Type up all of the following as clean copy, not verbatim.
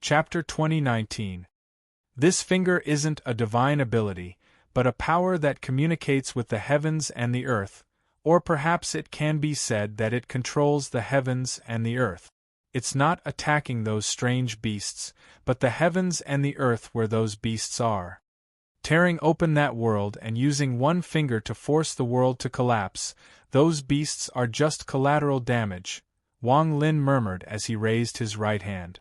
Chapter 2019. This finger isn't a divine ability, but a power that communicates with the heavens and the earth, or perhaps it can be said that it controls the heavens and the earth. It's not attacking those strange beasts, but the heavens and the earth where those beasts are. Tearing open that world and using one finger to force the world to collapse, those beasts are just collateral damage, Wang Lin murmured as he raised his right hand.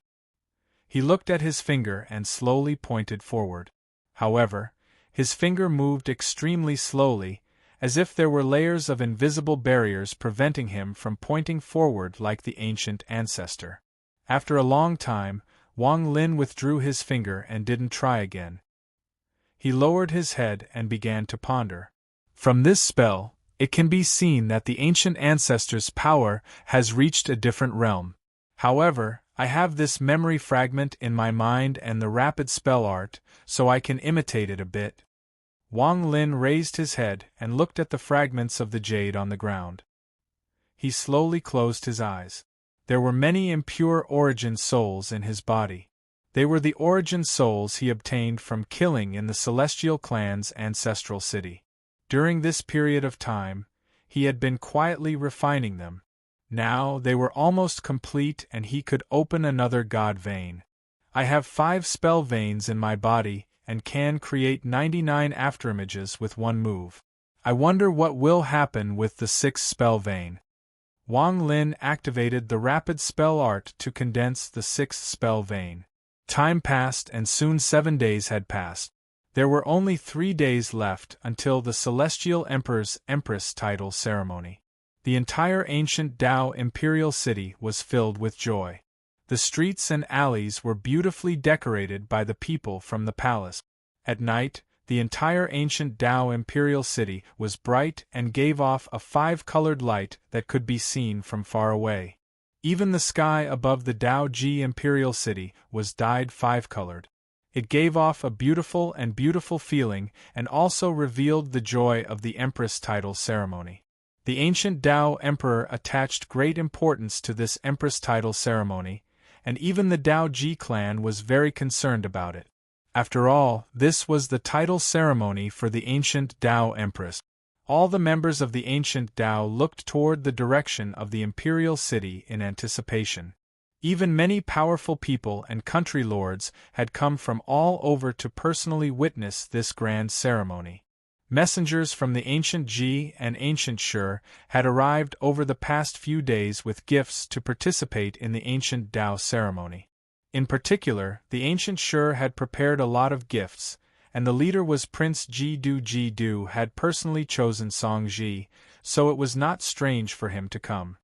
He looked at his finger and slowly pointed forward. However, his finger moved extremely slowly, as if there were layers of invisible barriers preventing him from pointing forward like the ancient ancestor. After a long time, Wang Lin withdrew his finger and didn't try again. He lowered his head and began to ponder. From this spell, it can be seen that the ancient ancestor's power has reached a different realm. However, I have this memory fragment in my mind and the rapid spell art, so I can imitate it a bit. Wang Lin raised his head and looked at the fragments of the jade on the ground. He slowly closed his eyes. There were many impure origin souls in his body. They were the origin souls he obtained from killing in the Celestial Clan's ancestral city. During this period of time, he had been quietly refining them. Now they were almost complete and he could open another god vein. I have 5 spell veins in my body and can create 99 afterimages with one move. I wonder what will happen with the 6th spell vein. Wang Lin activated the rapid spell art to condense the 6th spell vein. Time passed and soon 7 days had passed. There were only 3 days left until the Celestial Emperor's Empress title ceremony. The entire ancient Tao imperial city was filled with joy. The streets and alleys were beautifully decorated by the people from the palace. At night, the entire ancient Tao imperial city was bright and gave off a 5-colored light that could be seen from far away. Even the sky above the Tao Ji imperial city was dyed 5-colored. It gave off a beautiful feeling and also revealed the joy of the Empress title ceremony. The ancient Tao Emperor attached great importance to this Empress title ceremony, and even the Tao Ji clan was very concerned about it. After all, this was the title ceremony for the ancient Tao Empress. All the members of the ancient Tao looked toward the direction of the imperial city in anticipation. Even many powerful people and country lords had come from all over to personally witness this grand ceremony. Messengers from the ancient Ji and ancient Shur had arrived over the past few days with gifts to participate in the ancient Tao ceremony. In particular, the ancient Shur had prepared a lot of gifts, and the leader was Prince Ji Du had personally chosen Song Ji, so it was not strange for him to come.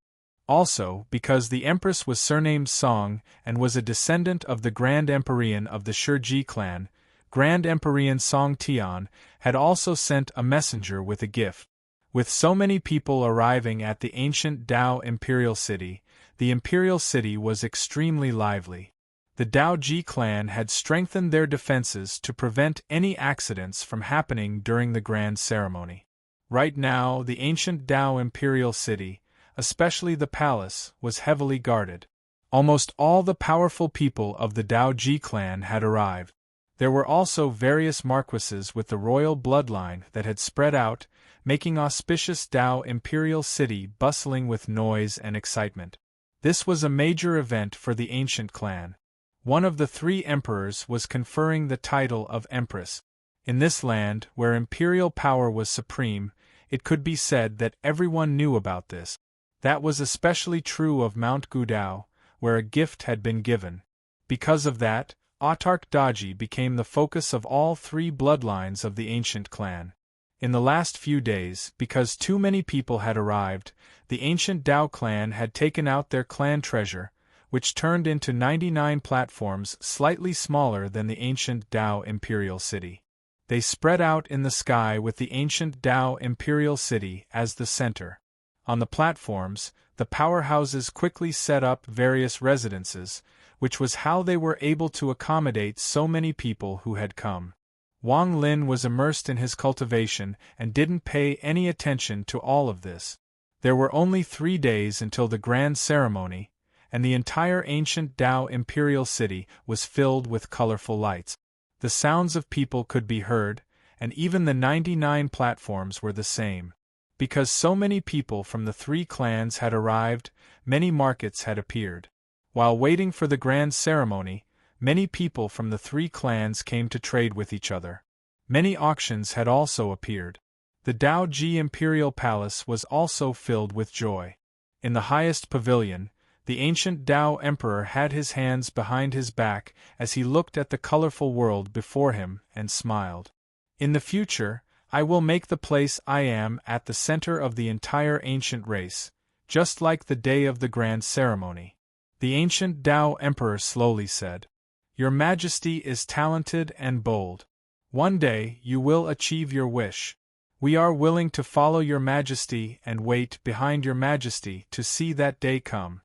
Also, because the Empress was surnamed Song and was a descendant of the Grand Empyrean of the Shur Ji clan, Grand Empyrean Song Tian had also sent a messenger with a gift. With so many people arriving at the ancient Tao imperial city, the imperial city was extremely lively. The Tao Ji clan had strengthened their defenses to prevent any accidents from happening during the grand ceremony. Right now, the ancient Tao imperial city, especially the palace, was heavily guarded. Almost all the powerful people of the Tao Ji clan had arrived. There were also various marquises with the royal bloodline that had spread out, making auspicious Tao imperial city bustling with noise and excitement. This was a major event for the ancient clan. One of the 3 emperors was conferring the title of Empress. In this land, where imperial power was supreme, it could be said that everyone knew about this. That was especially true of Mount Gudao, where a gift had been given. Because of that, Autark Daji became the focus of all 3 bloodlines of the ancient clan. In the last few days, because too many people had arrived, the ancient Tao clan had taken out their clan treasure, which turned into 99 platforms slightly smaller than the ancient Tao imperial city. They spread out in the sky with the ancient Tao imperial city as the center. On the platforms, the powerhouses quickly set up various residences, which was how they were able to accommodate so many people who had come. Wang Lin was immersed in his cultivation and didn't pay any attention to all of this. There were only 3 days until the grand ceremony, and the entire ancient Tao imperial city was filled with colorful lights. The sounds of people could be heard, and even the 99 platforms were the same. Because so many people from the 3 clans had arrived, many markets had appeared. While waiting for the grand ceremony, many people from the 3 clans came to trade with each other. Many auctions had also appeared. The Dao Ji Imperial Palace was also filled with joy. In the highest pavilion, the ancient Dao Emperor had his hands behind his back as he looked at the colorful world before him and smiled. In the future, I will make the place I am at the center of the entire ancient race, just like the day of the grand ceremony. The ancient Dao Emperor slowly said, "Your Majesty is talented and bold. One day you will achieve your wish. We are willing to follow your Majesty and wait behind your Majesty to see that day come."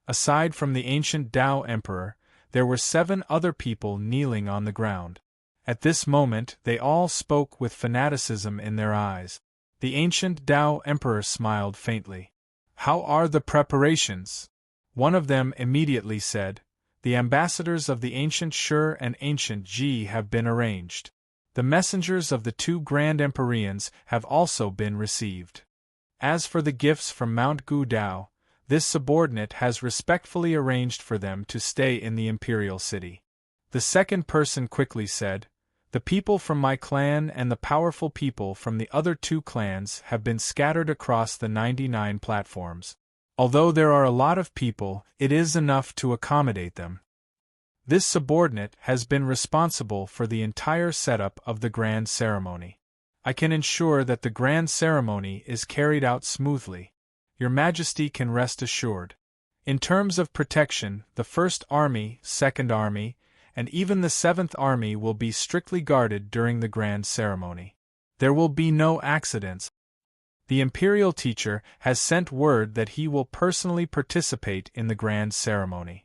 Aside from the ancient Dao Emperor, there were 7 other people kneeling on the ground. At this moment they all spoke with fanaticism in their eyes. The ancient Dao Emperor smiled faintly. "How are the preparations?" One of them immediately said, "The ambassadors of the ancient Shur and ancient Ji have been arranged. The messengers of the 2 grand empyreans have also been received. As for the gifts from Mount Gu Dao, this subordinate has respectfully arranged for them to stay in the imperial city." The second person quickly said, "The people from my clan and the powerful people from the other 2 clans have been scattered across the 99 platforms. Although there are a lot of people, it is enough to accommodate them. This subordinate has been responsible for the entire setup of the grand ceremony. I can ensure that the grand ceremony is carried out smoothly. Your Majesty can rest assured. In terms of protection, the 1st Army, 2nd Army, and even the 7th Army will be strictly guarded during the grand ceremony. There will be no accidents. The imperial teacher has sent word that he will personally participate in the grand ceremony.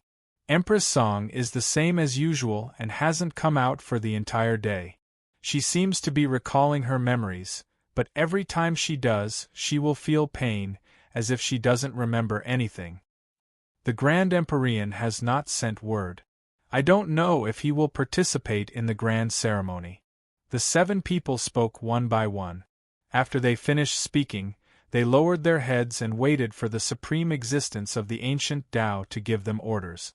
Empress Song is the same as usual and hasn't come out for the entire day. She seems to be recalling her memories, but every time she does, she will feel pain, as if she doesn't remember anything. The Grand Empyrean has not sent word. I don't know if he will participate in the grand ceremony." The 7 people spoke one by one. After they finished speaking, they lowered their heads and waited for the supreme existence of the ancient Tao to give them orders.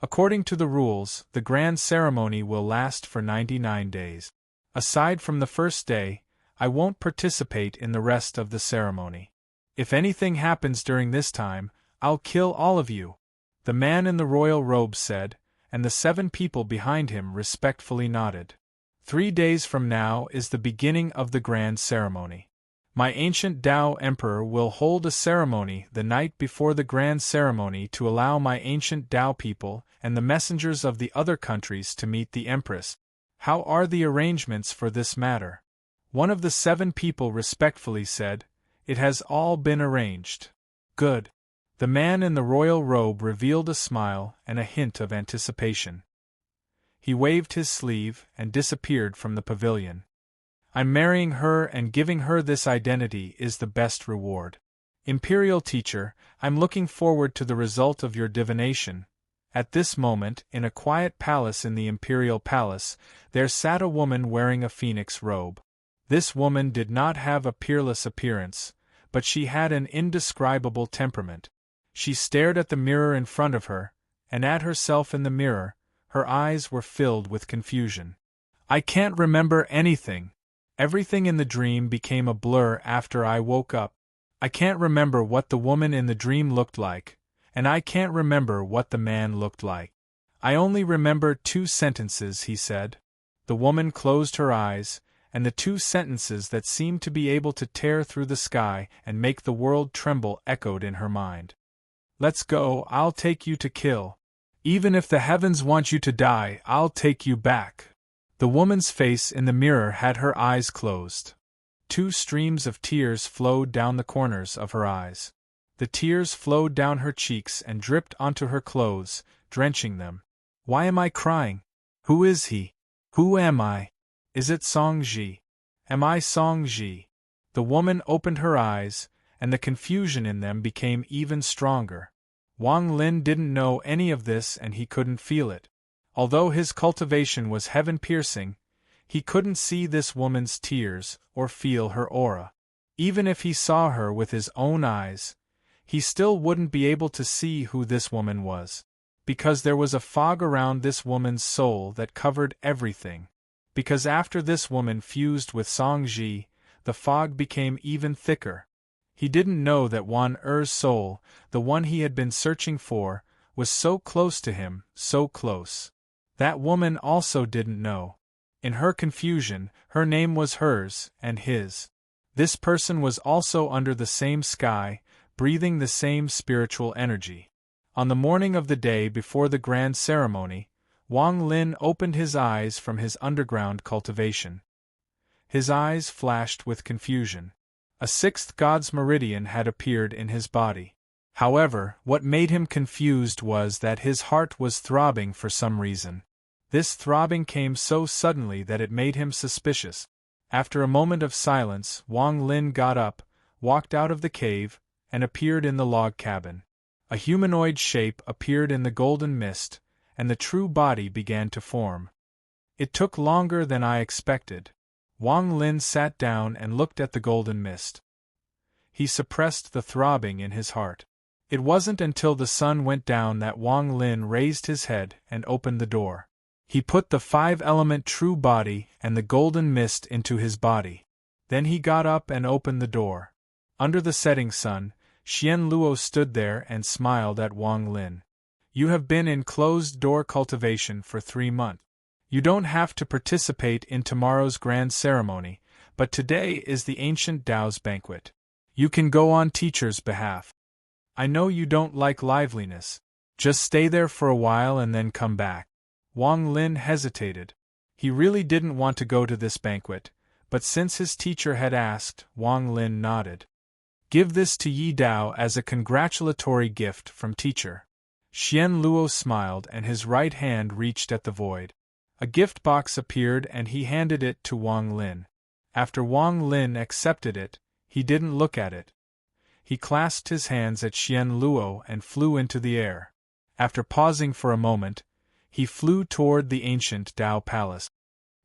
According to the rules, the grand ceremony will last for 99 days. Aside from the first day, I won't participate in the rest of the ceremony. If anything happens during this time, I'll kill all of you," the man in the royal robe said, and the 7 people behind him respectfully nodded. 3 days from now is the beginning of the grand ceremony. My ancient Tao Emperor will hold a ceremony the night before the grand ceremony to allow my ancient Tao people and the messengers of the other countries to meet the Empress. How are the arrangements for this matter? One of the 7 people respectfully said, "It has all been arranged." "Good." The man in the royal robe revealed a smile and a hint of anticipation. He waved his sleeve and disappeared from the pavilion. "I'm marrying her, and giving her this identity is the best reward. Imperial teacher, I'm looking forward to the result of your divination." At this moment, in a quiet palace in the imperial palace, there sat a woman wearing a phoenix robe. This woman did not have a peerless appearance, but she had an indescribable temperament. She stared at the mirror in front of her, and at herself in the mirror. Her eyes were filled with confusion. "I can't remember anything. Everything in the dream became a blur after I woke up. I can't remember what the woman in the dream looked like, and I can't remember what the man looked like. I only remember 2 sentences," he said. The woman closed her eyes, and the 2 sentences that seemed to be able to tear through the sky and make the world tremble echoed in her mind. "Let's go, I'll take you to kill. Even if the heavens want you to die, I'll take you back." The woman's face in the mirror had her eyes closed. 2 streams of tears flowed down the corners of her eyes. The tears flowed down her cheeks and dripped onto her clothes, drenching them. "Why am I crying? Who is he? Who am I? Is it Song Ji? Am I Song Ji?" The woman opened her eyes, and the confusion in them became even stronger. Wang Lin didn't know any of this and he couldn't feel it. Although his cultivation was heaven-piercing, he couldn't see this woman's tears or feel her aura. Even if he saw her with his own eyes, he still wouldn't be able to see who this woman was. Because there was a fog around this woman's soul that covered everything. Because after this woman fused with Song Ji, the fog became even thicker. He didn't know that Wan Er's soul, the one he had been searching for, was so close to him, so close. That woman also didn't know. In her confusion, her name was hers and his. This person was also under the same sky, breathing the same spiritual energy. On the morning of the day before the grand ceremony, Wang Lin opened his eyes from his underground cultivation. His eyes flashed with confusion. A sixth god's meridian had appeared in his body. However, what made him confused was that his heart was throbbing for some reason. This throbbing came so suddenly that it made him suspicious. After a moment of silence, Wang Lin got up, walked out of the cave, and appeared in the log cabin. A humanoid shape appeared in the golden mist, and the true body began to form. It took longer than I expected. Wang Lin sat down and looked at the golden mist. He suppressed the throbbing in his heart. It wasn't until the sun went down that Wang Lin raised his head and opened the door. He put the five-element true body and the golden mist into his body. Then he got up and opened the door. Under the setting sun, Xian Luo stood there and smiled at Wang Lin. You have been in closed-door cultivation for 3 months. You don't have to participate in tomorrow's grand ceremony, but today is the ancient Tao's banquet. You can go on teacher's behalf. I know you don't like liveliness. Just stay there for a while and then come back. Wang Lin hesitated. He really didn't want to go to this banquet, but since his teacher had asked, Wang Lin nodded. Give this to Yi Dao as a congratulatory gift from teacher. Xian Luo smiled and his right hand reached at the void. A gift box appeared and he handed it to Wang Lin. After Wang Lin accepted it, he didn't look at it. He clasped his hands at Xian Luo and flew into the air. After pausing for a moment, he flew toward the ancient Tao palace.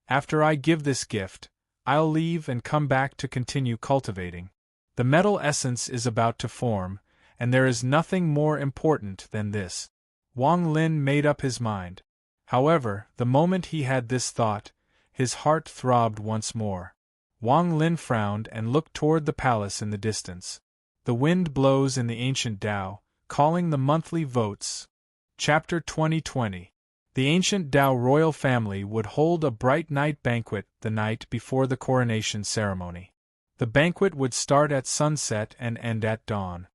After I give this gift, I'll leave and come back to continue cultivating. The metal essence is about to form, and there is nothing more important than this. Wang Lin made up his mind. However, the moment he had this thought, his heart throbbed once more. Wang Lin frowned and looked toward the palace in the distance. The wind blows in the ancient Tao, calling the monthly votes. Chapter 2020. The ancient Tao royal family would hold a bright night banquet the night before the coronation ceremony. The banquet would start at sunset and end at dawn.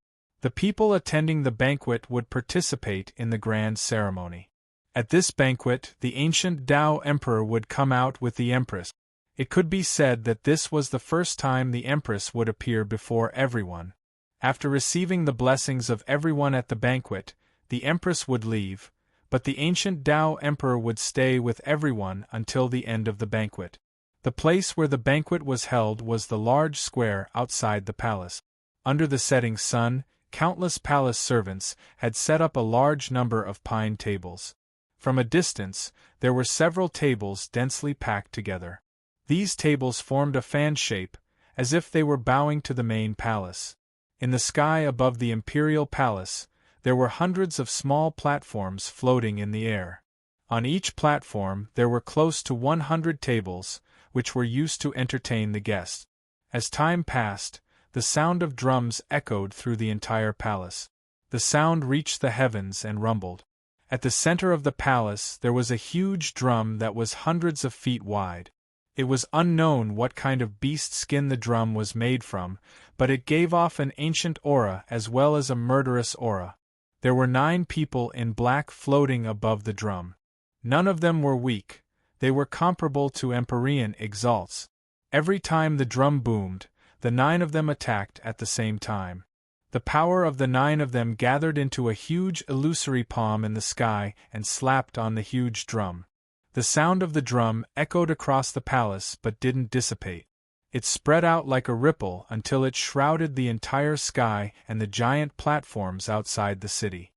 The people attending the banquet would participate in the grand ceremony. At this banquet, the ancient Tao emperor would come out with the empress. It could be said that this was the first time the empress would appear before everyone. After receiving the blessings of everyone at the banquet, the empress would leave, but the ancient Tao emperor would stay with everyone until the end of the banquet. The place where the banquet was held was the large square outside the palace. Under the setting sun, countless palace servants had set up a large number of pine tables. From a distance, there were several tables densely packed together. These tables formed a fan shape, as if they were bowing to the main palace. In the sky above the imperial palace, there were hundreds of small platforms floating in the air. On each platform there were close to 100 tables, which were used to entertain the guests. As time passed, the sound of drums echoed through the entire palace. The sound reached the heavens and rumbled. At the center of the palace there was a huge drum that was hundreds of feet wide. It was unknown what kind of beast skin the drum was made from, but it gave off an ancient aura as well as a murderous aura. There were 9 people in black floating above the drum. None of them were weak. They were comparable to Empyrean exalts. Every time the drum boomed, the 9 of them attacked at the same time. The power of the 9 of them gathered into a huge illusory palm in the sky and slapped on the huge drum. The sound of the drum echoed across the palace but didn't dissipate. It spread out like a ripple until it shrouded the entire sky and the giant platforms outside the city.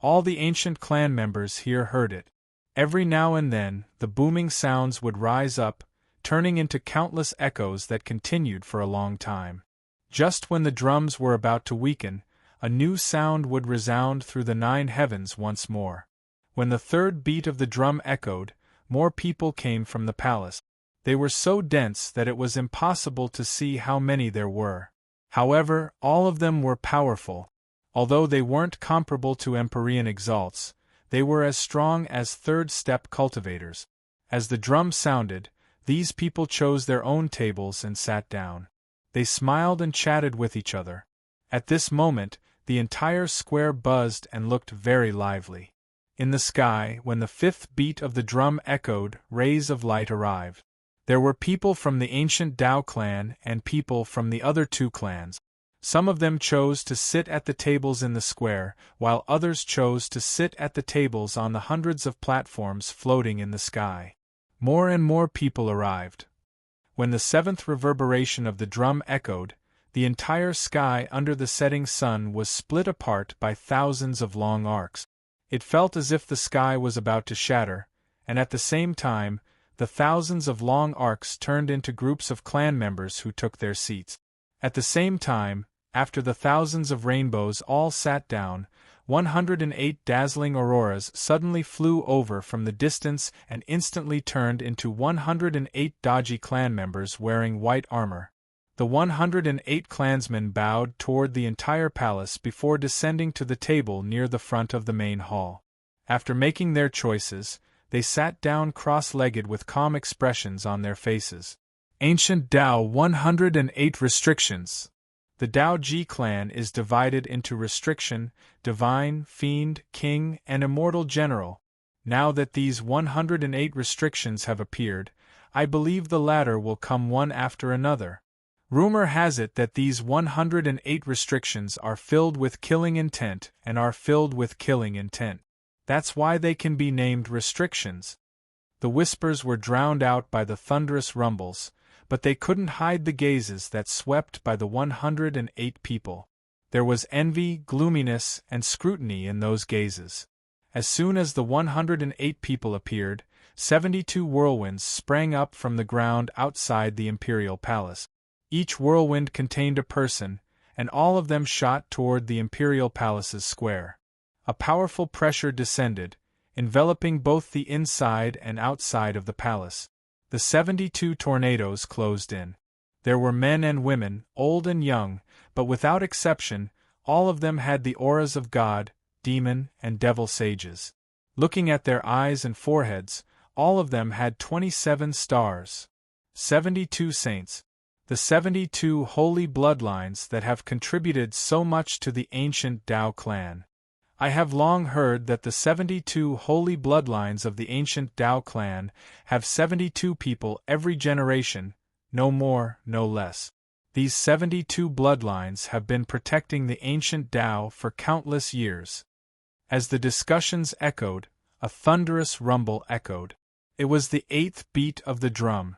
All the ancient clan members here heard it. Every now and then, the booming sounds would rise up, turning into countless echoes that continued for a long time. Just when the drums were about to weaken, a new sound would resound through the 9 heavens once more. When the third beat of the drum echoed, more people came from the palace. They were so dense that it was impossible to see how many there were. However, all of them were powerful. Although they weren't comparable to Empyrean exalts, they were as strong as third-step cultivators. As the drum sounded, these people chose their own tables and sat down. They smiled and chatted with each other. At this moment, the entire square buzzed and looked very lively. In the sky, when the 5th beat of the drum echoed, rays of light arrived. There were people from the ancient Dao clan and people from the other 2 clans. Some of them chose to sit at the tables in the square, while others chose to sit at the tables on the hundreds of platforms floating in the sky. More and more people arrived. When the 7th reverberation of the drum echoed, the entire sky under the setting sun was split apart by thousands of long arcs. It felt as if the sky was about to shatter, and at the same time, the thousands of long arcs turned into groups of clan members who took their seats. At the same time, after the thousands of rainbows all sat down, 108 dazzling auroras suddenly flew over from the distance and instantly turned into 108 dodgy clan members wearing white armor. The 108 clansmen bowed toward the entire palace before descending to the table near the front of the main hall. After making their choices, they sat down cross-legged with calm expressions on their faces. Ancient Dao 108 Restrictions. The Dao Ji clan is divided into Restriction, Divine, Fiend, King, and Immortal General. Now that these 108 restrictions have appeared, I believe the latter will come one after another. Rumor has it that these 108 restrictions are filled with killing intent and are filled with killing intent. That's why they can be named restrictions. The whispers were drowned out by the thunderous rumbles, but they couldn't hide the gazes that swept by the 108 people. There was envy, gloominess, and scrutiny in those gazes. As soon as the 108 people appeared, 72 whirlwinds sprang up from the ground outside the imperial palace. Each whirlwind contained a person, and all of them shot toward the imperial palace's square. A powerful pressure descended, enveloping both the inside and outside of the palace. The 72 tornadoes closed in. There were men and women, old and young, but without exception, all of them had the auras of god, demon, and devil sages. Looking at their eyes and foreheads, all of them had 27 stars. 72 saints. The 72 holy bloodlines that have contributed so much to the ancient Dao clan. I have long heard that the 72 holy bloodlines of the ancient Dao clan have 72 people every generation, no more, no less. These 72 bloodlines have been protecting the ancient Dao for countless years. As the discussions echoed, a thunderous rumble echoed. It was the 8th beat of the drum.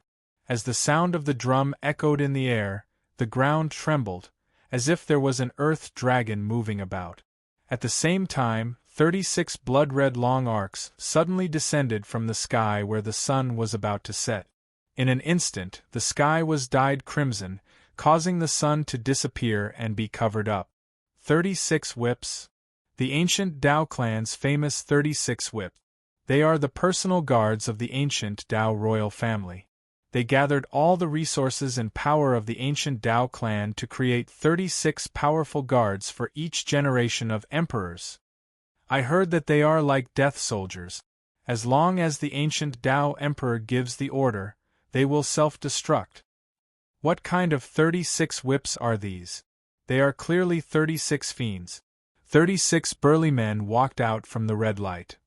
As the sound of the drum echoed in the air, the ground trembled, as if there was an earth dragon moving about. At the same time, 36 blood-red long arcs suddenly descended from the sky where the sun was about to set. In an instant, the sky was dyed crimson, causing the sun to disappear and be covered up. 36 whips. The ancient Dao clan's famous 36 whips. They are the personal guards of the ancient Dao royal family. They gathered all the resources and power of the ancient Dao clan to create 36 powerful guards for each generation of emperors. I heard that they are like death soldiers. As long as the ancient Dao emperor gives the order, they will self-destruct. What kind of 36 whips are these? They are clearly 36 fiends. 36 burly men walked out from the red light.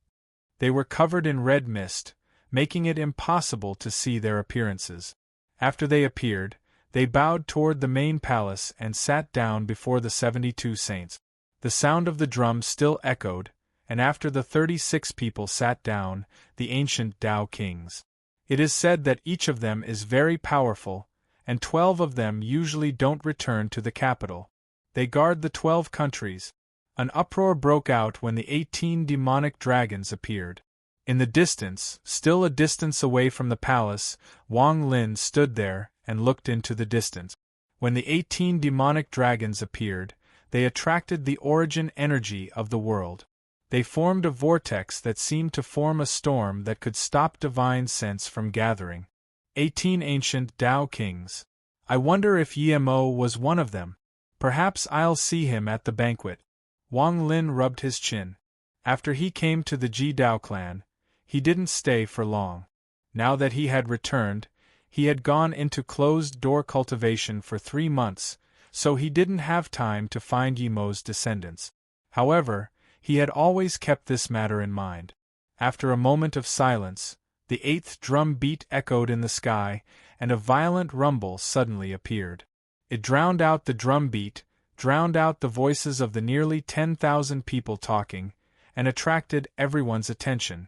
They were covered in red mist, making it impossible to see their appearances. After they appeared, they bowed toward the main palace and sat down before the 72 saints. The sound of the drum still echoed, and after the 36 people sat down, the ancient Dao kings. It is said that each of them is very powerful, and 12 of them usually don't return to the capital. They guard the 12 countries. An uproar broke out when the 18 demonic dragons appeared. In the distance, still a distance away from the palace, Wang Lin stood there and looked into the distance. When the 18 demonic dragons appeared, they attracted the origin energy of the world. They formed a vortex that seemed to form a storm that could stop divine sense from gathering. 18 ancient Tao kings. I wonder if Yemo was one of them. Perhaps I'll see him at the banquet. Wang Lin rubbed his chin. After he came to the Ji Dao clan, he didn't stay for long. Now that he had returned, he had gone into closed-door cultivation for 3 months, so he didn't have time to find Yemo's descendants. However, he had always kept this matter in mind. After a moment of silence, the 8th drum beat echoed in the sky, and a violent rumble suddenly appeared. It drowned out the drum beat, drowned out the voices of the nearly 10,000 people talking, and attracted everyone's attention.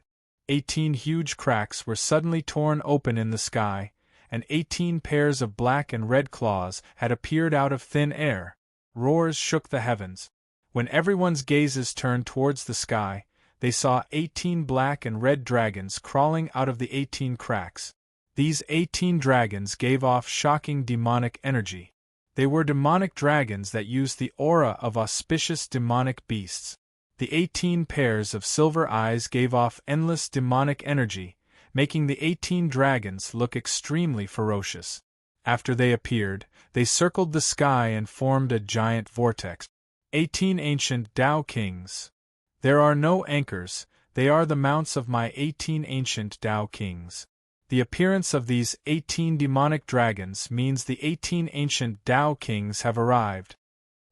18 huge cracks were suddenly torn open in the sky, and 18 pairs of black and red claws had appeared out of thin air. Roars shook the heavens. When everyone's gazes turned towards the sky, they saw 18 black and red dragons crawling out of the 18 cracks. These 18 dragons gave off shocking demonic energy. They were demonic dragons that used the aura of auspicious demonic beasts. The 18 pairs of silver eyes gave off endless demonic energy, making the 18 dragons look extremely ferocious. After they appeared, they circled the sky and formed a giant vortex. 18 ancient Tao kings. There are no anchors, they are the mounts of my 18 ancient Tao kings. The appearance of these 18 demonic dragons means the 18 ancient Tao kings have arrived.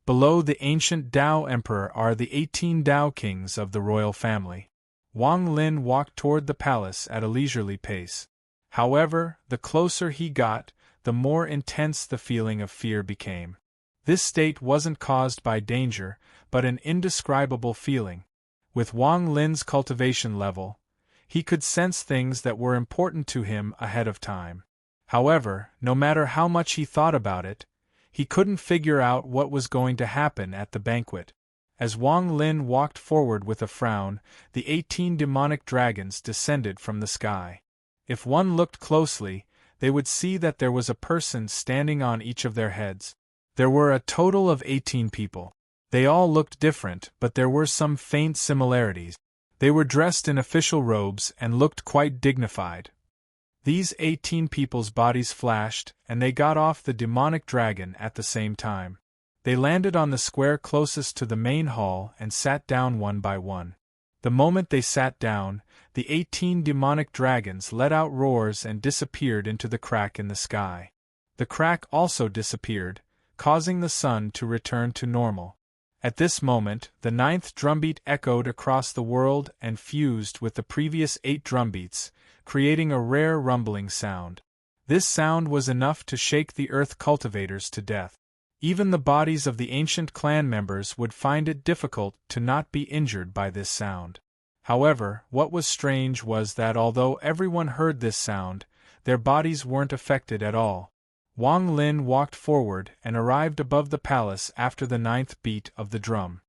Below the ancient Tao emperor are the 18 Tao kings of the royal family. Wang Lin walked toward the palace at a leisurely pace. However, the closer he got, the more intense the feeling of fear became. This state wasn't caused by danger, but an indescribable feeling. With Wang Lin's cultivation level, he could sense things that were important to him ahead of time. However, no matter how much he thought about it, he couldn't figure out what was going to happen at the banquet. As Wang Lin walked forward with a frown, the 18 demonic dragons descended from the sky. If one looked closely, they would see that there was a person standing on each of their heads. There were a total of 18 people. They all looked different, but there were some faint similarities. They were dressed in official robes and looked quite dignified. These 18 people's bodies flashed, and they got off the demonic dragon at the same time. They landed on the square closest to the main hall and sat down one by one. The moment they sat down, the 18 demonic dragons let out roars and disappeared into the crack in the sky. The crack also disappeared, causing the sun to return to normal. At this moment, the 9th drumbeat echoed across the world and fused with the previous 8 drumbeats, creating a rare rumbling sound. This sound was enough to shake the earth cultivators to death. Even the bodies of the ancient clan members would find it difficult to not be injured by this sound. However, what was strange was that although everyone heard this sound, their bodies weren't affected at all. Wang Lin walked forward and arrived above the palace after the 9th beat of the drum.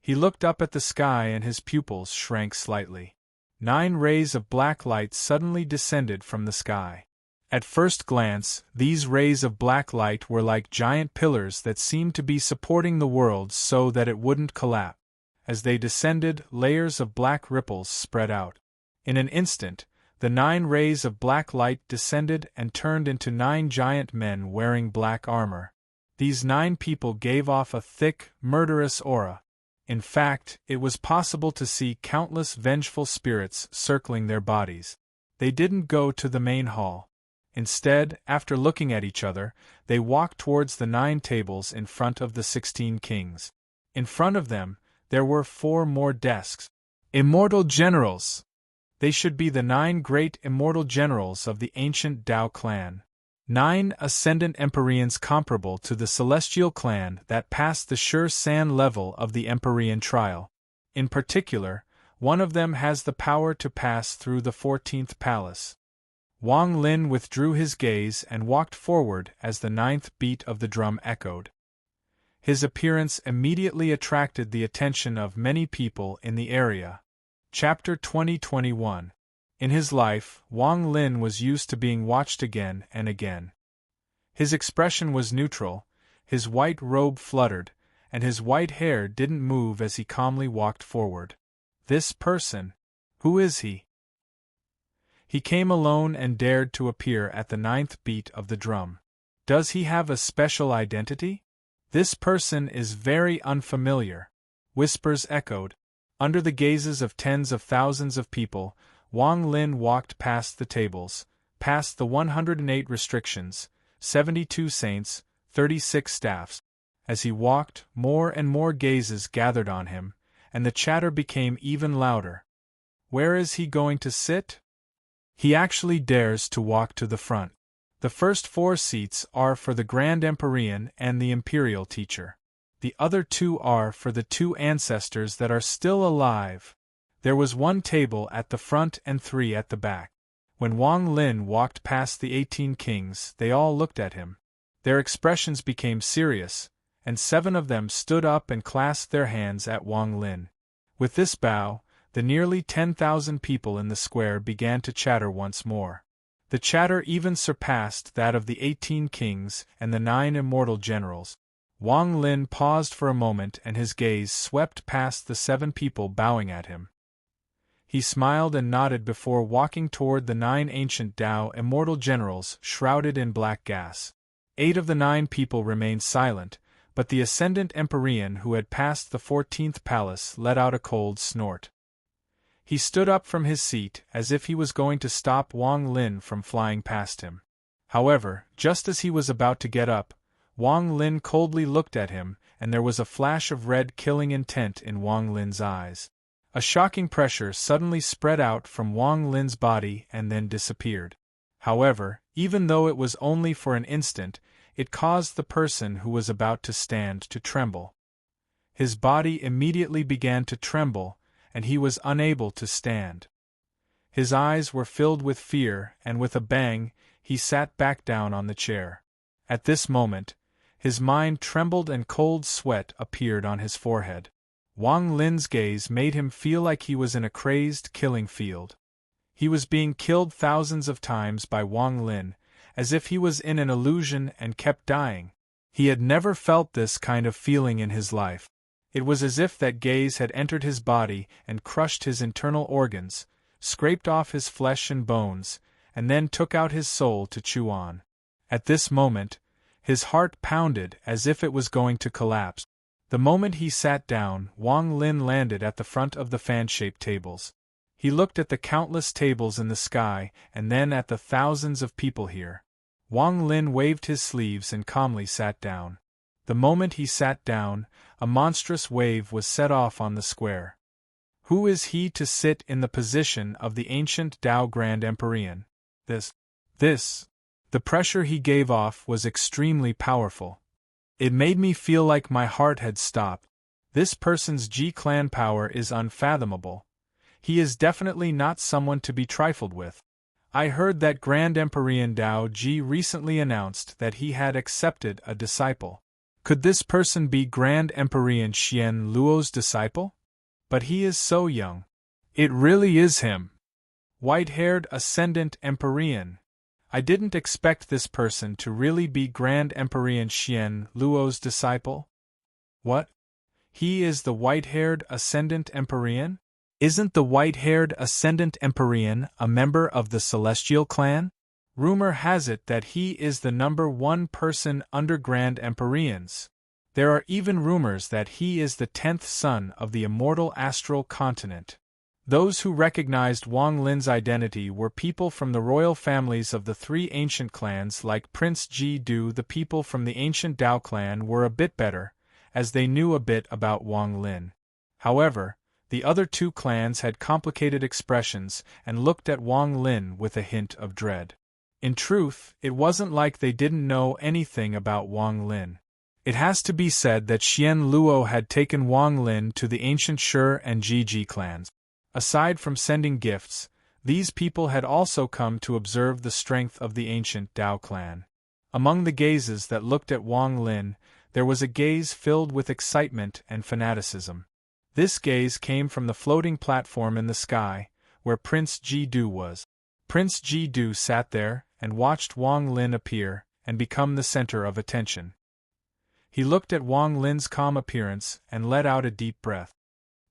He looked up at the sky and his pupils shrank slightly. 9 rays of black light suddenly descended from the sky. At first glance, these rays of black light were like giant pillars that seemed to be supporting the world so that it wouldn't collapse. As they descended, layers of black ripples spread out. In an instant, the 9 rays of black light descended and turned into 9 giant men wearing black armor. These 9 people gave off a thick, murderous aura. In fact, it was possible to see countless vengeful spirits circling their bodies. They didn't go to the main hall. Instead, after looking at each other, they walked towards the 9 tables in front of the 16 kings. In front of them, there were 4 more desks. Immortal generals! They should be the 9 great immortal generals of the ancient Tao clan. 9 ascendant Empyreans comparable to the celestial clan that passed the sure sand level of the Empyrean trial. In particular, one of them has the power to pass through the 14th palace. Wang Lin withdrew his gaze and walked forward as the 9th beat of the drum echoed. His appearance immediately attracted the attention of many people in the area. Chapter 2021. In his life, Wang Lin was used to being watched again and again. His expression was neutral, his white robe fluttered, and his white hair didn't move as he calmly walked forward. This person? Who is he? He came alone and dared to appear at the 9th beat of the drum. Does he have a special identity? This person is very unfamiliar. Whispers echoed. Under the gazes of tens of thousands of people, Wang Lin walked past the tables, past the 108 restrictions, 72 saints, 36 staffs. As he walked, more and more gazes gathered on him, and the chatter became even louder. Where is he going to sit? He actually dares to walk to the front. The first 4 seats are for the Grand Empyrean and the Imperial Teacher. The other 2 are for the 2 ancestors that are still alive. There was 1 table at the front and 3 at the back. When Wang Lin walked past the 18 kings, they all looked at him. Their expressions became serious, and 7 of them stood up and clasped their hands at Wang Lin. With this bow, the nearly 10,000 people in the square began to chatter once more. The chatter even surpassed that of the 18 kings and the 9 immortal generals. Wang Lin paused for a moment and his gaze swept past the 7 people bowing at him. He smiled and nodded before walking toward the 9 ancient Tao immortal generals shrouded in black gas. 8 of the 9 people remained silent, but the ascendant Empyrean who had passed the 14th palace let out a cold snort. He stood up from his seat as if he was going to stop Wang Lin from flying past him. However, just as he was about to get up, Wang Lin coldly looked at him, and there was a flash of red killing intent in Wang Lin's eyes. A shocking pressure suddenly spread out from Wang Lin's body and then disappeared. However, even though it was only for an instant, it caused the person who was about to stand to tremble. His body immediately began to tremble, and he was unable to stand. His eyes were filled with fear, and with a bang, he sat back down on the chair. At this moment, his mind trembled and cold sweat appeared on his forehead. Wang Lin's gaze made him feel like he was in a crazed killing field. He was being killed thousands of times by Wang Lin, as if he was in an illusion and kept dying. He had never felt this kind of feeling in his life. It was as if that gaze had entered his body and crushed his internal organs, scraped off his flesh and bones, and then took out his soul to chew on. At this moment, his heart pounded as if it was going to collapse. The moment he sat down, Wang Lin landed at the front of the fan-shaped tables. He looked at the countless tables in the sky and then at the thousands of people here. Wang Lin waved his sleeves and calmly sat down. The moment he sat down, a monstrous wave was set off on the square. Who is he to sit in the position of the ancient Tao Grand Empyrean? This. The pressure he gave off was extremely powerful. It made me feel like my heart had stopped. This person's G-clan power is unfathomable. He is definitely not someone to be trifled with. I heard that Grand Empyrean Dao Ji recently announced that he had accepted a disciple. Could this person be Grand Empyrean Xian Luo's disciple? But he is so young. It really is him. White-haired Ascendant Empyrean. I didn't expect this person to really be Grand Empyrean Xian Luo's disciple. What? He is the white-haired Ascendant Empyrean? Isn't the white-haired Ascendant Empyrean a member of the Celestial clan? Rumor has it that he is the #1 person under Grand Empyreans. There are even rumors that he is the 10th son of the immortal astral continent. Those who recognized Wang Lin's identity were people from the royal families of the 3 ancient clans like Prince Ji Du. The people from the ancient Dao clan were a bit better, as they knew a bit about Wang Lin. However, the other 2 clans had complicated expressions and looked at Wang Lin with a hint of dread. In truth, it wasn't like they didn't know anything about Wang Lin. It has to be said that Xian Luo had taken Wang Lin to the ancient Shi and Ji clans. Aside from sending gifts, these people had also come to observe the strength of the ancient Dao clan. Among the gazes that looked at Wang Lin, there was a gaze filled with excitement and fanaticism. This gaze came from the floating platform in the sky, where Prince Ji-du was. Prince Ji-du sat there and watched Wang Lin appear and become the center of attention. He looked at Wang Lin's calm appearance and let out a deep breath.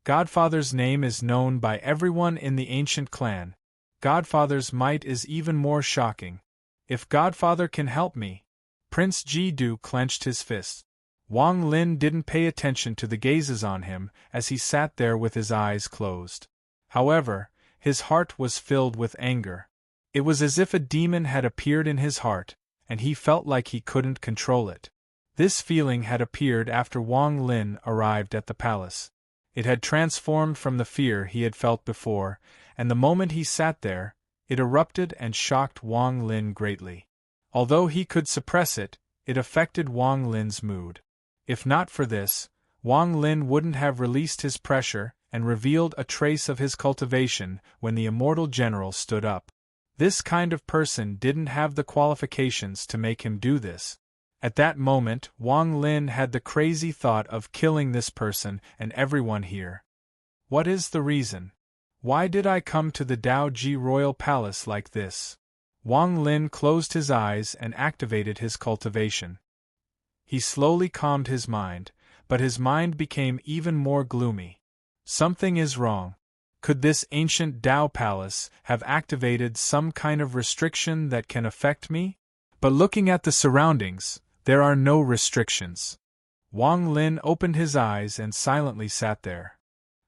Godfather's name is known by everyone in the ancient clan. Godfather's might is even more shocking. If Godfather can help me… Prince Ji-du clenched his fists. Wang Lin didn't pay attention to the gazes on him as he sat there with his eyes closed. However, his heart was filled with anger. It was as if a demon had appeared in his heart, and he felt like he couldn't control it. This feeling had appeared after Wang Lin arrived at the palace. It had transformed from the fear he had felt before, and the moment he sat there, it erupted and shocked Wang Lin greatly. Although he could suppress it, it affected Wang Lin's mood. If not for this, Wang Lin wouldn't have released his pressure and revealed a trace of his cultivation when the immortal general stood up. This kind of person didn't have the qualifications to make him do this. At that moment, Wang Lin had the crazy thought of killing this person and everyone here. What is the reason? Why did I come to the Daoji royal palace like this? Wang Lin closed his eyes and activated his cultivation. He slowly calmed his mind, but his mind became even more gloomy. Something is wrong. Could this ancient Dao palace have activated some kind of restriction that can affect me? But looking at the surroundings, there are no restrictions. Wang Lin opened his eyes and silently sat there.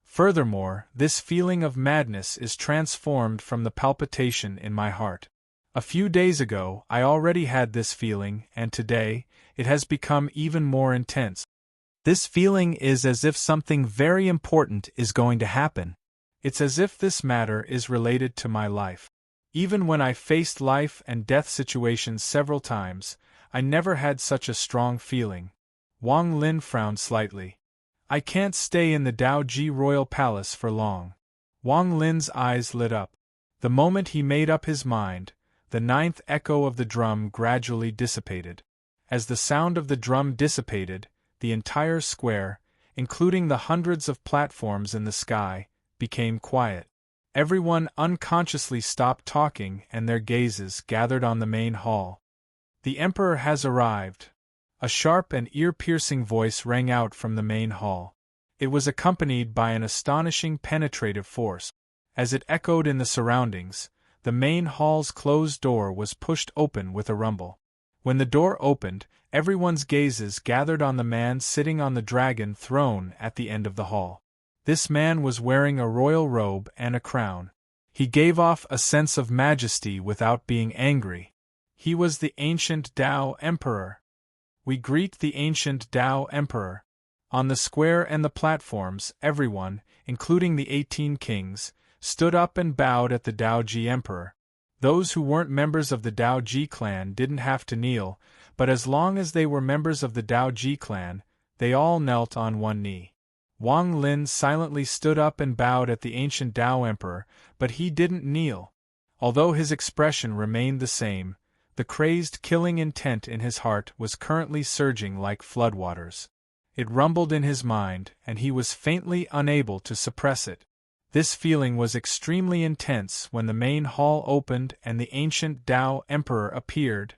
Furthermore, this feeling of madness is transformed from the palpitation in my heart. A few days ago, I already had this feeling, and today, it has become even more intense. This feeling is as if something very important is going to happen. It's as if this matter is related to my life. Even when I faced life and death situations several times, I never had such a strong feeling. Wang Lin frowned slightly. I can't stay in the Daoji royal palace for long. Wang Lin's eyes lit up. The moment he made up his mind, the ninth echo of the drum gradually dissipated. As the sound of the drum dissipated, the entire square, including the hundreds of platforms in the sky, became quiet. Everyone unconsciously stopped talking and their gazes gathered on the main hall. The Emperor has arrived. A sharp and ear-piercing voice rang out from the main hall. It was accompanied by an astonishing penetrative force. As it echoed in the surroundings, the main hall's closed door was pushed open with a rumble. When the door opened, everyone's gazes gathered on the man sitting on the dragon throne at the end of the hall. This man was wearing a royal robe and a crown. He gave off a sense of majesty without being angry. He was the ancient Dao Emperor. We greet the ancient Dao Emperor. On the square and the platforms, everyone, including the 18 kings, stood up and bowed at the Daoji Emperor. Those who weren't members of the Daoji clan didn't have to kneel, but as long as they were members of the Daoji clan, they all knelt on one knee. Wang Lin silently stood up and bowed at the ancient Dao Emperor, but he didn't kneel. Although his expression remained the same, the crazed killing intent in his heart was currently surging like floodwaters. It rumbled in his mind, and he was faintly unable to suppress it. This feeling was extremely intense when the main hall opened and the ancient Dao Emperor appeared.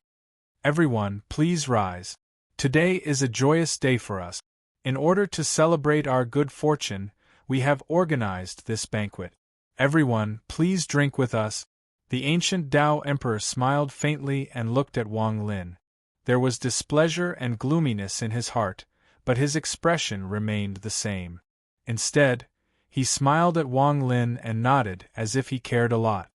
Everyone, please rise. Today is a joyous day for us. In order to celebrate our good fortune, we have organized this banquet. Everyone, please drink with us. The ancient Dao Emperor smiled faintly and looked at Wang Lin. There was displeasure and gloominess in his heart, but his expression remained the same. Instead, he smiled at Wang Lin and nodded as if he cared a lot.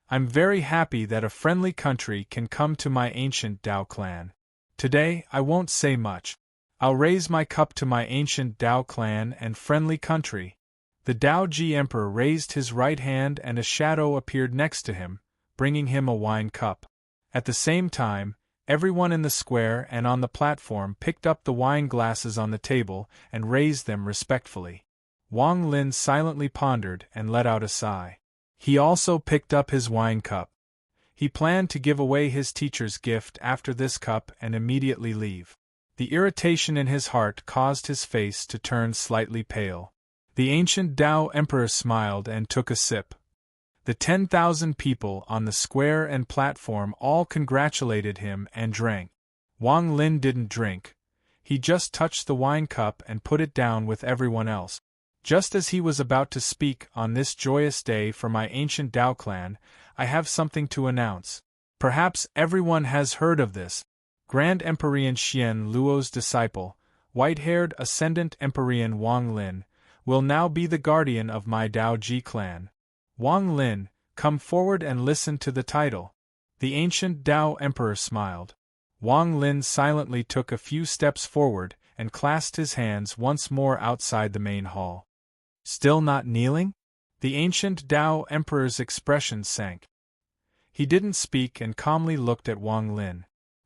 I'm very happy that a friendly country can come to my ancient Dao clan. Today, I won't say much. I'll raise my cup to my ancient Dao clan and friendly country. The Daoji Emperor raised his right hand and a shadow appeared next to him, bringing him a wine cup. At the same time, everyone in the square and on the platform picked up the wine glasses on the table and raised them respectfully. Wang Lin silently pondered and let out a sigh. He also picked up his wine cup. He planned to give away his teacher's gift after this cup and immediately leave. The irritation in his heart caused his face to turn slightly pale. The ancient Tao Emperor smiled and took a sip. The 10,000 people on the square and platform all congratulated him and drank. Wang Lin didn't drink. He just touched the wine cup and put it down with everyone else. Just as he was about to speak, on this joyous day for my ancient Tao clan, I have something to announce. Perhaps everyone has heard of this. Grand Emperor Xian Luo's disciple, white-haired Ascendant Emperor Wang Lin, will now be the guardian of my Dao Ji clan. Wang Lin, come forward and listen to the title. The ancient Tao Emperor smiled. Wang Lin silently took a few steps forward and clasped his hands once more outside the main hall. Still not kneeling? The ancient Tao Emperor's expression sank. He didn't speak and calmly looked at Wang Lin.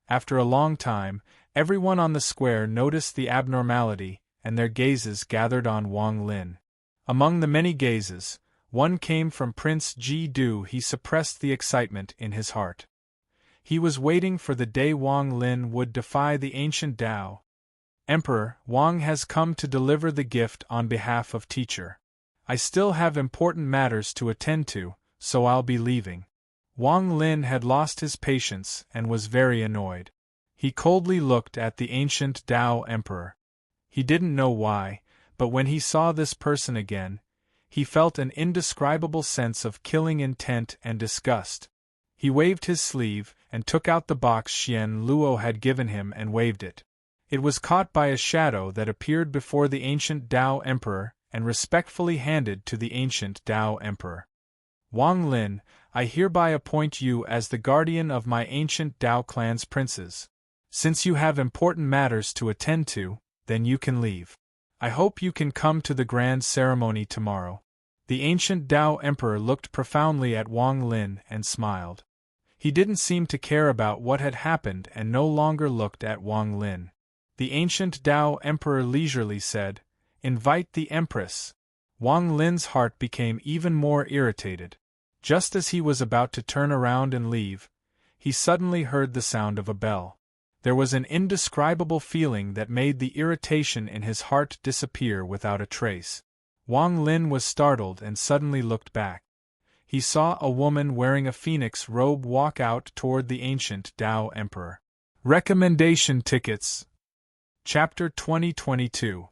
After a long time, everyone on the square noticed the abnormality, and their gazes gathered on Wang Lin. Among the many gazes, one came from Prince Ji Du. He suppressed the excitement in his heart. He was waiting for the day Wang Lin would defy the ancient Tao. Emperor, Wang has come to deliver the gift on behalf of teacher. I still have important matters to attend to, so I'll be leaving. Wang Lin had lost his patience and was very annoyed. He coldly looked at the ancient Tao Emperor. He didn't know why, but when he saw this person again, he felt an indescribable sense of killing intent and disgust. He waved his sleeve and took out the box Xian Luo had given him and waved it. It was caught by a shadow that appeared before the ancient Tao Emperor and respectfully handed to the ancient Tao Emperor. Wang Lin, I hereby appoint you as the guardian of my ancient Tao clan's princes. Since you have important matters to attend to, then you can leave. I hope you can come to the grand ceremony tomorrow. The ancient Tao Emperor looked profoundly at Wang Lin and smiled. He didn't seem to care about what had happened and no longer looked at Wang Lin. The ancient Tao Emperor leisurely said, "Invite the Empress." Wang Lin's heart became even more irritated. Just as he was about to turn around and leave, he suddenly heard the sound of a bell. There was an indescribable feeling that made the irritation in his heart disappear without a trace. Wang Lin was startled and suddenly looked back. He saw a woman wearing a phoenix robe walk out toward the ancient Tao Emperor. Recommendation tickets. Chapter 2022.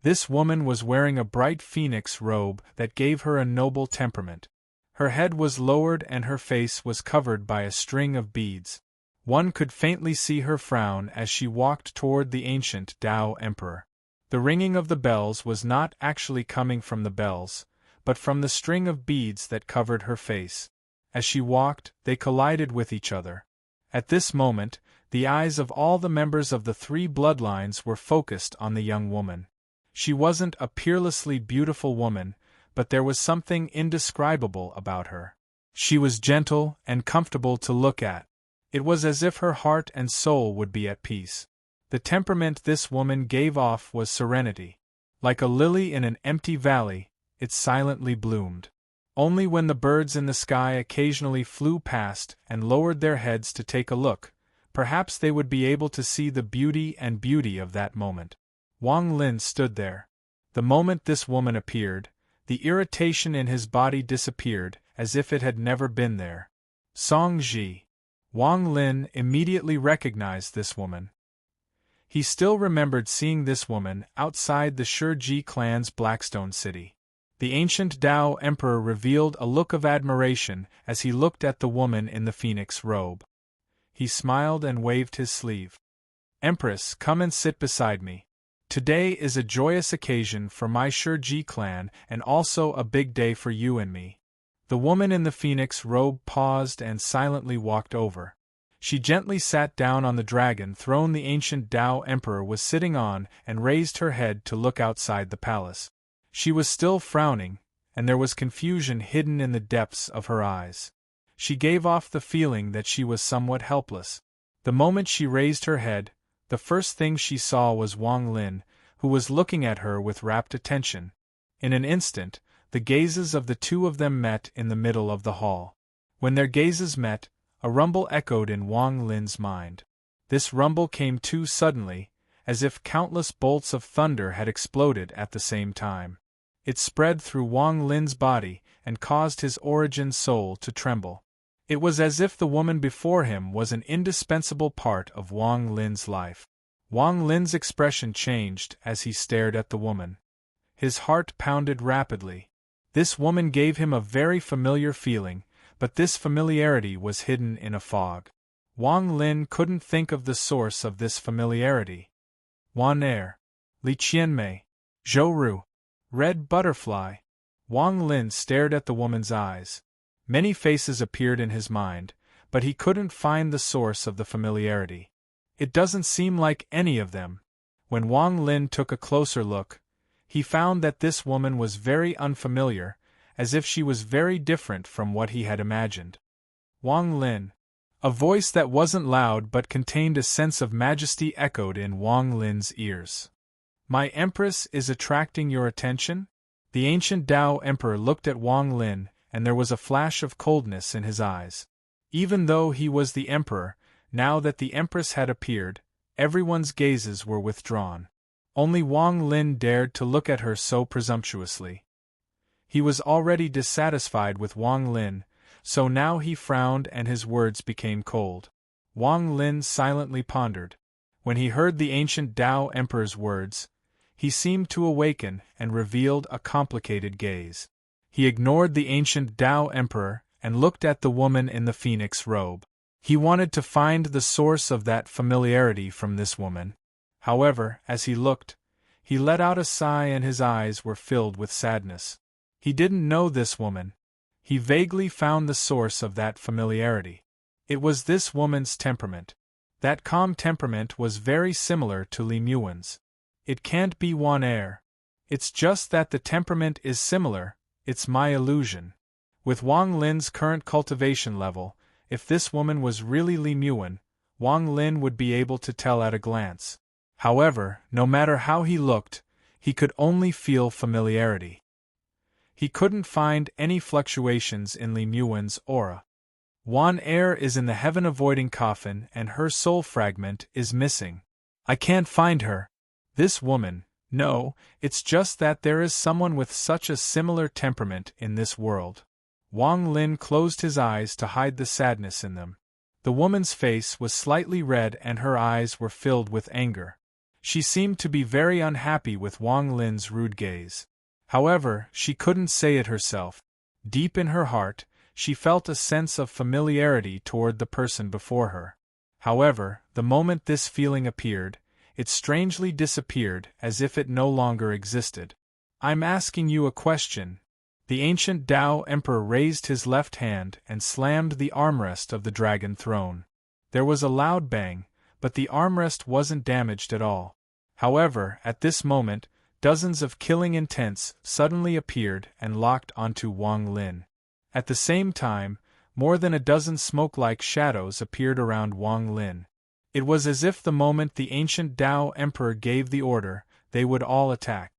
This woman was wearing a bright phoenix robe that gave her a noble temperament. Her head was lowered and her face was covered by a string of beads. One could faintly see her frown as she walked toward the ancient Tao Emperor. The ringing of the bells was not actually coming from the bells, but from the string of beads that covered her face. As she walked, they collided with each other. At this moment, the eyes of all the members of the three bloodlines were focused on the young woman. She wasn't a peerlessly beautiful woman, but there was something indescribable about her. She was gentle and comfortable to look at. It was as if her heart and soul would be at peace. The temperament this woman gave off was serenity. Like a lily in an empty valley, it silently bloomed. Only when the birds in the sky occasionally flew past and lowered their heads to take a look, perhaps they would be able to see the beauty of that moment. Wang Lin stood there. The moment this woman appeared, the irritation in his body disappeared, as if it had never been there. Song Ji. Wang Lin immediately recognized this woman. He still remembered seeing this woman outside the Shiji clan's Blackstone city. The ancient Tao Emperor revealed a look of admiration as he looked at the woman in the phoenix robe. He smiled and waved his sleeve. "Empress, come and sit beside me. Today is a joyous occasion for my Shiji clan and also a big day for you and me." The woman in the phoenix robe paused and silently walked over. She gently sat down on the dragon throne the ancient Tao Emperor was sitting on and raised her head to look outside the palace. She was still frowning, and there was confusion hidden in the depths of her eyes. She gave off the feeling that she was somewhat helpless. The moment she raised her head, the first thing she saw was Wang Lin, who was looking at her with rapt attention. In an instant, the gazes of the two of them met in the middle of the hall. When their gazes met, a rumble echoed in Wang Lin's mind. This rumble came too suddenly, as if countless bolts of thunder had exploded at the same time. It spread through Wang Lin's body and caused his origin soul to tremble. It was as if the woman before him was an indispensable part of Wang Lin's life. Wang Lin's expression changed as he stared at the woman. His heart pounded rapidly. This woman gave him a very familiar feeling, but this familiarity was hidden in a fog. Wang Lin couldn't think of the source of this familiarity. Wan Er, Li Qianmei, Zhou Ru, Red Butterfly. Wang Lin stared at the woman's eyes. Many faces appeared in his mind, but he couldn't find the source of the familiarity. It doesn't seem like any of them. When Wang Lin took a closer look, he found that this woman was very unfamiliar, as if she was very different from what he had imagined. Wang Lin. A voice that wasn't loud but contained a sense of majesty echoed in Wang Lin's ears. My Empress is attracting your attention? The ancient Tao Emperor looked at Wang Lin, and there was a flash of coldness in his eyes. Even though he was the Emperor, now that the Empress had appeared, everyone's gazes were withdrawn. Only Wang Lin dared to look at her so presumptuously. He was already dissatisfied with Wang Lin, so now he frowned and his words became cold. Wang Lin silently pondered. When he heard the ancient Tao Emperor's words, he seemed to awaken and revealed a complicated gaze. He ignored the ancient Tao Emperor and looked at the woman in the phoenix robe. He wanted to find the source of that familiarity from this woman. However, as he looked, he let out a sigh and his eyes were filled with sadness. He didn't know this woman. He vaguely found the source of that familiarity. It was this woman's temperament. That calm temperament was very similar to Li Muan's. It can't be Wan Er. It's just that the temperament is similar, it's my illusion. With Wang Lin's current cultivation level, if this woman was really Li Muan, Wang Lin would be able to tell at a glance. However, no matter how he looked, he could only feel familiarity. He couldn't find any fluctuations in Li Muan's aura. Wan Er is in the heaven-avoiding coffin and her soul fragment is missing. I can't find her. This woman, no, it's just that there is someone with such a similar temperament in this world. Wang Lin closed his eyes to hide the sadness in them. The woman's face was slightly red and her eyes were filled with anger. She seemed to be very unhappy with Wang Lin's rude gaze. However, she couldn't say it herself. Deep in her heart, she felt a sense of familiarity toward the person before her. However, the moment this feeling appeared, it strangely disappeared as if it no longer existed. I'm asking you a question. The ancient Tao Emperor raised his left hand and slammed the armrest of the dragon throne. There was a loud bang, but the armrest wasn't damaged at all. However, at this moment, dozens of killing intents suddenly appeared and locked onto Wang Lin. At the same time, more than a dozen smoke-like shadows appeared around Wang Lin. It was as if the moment the ancient Tao Emperor gave the order, they would all attack.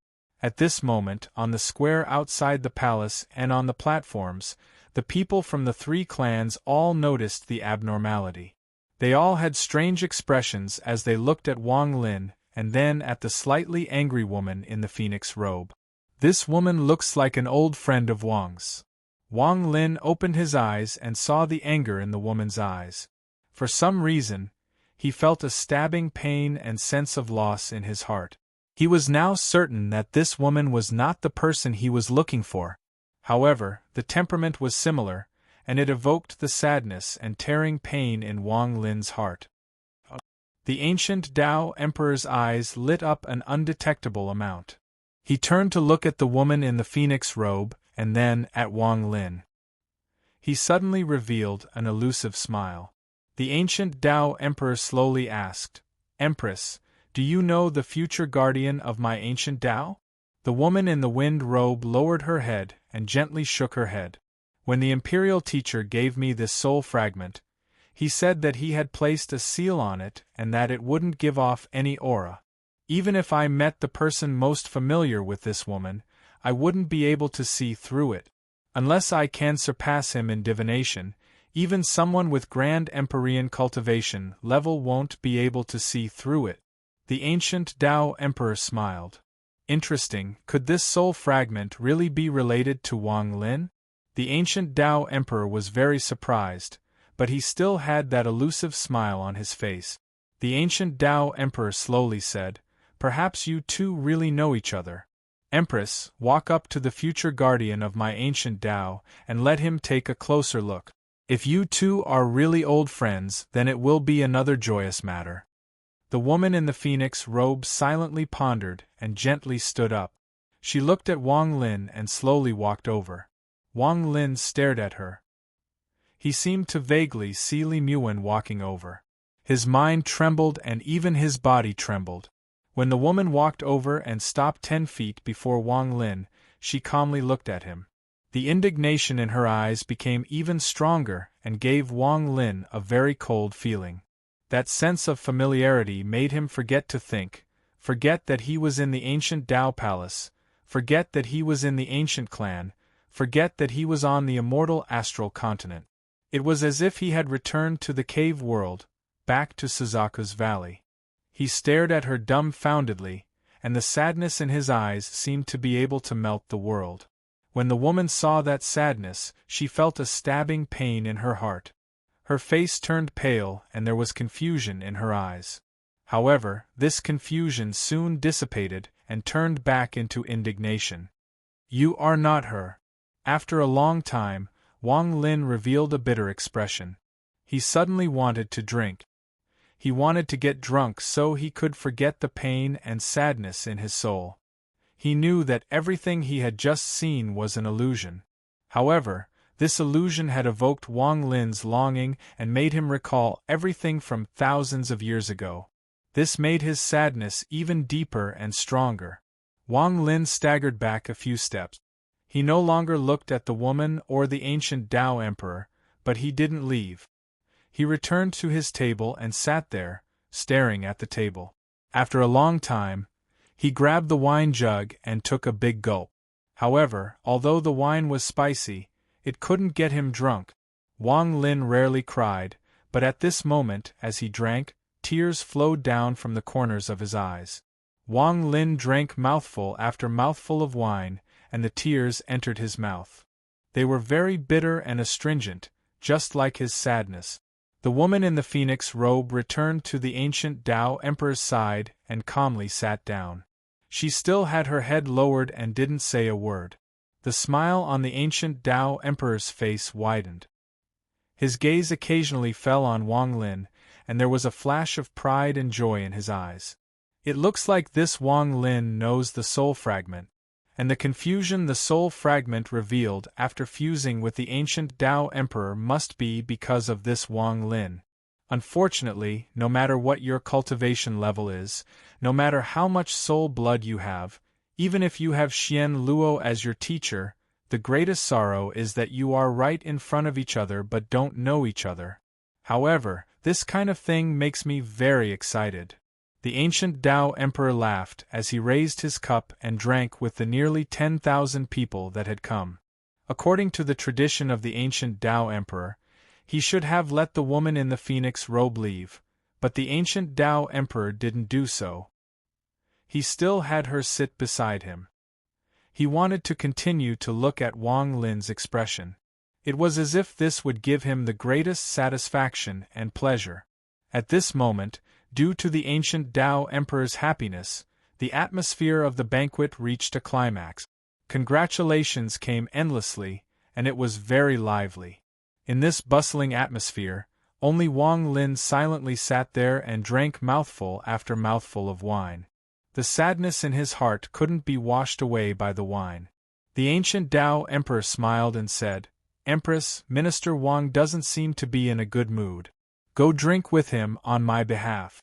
At this moment, on the square outside the palace and on the platforms, the people from the three clans all noticed the abnormality. They all had strange expressions as they looked at Wang Lin and then at the slightly angry woman in the phoenix robe. This woman looks like an old friend of Wang's. Wang Lin opened his eyes and saw the anger in the woman's eyes. For some reason, he felt a stabbing pain and sense of loss in his heart. He was now certain that this woman was not the person he was looking for. However, the temperament was similar, and it evoked the sadness and tearing pain in Wang Lin's heart. The ancient Tao Emperor's eyes lit up an undetectable amount. He turned to look at the woman in the phoenix robe, and then at Wang Lin. He suddenly revealed an elusive smile. The ancient Tao Emperor slowly asked, Empress, do you know the future guardian of my ancient Tao? The woman in the wind robe lowered her head and gently shook her head. When the imperial teacher gave me this soul fragment, he said that he had placed a seal on it and that it wouldn't give off any aura. Even if I met the person most familiar with this woman, I wouldn't be able to see through it. Unless I can surpass him in divination, even someone with grand Empyrean cultivation level won't be able to see through it. The ancient Tao Emperor smiled. Interesting, could this soul fragment really be related to Wang Lin? The ancient Tao Emperor was very surprised, but he still had that elusive smile on his face. The ancient Tao Emperor slowly said, "Perhaps you two really know each other. Empress, walk up to the future guardian of my ancient Tao, and let him take a closer look. If you two are really old friends, then it will be another joyous matter." The woman in the phoenix robe silently pondered and gently stood up. She looked at Wang Lin and slowly walked over. Wang Lin stared at her. He seemed to vaguely see Li Muan walking over. His mind trembled and even his body trembled. When the woman walked over and stopped 10 feet before Wang Lin, she calmly looked at him. The indignation in her eyes became even stronger and gave Wang Lin a very cold feeling. That sense of familiarity made him forget to think, forget that he was in the ancient Tao Palace, forget that he was in the ancient clan, forget that he was on the immortal astral continent. It was as if he had returned to the cave world, back to Suzaku's valley. He stared at her dumbfoundedly, and the sadness in his eyes seemed to be able to melt the world. When the woman saw that sadness, she felt a stabbing pain in her heart. Her face turned pale and there was confusion in her eyes. However, this confusion soon dissipated and turned back into indignation. "You are not her." After a long time, Wang Lin revealed a bitter expression. He suddenly wanted to drink. He wanted to get drunk so he could forget the pain and sadness in his soul. He knew that everything he had just seen was an illusion. However, this illusion had evoked Wang Lin's longing and made him recall everything from thousands of years ago. This made his sadness even deeper and stronger. Wang Lin staggered back a few steps. He no longer looked at the woman or the ancient Tao Emperor, but he didn't leave. He returned to his table and sat there, staring at the table. After a long time, he grabbed the wine jug and took a big gulp. However, although the wine was spicy, it couldn't get him drunk. Wang Lin rarely cried, but at this moment, as he drank, tears flowed down from the corners of his eyes. Wang Lin drank mouthful after mouthful of wine, and the tears entered his mouth. They were very bitter and astringent, just like his sadness. The woman in the phoenix robe returned to the ancient Tao Emperor's side and calmly sat down. She still had her head lowered and didn't say a word. The smile on the ancient Tao Emperor's face widened. His gaze occasionally fell on Wang Lin, and there was a flash of pride and joy in his eyes. It looks like this Wang Lin knows the soul fragment, and the confusion the soul fragment revealed after fusing with the ancient Tao Emperor must be because of this Wang Lin. Unfortunately, no matter what your cultivation level is, no matter how much soul blood you have, even if you have Xian Luo as your teacher, the greatest sorrow is that you are right in front of each other but don't know each other. However, this kind of thing makes me very excited. The ancient Tao Emperor laughed as he raised his cup and drank with the nearly 10,000 people that had come. According to the tradition of the ancient Tao Emperor, he should have let the woman in the phoenix robe leave, but the ancient Tao Emperor didn't do so. He still had her sit beside him. He wanted to continue to look at Wang Lin's expression. It was as if this would give him the greatest satisfaction and pleasure. At this moment, due to the ancient Tao Emperor's happiness, the atmosphere of the banquet reached a climax. Congratulations came endlessly, and it was very lively. In this bustling atmosphere, only Wang Lin silently sat there and drank mouthful after mouthful of wine. The sadness in his heart couldn't be washed away by the wine. The ancient Tao Emperor smiled and said, "Empress, Minister Wang doesn't seem to be in a good mood. Go drink with him on my behalf."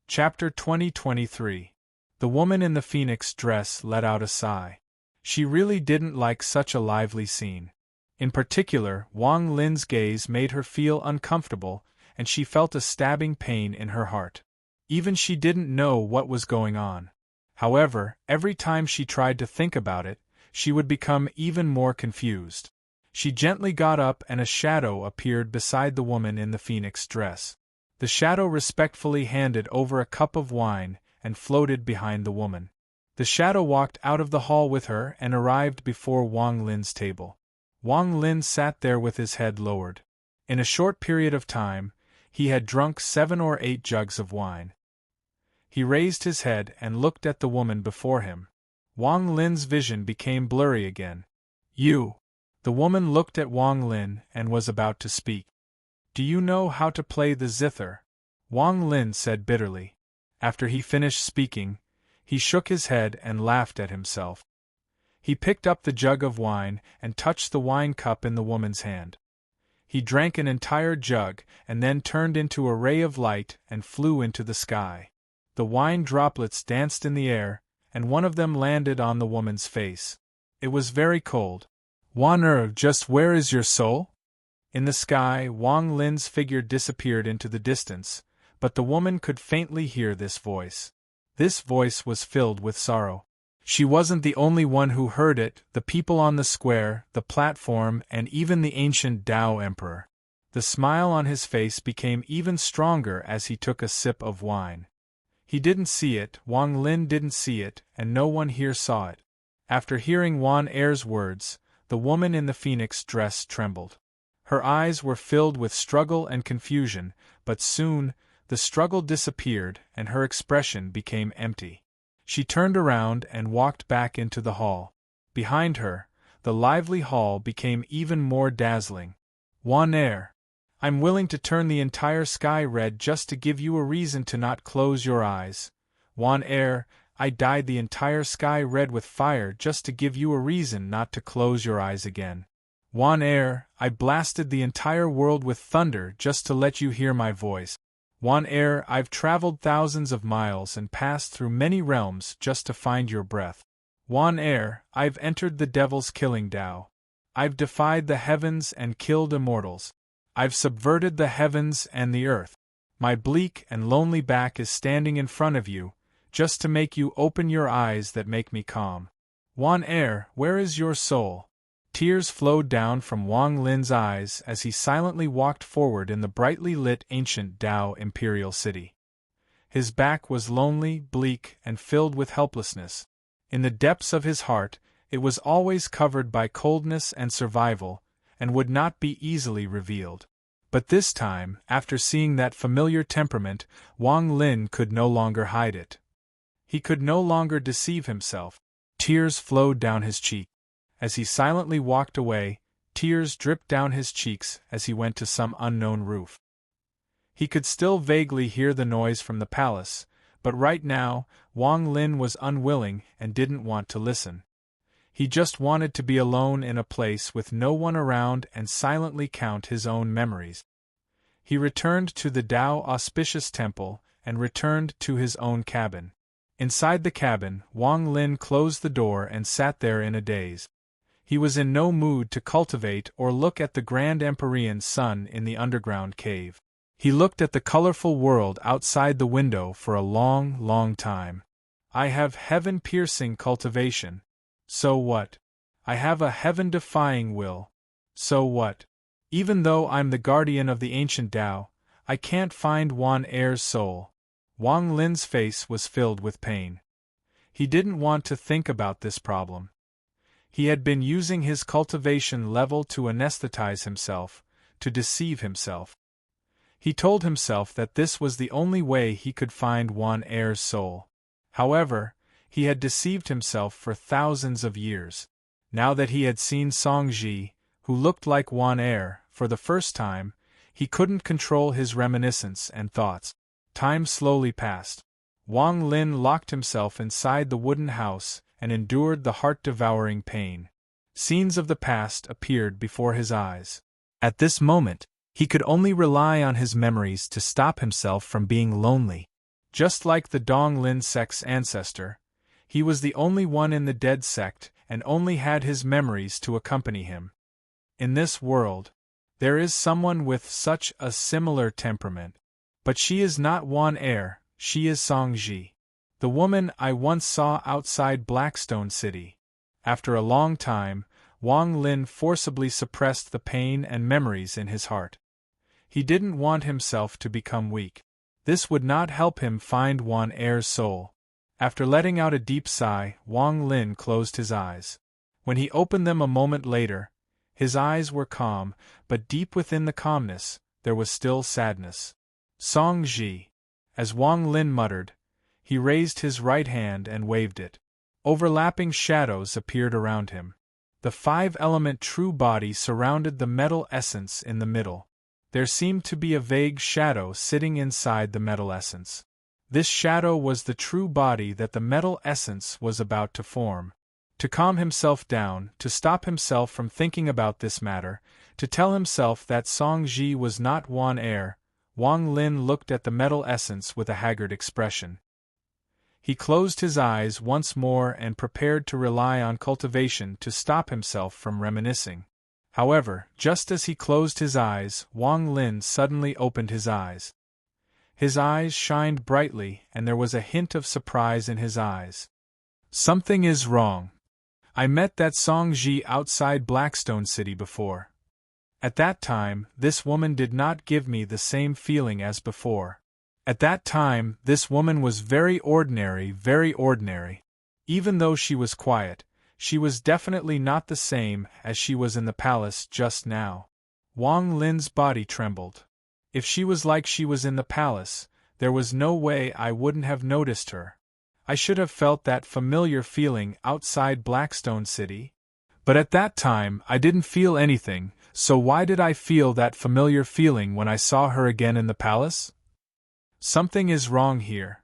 Chapter 2023. The woman in the phoenix dress let out a sigh. She really didn't like such a lively scene. In particular, Wang Lin's gaze made her feel uncomfortable, and she felt a stabbing pain in her heart. Even she didn't know what was going on. However, every time she tried to think about it, she would become even more confused. She gently got up and a shadow appeared beside the woman in the phoenix dress. The shadow respectfully handed over a cup of wine and floated behind the woman. The shadow walked out of the hall with her and arrived before Wang Lin's table. Wang Lin sat there with his head lowered. In a short period of time, he had drunk 7 or 8 jugs of wine. He raised his head and looked at the woman before him. Wang Lin's vision became blurry again. "You." The woman looked at Wang Lin and was about to speak. "Do you know how to play the zither?" Wang Lin said bitterly. After he finished speaking, he shook his head and laughed at himself. He picked up the jug of wine and touched the wine cup in the woman's hand. He drank an entire jug and then turned into a ray of light and flew into the sky. The wine droplets danced in the air, and one of them landed on the woman's face. It was very cold. "Wan just where is your soul?" In the sky, Wang Lin's figure disappeared into the distance, but the woman could faintly hear this voice. This voice was filled with sorrow. She wasn't the only one who heard it, the people on the square, the platform, and even the ancient Tao Emperor. The smile on his face became even stronger as he took a sip of wine. He didn't see it, Wang Lin didn't see it, and no one here saw it. After hearing Wan Er's words, the woman in the phoenix dress trembled. Her eyes were filled with struggle and confusion, but soon, the struggle disappeared and her expression became empty. She turned around and walked back into the hall. Behind her, the lively hall became even more dazzling. "Wan Er, I'm willing to turn the entire sky red just to give you a reason to not close your eyes. Wan Er, I dyed the entire sky red with fire just to give you a reason not to close your eyes again. Wan Er, I blasted the entire world with thunder just to let you hear my voice. Wan Er, I've traveled thousands of miles and passed through many realms just to find your breath. Wan Er, I've entered the devil's killing Tao. I've defied the heavens and killed immortals. I've subverted the heavens and the earth. My bleak and lonely back is standing in front of you, just to make you open your eyes that make me calm. Wan Er, where is your soul?" Tears flowed down from Wang Lin's eyes as he silently walked forward in the brightly lit ancient Tao imperial city. His back was lonely, bleak, and filled with helplessness. In the depths of his heart, it was always covered by coldness and survival, and would not be easily revealed. But this time, after seeing that familiar temperament, Wang Lin could no longer hide it. He could no longer deceive himself. Tears flowed down his cheek. As he silently walked away, tears dripped down his cheeks as he went to some unknown roof. He could still vaguely hear the noise from the palace, but right now, Wang Lin was unwilling and didn't want to listen. He just wanted to be alone in a place with no one around and silently count his own memories. He returned to the Tao auspicious temple and returned to his own cabin. Inside the cabin, Wang Lin closed the door and sat there in a daze. He was in no mood to cultivate or look at the grand Empyrean sun in the underground cave. He looked at the colorful world outside the window for a long, long time. I have heaven-piercing cultivation. So what? I have a heaven-defying will. So what? Even though I'm the guardian of the ancient Tao, I can't find Wan Er's soul. Wang Lin's face was filled with pain. He didn't want to think about this problem. He had been using his cultivation level to anesthetize himself, to deceive himself. He told himself that this was the only way he could find Wan Er's soul. However, he had deceived himself for thousands of years. Now that he had seen Song Ji, who looked like Wan Er, for the first time, he couldn't control his reminiscence and thoughts. Time slowly passed. Wang Lin locked himself inside the wooden house and endured the heart-devouring pain. Scenes of the past appeared before his eyes. At this moment, he could only rely on his memories to stop himself from being lonely. Just like the Dong Lin sect's ancestor, he was the only one in the dead sect and only had his memories to accompany him. In this world, there is someone with such a similar temperament. But she is not Wan Er, she is Song Ji, the woman I once saw outside Blackstone City. After a long time, Wang Lin forcibly suppressed the pain and memories in his heart. He didn't want himself to become weak. This would not help him find Wan Er's soul. After letting out a deep sigh, Wang Lin closed his eyes. When he opened them a moment later, his eyes were calm, but deep within the calmness, there was still sadness. Song Ji. As Wang Lin muttered, he raised his right hand and waved it. Overlapping shadows appeared around him. The five-element true body surrounded the metal essence in the middle. There seemed to be a vague shadow sitting inside the metal essence. This shadow was the true body that the metal essence was about to form. To calm himself down, to stop himself from thinking about this matter, to tell himself that Song Ji was not Wan Er, Wang Lin looked at the metal essence with a haggard expression. He closed his eyes once more and prepared to rely on cultivation to stop himself from reminiscing. However, just as he closed his eyes, Wang Lin suddenly opened his eyes. His eyes shined brightly and there was a hint of surprise in his eyes. Something is wrong. I met that Song Ji outside Blackstone City before. At that time, this woman did not give me the same feeling as before. At that time, this woman was very ordinary. Even though she was quiet, she was definitely not the same as she was in the palace just now. Wang Lin's body trembled. If she was like she was in the palace, there was no way I wouldn't have noticed her. I should have felt that familiar feeling outside Blackstone City. But at that time, I didn't feel anything, so why did I feel that familiar feeling when I saw her again in the palace? Something is wrong here.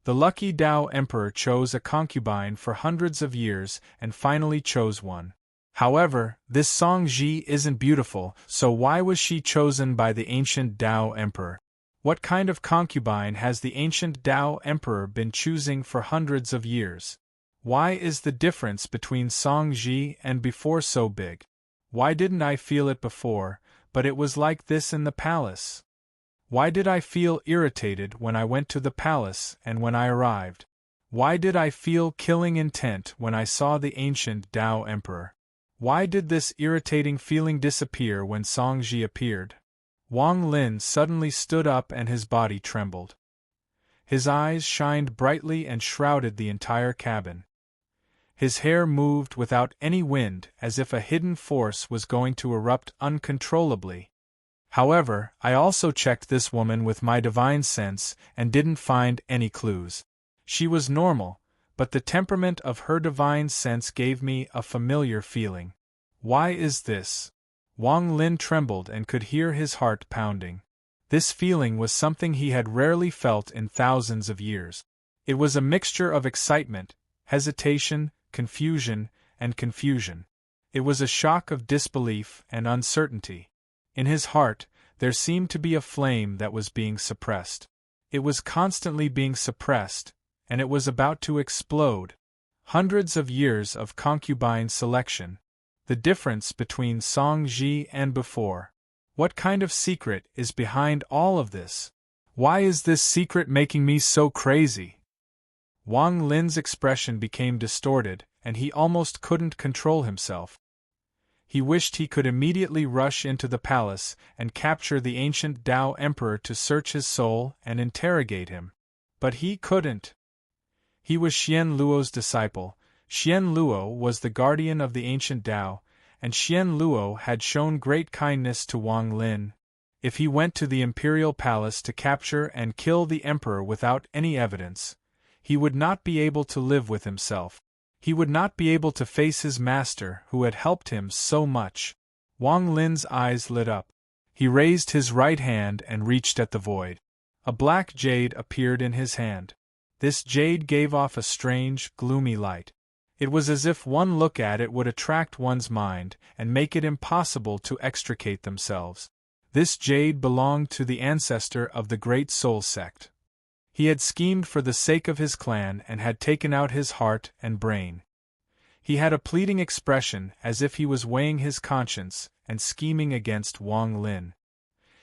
The lucky Tao Emperor chose a concubine for hundreds of years and finally chose one. However, this Song Ji isn't beautiful, so why was she chosen by the ancient Tao Emperor? What kind of concubine has the ancient Tao Emperor been choosing for hundreds of years? Why is the difference between Song Ji and before so big? Why didn't I feel it before, but it was like this in the palace? Why did I feel irritated when I went to the palace and when I arrived? Why did I feel killing intent when I saw the ancient Tao Emperor? Why did this irritating feeling disappear when Song Ji appeared? Wang Lin suddenly stood up and his body trembled. His eyes shined brightly and shrouded the entire cabin. His hair moved without any wind as if a hidden force was going to erupt uncontrollably. However, I also checked this woman with my divine sense and didn't find any clues. She was normal, but the temperament of her divine sense gave me a familiar feeling. Why is this? Wang Lin trembled and could hear his heart pounding. This feeling was something he had rarely felt in thousands of years. It was a mixture of excitement, hesitation, confusion, and confusion. It was a shock of disbelief and uncertainty. In his heart, there seemed to be a flame that was being suppressed. It was constantly being suppressed, and it was about to explode. Hundreds of years of concubine selection. The difference between Song Ji and before. What kind of secret is behind all of this? Why is this secret making me so crazy? Wang Lin's expression became distorted, and he almost couldn't control himself. He wished he could immediately rush into the palace and capture the ancient Tao Emperor to search his soul and interrogate him. But he couldn't. He was Xian Luo's disciple. Xian Luo was the guardian of the ancient Tao, and Xian Luo had shown great kindness to Wang Lin. If he went to the imperial palace to capture and kill the emperor without any evidence, he would not be able to live with himself. He would not be able to face his master who had helped him so much. Wang Lin's eyes lit up. He raised his right hand and reached at the void. A black jade appeared in his hand. This jade gave off a strange, gloomy light. It was as if one look at it would attract one's mind and make it impossible to extricate themselves. This jade belonged to the ancestor of the Great Soul Sect. He had schemed for the sake of his clan and had taken out his heart and brain. He had a pleading expression as if he was weighing his conscience and scheming against Wang Lin.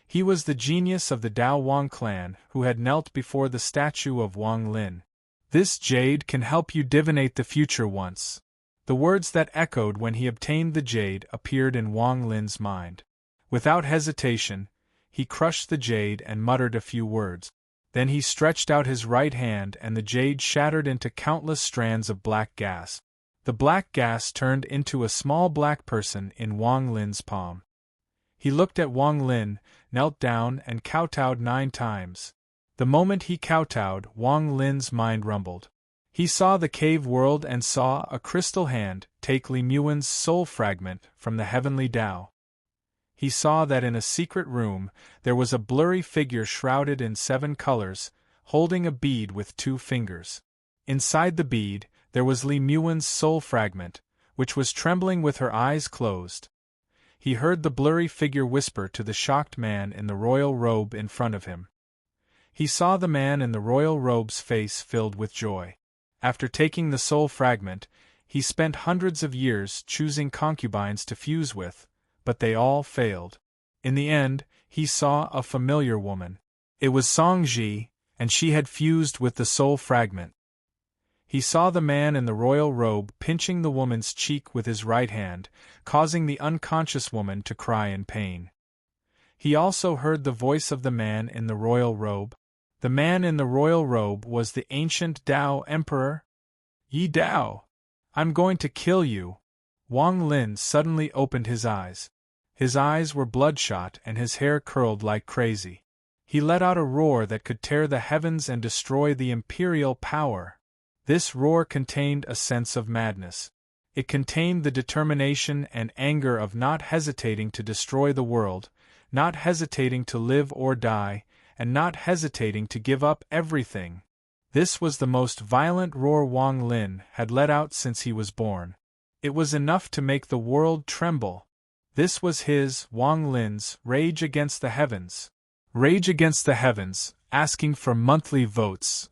He was the genius of the Dao Wang clan who had knelt before the statue of Wang Lin. This jade can help you divinate the future once. The words that echoed when he obtained the jade appeared in Wang Lin's mind. Without hesitation, he crushed the jade and muttered a few words. Then he stretched out his right hand and the jade shattered into countless strands of black gas. The black gas turned into a small black person in Wang Lin's palm. He looked at Wang Lin, knelt down and kowtowed 9 times. The moment he kowtowed, Wang Lin's mind rumbled. He saw the cave world and saw a crystal hand take Li Muan's soul fragment from the heavenly Tao. He saw that in a secret room there was a blurry figure shrouded in 7 colors, holding a bead with 2 fingers. Inside the bead, there was Li Muan's soul fragment, which was trembling with her eyes closed. He heard the blurry figure whisper to the shocked man in the royal robe in front of him. He saw the man in the royal robe's face filled with joy. After taking the soul fragment, he spent hundreds of years choosing concubines to fuse with, but they all failed. In the end, he saw a familiar woman. It was Song Ji, and she had fused with the soul fragment. He saw the man in the royal robe pinching the woman's cheek with his right hand, causing the unconscious woman to cry in pain. He also heard the voice of the man in the royal robe. The man in the royal robe was the ancient Tao Emperor. "Yi Dao! I'm going to kill you!" Wang Lin suddenly opened his eyes. His eyes were bloodshot and his hair curled like crazy. He let out a roar that could tear the heavens and destroy the imperial power. This roar contained a sense of madness. It contained the determination and anger of not hesitating to destroy the world, not hesitating to live or die, and not hesitating to give up everything. This was the most violent roar Wang Lin had let out since he was born. It was enough to make the world tremble. This was his, Wang Lin's, rage against the heavens. Rage against the heavens, asking for monthly votes.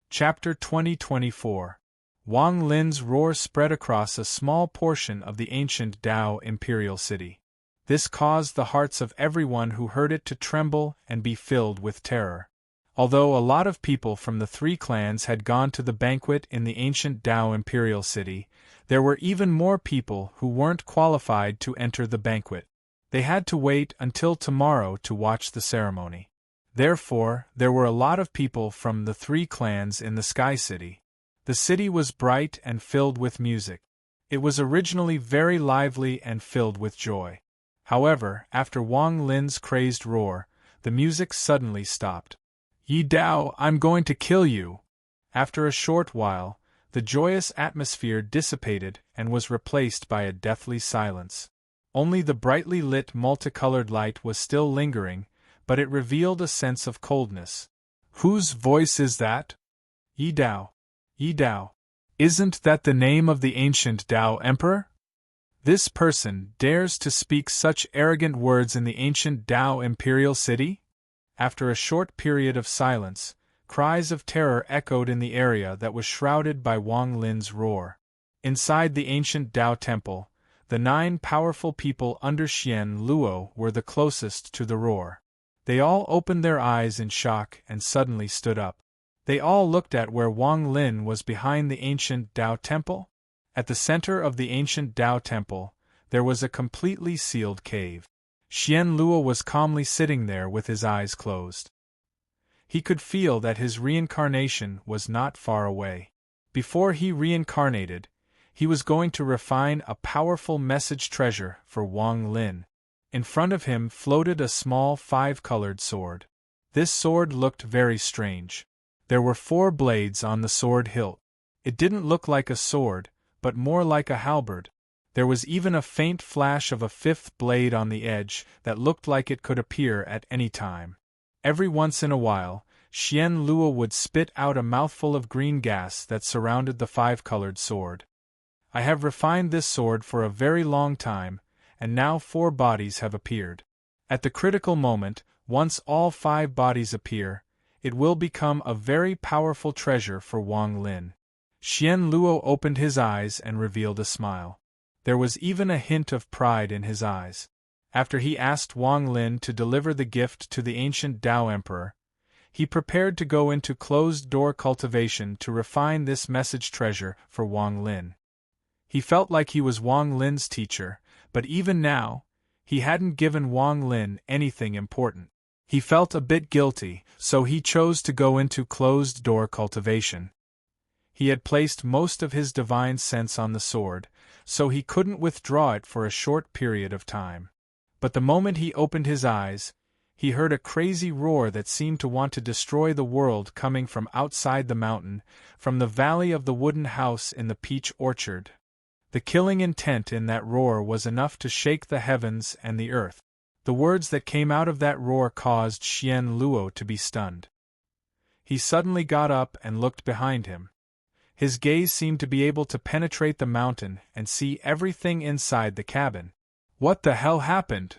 Chapter 2024. Wang Lin's roar spread across a small portion of the ancient Tao imperial city. This caused the hearts of everyone who heard it to tremble and be filled with terror. Although a lot of people from the 3 clans had gone to the banquet in the ancient Tao imperial city, there were even more people who weren't qualified to enter the banquet. They had to wait until tomorrow to watch the ceremony. Therefore, there were a lot of people from the 3 clans in the Sky City. The city was bright and filled with music. It was originally very lively and filled with joy. However, after Wang Lin's crazed roar, the music suddenly stopped. "Yi Dao, I'm going to kill you!" After a short while, the joyous atmosphere dissipated and was replaced by a deathly silence. Only the brightly lit multicolored light was still lingering, but it revealed a sense of coldness. "Whose voice is that?" "Yi Dao. Yi Dao. Isn't that the name of the ancient Tao Emperor? This person dares to speak such arrogant words in the ancient Tao imperial city?" After a short period of silence, cries of terror echoed in the area that was shrouded by Wang Lin's roar. Inside the ancient Tao temple, the 9 powerful people under Xian Luo were the closest to the roar. They all opened their eyes in shock and suddenly stood up. They all looked at where Wang Lin was behind the ancient Tao temple. At the center of the ancient Tao temple, there was a completely sealed cave. Xian Luo was calmly sitting there with his eyes closed. He could feel that his reincarnation was not far away. Before he reincarnated, he was going to refine a powerful message treasure for Wang Lin. In front of him floated a small 5-colored sword. This sword looked very strange. There were 4 blades on the sword hilt. It didn't look like a sword, but more like a halberd. There was even a faint flash of a 5th blade on the edge that looked like it could appear at any time. Every once in a while, Xian Luo would spit out a mouthful of green gas that surrounded the 5-colored sword. "I have refined this sword for a very long time, and now 4 bodies have appeared. At the critical moment, once all 5 bodies appear, it will become a very powerful treasure for Wang Lin." Xian Luo opened his eyes and revealed a smile. There was even a hint of pride in his eyes. After he asked Wang Lin to deliver the gift to the ancient Tao Emperor, he prepared to go into closed-door cultivation to refine this message treasure for Wang Lin. He felt like he was Wang Lin's teacher, but even now, he hadn't given Wang Lin anything important. He felt a bit guilty, so he chose to go into closed-door cultivation. He had placed most of his divine sense on the sword, so he couldn't withdraw it for a short period of time. But the moment he opened his eyes, he heard a crazy roar that seemed to want to destroy the world coming from outside the mountain, from the valley of the wooden house in the peach orchard. The killing intent in that roar was enough to shake the heavens and the earth. The words that came out of that roar caused Xian Luo to be stunned. He suddenly got up and looked behind him. His gaze seemed to be able to penetrate the mountain and see everything inside the cabin. What the hell happened?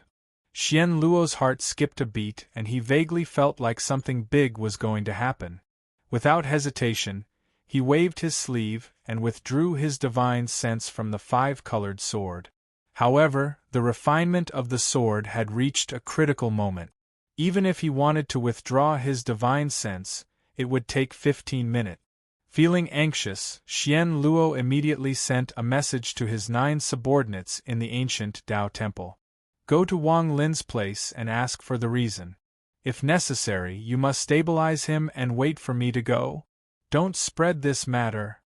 Xian Luo's heart skipped a beat and he vaguely felt like something big was going to happen. Without hesitation, he waved his sleeve and withdrew his divine sense from the five-colored sword. However, the refinement of the sword had reached a critical moment. Even if he wanted to withdraw his divine sense, it would take 15 minutes. Feeling anxious, Xian Luo immediately sent a message to his 9 subordinates in the ancient Dao temple. Go to Wang Lin's place and ask for the reason. If necessary, you must stabilize him and wait for me to go. Don't spread this matter.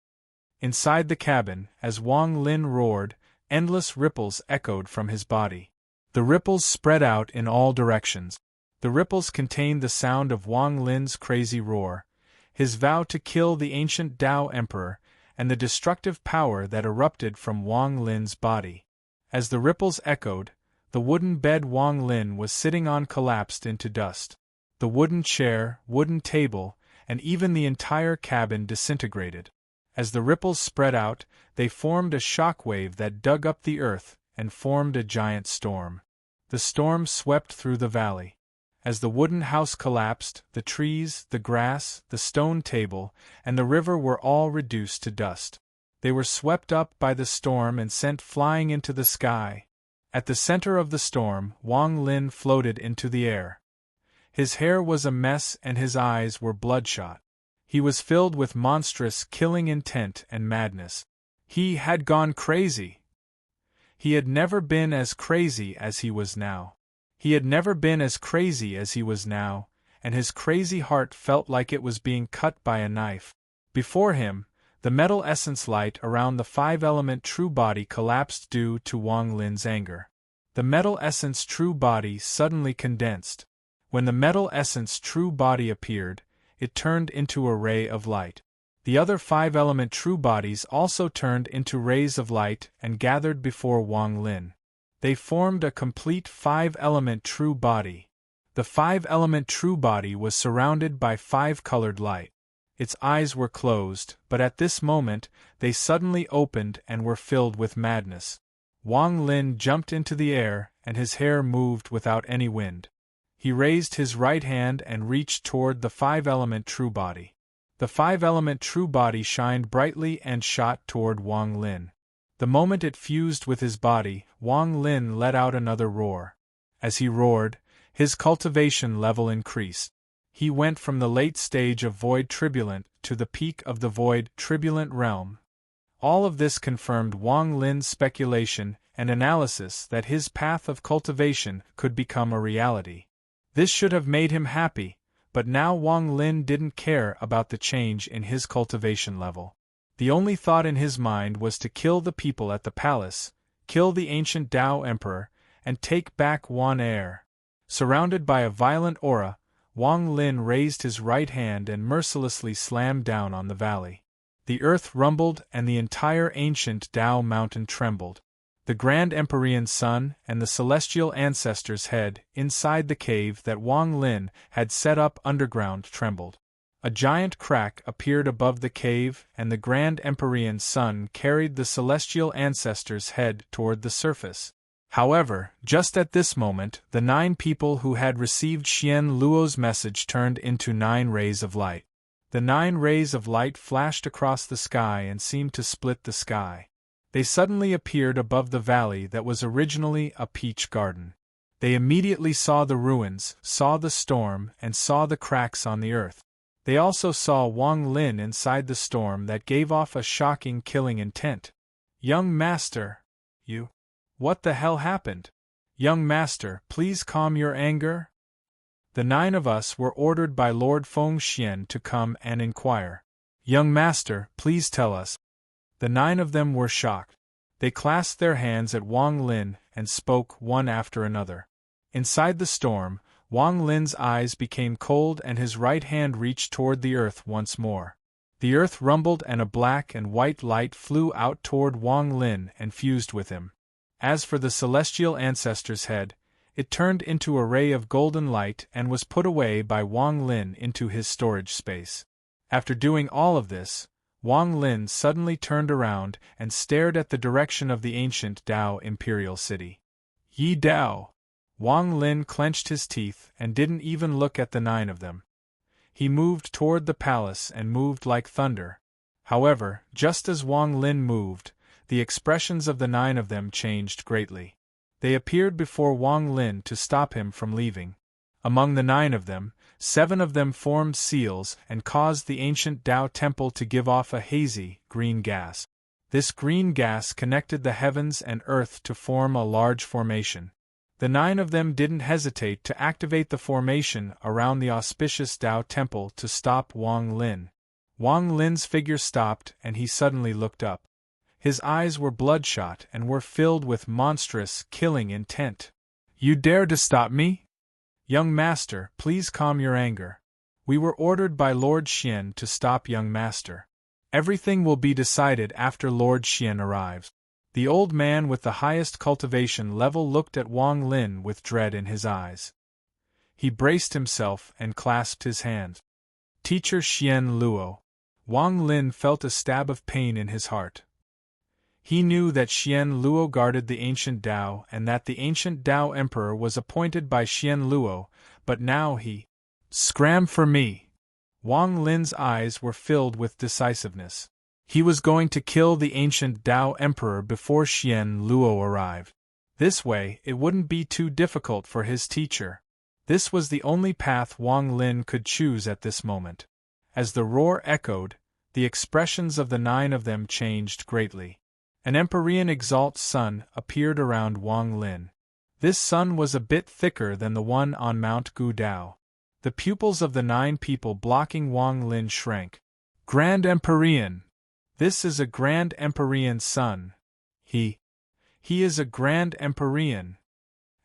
Inside the cabin, as Wang Lin roared, endless ripples echoed from his body. The ripples spread out in all directions. The ripples contained the sound of Wang Lin's crazy roar, his vow to kill the ancient Dao Emperor, and the destructive power that erupted from Wang Lin's body. As the ripples echoed, the wooden bed Wang Lin was sitting on collapsed into dust. The wooden chair, wooden table, and even the entire cabin disintegrated. As the ripples spread out, they formed a shock wave that dug up the earth and formed a giant storm. The storm swept through the valley. As the wooden house collapsed, the trees, the grass, the stone table, and the river were all reduced to dust. They were swept up by the storm and sent flying into the sky. At the center of the storm, Wang Lin floated into the air. His hair was a mess and his eyes were bloodshot. He was filled with monstrous killing intent and madness. He had gone crazy. He had never been as crazy as he was now. He had never been as crazy as he was now, and his crazy heart felt like it was being cut by a knife. Before him, the metal essence light around the five-element true body collapsed due to Wang Lin's anger. The metal essence true body suddenly condensed. When the metal essence true body appeared, it turned into a ray of light. The other five-element true bodies also turned into rays of light and gathered before Wang Lin. They formed a complete five-element true body. The five-element true body was surrounded by five-colored light. Its eyes were closed, but at this moment, they suddenly opened and were filled with madness. Wang Lin jumped into the air, and his hair moved without any wind. He raised his right hand and reached toward the five-element true body. The five-element true body shined brightly and shot toward Wang Lin. The moment it fused with his body, Wang Lin let out another roar. As he roared, his cultivation level increased. He went from the late stage of void turbulent to the peak of the void turbulent realm. All of this confirmed Wang Lin's speculation and analysis that his path of cultivation could become a reality. This should have made him happy, but now Wang Lin didn't care about the change in his cultivation level. The only thought in his mind was to kill the people at the palace, kill the ancient Dao Emperor, and take back Wan Air. Surrounded by a violent aura, Wang Lin raised his right hand and mercilessly slammed down on the valley. The earth rumbled and the entire ancient Dao mountain trembled. The Grand Empyrean Sun and the celestial ancestor's head inside the cave that Wang Lin had set up underground trembled. A giant crack appeared above the cave and the Grand Empyrean Sun carried the celestial ancestor's head toward the surface. However, just at this moment, the 9 people who had received Xian Luo's message turned into 9 rays of light. The 9 rays of light flashed across the sky and seemed to split the sky. They suddenly appeared above the valley that was originally a peach garden. They immediately saw the ruins, saw the storm, and saw the cracks on the earth. They also saw Wang Lin inside the storm that gave off a shocking killing intent. "Young master, you... What the hell happened? Young master, please calm your anger?" The 9 of us were ordered by Lord Fengxian to come and inquire. Young master, please tell us. The 9 of them were shocked. They clasped their hands at Wang Lin and spoke one after another. Inside the storm, Wang Lin's eyes became cold and his right hand reached toward the earth once more. The earth rumbled and a black and white light flew out toward Wang Lin and fused with him. As for the celestial ancestor's head, it turned into a ray of golden light and was put away by Wang Lin into his storage space. After doing all of this, Wang Lin suddenly turned around and stared at the direction of the ancient Dao imperial city. Yi Dao! Wang Lin clenched his teeth and didn't even look at the 9 of them. He moved toward the palace and moved like thunder. However, just as Wang Lin moved, the expressions of the 9 of them changed greatly. They appeared before Wang Lin to stop him from leaving. Among the 9 of them, 7 of them formed seals and caused the ancient Dao temple to give off a hazy, green gas. This green gas connected the heavens and earth to form a large formation. The 9 of them didn't hesitate to activate the formation around the auspicious Dao temple to stop Wang Lin. Wang Lin's figure stopped and he suddenly looked up. His eyes were bloodshot and were filled with monstrous, killing intent. You dare to stop me? Young master, please calm your anger. We were ordered by Lord Xian to stop young master. Everything will be decided after Lord Xian arrives. The old man with the highest cultivation level looked at Wang Lin with dread in his eyes. He braced himself and clasped his hands. Teacher Xian Luo. Wang Lin felt a stab of pain in his heart. He knew that Xian Luo guarded the ancient Dao and that the ancient Dao emperor was appointed by Xian Luo, but now he... Scram for me! Wang Lin's eyes were filled with decisiveness. He was going to kill the ancient Dao emperor before Xian Luo arrived. This way, it wouldn't be too difficult for his teacher. This was the only path Wang Lin could choose at this moment. As the roar echoed, the expressions of the 9 of them changed greatly. An Empyrean exalt sun appeared around Wang Lin. This sun was a bit thicker than the one on Mount Gu Dao. The pupils of the 9 people blocking Wang Lin shrank. Grand Empyrean! This is a Grand Empyrean sun. He is a Grand Empyrean.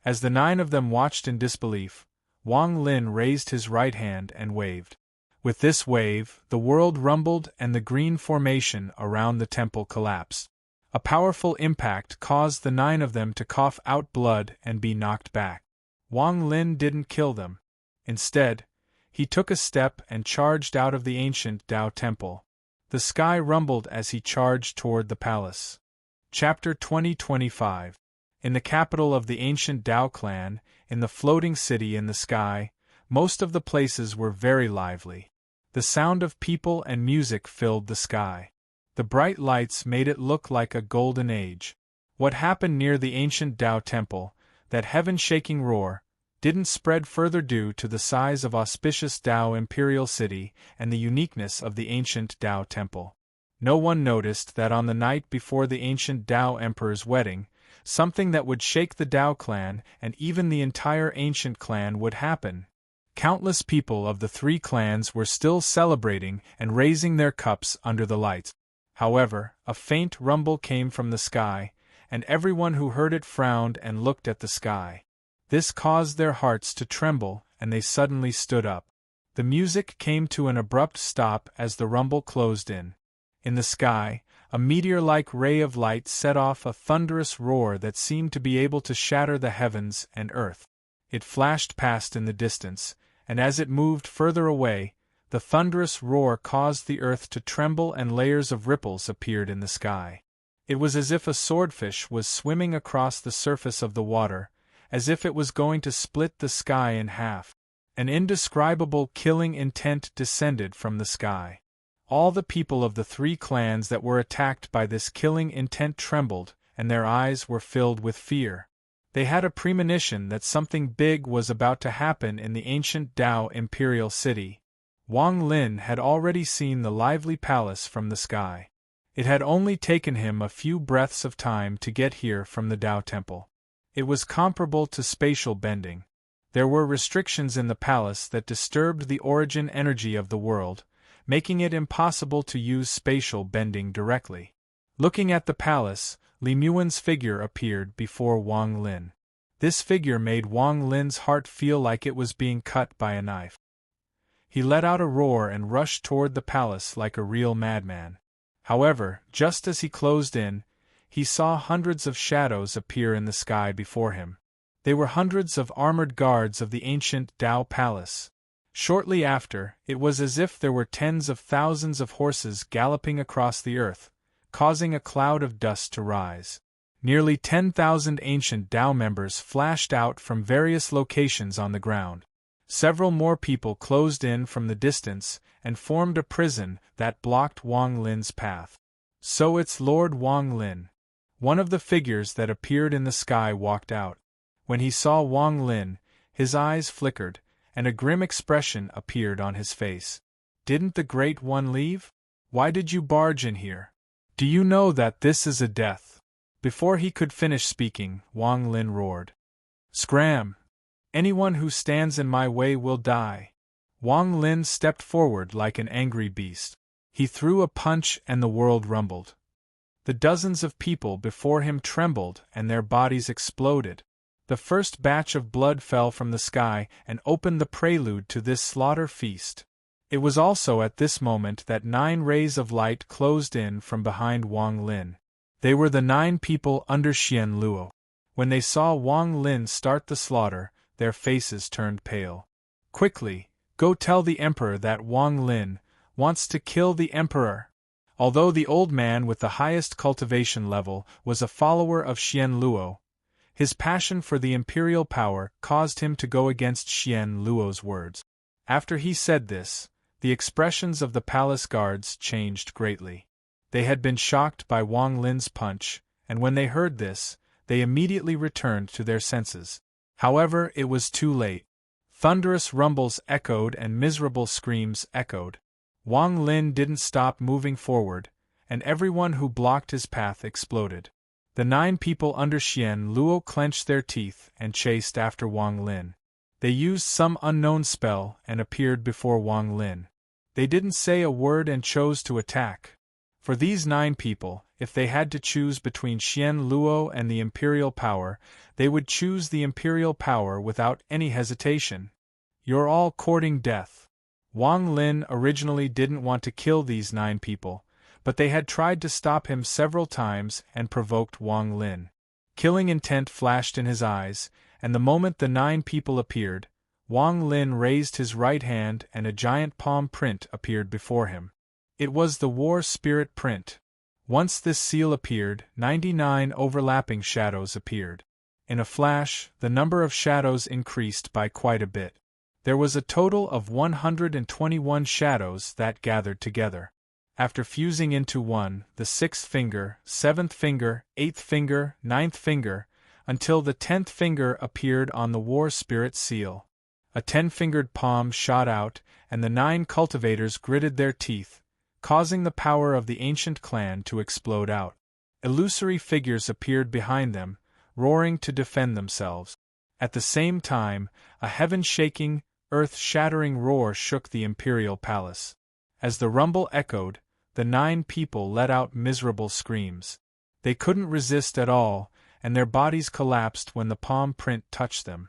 As the 9 of them watched in disbelief, Wang Lin raised his right hand and waved. With this wave, the world rumbled and the green formation around the temple collapsed. A powerful impact caused the 9 of them to cough out blood and be knocked back. Wang Lin didn't kill them. Instead, he took a step and charged out of the ancient Dao temple. The sky rumbled as he charged toward the palace. Chapter 2025. In the capital of the ancient Dao clan, in the floating city in the sky, most of the places were very lively. The sound of people and music filled the sky. The bright lights made it look like a golden age. What happened near the ancient Dao temple, that heaven-shaking roar, didn't spread further due to the size of auspicious Dao imperial city and the uniqueness of the ancient Dao temple. No one noticed that on the night before the ancient Dao emperor's wedding, something that would shake the Dao clan and even the entire ancient clan would happen. Countless people of the 3 clans were still celebrating and raising their cups under the lights. However, a faint rumble came from the sky, and everyone who heard it frowned and looked at the sky. This caused their hearts to tremble, and they suddenly stood up. The music came to an abrupt stop as the rumble closed in. In the sky, a meteor-like ray of light set off a thunderous roar that seemed to be able to shatter the heavens and earth. It flashed past in the distance, and as it moved further away, the thunderous roar caused the earth to tremble and layers of ripples appeared in the sky. It was as if a swordfish was swimming across the surface of the water, as if it was going to split the sky in half. An indescribable killing intent descended from the sky. All the people of the 3 clans that were attacked by this killing intent trembled, and their eyes were filled with fear. They had a premonition that something big was about to happen in the ancient Dao imperial city. Wang Lin had already seen the lively palace from the sky. It had only taken him a few breaths of time to get here from the Dao temple. It was comparable to spatial bending. There were restrictions in the palace that disturbed the origin energy of the world, making it impossible to use spatial bending directly. Looking at the palace, Li Muan's figure appeared before Wang Lin. This figure made Wang Lin's heart feel like it was being cut by a knife. He let out a roar and rushed toward the palace like a real madman. However, just as he closed in, he saw hundreds of shadows appear in the sky before him. They were hundreds of armored guards of the ancient Dao Palace. Shortly after, it was as if there were tens of thousands of horses galloping across the earth, causing a cloud of dust to rise. Nearly 10,000 ancient Dao members flashed out from various locations on the ground. Several more people closed in from the distance and formed a prison that blocked Wang Lin's path. So it's Lord Wang Lin. One of the figures that appeared in the sky walked out. When he saw Wang Lin, his eyes flickered, and a grim expression appeared on his face. Didn't the Great One leave? Why did you barge in here? Do you know that this is a death? Before he could finish speaking, Wang Lin roared. Scram! Anyone who stands in my way will die. Wang Lin stepped forward like an angry beast. He threw a punch and the world rumbled. The dozens of people before him trembled and their bodies exploded. The first batch of blood fell from the sky and opened the prelude to this slaughter feast. It was also at this moment that 9 rays of light closed in from behind Wang Lin. They were the 9 people under Xian Luo. When they saw Wang Lin start the slaughter, their faces turned pale. Quickly, go tell the emperor that Wang Lin wants to kill the emperor. Although the old man with the highest cultivation level was a follower of Xian Luo, his passion for the imperial power caused him to go against Xian Luo's words. After he said this, the expressions of the palace guards changed greatly. They had been shocked by Wang Lin's punch, and when they heard this, they immediately returned to their senses. However, it was too late. Thunderous rumbles echoed and miserable screams echoed. Wang Lin didn't stop moving forward, and everyone who blocked his path exploded. The 9 people under Xian Luo clenched their teeth and chased after Wang Lin. They used some unknown spell and appeared before Wang Lin. They didn't say a word and chose to attack. For these 9 people, if they had to choose between Xian Luo and the imperial power, they would choose the imperial power without any hesitation. You're all courting death. Wang Lin originally didn't want to kill these 9 people, but they had tried to stop him several times and provoked Wang Lin. Killing intent flashed in his eyes, and the moment the 9 people appeared, Wang Lin raised his right hand and a giant palm print appeared before him. It was the War Spirit print. Once this seal appeared, 99 overlapping shadows appeared. In a flash, the number of shadows increased by quite a bit. There was a total of 121 shadows that gathered together. After fusing into one, the 6th finger, 7th finger, 8th finger, 9th finger, until the 10th finger appeared on the War Spirit seal. A 10-fingered palm shot out, and the 9 cultivators gritted their teeth, causing the power of the ancient clan to explode out. Illusory figures appeared behind them, roaring to defend themselves. At the same time, a heaven-shaking, earth-shattering roar shook the imperial palace. As the rumble echoed, the 9 people let out miserable screams. They couldn't resist at all, and their bodies collapsed when the palm print touched them.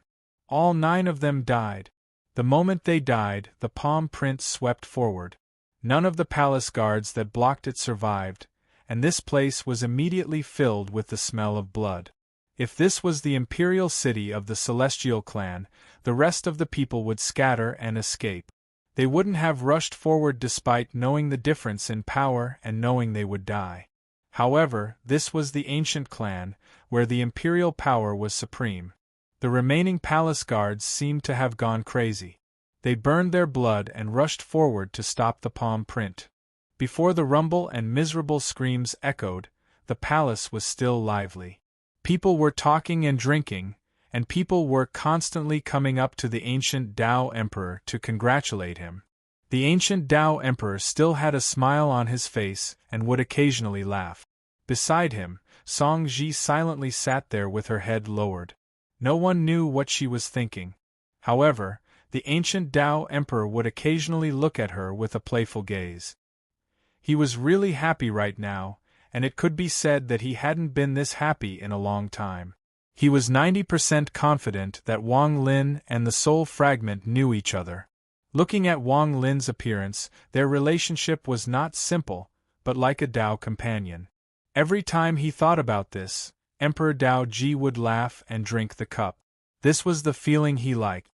All 9 of them died. The moment they died, the palm print swept forward. None of the palace guards that blocked it survived, and this place was immediately filled with the smell of blood. If this was the imperial city of the Celestial clan, the rest of the people would scatter and escape. They wouldn't have rushed forward despite knowing the difference in power and knowing they would die. However, this was the ancient clan, where the imperial power was supreme. The remaining palace guards seemed to have gone crazy. They burned their blood and rushed forward to stop the palm print. Before the rumble and miserable screams echoed, the palace was still lively. People were talking and drinking, and people were constantly coming up to the ancient Dao Emperor to congratulate him. The ancient Dao Emperor still had a smile on his face and would occasionally laugh. Beside him, Song Ji silently sat there with her head lowered. No one knew what she was thinking. However, the ancient Tao Emperor would occasionally look at her with a playful gaze. He was really happy right now, and it could be said that he hadn't been this happy in a long time. He was 90% confident that Wang Lin and the Soul Fragment knew each other. Looking at Wang Lin's appearance, their relationship was not simple, but like a Tao companion. Every time he thought about this, Emperor Tao Ji would laugh and drink the cup. This was the feeling he liked.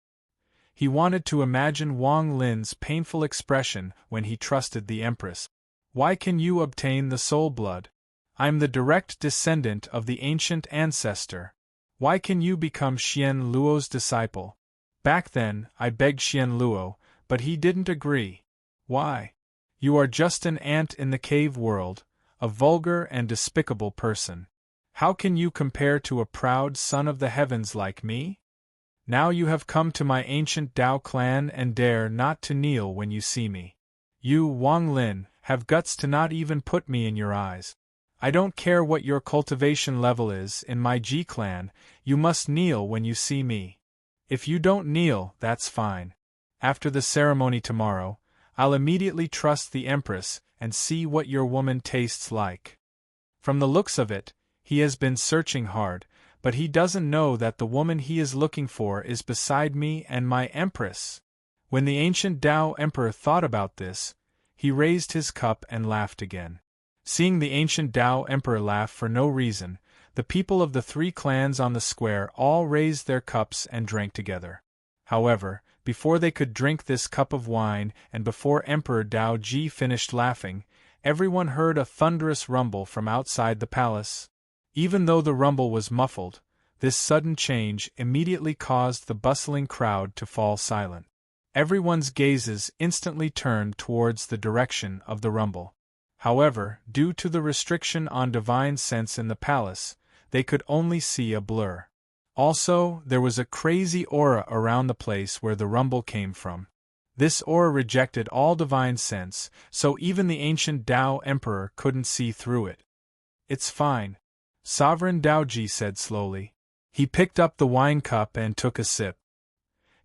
He wanted to imagine Wang Lin's painful expression when he trusted the Empress. Why can you obtain the soul blood? I'm the direct descendant of the ancient ancestor. Why can you become Xian Luo's disciple? Back then, I begged Xian Luo, but he didn't agree. Why? You are just an ant in the cave world, a vulgar and despicable person. How can you compare to a proud son of the heavens like me? Now you have come to my ancient Tao clan and dare not to kneel when you see me. You, Wang Lin, have guts to not even put me in your eyes. I don't care what your cultivation level is in my Ji clan, you must kneel when you see me. If you don't kneel, that's fine. After the ceremony tomorrow, I'll immediately trust the Empress and see what your woman tastes like. From the looks of it, he has been searching hard, but he doesn't know that the woman he is looking for is beside me and my Empress. When the ancient Tao Emperor thought about this, he raised his cup and laughed again. Seeing the ancient Tao Emperor laugh for no reason, the people of the three clans on the square all raised their cups and drank together. However, before they could drink this cup of wine and before Emperor Tao Ji finished laughing, everyone heard a thunderous rumble from outside the palace. Even though the rumble was muffled, this sudden change immediately caused the bustling crowd to fall silent. Everyone's gazes instantly turned towards the direction of the rumble. However, due to the restriction on divine sense in the palace, they could only see a blur. Also, there was a crazy aura around the place where the rumble came from. This aura rejected all divine sense, so even the ancient Tao Emperor couldn't see through it. It's fine, Sovereign Daoji said slowly. He picked up the wine cup and took a sip.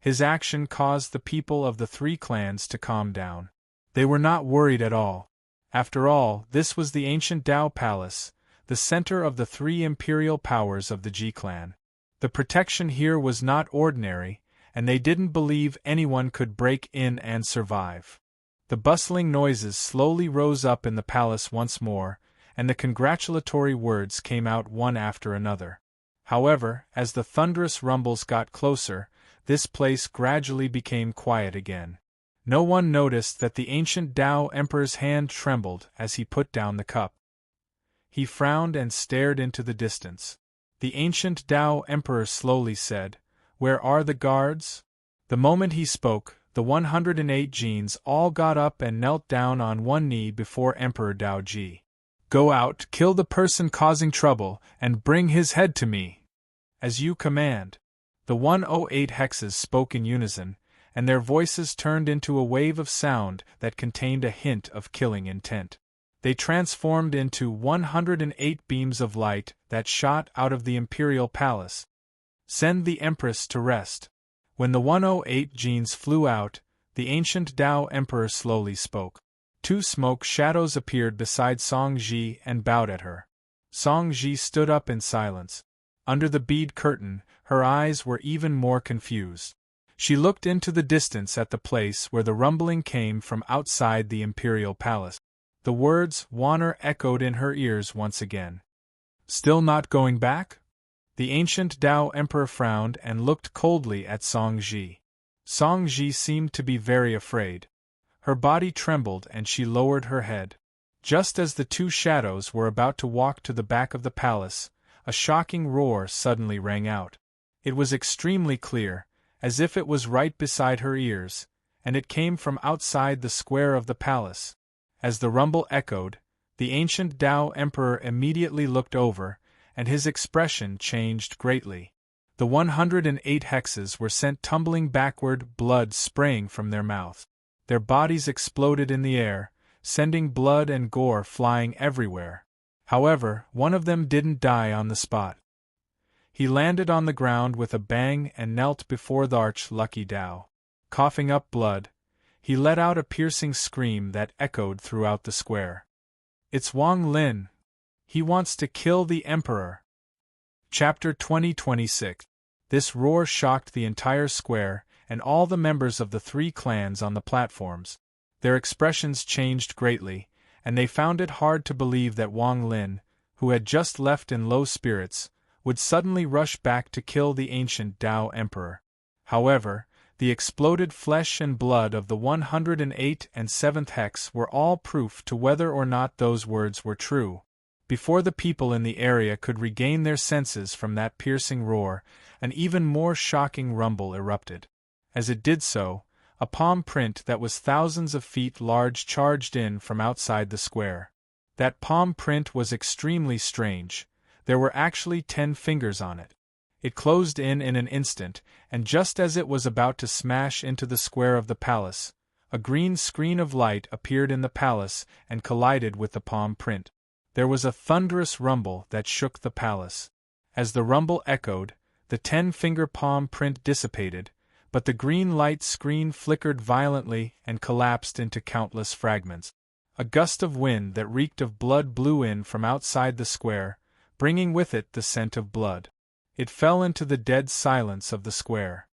His action caused the people of the three clans to calm down. They were not worried at all. After all, this was the ancient Tao Palace, the center of the three imperial powers of the Ji clan. The protection here was not ordinary, and they didn't believe anyone could break in and survive. The bustling noises slowly rose up in the palace once more, and the congratulatory words came out one after another. However, as the thunderous rumbles got closer, this place gradually became quiet again. No one noticed that the ancient Tao Emperor's hand trembled as he put down the cup. He frowned and stared into the distance. The ancient Tao Emperor slowly said, "Where are the guards?" The moment he spoke, the 108 genes all got up and knelt down on one knee before Emperor Tao Ji. "Go out, kill the person causing trouble, and bring his head to me." "As you command." The 108 hexes spoke in unison, and their voices turned into a wave of sound that contained a hint of killing intent. They transformed into 108 beams of light that shot out of the imperial palace. "Send the Empress to rest." When the 108 genes flew out, the ancient Tao Emperor slowly spoke. Two smoke shadows appeared beside Song Ji and bowed at her. Song Ji stood up in silence. Under the bead curtain, her eyes were even more confused. She looked into the distance at the place where the rumbling came from outside the imperial palace. The words "Waner" echoed in her ears once again. "Still not going back?" The ancient Tao Emperor frowned and looked coldly at Song Ji. Song Ji seemed to be very afraid. Her body trembled and she lowered her head. Just as the two shadows were about to walk to the back of the palace, a shocking roar suddenly rang out. It was extremely clear, as if it was right beside her ears, and it came from outside the square of the palace. As the rumble echoed, the ancient Tao Emperor immediately looked over, and his expression changed greatly. The 108 hexes were sent tumbling backward, blood spraying from their mouths. Their bodies exploded in the air, sending blood and gore flying everywhere. However, one of them didn't die on the spot. He landed on the ground with a bang and knelt before the Arch-Lucky Dao. Coughing up blood, he let out a piercing scream that echoed throughout the square. "It's Wang Lin! He wants to kill the Emperor!" Chapter 2026. This roar shocked the entire square and all the members of the three clans on the platforms. Their expressions changed greatly, and they found it hard to believe that Wang Lin, who had just left in low spirits, would suddenly rush back to kill the ancient Dao Emperor. However, the exploded flesh and blood of the 108 and 7th hex were all proof to whether or not those words were true. Before the people in the area could regain their senses from that piercing roar, an even more shocking rumble erupted. As it did so, a palm print that was thousands of feet large charged in from outside the square. That palm print was extremely strange. There were actually 10 fingers on it. It closed in an instant, and just as it was about to smash into the square of the palace, a green screen of light appeared in the palace and collided with the palm print. There was a thunderous rumble that shook the palace. As the rumble echoed, the 10-finger palm print dissipated, but the green light screen flickered violently and collapsed into countless fragments. A gust of wind that reeked of blood blew in from outside the square, bringing with it the scent of blood. It fell into the dead silence of the square.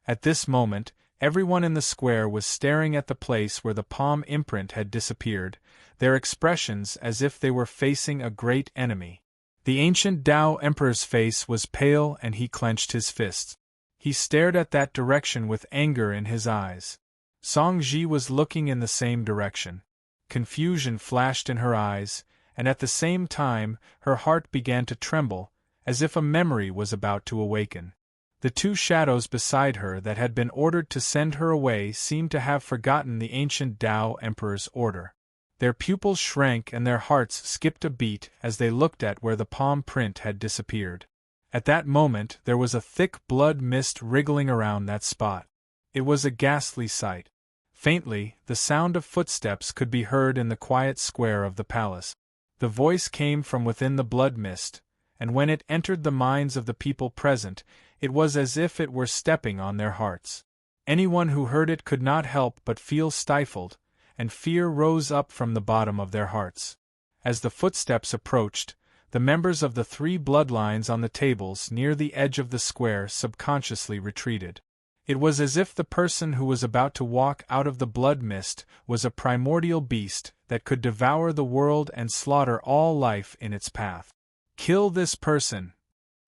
At this moment, everyone in the square was staring at the place where the palm imprint had disappeared, their expressions as if they were facing a great enemy. The ancient Dao Emperor's face was pale and he clenched his fists. He stared at that direction with anger in his eyes. Song Ji was looking in the same direction. Confusion flashed in her eyes, and at the same time her heart began to tremble, as if a memory was about to awaken. The two shadows beside her that had been ordered to send her away seemed to have forgotten the ancient Dao Emperor's order. Their pupils shrank and their hearts skipped a beat as they looked at where the palm print had disappeared. At that moment there was a thick blood mist wriggling around that spot. It was a ghastly sight. Faintly, the sound of footsteps could be heard in the quiet square of the palace. The voice came from within the blood mist, and when it entered the minds of the people present, it was as if it were stepping on their hearts. Anyone who heard it could not help but feel stifled, and fear rose up from the bottom of their hearts. As the footsteps approached, the members of the three bloodlines on the tables near the edge of the square subconsciously retreated. It was as if the person who was about to walk out of the blood mist was a primordial beast that could devour the world and slaughter all life in its path. "Kill this person!"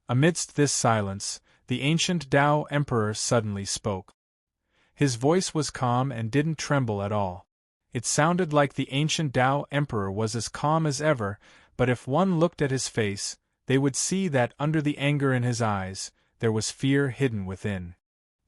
Amidst this silence, the ancient Dao Emperor suddenly spoke. His voice was calm and didn't tremble at all. It sounded like the ancient Dao Emperor was as calm as ever, but if one looked at his face, they would see that under the anger in his eyes, there was fear hidden within.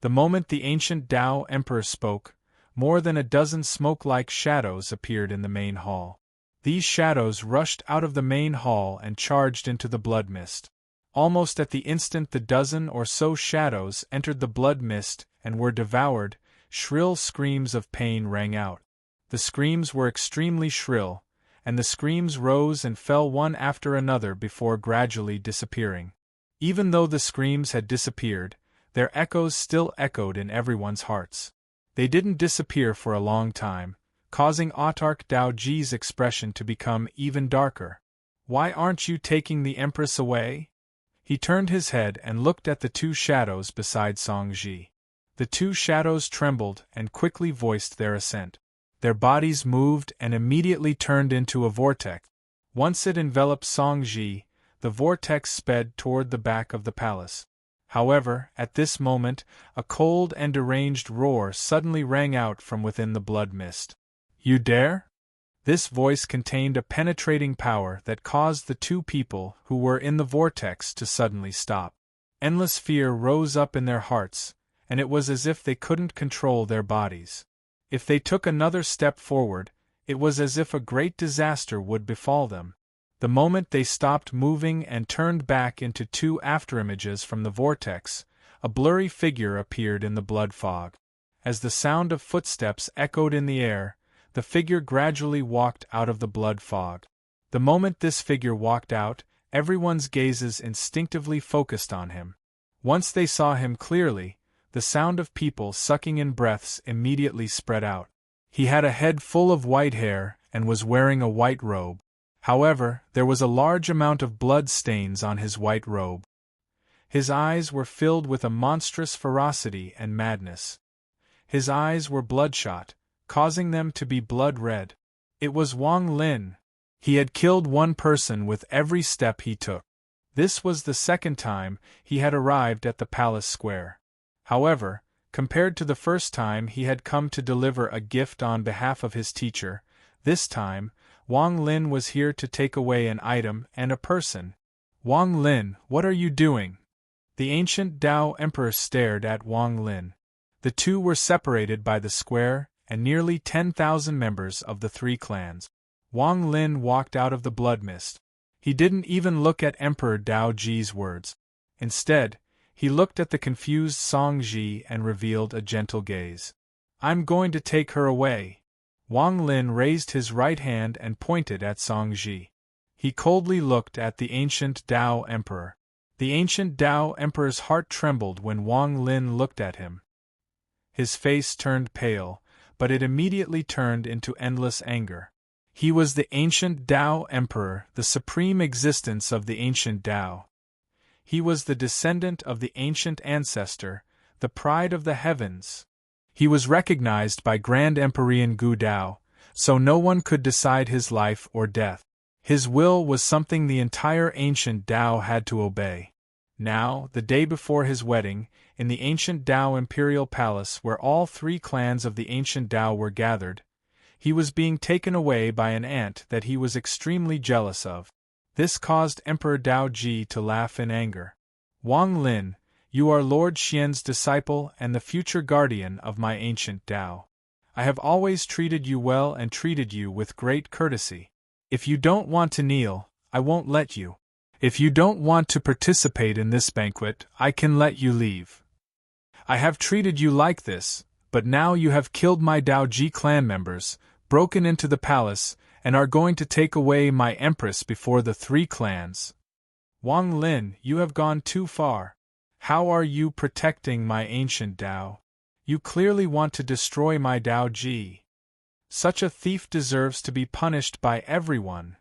The moment the ancient Dao Emperor spoke, more than a dozen smoke-like shadows appeared in the main hall. These shadows rushed out of the main hall and charged into the blood mist. Almost at the instant the dozen or so shadows entered the blood mist and were devoured, shrill screams of pain rang out. The screams were extremely shrill, and the screams rose and fell one after another before gradually disappearing. Even though the screams had disappeared, their echoes still echoed in everyone's hearts. They didn't disappear for a long time, causing Autarch Dao Ji's expression to become even darker. "Why aren't you taking the Empress away?" He turned his head and looked at the two shadows beside Song Ji. The two shadows trembled and quickly voiced their assent. Their bodies moved and immediately turned into a vortex. Once it enveloped Song Ji, the vortex sped toward the back of the palace. However, at this moment, a cold and deranged roar suddenly rang out from within the blood mist. "You dare?" This voice contained a penetrating power that caused the two people who were in the vortex to suddenly stop. Endless fear rose up in their hearts, and it was as if they couldn't control their bodies. If they took another step forward, it was as if a great disaster would befall them. The moment they stopped moving and turned back into two afterimages from the vortex, a blurry figure appeared in the blood fog. As the sound of footsteps echoed in the air, the figure gradually walked out of the blood fog. The moment this figure walked out, everyone's gazes instinctively focused on him. Once they saw him clearly, the sound of people sucking in breaths immediately spread out. He had a head full of white hair and was wearing a white robe. However, there was a large amount of blood stains on his white robe. His eyes were filled with a monstrous ferocity and madness. His eyes were bloodshot, causing them to be blood red. It was Wang Lin. He had killed one person with every step he took. This was the second time he had arrived at the palace square. However, compared to the first time he had come to deliver a gift on behalf of his teacher, this time, Wang Lin was here to take away an item and a person. Wang Lin, what are you doing? The ancient Tao Emperor stared at Wang Lin. The two were separated by the square and nearly 10,000 members of the three clans. Wang Lin walked out of the blood mist. He didn't even look at Emperor Dao Ji's words. Instead, he looked at the confused Song Ji and revealed a gentle gaze. I'm going to take her away. Wang Lin raised his right hand and pointed at Song Ji. He coldly looked at the ancient Tao Emperor. The ancient Tao Emperor's heart trembled when Wang Lin looked at him. His face turned pale, but it immediately turned into endless anger. He was the ancient Tao Emperor, the supreme existence of the ancient Tao. He was the descendant of the ancient ancestor, the pride of the heavens. He was recognized by Grand Emperor Gu Dao, so no one could decide his life or death. His will was something the entire ancient Tao had to obey. Now, the day before his wedding, in the ancient Tao imperial palace where all three clans of the ancient Tao were gathered, he was being taken away by an ant that he was extremely jealous of. This caused Emperor Dao Ji to laugh in anger. Wang Lin, you are Lord Xian's disciple and the future guardian of my ancient Tao. I have always treated you well and treated you with great courtesy. If you don't want to kneel, I won't let you. If you don't want to participate in this banquet, I can let you leave. I have treated you like this, but now you have killed my Dao Ji clan members, broken into the palace, and are going to take away my empress before the three clans. Wang Lin, you have gone too far. How are you protecting my ancient Dao? You clearly want to destroy my Dao Ji. Such a thief deserves to be punished by everyone.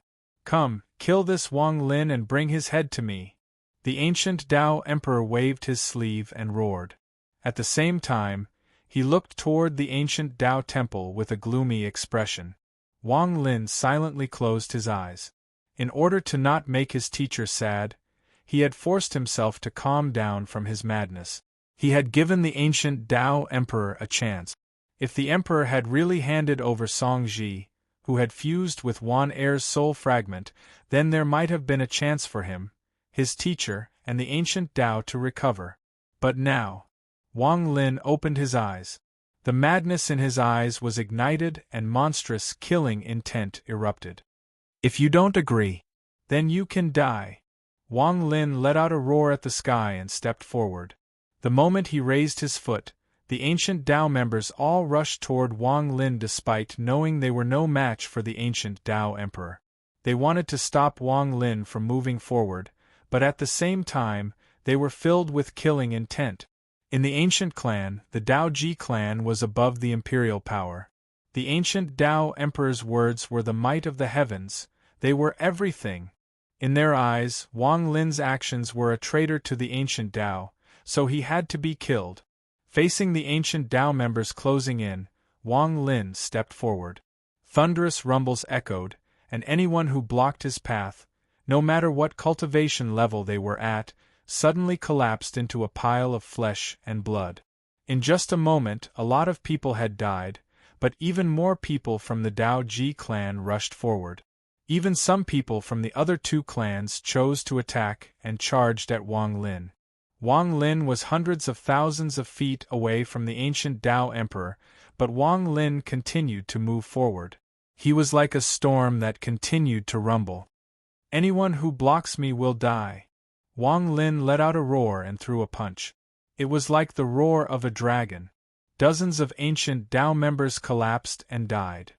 Come, kill this Wang Lin and bring his head to me. The ancient Tao Emperor waved his sleeve and roared. At the same time, he looked toward the ancient Tao temple with a gloomy expression. Wang Lin silently closed his eyes. In order to not make his teacher sad, he had forced himself to calm down from his madness. He had given the ancient Tao Emperor a chance. If the Emperor had really handed over Song Ji, who had fused with Wan Er's soul fragment, then there might have been a chance for him, his teacher, and the ancient Tao to recover. But now, Wang Lin opened his eyes. The madness in his eyes was ignited and monstrous killing intent erupted. If you don't agree, then you can die. Wang Lin let out a roar at the sky and stepped forward. The moment he raised his foot, the ancient Tao members all rushed toward Wang Lin despite knowing they were no match for the ancient Tao Emperor. They wanted to stop Wang Lin from moving forward, but at the same time, they were filled with killing intent. In the ancient clan, the Dao Ji clan was above the imperial power. The ancient Tao Emperor's words were the might of the heavens, they were everything. In their eyes, Wang Lin's actions were a traitor to the ancient Tao, so he had to be killed. Facing the ancient Tao members closing in, Wang Lin stepped forward. Thunderous rumbles echoed, and anyone who blocked his path, no matter what cultivation level they were at, suddenly collapsed into a pile of flesh and blood. In just a moment, a lot of people had died, but even more people from the Dao Ji clan rushed forward. Even some people from the other two clans chose to attack and charged at Wang Lin. Wang Lin was hundreds of thousands of feet away from the ancient Tao Emperor, but Wang Lin continued to move forward. He was like a storm that continued to rumble. Anyone who blocks me will die. Wang Lin let out a roar and threw a punch. It was like the roar of a dragon. Dozens of ancient Tao members collapsed and died.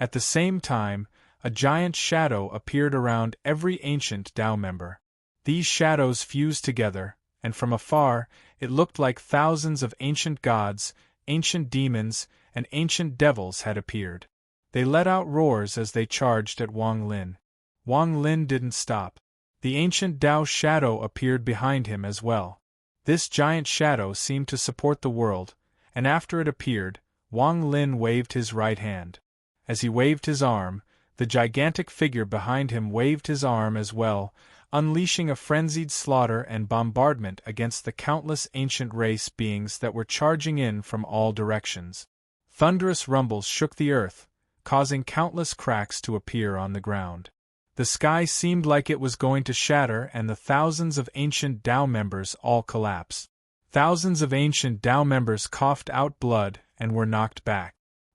At the same time, A giant shadow appeared around every ancient Tao member. These shadows fused together, and from afar, it looked like thousands of ancient gods, ancient demons, and ancient devils had appeared. They let out roars as they charged at Wang Lin. Wang Lin didn't stop. The ancient Tao shadow appeared behind him as well. This giant shadow seemed to support the world, and after it appeared, Wang Lin waved his right hand. As he waved his arm, the gigantic figure behind him waved his arm as well, unleashing a frenzied slaughter and bombardment against the countless ancient race beings that were charging in from all directions. Thunderous rumbles shook the earth, causing countless cracks to appear on the ground. The sky seemed like it was going to shatter, and the thousands of ancient Tao members all collapsed. Thousands of ancient Tao members coughed out blood and were knocked back.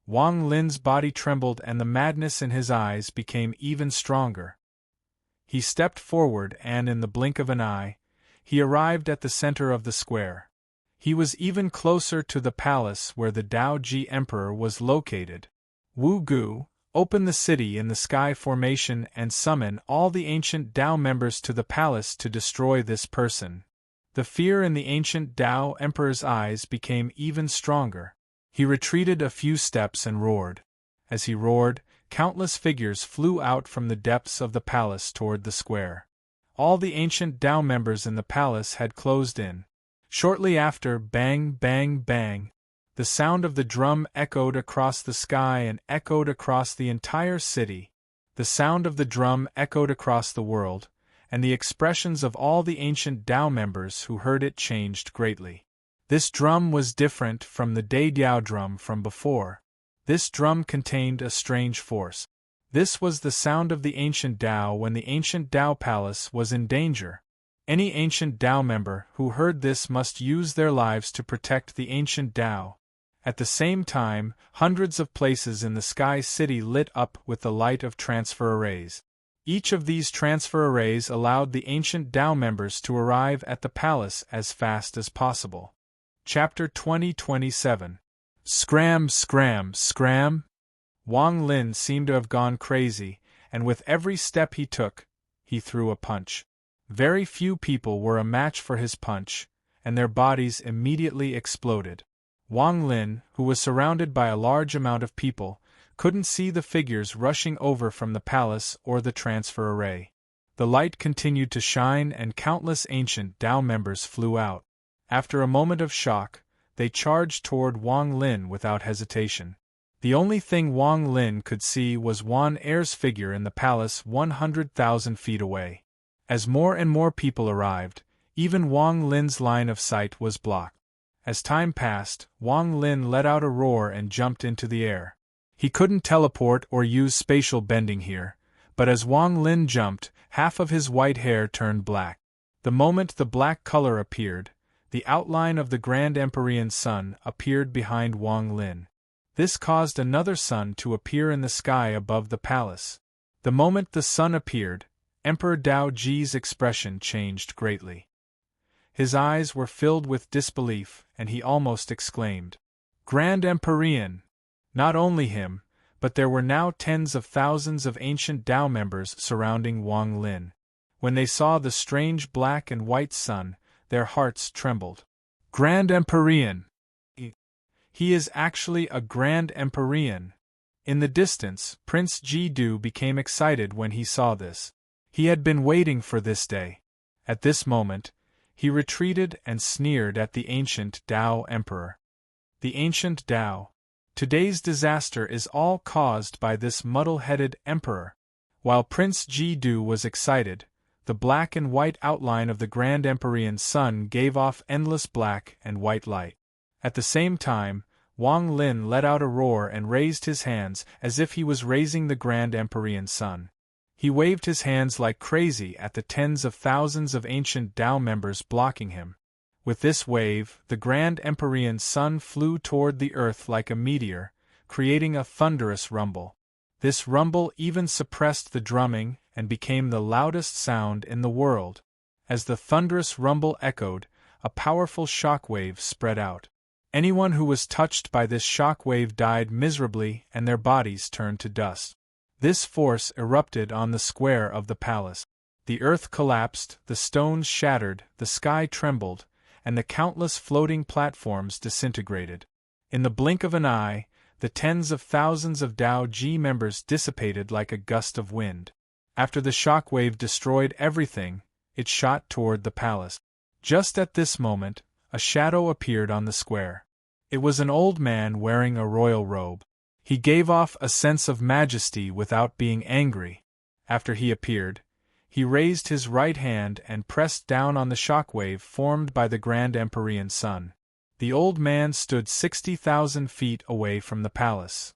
Wang Lin's body trembled and the madness in his eyes became even stronger. He stepped forward and in the blink of an eye, he arrived at the center of the square. He was even closer to the palace where the Tao Ji Emperor was located. Wu Gu, open the city in the sky formation and summon all the ancient Tao members to the palace to destroy this person. The fear in the ancient Tao Emperor's eyes became even stronger. He retreated a few steps and roared. As he roared, countless figures flew out from the depths of the palace toward the square. All the ancient Tao members in the palace had closed in. Shortly after, bang, bang, bang, the sound of the drum echoed across the sky and echoed across the entire city. The sound of the drum echoed across the world, and the expressions of all the ancient Tao members who heard it changed greatly. This drum was different from the Dadiao drum from before. This drum contained a strange force. This was the sound of the ancient Tao when the ancient Tao palace was in danger. Any ancient Tao member who heard this must use their lives to protect the ancient Tao. At the same time, hundreds of places in the Sky City lit up with the light of transfer arrays. Each of these transfer arrays allowed the ancient Tao members to arrive at the palace as fast as possible. Chapter 2027. Scram, scram, scram! Wang Lin seemed to have gone crazy, and with every step he took, he threw a punch. Very few people were a match for his punch, and their bodies immediately exploded. Wang Lin, who was surrounded by a large amount of people, couldn't see the figures rushing over from the palace or the transfer array. The light continued to shine and countless ancient Tao members flew out. After a moment of shock, they charged toward Wang Lin without hesitation. The only thing Wang Lin could see was Wan Er's figure in the palace 100,000 feet away. As more and more people arrived, even Wang Lin's line of sight was blocked. As time passed, Wang Lin let out a roar and jumped into the air. He couldn't teleport or use spatial bending here, but as Wang Lin jumped, half of his white hair turned black. The moment the black color appeared, the outline of the Grand Empyrean Sun appeared behind Wang Lin. This caused another sun to appear in the sky above the palace. The moment the sun appeared, Emperor Tao Ji's expression changed greatly. His eyes were filled with disbelief, and he almost exclaimed, "Grand Empyrean!" Not only him, but there were now tens of thousands of ancient Tao members surrounding Wang Lin. When they saw the strange black and white sun, their hearts trembled. Grand Empyrean! He is actually a Grand Empyrean! In the distance, Prince Ji-du became excited when he saw this. He had been waiting for this day. At this moment, he retreated and sneered at the ancient Tao Emperor. The ancient Tao. Today's disaster is all caused by this muddle-headed emperor. While Prince Ji-du was excited, the black and white outline of the Grand Empyrean Sun gave off endless black and white light. At the same time, Wang Lin let out a roar and raised his hands as if he was raising the Grand Empyrean Sun. He waved his hands like crazy at the tens of thousands of ancient Tao members blocking him. With this wave, the Grand Empyrean Sun flew toward the earth like a meteor, creating a thunderous rumble. This rumble even suppressed the drumming and became the loudest sound in the world. As the thunderous rumble echoed, a powerful shock wave spread out. Anyone who was touched by this shock wave died miserably and their bodies turned to dust. This force erupted on the square of the palace. The earth collapsed, the stones shattered, the sky trembled, and the countless floating platforms disintegrated. In the blink of an eye, the tens of thousands of Tao Ji members dissipated like a gust of wind. After the shockwave destroyed everything, it shot toward the palace. Just at this moment, a shadow appeared on the square. It was an old man wearing a royal robe. He gave off a sense of majesty without being angry. After he appeared, he raised his right hand and pressed down on the shockwave formed by the Grand Empyrean Sun. The old man stood 60,000 feet away from the palace.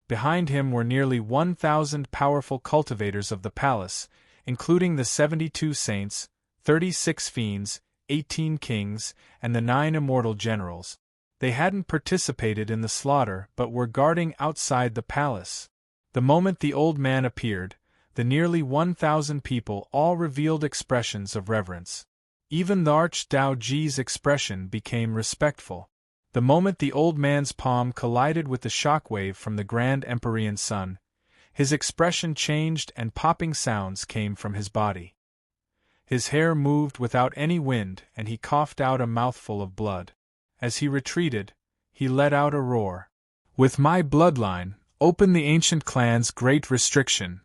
Behind him were nearly 1,000 powerful cultivators of the palace, including the 72 saints, 36 fiends, 18 kings, and the 9 immortal generals. They hadn't participated in the slaughter but were guarding outside the palace. The moment the old man appeared, the nearly 1,000 people all revealed expressions of reverence. Even the Arch-Tao Ji's expression became respectful. The moment the old man's palm collided with the shockwave from the Grand Empyrean Sun, his expression changed and popping sounds came from his body. His hair moved without any wind and he coughed out a mouthful of blood. As he retreated, he let out a roar. "With my bloodline, open the ancient clan's great restriction."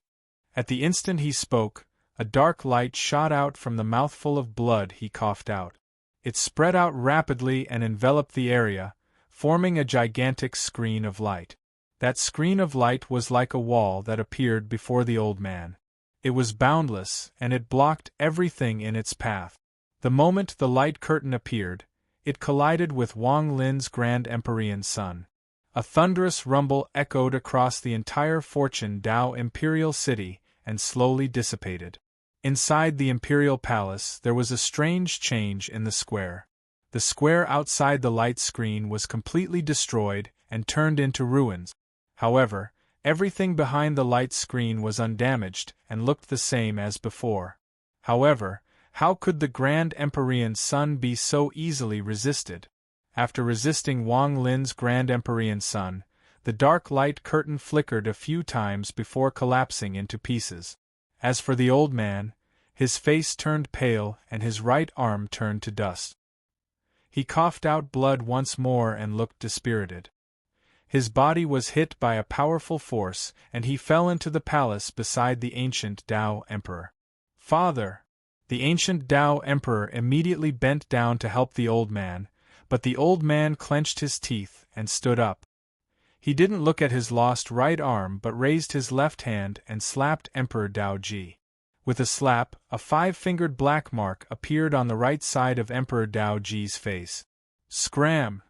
At the instant he spoke, a dark light shot out from the mouthful of blood he coughed out. It spread out rapidly and enveloped the area, forming a gigantic screen of light. That screen of light was like a wall that appeared before the old man. It was boundless, and it blocked everything in its path. The moment the light curtain appeared, it collided with Wang Lin's Grand Empyrean Sun. A thunderous rumble echoed across the entire Fortune Tao Imperial City and slowly dissipated. Inside the Imperial Palace there was a strange change in the square. The square outside the light screen was completely destroyed and turned into ruins. However, everything behind the light screen was undamaged and looked the same as before. However, how could the Grand Empyrean Sun be so easily resisted? After resisting Wang Lin's Grand Empyrean Sun, the dark light curtain flickered a few times before collapsing into pieces. As for the old man, his face turned pale and his right arm turned to dust. He coughed out blood once more and looked dispirited. His body was hit by a powerful force and he fell into the palace beside the ancient Tao Emperor. "Father!" The ancient Tao Emperor immediately bent down to help the old man, but the old man clenched his teeth and stood up. He didn't look at his lost right arm but raised his left hand and slapped Emperor Tao Ji. With a slap, a 5-fingered black mark appeared on the right side of Emperor Tao Ji's face. "Scram!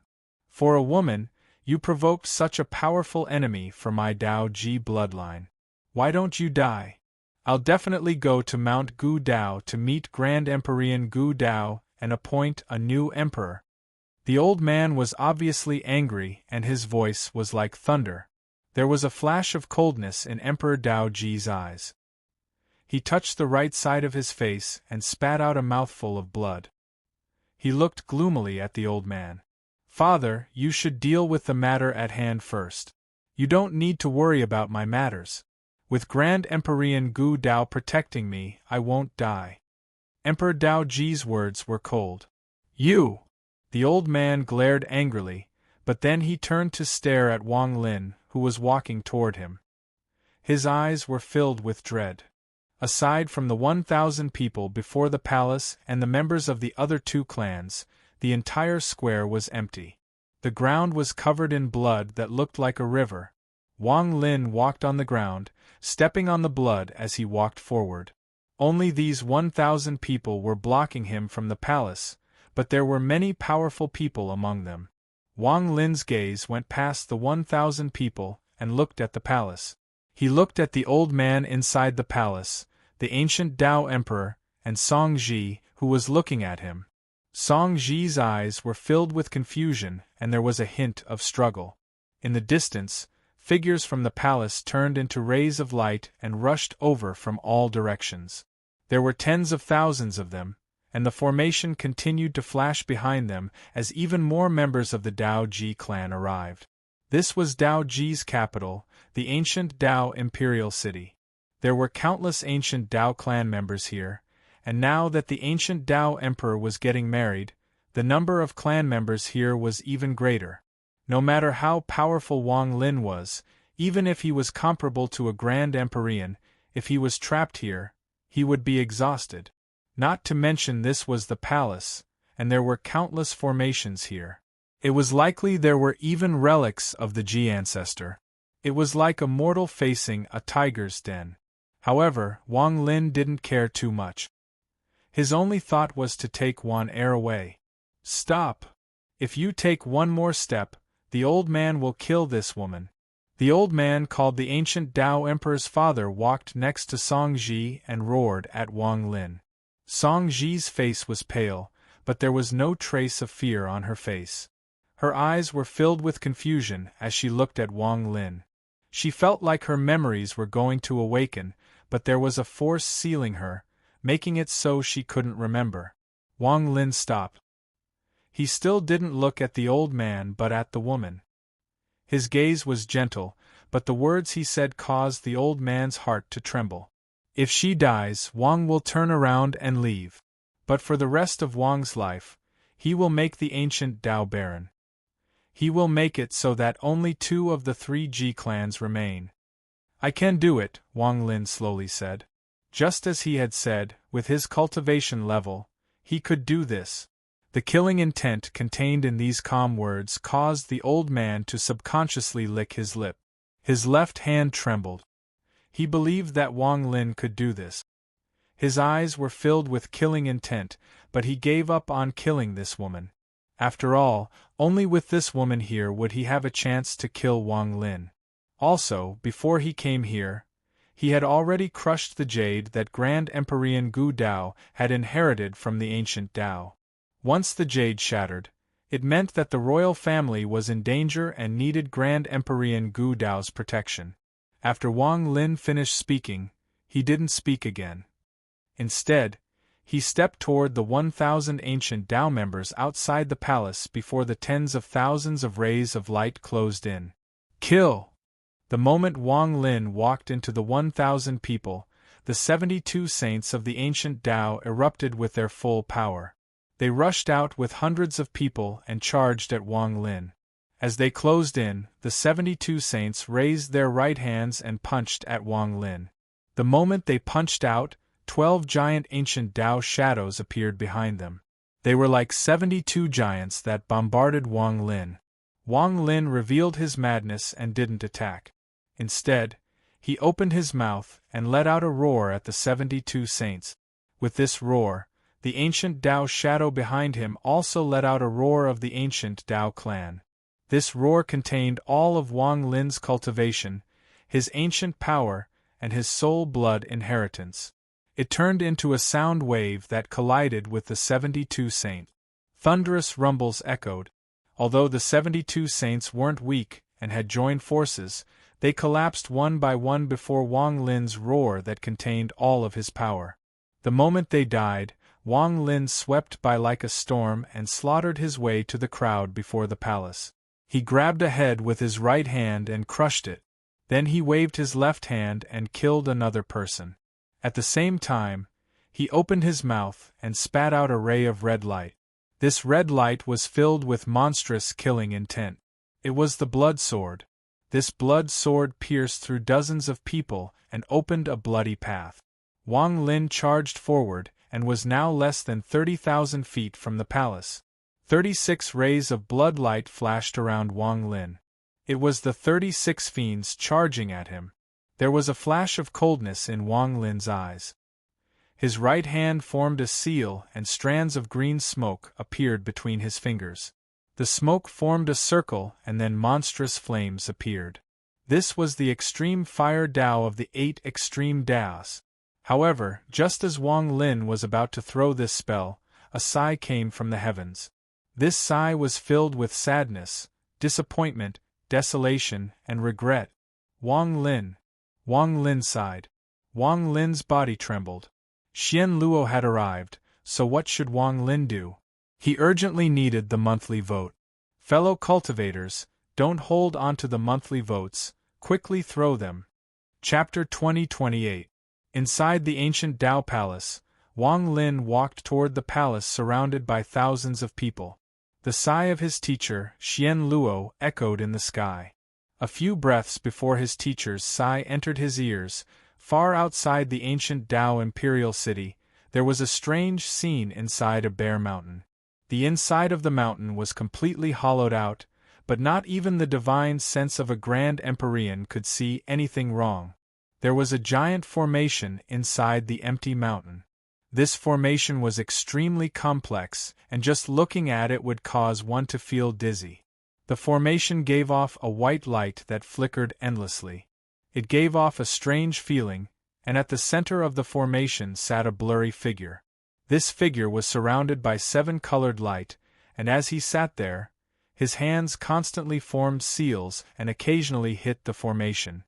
For a woman, you provoked such a powerful enemy for my Tao Ji bloodline. Why don't you die? I'll definitely go to Mount Gu Dao to meet Grand Empyrean Gu Dao and appoint a new emperor." The old man was obviously angry and his voice was like thunder. There was a flash of coldness in Emperor Tao Ji's eyes. He touched the right side of his face and spat out a mouthful of blood. He looked gloomily at the old man. "Father, you should deal with the matter at hand first. You don't need to worry about my matters. With Grand Empyrean Gu Dao protecting me, I won't die." Emperor Tao Ji's words were cold. "You!" The old man glared angrily, but then he turned to stare at Wang Lin, who was walking toward him. His eyes were filled with dread. Aside from the 1,000 people before the palace and the members of the other 2 clans, the entire square was empty. The ground was covered in blood that looked like a river. Wang Lin walked on the ground, stepping on the blood as he walked forward. Only these 1,000 people were blocking him from the palace, but there were many powerful people among them. Wang Lin's gaze went past the 1,000 people and looked at the palace. He looked at the old man inside the palace, the ancient Tao Emperor, and Song Ji, who was looking at him. Song Ji's eyes were filled with confusion and there was a hint of struggle. In the distance, figures from the palace turned into rays of light and rushed over from all directions. There were tens of thousands of them, and the formation continued to flash behind them as even more members of the Tao Ji clan arrived. This was Dao Ji's capital, the ancient Dao imperial city. There were countless ancient Dao clan members here, and now that the ancient Dao emperor was getting married, the number of clan members here was even greater. No matter how powerful Wang Lin was, even if he was comparable to a Grand Empyrean, if he was trapped here, he would be exhausted. Not to mention this was the palace, and there were countless formations here. It was likely there were even relics of the Ji ancestor. It was like a mortal facing a tiger's den. However, Wang Lin didn't care too much. His only thought was to take Wan Er away. Stop! If you take one more step, the old man will kill this woman. The old man, called the ancient Dao emperor's father, walked next to Song Ji and roared at Wang Lin. Song Ji's face was pale, but there was no trace of fear on her face. Her eyes were filled with confusion as she looked at Wang Lin. She felt like her memories were going to awaken, but there was a force sealing her, making it so she couldn't remember. Wang Lin stopped. He still didn't look at the old man but at the woman. His gaze was gentle, but the words he said caused the old man's heart to tremble. If she dies, Wang will turn around and leave. But for the rest of Wang's life, he will make the ancient Dao barren. He will make it so that only 2 of the 3 Ji clans remain. I can do it, Wang Lin slowly said. Just as he had said, with his cultivation level, he could do this. The killing intent contained in these calm words caused the old man to subconsciously lick his lip. His left hand trembled. He believed that Wang Lin could do this. His eyes were filled with killing intent, but he gave up on killing this woman. After all, only with this woman here would he have a chance to kill Wang Lin. Also, before he came here, he had already crushed the jade that Grand Empyrean Gu Dao had inherited from the ancient Dao. Once the jade shattered, it meant that the royal family was in danger and needed Grand Empyrean Gu Dao's protection. After Wang Lin finished speaking, he didn't speak again. Instead, he stepped toward the 1,000 ancient Dao members outside the palace before the tens of thousands of rays of light closed in. Kill! The moment Wang Lin walked into the 1,000 people, the 72 saints of the ancient Dao erupted with their full power. They rushed out with hundreds of people and charged at Wang Lin. As they closed in, the 72 saints raised their right hands and punched at Wang Lin. The moment they punched out, 12 giant ancient Dao shadows appeared behind them. They were like 72 giants that bombarded Wang Lin. Wang Lin revealed his madness and didn't attack. Instead, he opened his mouth and let out a roar at the 72 saints. With this roar, the ancient Dao shadow behind him also let out a roar of the ancient Dao clan. This roar contained all of Wang Lin's cultivation, his ancient power, and his soul blood inheritance. It turned into a sound wave that collided with the 72 saints. Thunderous rumbles echoed. Although the 72 saints weren't weak and had joined forces, they collapsed one by one before Wang Lin's roar that contained all of his power. The moment they died, Wang Lin swept by like a storm and slaughtered his way to the crowd before the palace. He grabbed a head with his right hand and crushed it. Then he waved his left hand and killed another person. At the same time, he opened his mouth and spat out a ray of red light. This red light was filled with monstrous killing intent. It was the blood sword. This blood sword pierced through dozens of people and opened a bloody path. Wang Lin charged forward and was now less than 30,000 feet from the palace. 36 rays of blood light flashed around Wang Lin. It was the 36 fiends charging at him. There was a flash of coldness in Wang Lin's eyes. His right hand formed a seal and strands of green smoke appeared between his fingers. The smoke formed a circle and then monstrous flames appeared. This was the extreme fire Dao of the 8 extreme Daos. However, just as Wang Lin was about to throw this spell, a sigh came from the heavens. This sigh was filled with sadness, disappointment, desolation, and regret. Wang Lin sighed. Wang Lin's body trembled. Xian Luo had arrived, so what should Wang Lin do? He urgently needed the monthly vote. Fellow cultivators, Don't hold on to the monthly votes, quickly throw them. Chapter 2028. Inside the ancient Tao Palace, Wang Lin walked toward the palace surrounded by thousands of people. The sigh of his teacher, Xian Luo, echoed in the sky. A few breaths before his teacher's sigh entered his ears, far outside the ancient Tao imperial city, there was a strange scene inside a bare mountain. The inside of the mountain was completely hollowed out, but not even the divine sense of a grand empyrean could see anything wrong. There was a giant formation inside the empty mountain. This formation was extremely complex, and just looking at it would cause one to feel dizzy. The formation gave off a white light that flickered endlessly. It gave off a strange feeling, and at the center of the formation sat a blurry figure. This figure was surrounded by 7 colored light, and as he sat there, his hands constantly formed seals and occasionally hit the formation.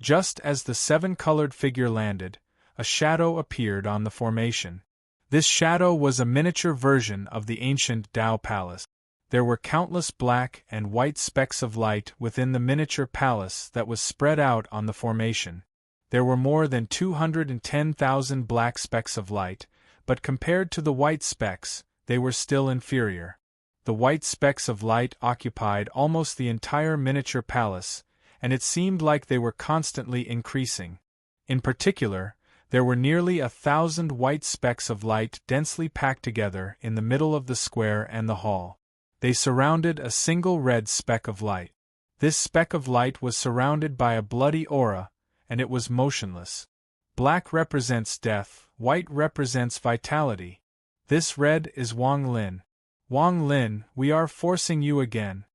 Just as the 7-colored figure landed, a shadow appeared on the formation. This shadow was a miniature version of the ancient Tao Palace. There were countless black and white specks of light within the miniature palace that was spread out on the formation. There were more than 210,000 black specks of light, but compared to the white specks, they were still inferior. The white specks of light occupied almost the entire miniature palace, and it seemed like they were constantly increasing. In particular, there were nearly 1,000 white specks of light densely packed together in the middle of the square and the hall. They surrounded a single red speck of light. This speck of light was surrounded by a bloody aura, and it was motionless. Black represents death, white represents vitality. This red is Wang Lin. Wang Lin, we are forcing you again.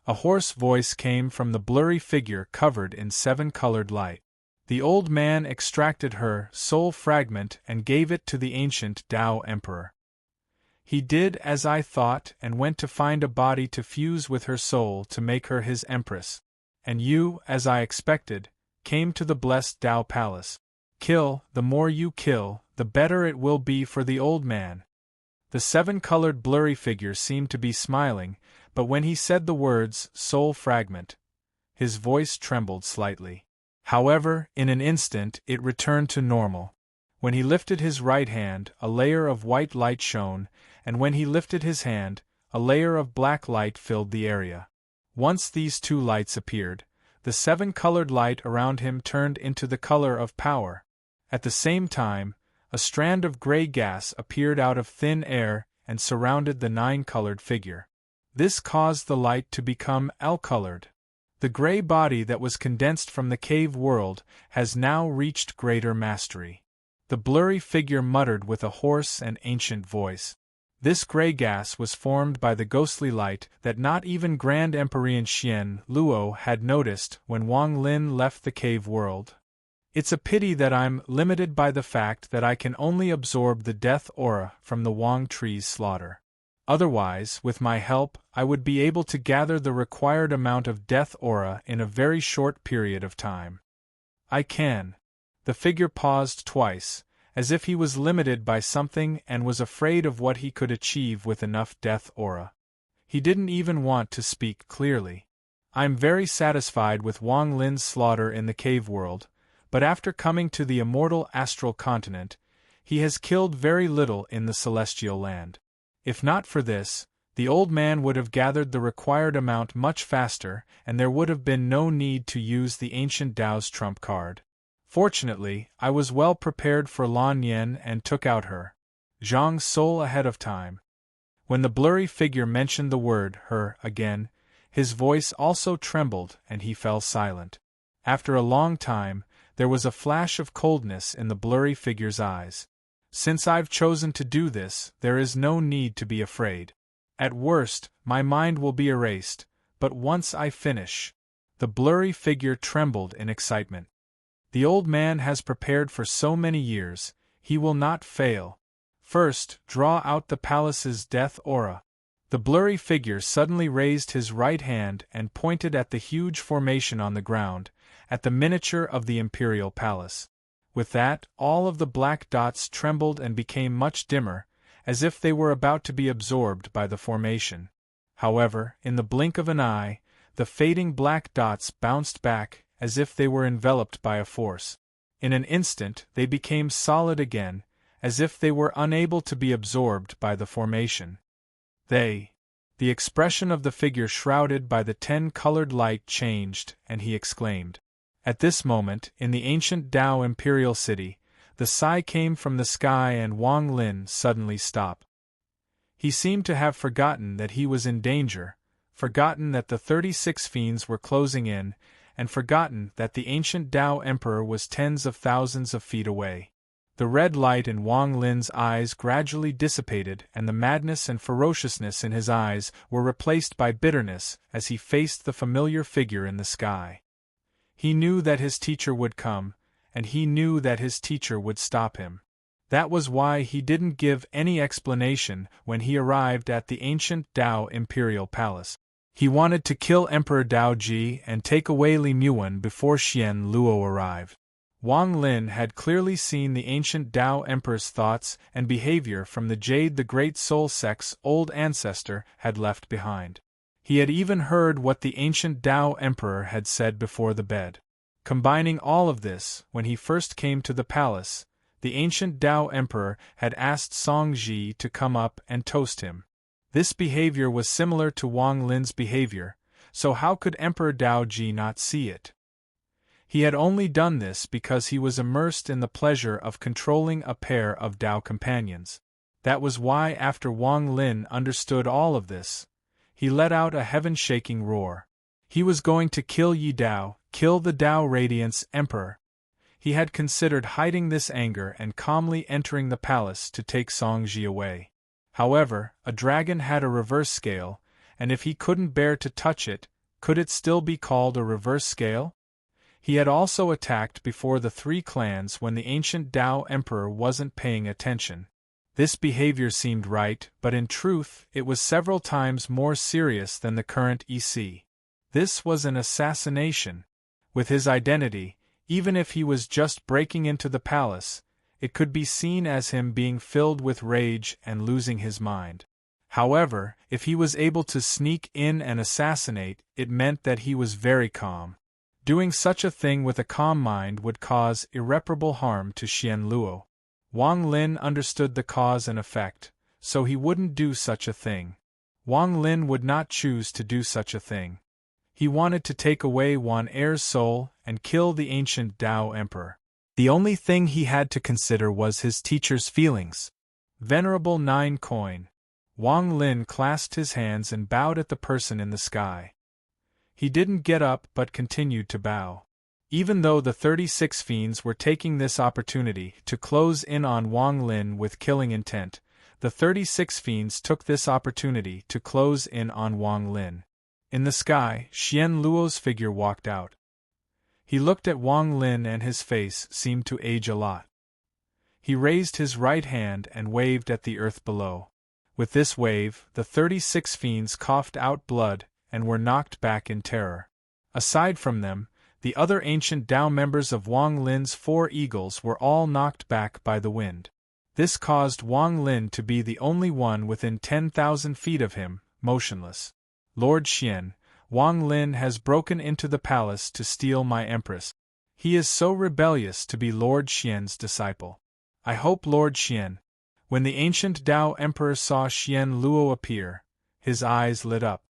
A hoarse voice came from the blurry figure covered in 7-colored light. The old man extracted her soul fragment and gave it to the ancient Tao Emperor. He did as I thought and went to find a body to fuse with her soul to make her his empress. And you, as I expected, came to the blessed Tao Palace. Kill, the more you kill, the better it will be for the old man. The 7-colored blurry figure seemed to be smiling, but when he said the words, soul fragment, his voice trembled slightly. However, in an instant it returned to normal. When he lifted his right hand, a layer of white light shone, and when he lifted his hand, a layer of black light filled the area. Once these 2 lights appeared, the 7-colored light around him turned into the color of power. At the same time, a strand of gray gas appeared out of thin air and surrounded the 9-colored figure. This caused the light to become L-colored. The gray body that was condensed from the cave world has now reached greater mastery. The blurry figure muttered with a hoarse and ancient voice. This gray gas was formed by the ghostly light that not even Grand Empyrean Xian Luo had noticed when Wang Lin left the cave world. It's a pity that I'm limited by the fact that I can only absorb the death aura from the Wang tree's slaughter. Otherwise, with my help, I would be able to gather the required amount of death aura in a very short period of time. I can. The figure paused twice, as if he was limited by something and was afraid of what he could achieve with enough death aura. He didn't even want to speak clearly. I'm very satisfied with Wang Lin's slaughter in the cave world, but after coming to the immortal astral continent, he has killed very little in the celestial land. If not for this, the old man would have gathered the required amount much faster, and there would have been no need to use the ancient Tao's trump card. Fortunately, I was well prepared for Lan Yen and took out her Zhang's soul ahead of time. When the blurry figure mentioned the word her again, his voice also trembled and he fell silent. After a long time, there was a flash of coldness in the blurry figure's eyes. Since I've chosen to do this, there is no need to be afraid. At worst, my mind will be erased, but once I finish. The blurry figure trembled in excitement. The old man has prepared for so many years, he will not fail. First, draw out the palace's death aura. The blurry figure suddenly raised his right hand and pointed at the huge formation on the ground, at the miniature of the imperial palace. With that, all of the black dots trembled and became much dimmer, as if they were about to be absorbed by the formation. However, in the blink of an eye, the fading black dots bounced back, as if they were enveloped by a force. In an instant they became solid again, as if they were unable to be absorbed by the formation. The expression of the figure shrouded by the 10-colored light changed, and he exclaimed. At this moment, in the ancient Tao imperial city, the sigh came from the sky and Wang Lin suddenly stopped. He seemed to have forgotten that he was in danger, forgotten that the 36 fiends were closing in, and forgotten that the ancient Tao emperor was tens of thousands of feet away. The red light in Wang Lin's eyes gradually dissipated, and the madness and ferociousness in his eyes were replaced by bitterness as he faced the familiar figure in the sky. He knew that his teacher would come, and he knew that his teacher would stop him. That was why he didn't give any explanation when he arrived at the ancient Tao imperial palace. He wanted to kill Emperor Dao Ji and take away Li Muan before Xian Luo arrived. Wang Lin had clearly seen the ancient Tao emperor's thoughts and behavior from the jade the great soul sect's old ancestor had left behind. He had even heard what the ancient Tao emperor had said before the bed. Combining all of this, when he first came to the palace, the ancient Tao emperor had asked Song Ji to come up and toast him. This behavior was similar to Wang Lin's behavior, so how could Emperor Dao Ji not see it? He had only done this because he was immersed in the pleasure of controlling a pair of Tao companions. That was why, after Wang Lin understood all of this, he let out a heaven-shaking roar. He was going to kill Yi Dao, kill the Tao Radiance Emperor. He had considered hiding this anger and calmly entering the palace to take Song Ji away. However, a dragon had a reverse scale, and if he couldn't bear to touch it, could it still be called a reverse scale? He had also attacked before the 3 clans when the ancient Tao emperor wasn't paying attention. This behavior seemed right, but in truth, it was several times more serious than the current EC. This was an assassination. With his identity, even if he was just breaking into the palace, it could be seen as him being filled with rage and losing his mind. However, if he was able to sneak in and assassinate, it meant that he was very calm. Doing such a thing with a calm mind would cause irreparable harm to Xian Luo. Wang Lin understood the cause and effect, so he wouldn't do such a thing. Wang Lin would not choose to do such a thing. He wanted to take away Wan Er's soul and kill the ancient Tao emperor. The only thing he had to consider was his teacher's feelings. Venerable 9 Coin. Wang Lin clasped his hands and bowed at the person in the sky. He didn't get up but continued to bow. Even though the 36 fiends were taking this opportunity to close in on Wang Lin with killing intent, the 36 fiends took this opportunity to close in on Wang Lin. In the sky, Xian Luo's figure walked out. He looked at Wang Lin and his face seemed to age a lot. He raised his right hand and waved at the earth below. With this wave, the 36 fiends coughed out blood and were knocked back in terror. Aside from them, the other ancient Tao members of Wang Lin's 4 eagles were all knocked back by the wind. This caused Wang Lin to be the only one within 10,000 feet of him, motionless. Lord Xian, Wang Lin has broken into the palace to steal my empress. He is so rebellious to be Lord Xian's disciple. I hope Lord Xian. When the ancient Tao emperor saw Xian Luo appear, his eyes lit up.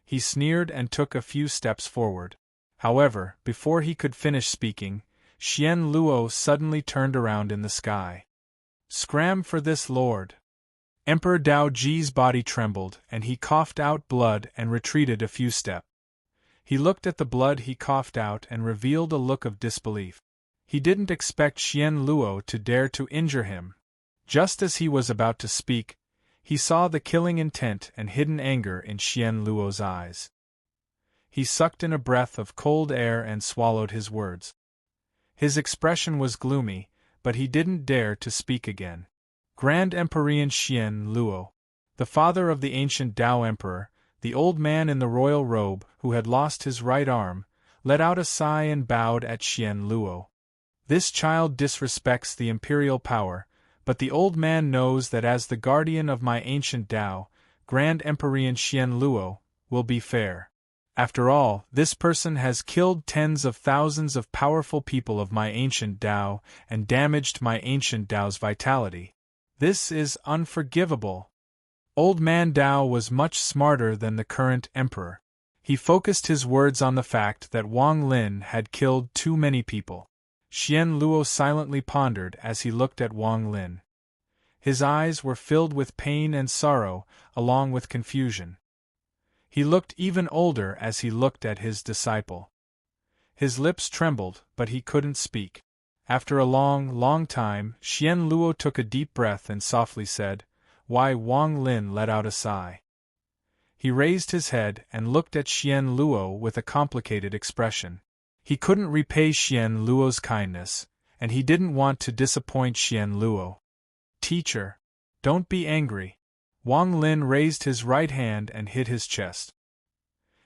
He sneered and took a few steps forward. However, before he could finish speaking, Xian Luo suddenly turned around in the sky. Scram for this, Lord! Emperor Dao Ji's body trembled, and he coughed out blood and retreated a few steps. He looked at the blood he coughed out and revealed a look of disbelief. He didn't expect Xian Luo to dare to injure him. Just as he was about to speak, he saw the killing intent and hidden anger in Xian Luo's eyes. He sucked in a breath of cold air and swallowed his words. His expression was gloomy, but he didn't dare to speak again. Grand Emperor Xian Luo, the father of the ancient Tao Emperor, the old man in the royal robe who had lost his right arm, let out a sigh and bowed at Xian Luo. This child disrespects the imperial power, but the old man knows that as the guardian of my ancient Tao, Grand Emperor Xian Luo will be fair. After all, this person has killed tens of thousands of powerful people of my ancient Tao and damaged my ancient Tao's vitality. This is unforgivable. Old Man Dao was much smarter than the current emperor. He focused his words on the fact that Wang Lin had killed too many people. Xian Luo silently pondered as he looked at Wang Lin. His eyes were filled with pain and sorrow, along with confusion. He looked even older as he looked at his disciple. His lips trembled, but he couldn't speak. After a long time, Xian Luo took a deep breath and softly said, "Why?" Wang Lin let out a sigh. He raised his head and looked at Xian Luo with a complicated expression. He couldn't repay Xian Luo's kindness, and he didn't want to disappoint Xian Luo. "Teacher, don't be angry." Wang Lin raised his right hand and hit his chest.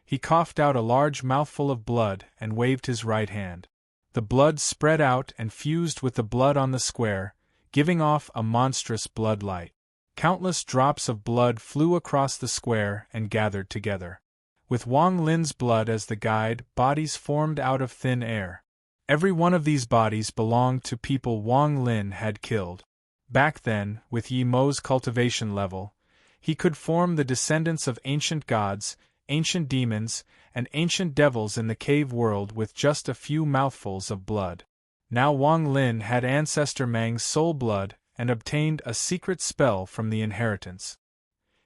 He coughed out a large mouthful of blood and waved his right hand. The blood spread out and fused with the blood on the square, giving off a monstrous blood light. Countless drops of blood flew across the square and gathered together. With Wang Lin's blood as the guide, bodies formed out of thin air. Every one of these bodies belonged to people Wang Lin had killed. Back then, with Yi Mo's cultivation level, he could form the descendants of ancient gods, ancient demons, and ancient devils in the cave world with just a few mouthfuls of blood. Now Wang Lin had ancestor Mang's soul blood and obtained a secret spell from the inheritance.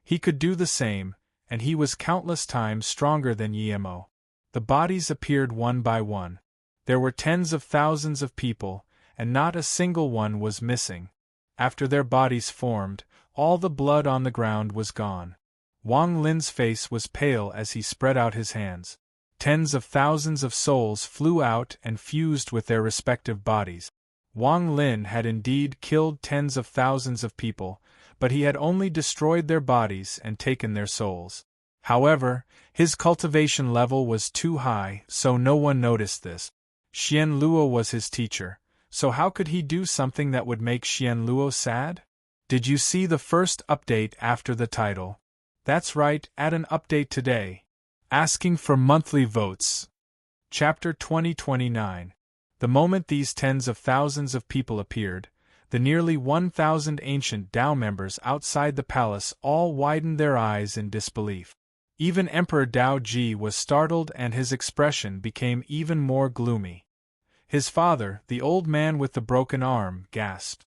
He could do the same, and he was countless times stronger than Yi Mo. The bodies appeared one by one. There were tens of thousands of people, and not a single one was missing. After their bodies formed, all the blood on the ground was gone. Wang Lin's face was pale as he spread out his hands. Tens of thousands of souls flew out and fused with their respective bodies. Wang Lin had indeed killed tens of thousands of people, but he had only destroyed their bodies and taken their souls. However, his cultivation level was too high, so no one noticed this. Xian Luo was his teacher, so how could he do something that would make Xian Luo sad? Did you see the first update after the title? That's right, add an update today. Asking for monthly votes. Chapter 2029. The moment these tens of thousands of people appeared, the nearly 1,000 ancient Tao members outside the palace all widened their eyes in disbelief. Even Emperor Dao Ji was startled and his expression became even more gloomy. His father, the old man with the broken arm, gasped.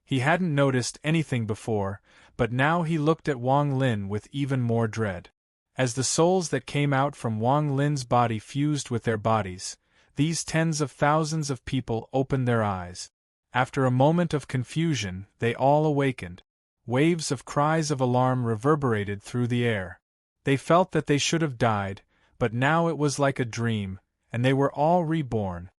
He hadn't noticed anything before, but now he looked at Wang Lin with even more dread. As the souls that came out from Wang Lin's body fused with their bodies, these tens of thousands of people opened their eyes. After a moment of confusion, they all awakened. Waves of cries of alarm reverberated through the air. They felt that they should have died, but now it was like a dream, and they were all reborn.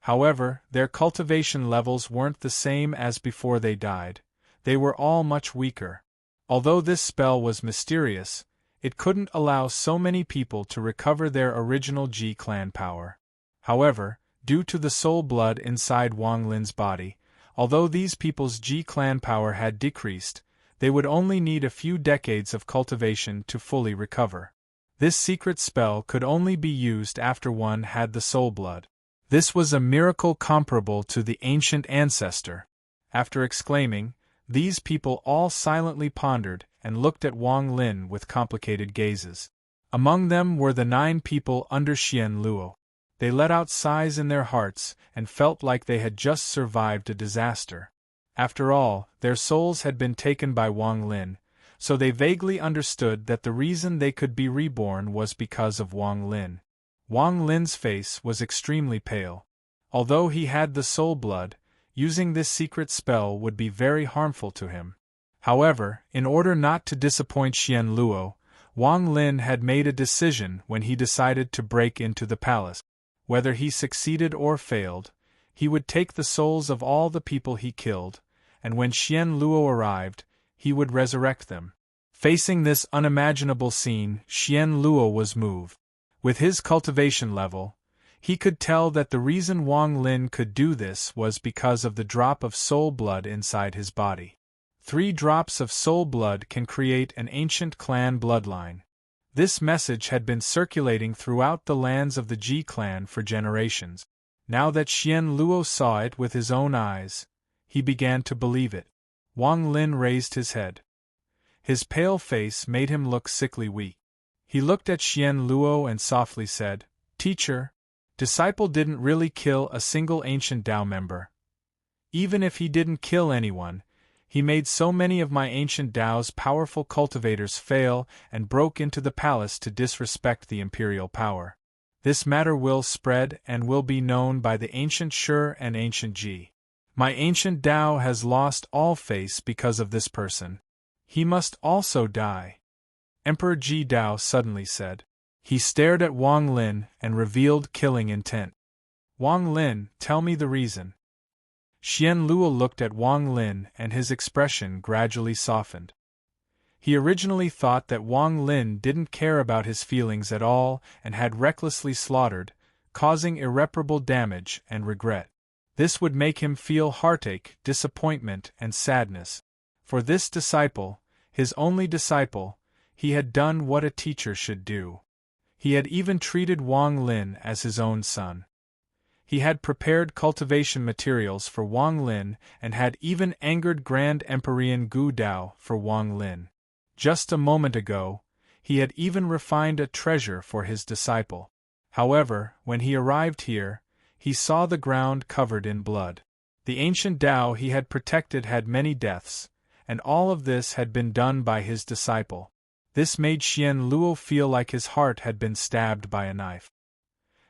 However, their cultivation levels weren't the same as before they died. They were all much weaker. Although this spell was mysterious, it couldn't allow so many people to recover their original Ji clan power. However, due to the soul blood inside Wang Lin's body, although these people's Ji clan power had decreased, they would only need a few decades of cultivation to fully recover. This secret spell could only be used after one had the soul blood. This was a miracle comparable to the ancient ancestor. After exclaiming, these people all silently pondered and looked at Wang Lin with complicated gazes. Among them were the 9 people under Xian Luo. They let out sighs in their hearts and felt like they had just survived a disaster. After all, their souls had been taken by Wang Lin, so they vaguely understood that the reason they could be reborn was because of Wang Lin. Wang Lin's face was extremely pale. Although he had the soul blood, using this secret spell would be very harmful to him. However, in order not to disappoint Xian Luo, Wang Lin had made a decision when he decided to break into the palace. Whether he succeeded or failed, he would take the souls of all the people he killed, and when Xian Luo arrived, he would resurrect them. Facing this unimaginable scene, Xian Luo was moved. With his cultivation level, he could tell that the reason Wang Lin could do this was because of the drop of soul blood inside his body. 3 drops of soul blood can create an ancient clan bloodline. This message had been circulating throughout the lands of the Ji clan for generations. Now that Xian Luo saw it with his own eyes, he began to believe it. Wang Lin raised his head. His pale face made him look sickly weak. He looked at Xian Luo and softly said, "Teacher, disciple didn't really kill a single ancient Dao member. Even if he didn't kill anyone, he made so many of my ancient Dao's powerful cultivators fail and broke into the palace to disrespect the imperial power. This matter will spread and will be known by the ancient Shi and ancient Ji. My ancient Dao has lost all face because of this person. He must also die." Emperor Ji Dao suddenly said. He stared at Wang Lin and revealed killing intent. "Wang Lin, tell me the reason." Xian Luo looked at Wang Lin and his expression gradually softened. He originally thought that Wang Lin didn't care about his feelings at all and had recklessly slaughtered, causing irreparable damage and regret. This would make him feel heartache, disappointment, and sadness. For this disciple, his only disciple, he had done what a teacher should do. He had even treated Wang Lin as his own son. He had prepared cultivation materials for Wang Lin and had even angered Grand Emperor Gu Dao for Wang Lin. Just a moment ago, he had even refined a treasure for his disciple. However, when he arrived here, he saw the ground covered in blood. The ancient Dao he had protected had many deaths, and all of this had been done by his disciple. This made Xian Luo feel like his heart had been stabbed by a knife.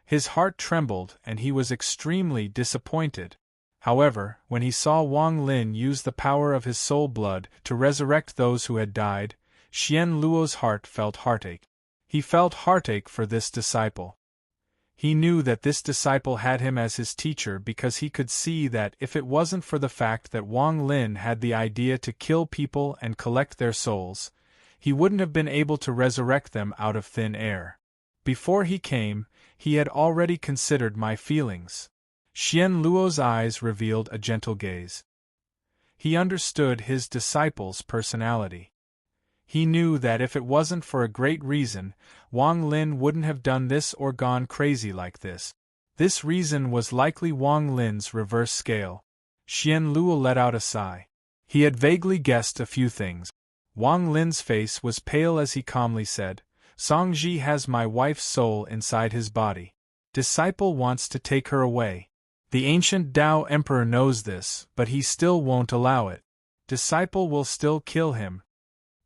His heart trembled and he was extremely disappointed. However, when he saw Wang Lin use the power of his soul blood to resurrect those who had died, Xian Luo's heart felt heartache. He felt heartache for this disciple. He knew that this disciple had him as his teacher because he could see that if it wasn't for the fact that Wang Lin had the idea to kill people and collect their souls, he wouldn't have been able to resurrect them out of thin air. Before he came, he had already considered my feelings. Xian Luo's eyes revealed a gentle gaze. He understood his disciple's personality. He knew that if it wasn't for a great reason, Wang Lin wouldn't have done this or gone crazy like this. This reason was likely Wang Lin's reverse scale. Xian Luo let out a sigh. He had vaguely guessed a few things. Wang Lin's face was pale as he calmly said, "Songji has my wife's soul inside his body. Disciple wants to take her away. The ancient Dao Emperor knows this, but he still won't allow it. Disciple will still kill him."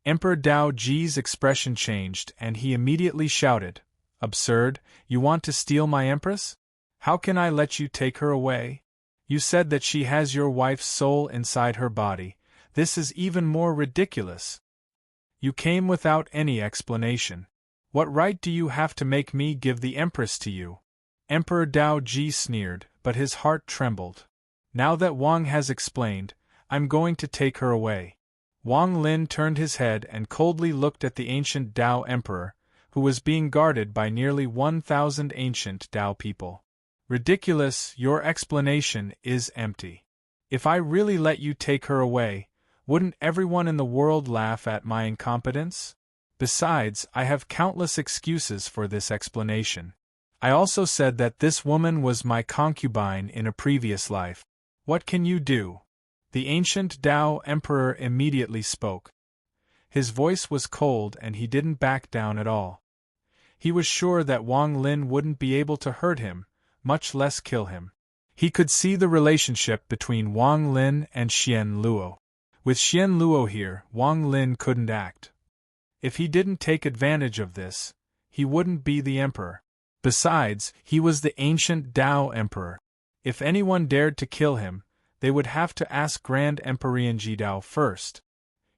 Emperor Dao Ji's expression changed and he immediately shouted, "Absurd, you want to steal my empress? How can I let you take her away? You said that she has your wife's soul inside her body. This is even more ridiculous. You came without any explanation. What right do you have to make me give the empress to you?" Emperor Dao Ji sneered, but his heart trembled. "Now that Wang has explained, I'm going to take her away." Wang Lin turned his head and coldly looked at the ancient Dao Emperor, who was being guarded by nearly 1,000 ancient Dao people. "Ridiculous, your explanation is empty. If I really let you take her away, wouldn't everyone in the world laugh at my incompetence? Besides, I have countless excuses for this explanation. I also said that this woman was my concubine in a previous life. What can you do?" The ancient Dao Emperor immediately spoke. His voice was cold and he didn't back down at all. He was sure that Wang Lin wouldn't be able to hurt him, much less kill him. He could see the relationship between Wang Lin and Xian Luo. With Xian Luo here, Wang Lin couldn't act. If he didn't take advantage of this, he wouldn't be the emperor. Besides, he was the ancient Dao Emperor. If anyone dared to kill him, they would have to ask Grand Emperor Ji Dao first.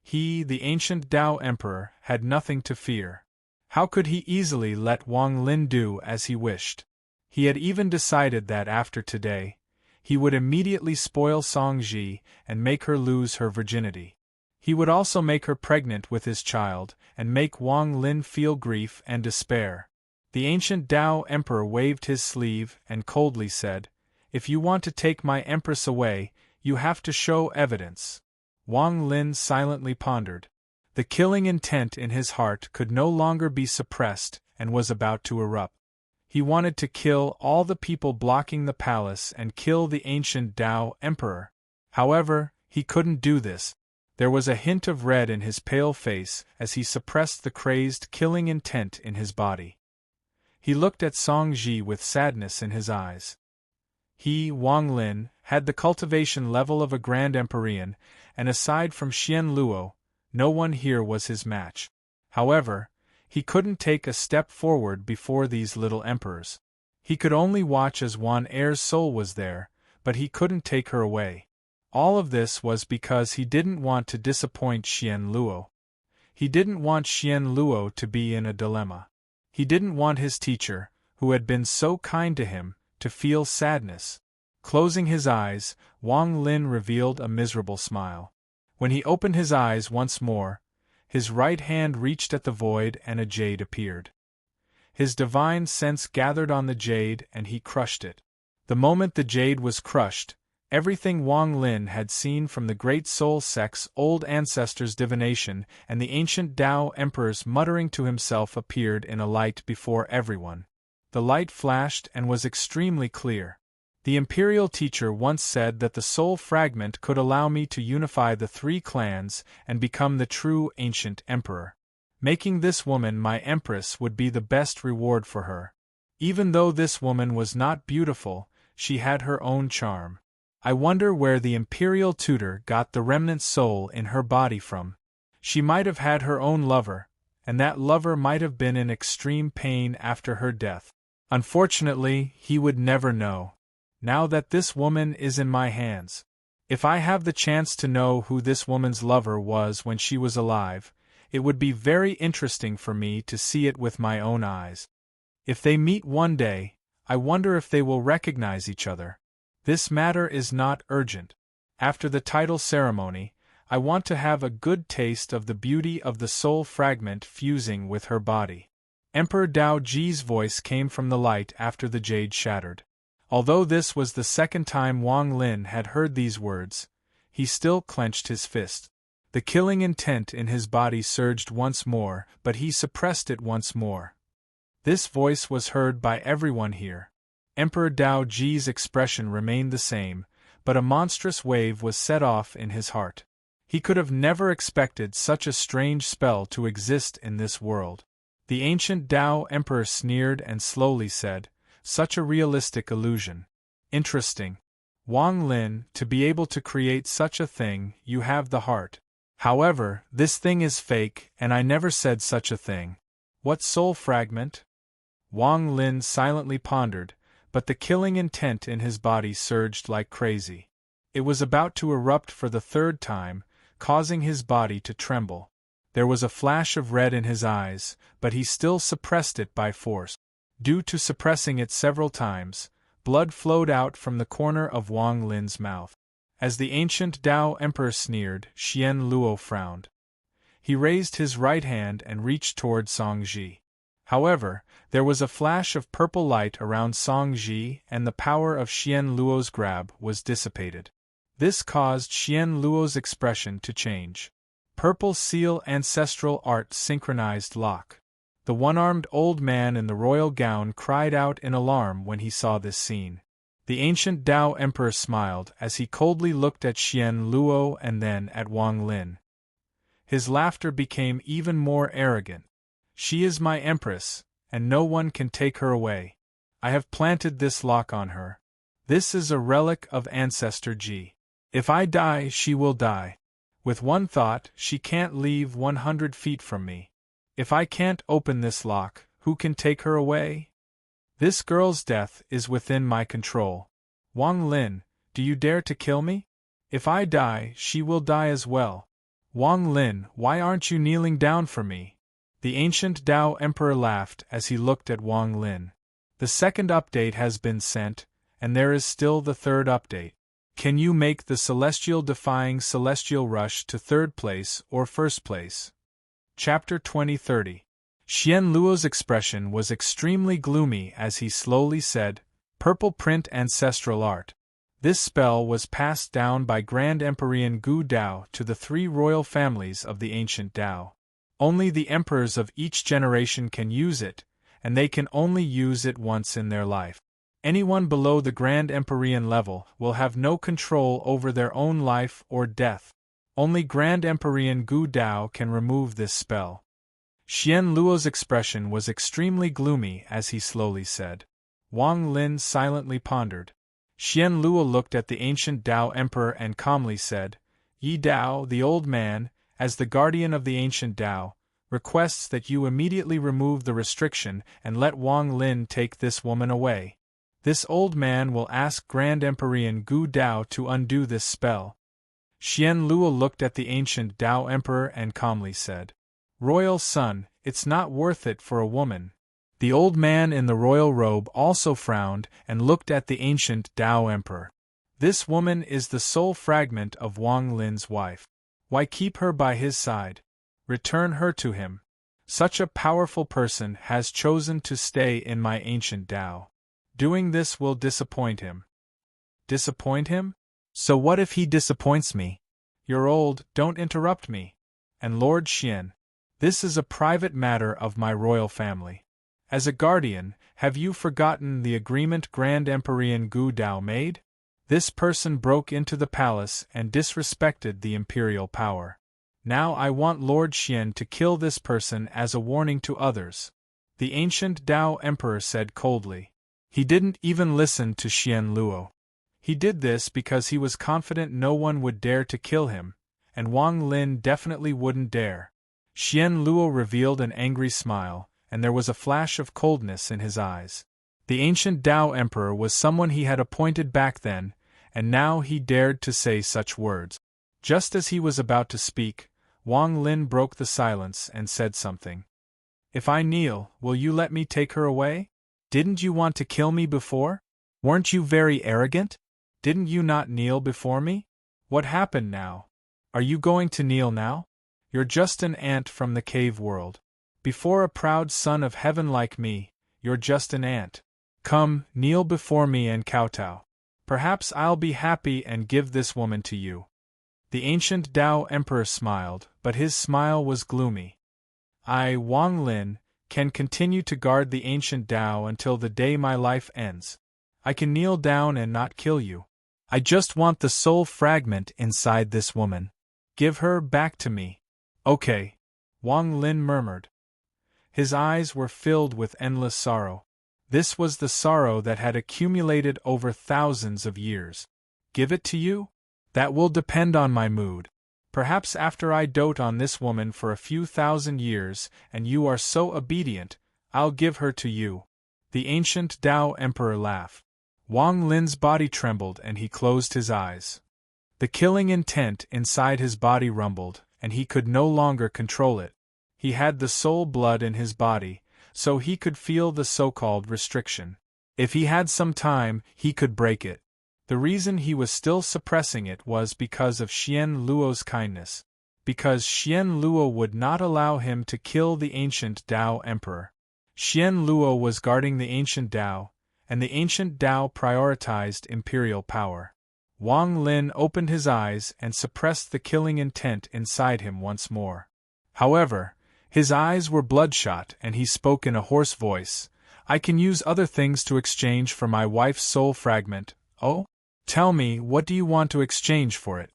He, the ancient Dao Emperor, had nothing to fear. How could he easily let Wang Lin do as he wished? He had even decided that after today, he would immediately spoil Songji and make her lose her virginity. He would also make her pregnant with his child and make Wang Lin feel grief and despair. The ancient Dao Emperor waved his sleeve and coldly said, "If you want to take my empress away, you have to show evidence." Wang Lin silently pondered. The killing intent in his heart could no longer be suppressed and was about to erupt. He wanted to kill all the people blocking the palace and kill the ancient Tao Emperor. However, he couldn't do this. There was a hint of red in his pale face as he suppressed the crazed killing intent in his body. He looked at Song Ji with sadness in his eyes. He, Wang Lin, had the cultivation level of a Grand Empyrean, and aside from Xian Luo, no one here was his match. However, he couldn't take a step forward before these little emperors. He could only watch as Wan Er's soul was there, but he couldn't take her away. All of this was because he didn't want to disappoint Xian Luo. He didn't want Xian Luo to be in a dilemma. He didn't want his teacher, who had been so kind to him, to feel sadness. Closing his eyes, Wang Lin revealed a miserable smile. When he opened his eyes once more, his right hand reached at the void and a jade appeared. His divine sense gathered on the jade and he crushed it. The moment the jade was crushed, everything Wang Lin had seen from the Great Soul Sect's old ancestors' divination and the ancient Tao Emperor's muttering to himself appeared in a light before everyone. The light flashed and was extremely clear. The imperial teacher once said that the soul fragment could allow me to unify the three clans and become the true ancient emperor. Making this woman my empress would be the best reward for her. Even though this woman was not beautiful, she had her own charm. I wonder where the imperial tutor got the remnant soul in her body from. She might have had her own lover, and that lover might have been in extreme pain after her death. Unfortunately, he would never know. Now that this woman is in my hands. If I have the chance to know who this woman's lover was when she was alive, it would be very interesting for me to see it with my own eyes. If they meet one day, I wonder if they will recognize each other. This matter is not urgent. After the title ceremony, I want to have a good taste of the beauty of the soul fragment fusing with her body. Emperor Dao Ji's voice came from the light after the jade shattered. Although this was the second time Wang Lin had heard these words, he still clenched his fist. The killing intent in his body surged once more, but he suppressed it once more. This voice was heard by everyone here. Emperor Dao Ji's expression remained the same, but a monstrous wave was set off in his heart. He could have never expected such a strange spell to exist in this world. The ancient Tao Emperor sneered and slowly said, "Such a realistic illusion. Interesting. Wang Lin, to be able to create such a thing, you have the heart. However, this thing is fake, and I never said such a thing." What soul fragment? Wang Lin silently pondered, but the killing intent in his body surged like crazy. It was about to erupt for the third time, causing his body to tremble. There was a flash of red in his eyes, but he still suppressed it by force. Due to suppressing it several times, blood flowed out from the corner of Wang Lin's mouth. As the ancient Tao Emperor sneered, Xian Luo frowned. He raised his right hand and reached toward Song Ji. However, there was a flash of purple light around Song Ji and the power of Xian Luo's grab was dissipated. This caused Xian Luo's expression to change. Purple seal ancestral art synchronized lock. The one-armed old man in the royal gown cried out in alarm when he saw this scene. The ancient Tao Emperor smiled as he coldly looked at Xian Luo and then at Wang Lin. His laughter became even more arrogant. "She is my empress, and no one can take her away. I have planted this lock on her. This is a relic of Ancestor Ji. If I die, she will die. With one thought, she can't leave 100 feet from me. If I can't open this lock, who can take her away? This girl's death is within my control. Wang Lin, do you dare to kill me? If I die, she will die as well. Wang Lin, why aren't you kneeling down for me?" The ancient Tao Emperor laughed as he looked at Wang Lin. "The second update has been sent, and there is still the third update. Can you make the celestial defying celestial rush to third place or first place?" Chapter 2030. Xian Luo's expression was extremely gloomy as he slowly said, "Purple print ancestral art. This spell was passed down by Grand Emperor Gu Dao to the 3 royal families of the ancient Dao. Only the emperors of each generation can use it, and they can only use it once in their life. Anyone below the Grand Emperor level will have no control over their own life or death. Only Grand Emperor Gu Dao can remove this spell. Xian Luo's expression was extremely gloomy as he slowly said. Wang Lin silently pondered. Xian Luo looked at the ancient Dao Emperor and calmly said, Yi Dao, the old man, as the guardian of the ancient Dao, requests that you immediately remove the restriction and let Wang Lin take this woman away. This old man will ask Grand Emperor Gu Dao to undo this spell. Xian Luo looked at the ancient Dao Emperor and calmly said, Royal son, it's not worth it for a woman. The old man in the royal robe also frowned and looked at the ancient Dao Emperor. This woman is the sole fragment of Wang Lin's wife. Why keep her by his side? Return her to him. Such a powerful person has chosen to stay in my ancient Dao. Doing this will disappoint him. Disappoint him? So what if he disappoints me? You're old, don't interrupt me. And Lord Xian, this is a private matter of my royal family. As a guardian, have you forgotten the agreement Grand Emperor Gu Dao made? This person broke into the palace and disrespected the imperial power. Now I want Lord Xian to kill this person as a warning to others. The ancient Dao Emperor said coldly. He didn't even listen to Xian Luo. He did this because he was confident no one would dare to kill him, and Wang Lin definitely wouldn't dare. Xian Luo revealed an angry smile, and there was a flash of coldness in his eyes. The ancient Dao Emperor was someone he had appointed back then, and now he dared to say such words. Just as he was about to speak, Wang Lin broke the silence and said something. If I kneel, will you let me take her away? Didn't you want to kill me before? Weren't you very arrogant? Didn't you not kneel before me? What happened now? Are you going to kneel now? You're just an ant from the cave world. Before a proud son of heaven like me, you're just an ant. Come, kneel before me and kowtow. Perhaps I'll be happy and give this woman to you. The ancient Dao Emperor smiled, but his smile was gloomy. I, Wang Lin, can continue to guard the ancient Dao until the day my life ends. I can kneel down and not kill you. I just want the soul fragment inside this woman. Give her back to me. Okay, Wang Lin murmured. His eyes were filled with endless sorrow. This was the sorrow that had accumulated over thousands of years. Give it to you? That will depend on my mood. Perhaps after I dote on this woman for a few thousand years, and you are so obedient, I'll give her to you. The ancient Dao Emperor laughed. Wang Lin's body trembled and he closed his eyes. The killing intent inside his body rumbled, and he could no longer control it. He had the soul blood in his body, so he could feel the so-called restriction. If he had some time, he could break it. The reason he was still suppressing it was because of Xian Luo's kindness. Because Xian Luo would not allow him to kill the ancient Dao Emperor. Xian Luo was guarding the ancient Dao, and the ancient Dao prioritized imperial power. Wang Lin opened his eyes and suppressed the killing intent inside him once more. However, his eyes were bloodshot and he spoke in a hoarse voice. I can use other things to exchange for my wife's soul fragment. Oh? Tell me, what do you want to exchange for it?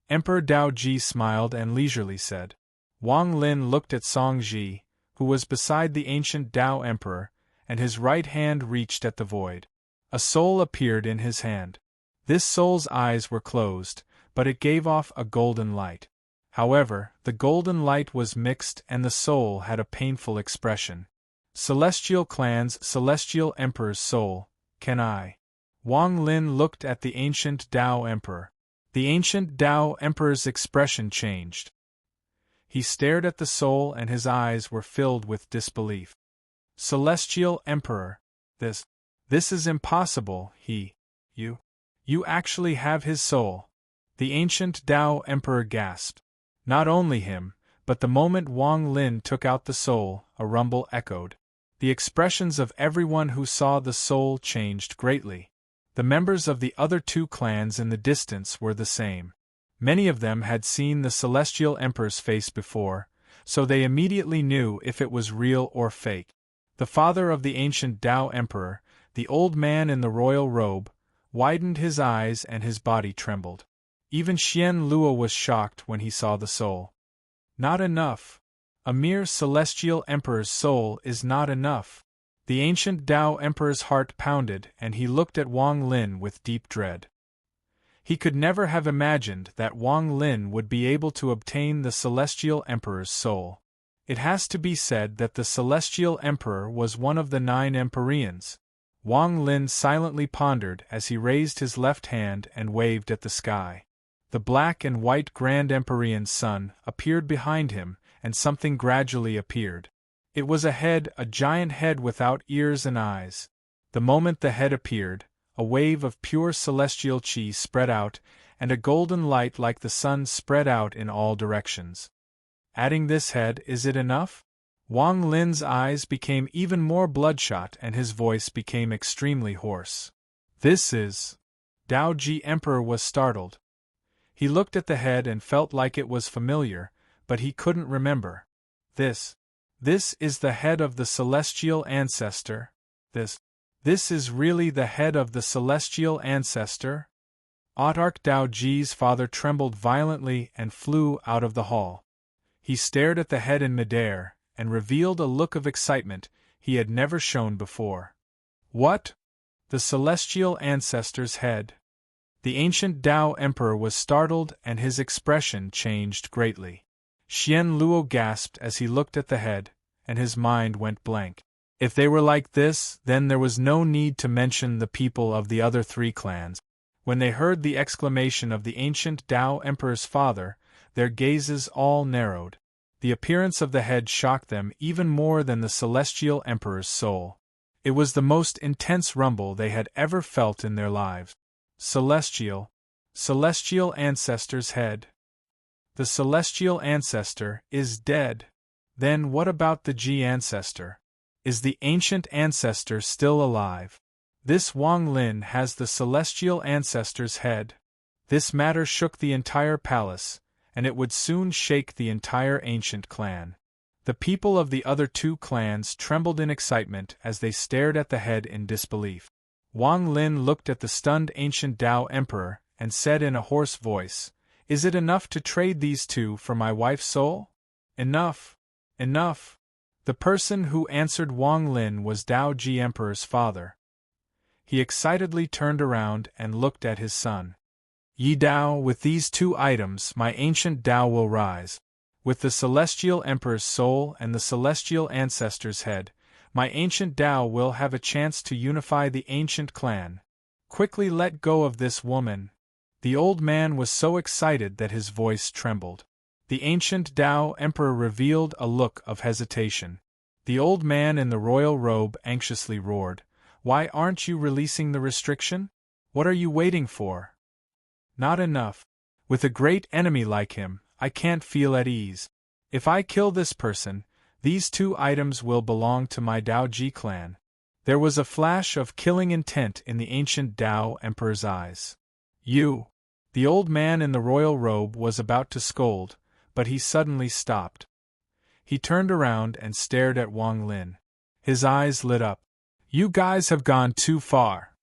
Emperor Dao Ji smiled and leisurely said. Wang Lin looked at Song Ji, who was beside the ancient Dao Emperor, and his right hand reached at the void. A soul appeared in his hand. This soul's eyes were closed, but it gave off a golden light. However, the golden light was mixed and the soul had a painful expression. Celestial Clan's Celestial Emperor's soul, can I? Wang Lin looked at the ancient Dao Emperor. The ancient Dao Emperor's expression changed. He stared at the soul and his eyes were filled with disbelief. Celestial Emperor, this is impossible, you actually have his soul. The ancient Dao Emperor gasped. Not only him, but the moment Wang Lin took out the soul, a rumble echoed. The expressions of everyone who saw the soul changed greatly. The members of the other two clans in the distance were the same. Many of them had seen the Celestial Emperor's face before, so they immediately knew if it was real or fake. The father of the ancient Tao Emperor, the old man in the royal robe, widened his eyes and his body trembled. Even Xian Luo was shocked when he saw the soul. Not enough. A mere Celestial Emperor's soul is not enough. The ancient Tao Emperor's heart pounded and he looked at Wang Lin with deep dread. He could never have imagined that Wang Lin would be able to obtain the Celestial Emperor's soul. It has to be said that the Celestial Emperor was one of the 9 Empyreans. Wang Lin silently pondered as he raised his left hand and waved at the sky. The black and white Grand Empyrean's sun appeared behind him, and something gradually appeared. It was a head, a giant head without ears and eyes. The moment the head appeared, a wave of pure celestial chi spread out, and a golden light like the sun spread out in all directions. Adding this head, is it enough? Wang Lin's eyes became even more bloodshot and his voice became extremely hoarse. This is... Dao Ji Emperor was startled. He looked at the head and felt like it was familiar, but he couldn't remember. This is the head of the celestial ancestor. This is really the head of the celestial ancestor? Autarch Dao Ji's father trembled violently and flew out of the hall. He stared at the head in midair, and revealed a look of excitement he had never shown before. What? The celestial ancestor's head? The ancient Tao Emperor was startled and his expression changed greatly. Xian Luo gasped as he looked at the head, and his mind went blank. If they were like this, then there was no need to mention the people of the other 3 clans. When they heard the exclamation of the ancient Tao Emperor's father, their gazes all narrowed. The appearance of the head shocked them even more than the Celestial Emperor's soul. It was the most intense rumble they had ever felt in their lives. Celestial ancestor's head. The celestial ancestor is dead. Then what about the Ji ancestor? Is the ancient ancestor still alive? This Wang Lin has the celestial ancestor's head. This matter shook the entire palace, and it would soon shake the entire ancient clan. The people of the other 2 clans trembled in excitement as they stared at the head in disbelief. Wang Lin looked at the stunned ancient Tao Emperor and said in a hoarse voice, "Is it enough to trade these 2 for my wife's soul?" Enough! Enough! The person who answered Wang Lin was Dao Ji Emperor's father. He excitedly turned around and looked at his son. Yi Dao, with these 2 items my ancient Dao will rise. With the Celestial Emperor's soul and the Celestial Ancestor's head, my ancient Dao will have a chance to unify the ancient clan. Quickly let go of this woman. The old man was so excited that his voice trembled. The ancient Tao Emperor revealed a look of hesitation. The old man in the royal robe anxiously roared, "Why aren't you releasing the restriction? What are you waiting for?" Not enough. With a great enemy like him, I can't feel at ease. If I kill this person, these 2 items will belong to my Dao Ji clan. There was a flash of killing intent in the ancient Tao Emperor's eyes. You! The old man in the royal robe was about to scold, but he suddenly stopped. He turned around and stared at Wang Lin. His eyes lit up. You guys have gone too far.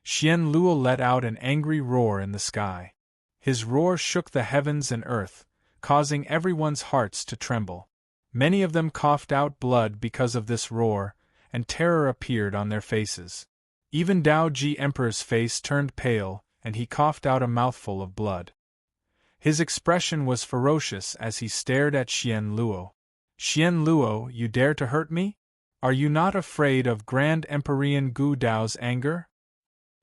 Xian Luo let out an angry roar in the sky. His roar shook the heavens and earth, causing everyone's hearts to tremble. Many of them coughed out blood because of this roar, and terror appeared on their faces. Even Dao Ji Emperor's face turned pale, and he coughed out a mouthful of blood. His expression was ferocious as he stared at Xian Luo. Xian Luo, you dare to hurt me? Are you not afraid of Grand Empyrean Gu Dao's anger?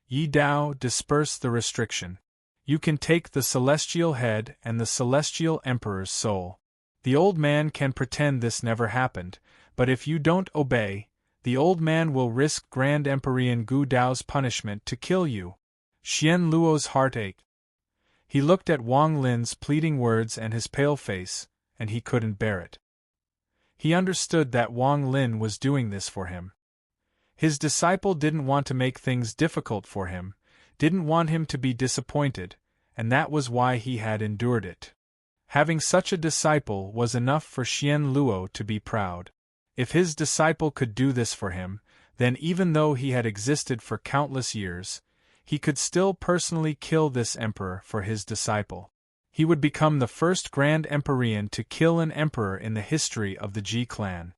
Yi Dao, disperse the restriction. You can take the celestial head and the celestial emperor's soul. The old man can pretend this never happened, but if you don't obey, the old man will risk Grand Empyrean Gu Dao's punishment to kill you. Xian Luo's heart ached. He looked at Wang Lin's pleading words and his pale face, and he couldn't bear it. He understood that Wang Lin was doing this for him. His disciple didn't want to make things difficult for him, didn't want him to be disappointed, and that was why he had endured it. Having such a disciple was enough for Xian Luo to be proud. If his disciple could do this for him, then even though he had existed for countless years, he could still personally kill this emperor for his disciple. He would become the first Grand Empyrean to kill an emperor in the history of the Ji clan.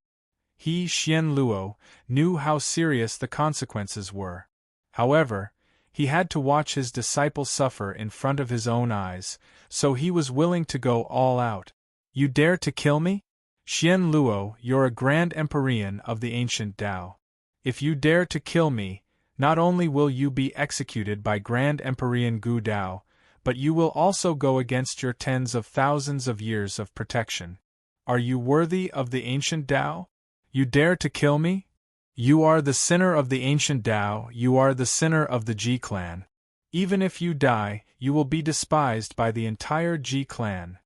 He, Xian Luo, knew how serious the consequences were. However, he had to watch his disciple suffer in front of his own eyes, so he was willing to go all out. You dare to kill me? Xian Luo, you're a Grand Empyrean of the ancient Tao. If you dare to kill me, not only will you be executed by Grand Empyrean Gu Dao, but you will also go against your tens of thousands of years of protection. Are you worthy of the ancient Tao? You dare to kill me? You are the sinner of the ancient Tao, you are the sinner of the Ji clan. Even if you die, you will be despised by the entire Ji clan.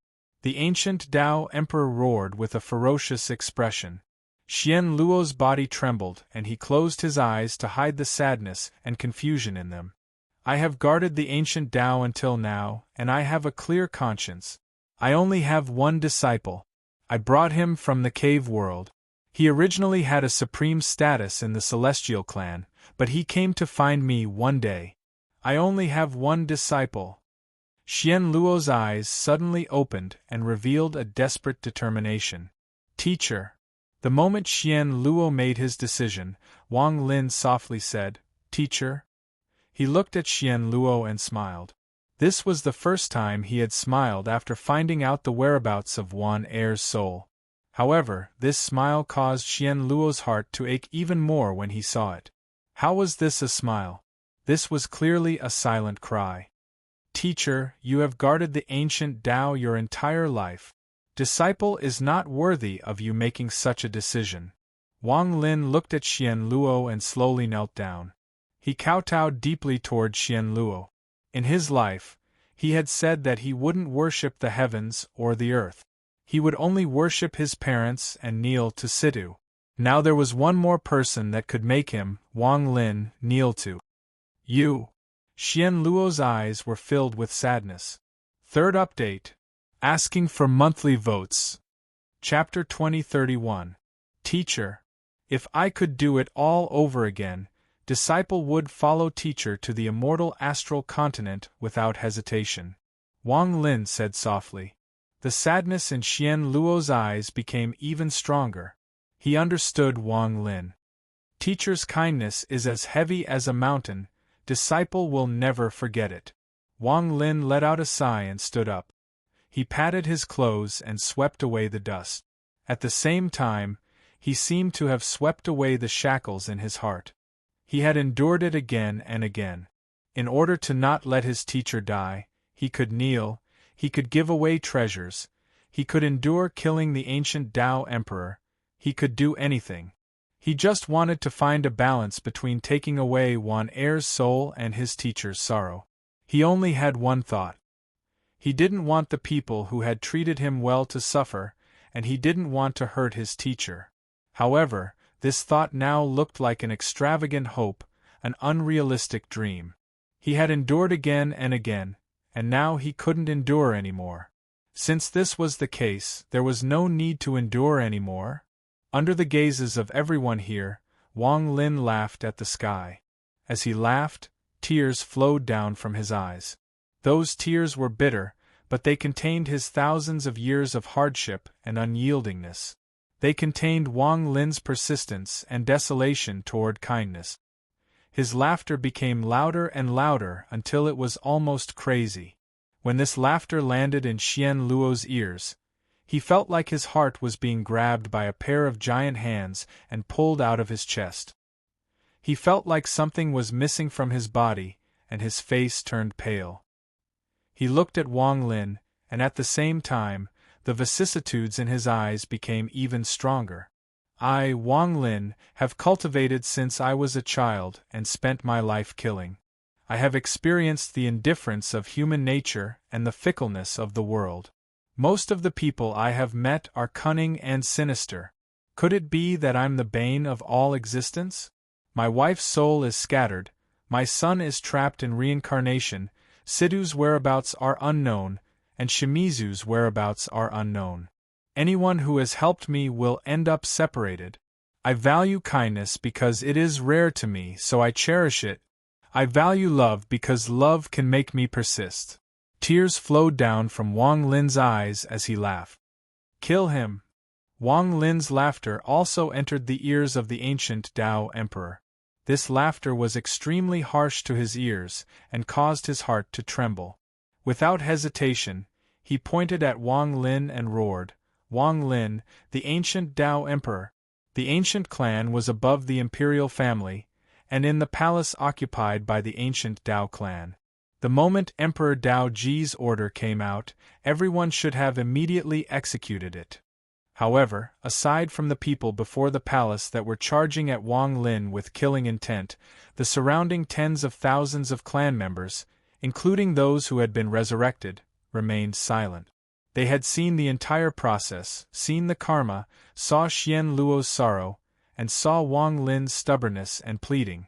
The ancient Tao emperor roared with a ferocious expression. Xian Luo's body trembled, and he closed his eyes to hide the sadness and confusion in them. I have guarded the ancient Tao until now, and I have a clear conscience. I only have one disciple. I brought him from the cave world. He originally had a supreme status in the Celestial clan, but he came to find me one day. I only have one disciple. Xian Luo's eyes suddenly opened and revealed a desperate determination. Teacher. The moment Xian Luo made his decision, Wang Lin softly said, Teacher? He looked at Xian Luo and smiled. This was the first time he had smiled after finding out the whereabouts of Wan Er's soul. However, this smile caused Xian Luo's heart to ache even more when he saw it. How was this a smile? This was clearly a silent cry. Teacher, you have guarded the ancient Tao your entire life. Disciple is not worthy of you making such a decision. Wang Lin looked at Xian Luo and slowly knelt down. He kowtowed deeply toward Xian Luo. In his life, he had said that he wouldn't worship the heavens or the earth. He would only worship his parents and kneel to Situ. Now there was one more person that could make him, Wang Lin, kneel to. You. Xian Luo's eyes were filled with sadness. Third update. Asking for monthly votes. Chapter 2031. Teacher. If I could do it all over again, disciple would follow teacher to the immortal astral continent without hesitation. Wang Lin said softly. The sadness in Xian Luo's eyes became even stronger. He understood Wang Lin. Teacher's kindness is as heavy as a mountain, disciple will never forget it. Wang Lin let out a sigh and stood up. He patted his clothes and swept away the dust. At the same time, he seemed to have swept away the shackles in his heart. He had endured it again and again. In order to not let his teacher die, he could kneel, he could give away treasures, he could endure killing the ancient Tao emperor, he could do anything. He just wanted to find a balance between taking away Wan Er's soul and his teacher's sorrow. He only had one thought. He didn't want the people who had treated him well to suffer, and he didn't want to hurt his teacher. However, this thought now looked like an extravagant hope, an unrealistic dream. He had endured again and again, and now he couldn't endure anymore. Since this was the case, there was no need to endure anymore. Under the gazes of everyone here, Wang Lin laughed at the sky. As he laughed, tears flowed down from his eyes. Those tears were bitter, but they contained his thousands of years of hardship and unyieldingness. They contained Wang Lin's persistence and desolation toward kindness. His laughter became louder and louder until it was almost crazy. When this laughter landed in Xian Luo's ears, he felt like his heart was being grabbed by a pair of giant hands and pulled out of his chest. He felt like something was missing from his body, and his face turned pale. He looked at Wang Lin, and at the same time, the vicissitudes in his eyes became even stronger. I, Wang Lin, have cultivated since I was a child and spent my life killing. I have experienced the indifference of human nature and the fickleness of the world. Most of the people I have met are cunning and sinister. Could it be that I'm the bane of all existence? My wife's soul is scattered, My son is trapped in reincarnation, Sidhu's whereabouts are unknown, and Shimizu's whereabouts are unknown. Anyone who has helped me will end up separated. I value kindness because it is rare to me, so I cherish it. I value love because love can make me persist. Tears flowed down from Wang Lin's eyes as he laughed. Kill him. Wang Lin's laughter also entered the ears of the ancient Tao Emperor. This laughter was extremely harsh to his ears and caused his heart to tremble. Without hesitation, he pointed at Wang Lin and roared, Wang Lin, the ancient Tao Emperor. The ancient clan was above the imperial family, and in the palace occupied by the ancient Tao clan. The moment Emperor Tao Ji's order came out, everyone should have immediately executed it. However, aside from the people before the palace that were charging at Wang Lin with killing intent, the surrounding tens of thousands of clan members, including those who had been resurrected, remained silent. They had seen the entire process, seen the karma, saw Xian Luo's sorrow, and saw Wang Lin's stubbornness and pleading.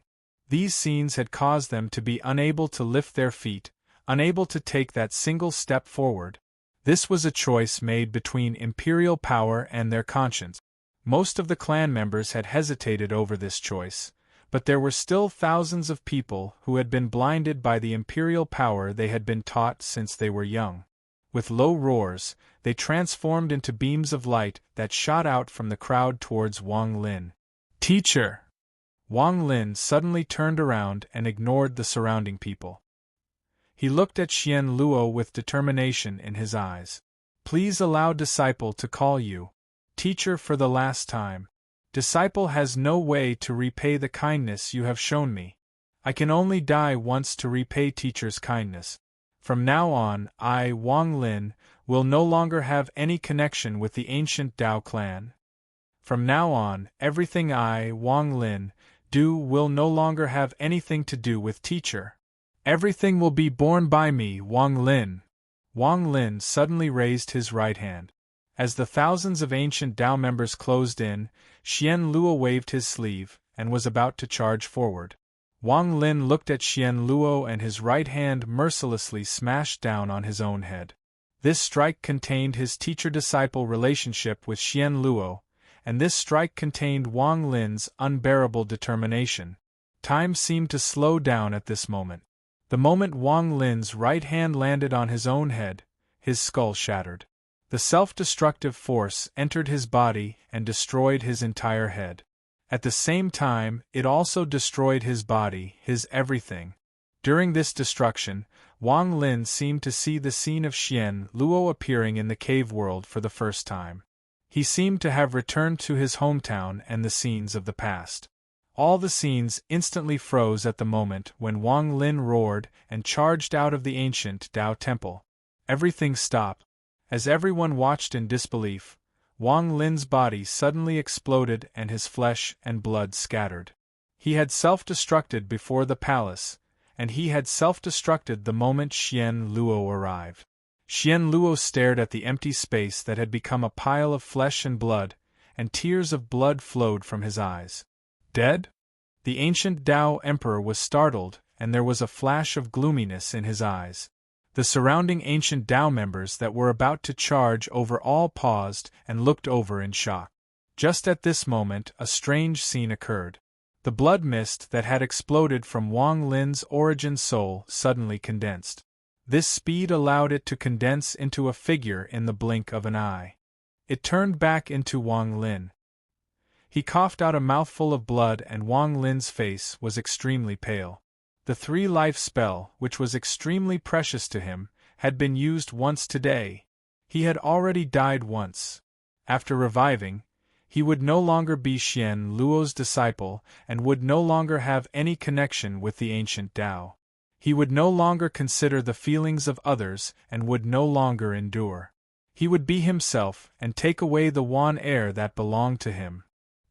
These scenes had caused them to be unable to lift their feet, unable to take that single step forward. This was a choice made between imperial power and their conscience. Most of the clan members had hesitated over this choice, but there were still thousands of people who had been blinded by the imperial power they had been taught since they were young. With low roars, they transformed into beams of light that shot out from the crowd towards Wang Lin. Teacher! Wang Lin suddenly turned around and ignored the surrounding people. He looked at Xian Luo with determination in his eyes. Please allow disciple to call you teacher for the last time. Disciple has no way to repay the kindness you have shown me. I can only die once to repay teacher's kindness. From now on, I, Wang Lin, will no longer have any connection with the ancient Tao clan. From now on, everything I, Wang Lin, do will no longer have anything to do with teacher. Everything will be borne by me, Wang Lin. Wang Lin suddenly raised his right hand. As the thousands of ancient Tao members closed in, Xian Luo waved his sleeve and was about to charge forward. Wang Lin looked at Xian Luo and his right hand mercilessly smashed down on his own head. This strike contained his teacher-disciple relationship with Xian Luo, and this strike contained Wang Lin's unbearable determination. Time seemed to slow down at this moment. The moment Wang Lin's right hand landed on his own head, his skull shattered. The self-destructive force entered his body and destroyed his entire head. At the same time, it also destroyed his body, his everything. During this destruction, Wang Lin seemed to see the scene of Xian Luo appearing in the cave world for the first time. He seemed to have returned to his hometown and the scenes of the past. All the scenes instantly froze at the moment when Wang Lin roared and charged out of the ancient Tao temple. Everything stopped. As everyone watched in disbelief, Wang Lin's body suddenly exploded and his flesh and blood scattered. He had self-destructed before the palace, and he had self-destructed the moment Xian Luo arrived. Xian Luo stared at the empty space that had become a pile of flesh and blood, and tears of blood flowed from his eyes. Dead? The ancient Tao Emperor was startled, and there was a flash of gloominess in his eyes. The surrounding ancient Tao members that were about to charge over all paused and looked over in shock. Just at this moment, a strange scene occurred. The blood mist that had exploded from Wang Lin's origin soul suddenly condensed. This speed allowed it to condense into a figure in the blink of an eye. It turned back into Wang Lin. He coughed out a mouthful of blood and Wang Lin's face was extremely pale. The three-life spell, which was extremely precious to him, had been used once today. He had already died once. After reviving, he would no longer be Xian Luo's disciple and would no longer have any connection with the ancient Tao. He would no longer consider the feelings of others and would no longer endure. He would be himself and take away the wan air that belonged to him.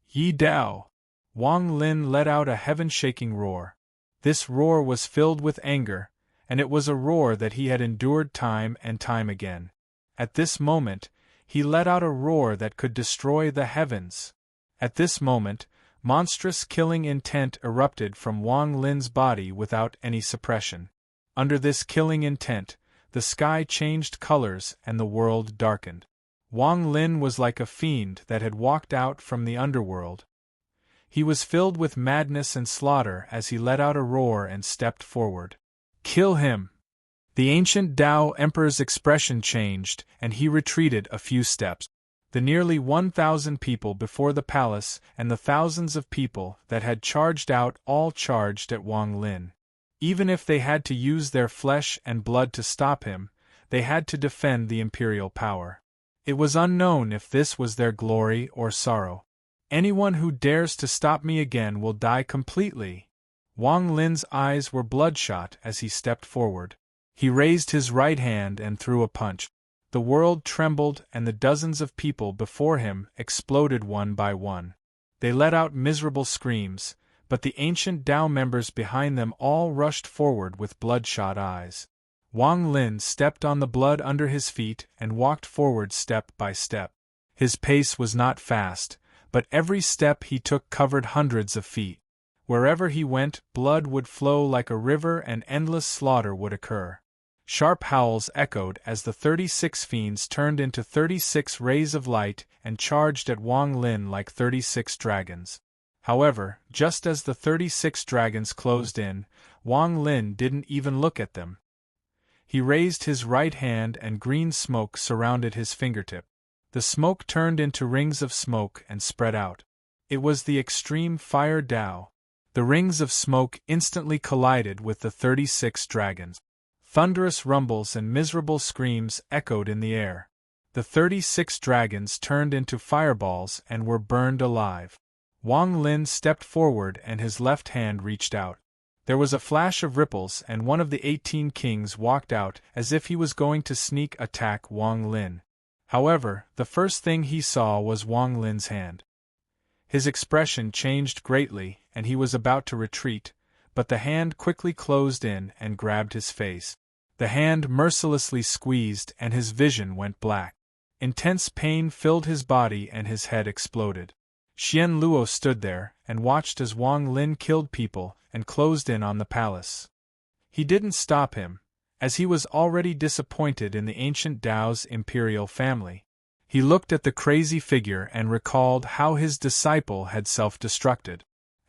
Yi Dao! Wang Lin let out a heaven-shaking roar. This roar was filled with anger, and it was a roar that he had endured time and time again. At this moment, he let out a roar that could destroy the heavens. At this moment, Monstrous killing intent erupted from Wang Lin's body without any suppression. Under this killing intent, the sky changed colors and the world darkened. Wang Lin was like a fiend that had walked out from the underworld. He was filled with madness and slaughter as he let out a roar and stepped forward. "Kill him!" The ancient Tao Emperor's expression changed, and he retreated a few steps. The nearly 1,000 people before the palace and the thousands of people that had charged out all charged at Wang Lin. Even if they had to use their flesh and blood to stop him, they had to defend the imperial power. It was unknown if this was their glory or sorrow. "Anyone who dares to stop me again will die completely." Wang Lin's eyes were bloodshot as he stepped forward. He raised his right hand and threw a punch. The world trembled and the dozens of people before him exploded one by one. They let out miserable screams, but the ancient Tao members behind them all rushed forward with bloodshot eyes. Wang Lin stepped on the blood under his feet and walked forward step by step. His pace was not fast, but every step he took covered hundreds of feet. Wherever he went, blood would flow like a river and endless slaughter would occur. Sharp howls echoed as the 36 fiends turned into 36 rays of light and charged at Wang Lin like 36 dragons. However, just as the 36 dragons closed in, Wang Lin didn't even look at them. He raised his right hand and green smoke surrounded his fingertip. The smoke turned into rings of smoke and spread out. It was the extreme fire Tao. The rings of smoke instantly collided with the 36 dragons. Thunderous rumbles and miserable screams echoed in the air. The 36 dragons turned into fireballs and were burned alive. Wang Lin stepped forward and his left hand reached out. There was a flash of ripples and one of the 18 kings walked out as if he was going to sneak attack Wang Lin. However, the first thing he saw was Wang Lin's hand. His expression changed greatly and he was about to retreat, but the hand quickly closed in and grabbed his face. The hand mercilessly squeezed and his vision went black. Intense pain filled his body and his head exploded. Xian Luo stood there and watched as Wang Lin killed people and closed in on the palace. He didn't stop him, as he was already disappointed in the ancient Tao's imperial family. He looked at the crazy figure and recalled how his disciple had self-destructed.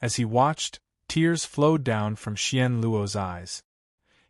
As he watched, tears flowed down from Xian Luo's eyes.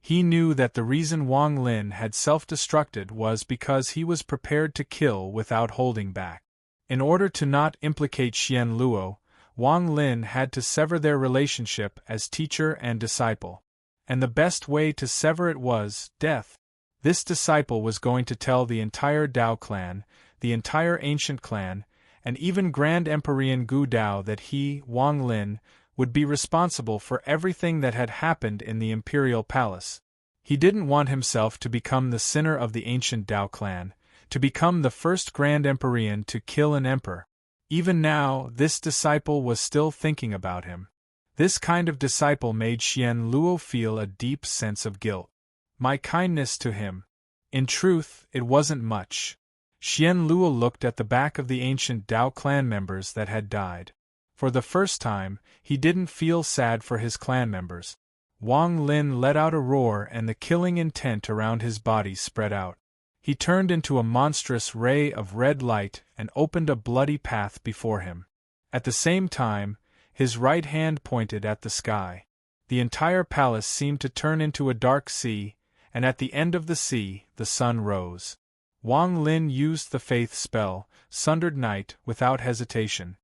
He knew that the reason Wang Lin had self-destructed was because he was prepared to kill without holding back. In order to not implicate Xian Luo, Wang Lin had to sever their relationship as teacher and disciple. And the best way to sever it was death. This disciple was going to tell the entire Dao clan, the entire ancient clan, and even Grand Emperor Gu Dao that he, Wang Lin, would be responsible for everything that had happened in the imperial palace. He didn't want himself to become the sinner of the ancient Dao clan, to become the first Grand Emperor to kill an emperor. Even now, this disciple was still thinking about him. This kind of disciple made Xian Luo feel a deep sense of guilt. My kindness to him. In truth, it wasn't much. Xian Luo looked at the back of the ancient Dao clan members that had died. For the first time, he didn't feel sad for his clan members. Wang Lin let out a roar and the killing intent around his body spread out. He turned into a monstrous ray of red light and opened a bloody path before him. At the same time, his right hand pointed at the sky. The entire palace seemed to turn into a dark sea, and at the end of the sea, the sun rose. Wang Lin used the faith spell, Sundered Night, without hesitation.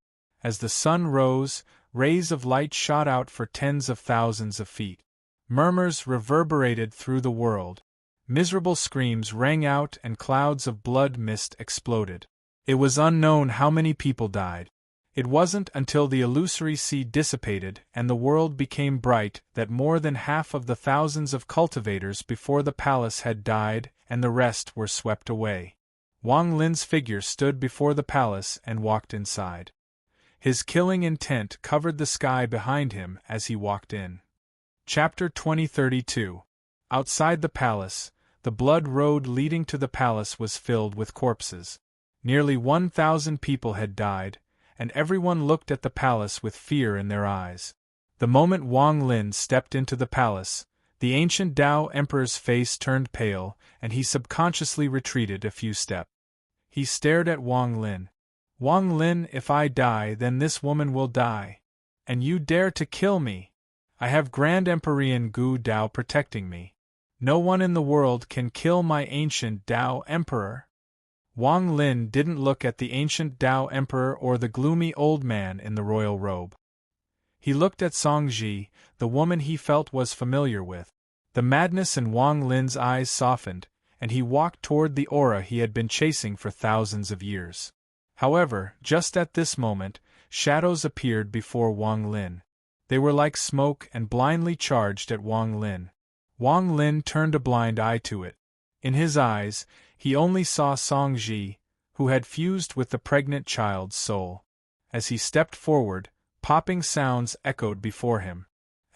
As the sun rose, rays of light shot out for tens of thousands of feet. Murmurs reverberated through the world. Miserable screams rang out and clouds of blood mist exploded. It was unknown how many people died. It wasn't until the illusory sea dissipated and the world became bright that more than half of the thousands of cultivators before the palace had died and the rest were swept away. Wang Lin's figure stood before the palace and walked inside. His killing intent covered the sky behind him as he walked in. Chapter 2032. Outside the palace, the blood road leading to the palace was filled with corpses. Nearly 1,000 people had died, and everyone looked at the palace with fear in their eyes. The moment Wang Lin stepped into the palace, the ancient Tao Emperor's face turned pale, and he subconsciously retreated a few steps. He stared at Wang Lin. Wang Lin, if I die, then this woman will die. And you dare to kill me? I have Grand Emperor Gu Dao protecting me. No one in the world can kill my ancient Tao Emperor. Wang Lin didn't look at the ancient Tao Emperor or the gloomy old man in the royal robe. He looked at Song Ji, the woman he felt was familiar with. The madness in Wang Lin's eyes softened, and he walked toward the aura he had been chasing for thousands of years. However, just at this moment, shadows appeared before Wang Lin. They were like smoke and blindly charged at Wang Lin. Wang Lin turned a blind eye to it. In his eyes, he only saw Song Ji, who had fused with the pregnant child's soul. As he stepped forward, popping sounds echoed before him.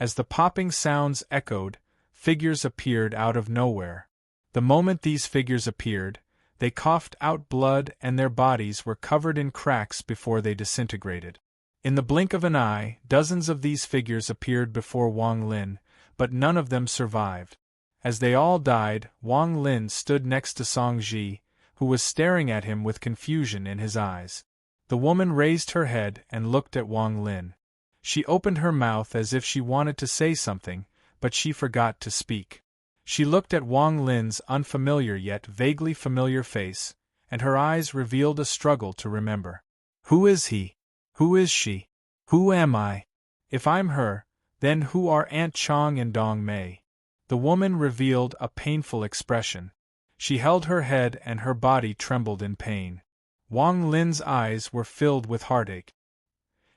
As the popping sounds echoed, figures appeared out of nowhere. The moment these figures appeared, they coughed out blood and their bodies were covered in cracks before they disintegrated. In the blink of an eye, dozens of these figures appeared before Wang Lin, but none of them survived. As they all died, Wang Lin stood next to Song Ji, who was staring at him with confusion in his eyes. The woman raised her head and looked at Wang Lin. She opened her mouth as if she wanted to say something, but she forgot to speak. She looked at Wang Lin's unfamiliar yet vaguely familiar face, and her eyes revealed a struggle to remember. Who is he? Who is she? Who am I? If I'm her, then who are Aunt Chong and Dong Mei? The woman revealed a painful expression. She held her head and her body trembled in pain. Wang Lin's eyes were filled with heartache.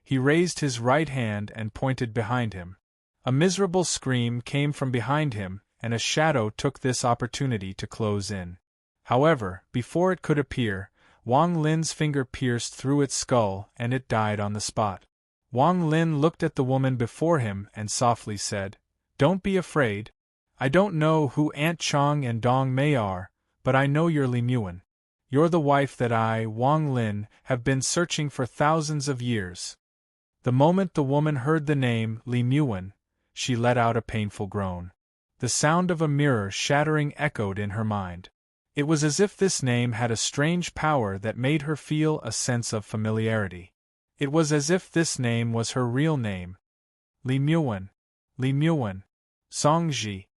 He raised his right hand and pointed behind him. A miserable scream came from behind him, and a shadow took this opportunity to close in. However, before it could appear, Wang Lin's finger pierced through its skull and it died on the spot. Wang Lin looked at the woman before him and softly said, "Don't be afraid. I don't know who Aunt Chong and Dong Mei are, but I know you're Li Muan. You're the wife that I, Wang Lin, have been searching for thousands of years." The moment the woman heard the name Li Muan, she let out a painful groan. The sound of a mirror shattering echoed in her mind. It was as if this name had a strange power that made her feel a sense of familiarity. It was as if this name was her real name. Li Muan. Li Muan. Song Ji.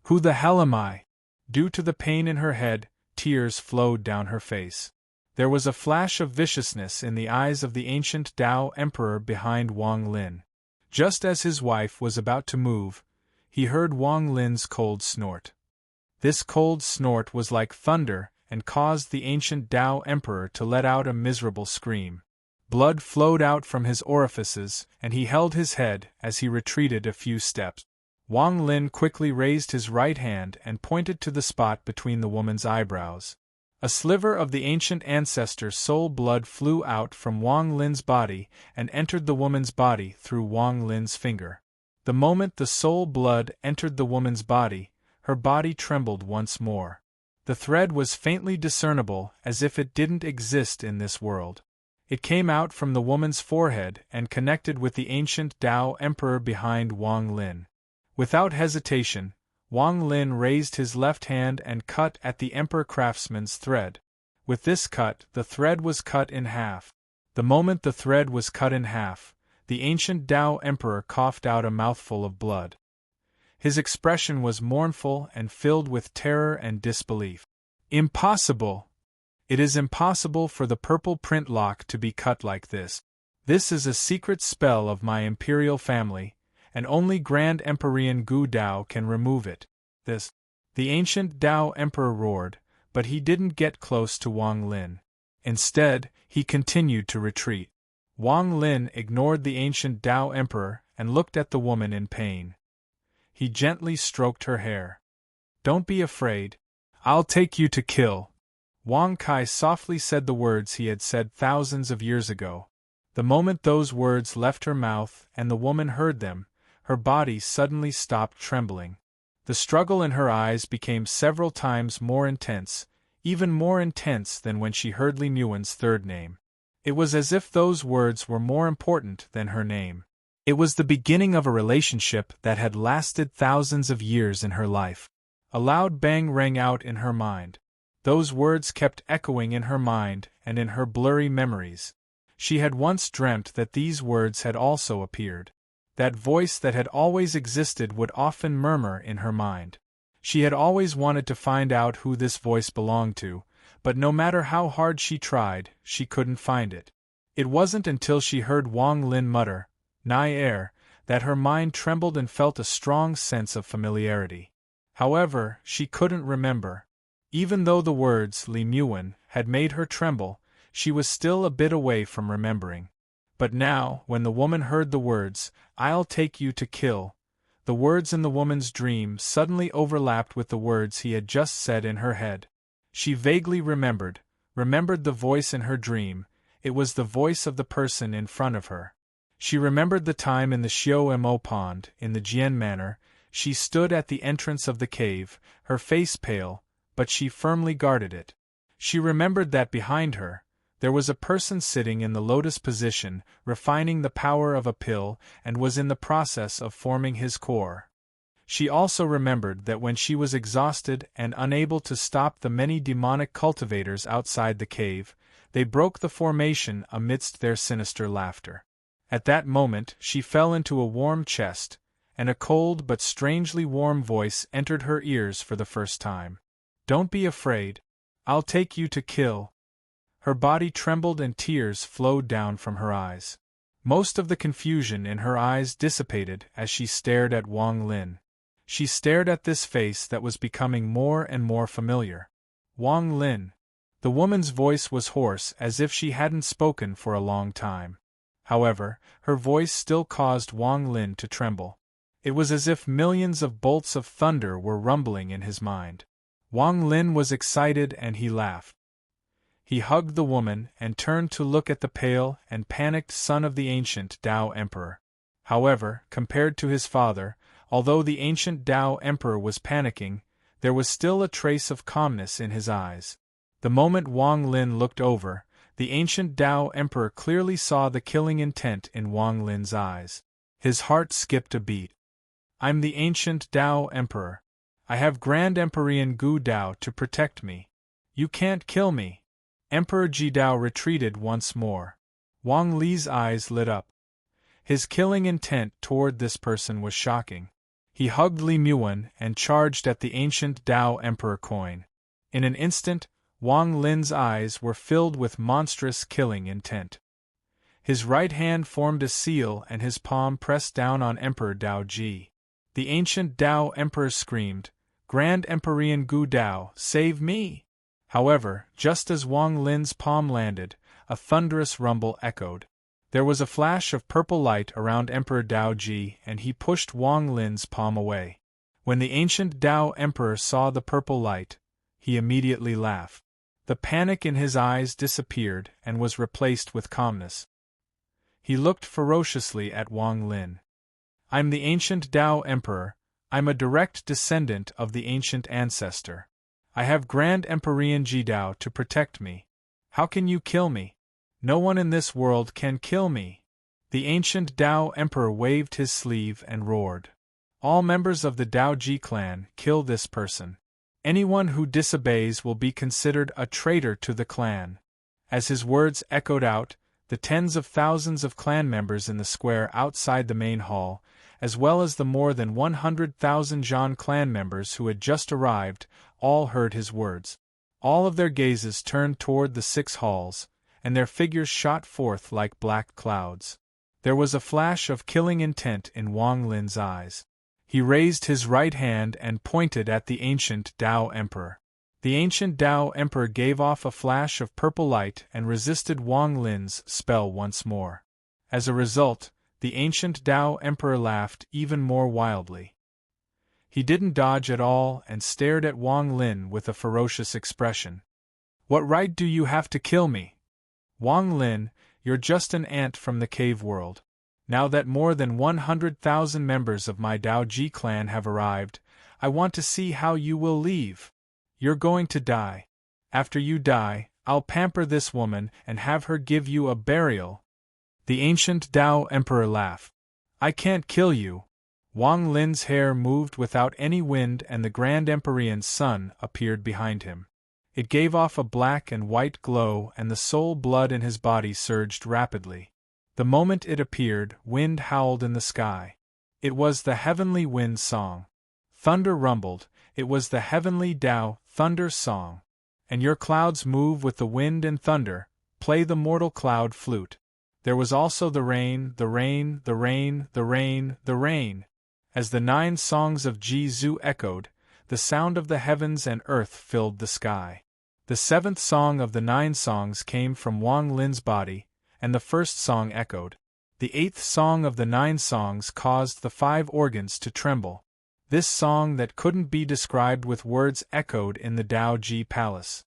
Who the hell am I? Due to the pain in her head, tears flowed down her face. There was a flash of viciousness in the eyes of the ancient Tao Emperor behind Wang Lin. Just as his wife was about to move, he heard Wang Lin's cold snort. This cold snort was like thunder and caused the ancient Tao Emperor to let out a miserable scream. Blood flowed out from his orifices, and he held his head as he retreated a few steps. Wang Lin quickly raised his right hand and pointed to the spot between the woman's eyebrows. A sliver of the ancient ancestor's soul blood flew out from Wang Lin's body and entered the woman's body through Wang Lin's finger. The moment the soul blood entered the woman's body, her body trembled once more. The thread was faintly discernible, as if it didn't exist in this world. It came out from the woman's forehead and connected with the ancient Tao Emperor behind Wang Lin. Without hesitation, Wang Lin raised his left hand and cut at the Emperor craftsman's thread. With this cut, the thread was cut in half. The moment the thread was cut in half, the ancient Tao Emperor coughed out a mouthful of blood. His expression was mournful and filled with terror and disbelief. Impossible! It is impossible for the purple print lock to be cut like this. This is a secret spell of my imperial family, and only Grand Emperor Gu Dao can remove it. The ancient Tao Emperor roared, but he didn't get close to Wang Lin. Instead, he continued to retreat. Wang Lin ignored the ancient Tao Emperor and looked at the woman in pain. He gently stroked her hair. "Don't be afraid. I'll take you to kill." Wang Kai softly said the words he had said thousands of years ago. The moment those words left her mouth and the woman heard them, her body suddenly stopped trembling. The struggle in her eyes became several times more intense, even more intense than when she heard Li Muan's third name. It was as if those words were more important than her name. It was the beginning of a relationship that had lasted thousands of years in her life. A loud bang rang out in her mind. Those words kept echoing in her mind and in her blurry memories. She had once dreamt that these words had also appeared. That voice that had always existed would often murmur in her mind. She had always wanted to find out who this voice belonged to, but no matter how hard she tried, she couldn't find it. It wasn't until she heard Wang Lin mutter, "Nai er," that her mind trembled and felt a strong sense of familiarity. However, she couldn't remember. Even though the words Li Muan had made her tremble, she was still a bit away from remembering. But now, when the woman heard the words, "I'll take you to kill," the words in the woman's dream suddenly overlapped with the words he had just said in her head. She vaguely remembered the voice in her dream. It was the voice of the person in front of her. She remembered the time in the Xiao Mo pond, in the Jian manor. She stood at the entrance of the cave, her face pale, but she firmly guarded it. She remembered that behind her, there was a person sitting in the lotus position, refining the power of a pill, and was in the process of forming his core. She also remembered that when she was exhausted and unable to stop the many demonic cultivators outside the cave, they broke the formation amidst their sinister laughter. At that moment she fell into a warm chest, and a cold but strangely warm voice entered her ears for the first time. "Don't be afraid. I'll take you to kill." Her body trembled and tears flowed down from her eyes. Most of the confusion in her eyes dissipated as she stared at Wang Lin. She stared at this face that was becoming more and more familiar. Wang Lin. The woman's voice was hoarse as if she hadn't spoken for a long time. However, her voice still caused Wang Lin to tremble. It was as if millions of bolts of thunder were rumbling in his mind. Wang Lin was excited and he laughed. He hugged the woman and turned to look at the pale and panicked son of the ancient Tao Emperor. However, compared to his father, although the ancient Tao Emperor was panicking, there was still a trace of calmness in his eyes. The moment Wang Lin looked over, the ancient Tao Emperor clearly saw the killing intent in Wang Lin's eyes. His heart skipped a beat. "I'm the ancient Tao Emperor. I have Grand Emperor Gu Dao to protect me. You can't kill me." Emperor Ji Dao retreated once more. Wang Li's eyes lit up. His killing intent toward this person was shocking. He hugged Li Muan and charged at the ancient Tao Emperor coin. In an instant, Wang Lin's eyes were filled with monstrous killing intent. His right hand formed a seal and his palm pressed down on Emperor Dao Ji. The ancient Tao Emperor screamed, "Grand Emperor Gu Dao, save me!" However, just as Wang Lin's palm landed, a thunderous rumble echoed. There was a flash of purple light around Emperor Dao Ji and he pushed Wang Lin's palm away. When the ancient Tao Emperor saw the purple light, he immediately laughed. The panic in his eyes disappeared and was replaced with calmness. He looked ferociously at Wang Lin. "I'm the ancient Tao Emperor. I'm a direct descendant of the ancient ancestor. I have Grand Emperor Ji Dao to protect me. How can you kill me? No one in this world can kill me." The ancient Tao Emperor waved his sleeve and roared. "All members of the Dao Ji clan, kill this person. Anyone who disobeys will be considered a traitor to the clan." As his words echoed out, the tens of thousands of clan members in the square outside the main hall, as well as the more than 100,000 Zhan clan members who had just arrived, all heard his words. All of their gazes turned toward the 6 halls, and their figures shot forth like black clouds. There was a flash of killing intent in Wang Lin's eyes. He raised his right hand and pointed at the ancient Tao Emperor. The ancient Tao Emperor gave off a flash of purple light and resisted Wang Lin's spell once more. As a result, the ancient Tao Emperor laughed even more wildly. He didn't dodge at all and stared at Wang Lin with a ferocious expression. "What right do you have to kill me? Wang Lin, you're just an ant from the cave world. Now that more than 100,000 members of my Dao Ji clan have arrived, I want to see how you will leave. You're going to die. After you die, I'll pamper this woman and have her give you a burial." The ancient Tao Emperor laughed. "I can't kill you." Wang Lin's hair moved without any wind and the Grand Emperor's sun appeared behind him. It gave off a black and white glow and the soul blood in his body surged rapidly. The moment it appeared, wind howled in the sky. It was the heavenly wind song. Thunder rumbled, it was the heavenly Tao thunder song. And your clouds move with the wind and thunder, play the mortal cloud flute. There was also the rain, the rain, the rain, the rain, the rain. As the 9 songs of Ji-Zu echoed, the sound of the heavens and earth filled the sky. The 7th song of the 9 songs came from Wang Lin's body, and the 1st song echoed. The 8th song of the 9 songs caused the 5 organs to tremble. This song that couldn't be described with words echoed in the Tao Ji Palace.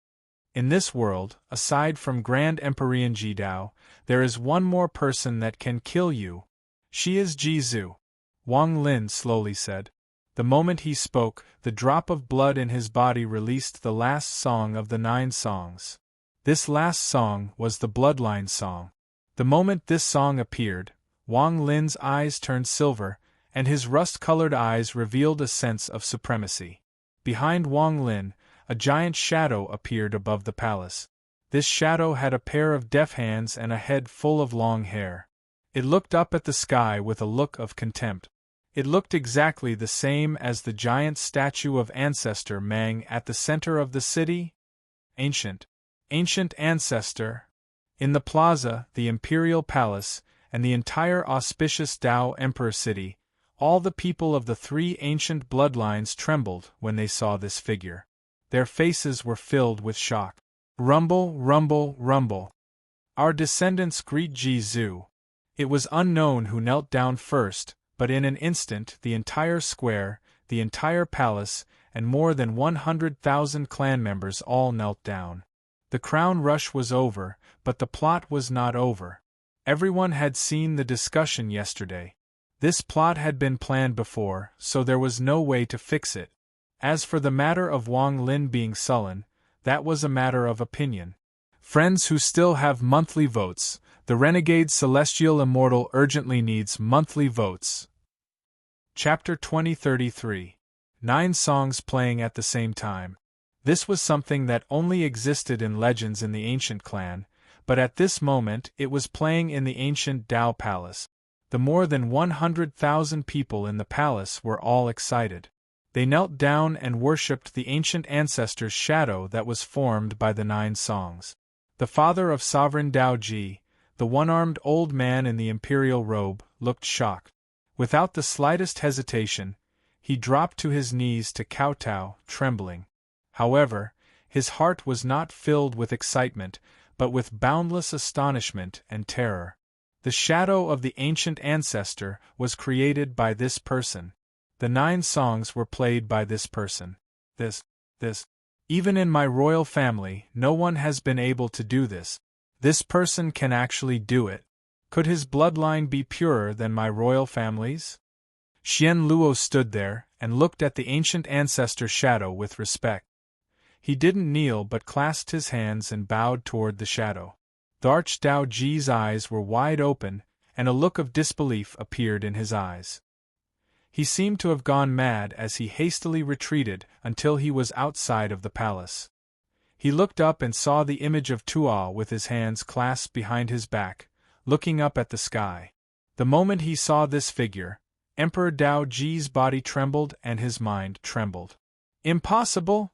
In this world, aside from Grand Emperor Ji Dao, there is one more person that can kill you. She is Ji-Zu. Wang Lin slowly said. The moment he spoke, the drop of blood in his body released the last song of the 9 songs. This last song was the bloodline song. The moment this song appeared, Wang Lin's eyes turned silver, and his rust-colored eyes revealed a sense of supremacy. Behind Wang Lin, a giant shadow appeared above the palace. This shadow had a pair of deaf hands and a head full of long hair. It looked up at the sky with a look of contempt. It looked exactly the same as the giant statue of Ancestor Mang at the center of the city. Ancient ancestor. In the plaza, the imperial palace, and the entire auspicious Tao Emperor city, all the people of the 3 ancient bloodlines trembled when they saw this figure. Their faces were filled with shock. Rumble, rumble, rumble. Our descendants greet Ji-Zu. It was unknown who knelt down first, but in an instant the entire square, the entire palace, and more than 100,000 clan members all knelt down. The crown rush was over, but the plot was not over. Everyone had seen the discussion yesterday. This plot had been planned before, so there was no way to fix it. As for the matter of Wang Lin being sullen, that was a matter of opinion. Friends who still have monthly votes, the renegade celestial immortal urgently needs monthly votes. Chapter 2033. 9 songs playing at the same time. This was something that only existed in legends in the ancient clan, but at this moment it was playing in the ancient Tao Palace. The more than 100,000 people in the palace were all excited. They knelt down and worshipped the ancient ancestor's shadow that was formed by the 9 songs. The father of sovereign Tao Ji, the one-armed old man in the imperial robe, looked shocked. Without the slightest hesitation, he dropped to his knees to kowtow, trembling. However, his heart was not filled with excitement, but with boundless astonishment and terror. The shadow of the ancient ancestor was created by this person. The 9 songs were played by this person. This. Even in my royal family, no one has been able to do this. This person can actually do it. Could his bloodline be purer than my royal family's? Xian Luo stood there and looked at the ancient ancestor's shadow with respect. He didn't kneel but clasped his hands and bowed toward the shadow. The Archdao Ji's eyes were wide open, and a look of disbelief appeared in his eyes. He seemed to have gone mad as he hastily retreated until he was outside of the palace. He looked up and saw the image of Tuo with his hands clasped behind his back, looking up at the sky. The moment he saw this figure, Emperor Tao Ji's body trembled and his mind trembled. "Impossible!"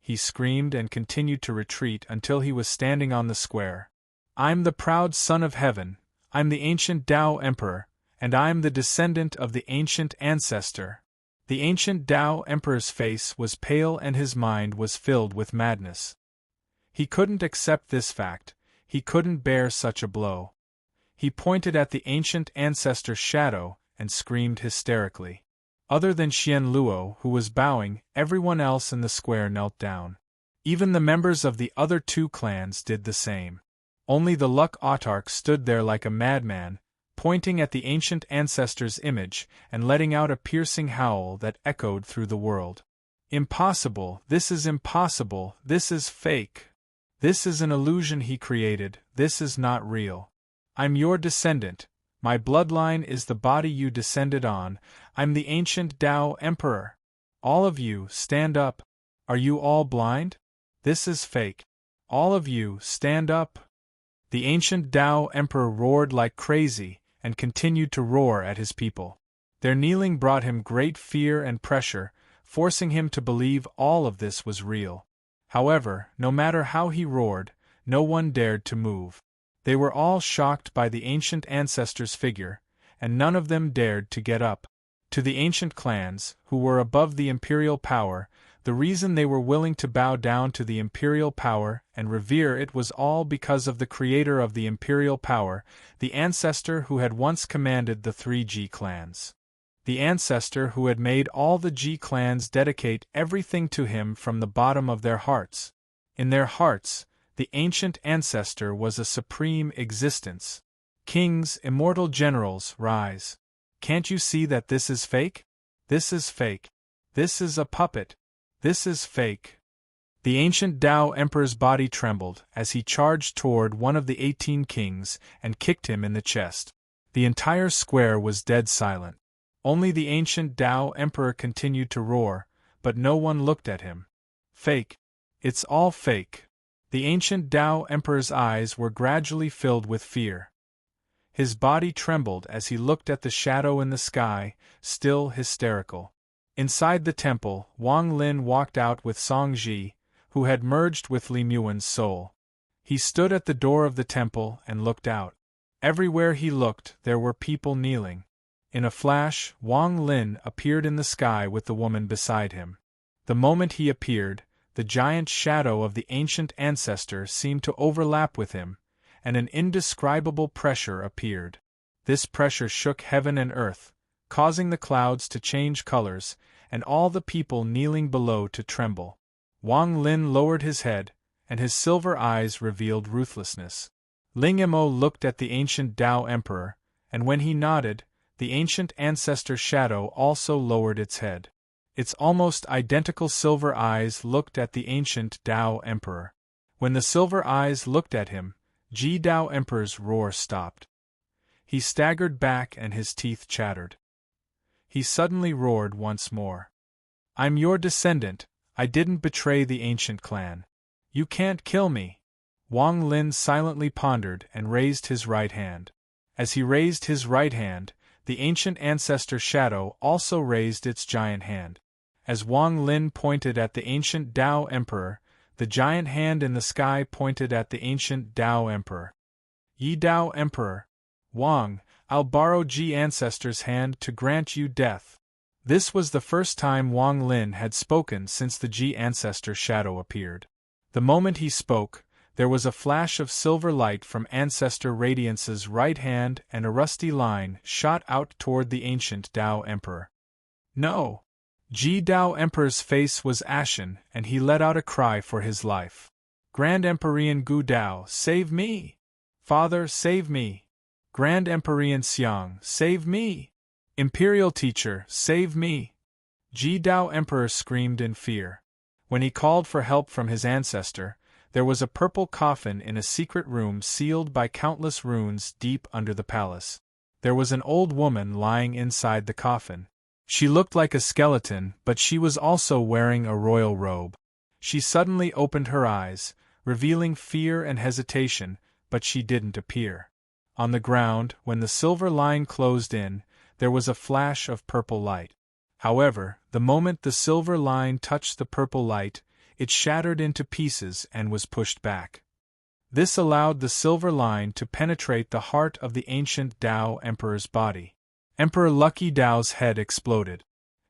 he screamed and continued to retreat until he was standing on the square. "I'm the proud son of heaven, I'm the ancient Tao Emperor, and I'm the descendant of the ancient ancestor." The ancient Tao Emperor's face was pale and his mind was filled with madness. He couldn't accept this fact, he couldn't bear such a blow. He pointed at the ancient ancestor's shadow and screamed hysterically. Other than Xian Luo, who was bowing, everyone else in the square knelt down. Even the members of the other 2 clans did the same. Only the Luck Autarch stood there like a madman, pointing at the ancient ancestor's image and letting out a piercing howl that echoed through the world. "Impossible, this is impossible, this is fake. This is an illusion he created, this is not real. I'm your descendant, my bloodline is the body you descended on, I'm the ancient Tao Emperor. All of you, stand up. Are you all blind? This is fake. All of you, stand up. The ancient Tao Emperor roared like crazy, and continued to roar at his people. Their kneeling brought him great fear and pressure, forcing him to believe all of this was real. However, no matter how he roared, no one dared to move. They were all shocked by the ancient ancestor's figure, and none of them dared to get up. To the ancient clans, who were above the imperial power, the reason they were willing to bow down to the imperial power and revere it was all because of the creator of the imperial power, the ancestor who had once commanded the 3G clans. The ancestor who had made all the G clans dedicate everything to him from the bottom of their hearts. In their hearts, the ancient ancestor was a supreme existence. Kings, immortal generals, rise. Can't you see that this is fake? This is fake. This is a puppet. This is fake. The ancient Tao Emperor's body trembled as he charged toward one of the 18 kings and kicked him in the chest. The entire square was dead silent. Only the ancient Tao Emperor continued to roar, but no one looked at him. Fake. It's all fake. The ancient Tao Emperor's eyes were gradually filled with fear. His body trembled as he looked at the shadow in the sky, still hysterical. Inside the temple, Wang Lin walked out with Song Ji, who had merged with Li Muan's soul. He stood at the door of the temple and looked out. Everywhere he looked, there were people kneeling. In a flash, Wang Lin appeared in the sky with the woman beside him. The moment he appeared, the giant shadow of the ancient ancestor seemed to overlap with him, and an indescribable pressure appeared. This pressure shook heaven and earth, causing the clouds to change colors, and all the people kneeling below to tremble. Wang Lin lowered his head, and his silver eyes revealed ruthlessness. Ling Mo looked at the ancient Tao Emperor, and when he nodded, the ancient ancestor shadow also lowered its head. Its almost identical silver eyes looked at the ancient Tao Emperor. When the silver eyes looked at him, Ji Tao Emperor's roar stopped. He staggered back and his teeth chattered. He suddenly roared once more. I'm your descendant, I didn't betray the ancient clan. You can't kill me. Wang Lin silently pondered and raised his right hand. As he raised his right hand, the ancient ancestor shadow also raised its giant hand. As Wang Lin pointed at the ancient Tao Emperor, the giant hand in the sky pointed at the ancient Tao Emperor. Yi Tao Emperor. Wang, I'll borrow Ji ancestor's hand to grant you death. This was the first time Wang Lin had spoken since the Ji ancestor shadow appeared. The moment he spoke, there was a flash of silver light from Ancestor Radiance's right hand and a rusty line shot out toward the ancient Tao Emperor. No! Ji Tao Emperor's face was ashen and he let out a cry for his life. Grand Empyrean Gu Dao, save me! Father, save me! Grand Empyrean Xiang, save me! Imperial Teacher, save me! Ji Tao Emperor screamed in fear. When he called for help from his ancestor, there was a purple coffin in a secret room sealed by countless runes deep under the palace. There was an old woman lying inside the coffin. She looked like a skeleton, but she was also wearing a royal robe. She suddenly opened her eyes, revealing fear and hesitation, but she didn't appear. On the ground, when the silver line closed in, there was a flash of purple light. However, the moment the silver line touched the purple light, it shattered into pieces and was pushed back. This allowed the silver line to penetrate the heart of the ancient Tao Emperor's body. Emperor Lucky Dao's head exploded.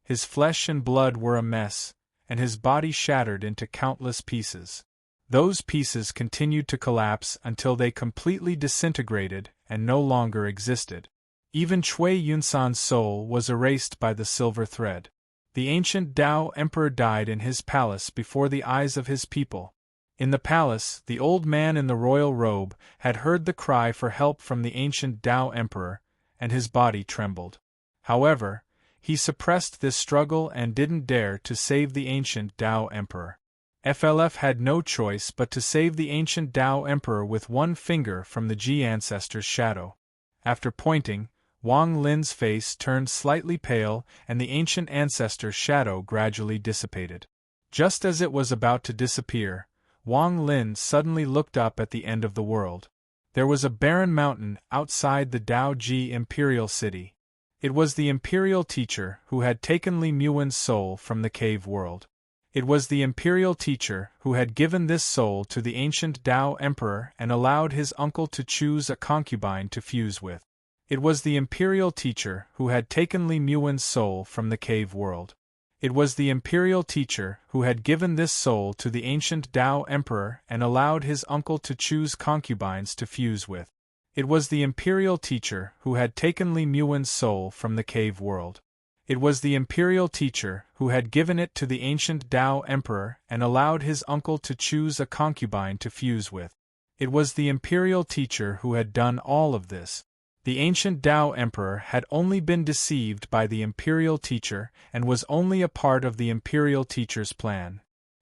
His flesh and blood were a mess, and his body shattered into countless pieces. Those pieces continued to collapse until they completely disintegrated and no longer existed. Even Cui Yunsan's soul was erased by the silver thread. The ancient Tao Emperor died in his palace before the eyes of his people. In the palace, the old man in the royal robe had heard the cry for help from the ancient Tao Emperor, and his body trembled. However, he suppressed this struggle and didn't dare to save the ancient Tao Emperor. FLF had no choice but to save the ancient Tao Emperor with one finger from the Ji ancestor's shadow. After pointing, Wang Lin's face turned slightly pale and the ancient ancestor's shadow gradually dissipated. Just as it was about to disappear, Wang Lin suddenly looked up at the end of the world. There was a barren mountain outside the Dao Ji imperial city. It was the imperial teacher who had taken Li Muwen's soul from the cave world. It was the imperial teacher who had given this soul to the ancient Dao Emperor and allowed his uncle to choose a concubine to fuse with. It was the imperial teacher who had taken Li Muwen's soul from the cave world. It was the imperial teacher who had given this soul to the ancient Dao Emperor and allowed his uncle to choose concubines to fuse with. It was the imperial teacher who had taken Li Muwen's soul from the cave world. It was the imperial teacher who had given it to the ancient Dao Emperor and allowed his uncle to choose a concubine to fuse with. It was the imperial teacher who had done all of this. The ancient Dao Emperor had only been deceived by the imperial teacher and was only a part of the imperial teacher's plan.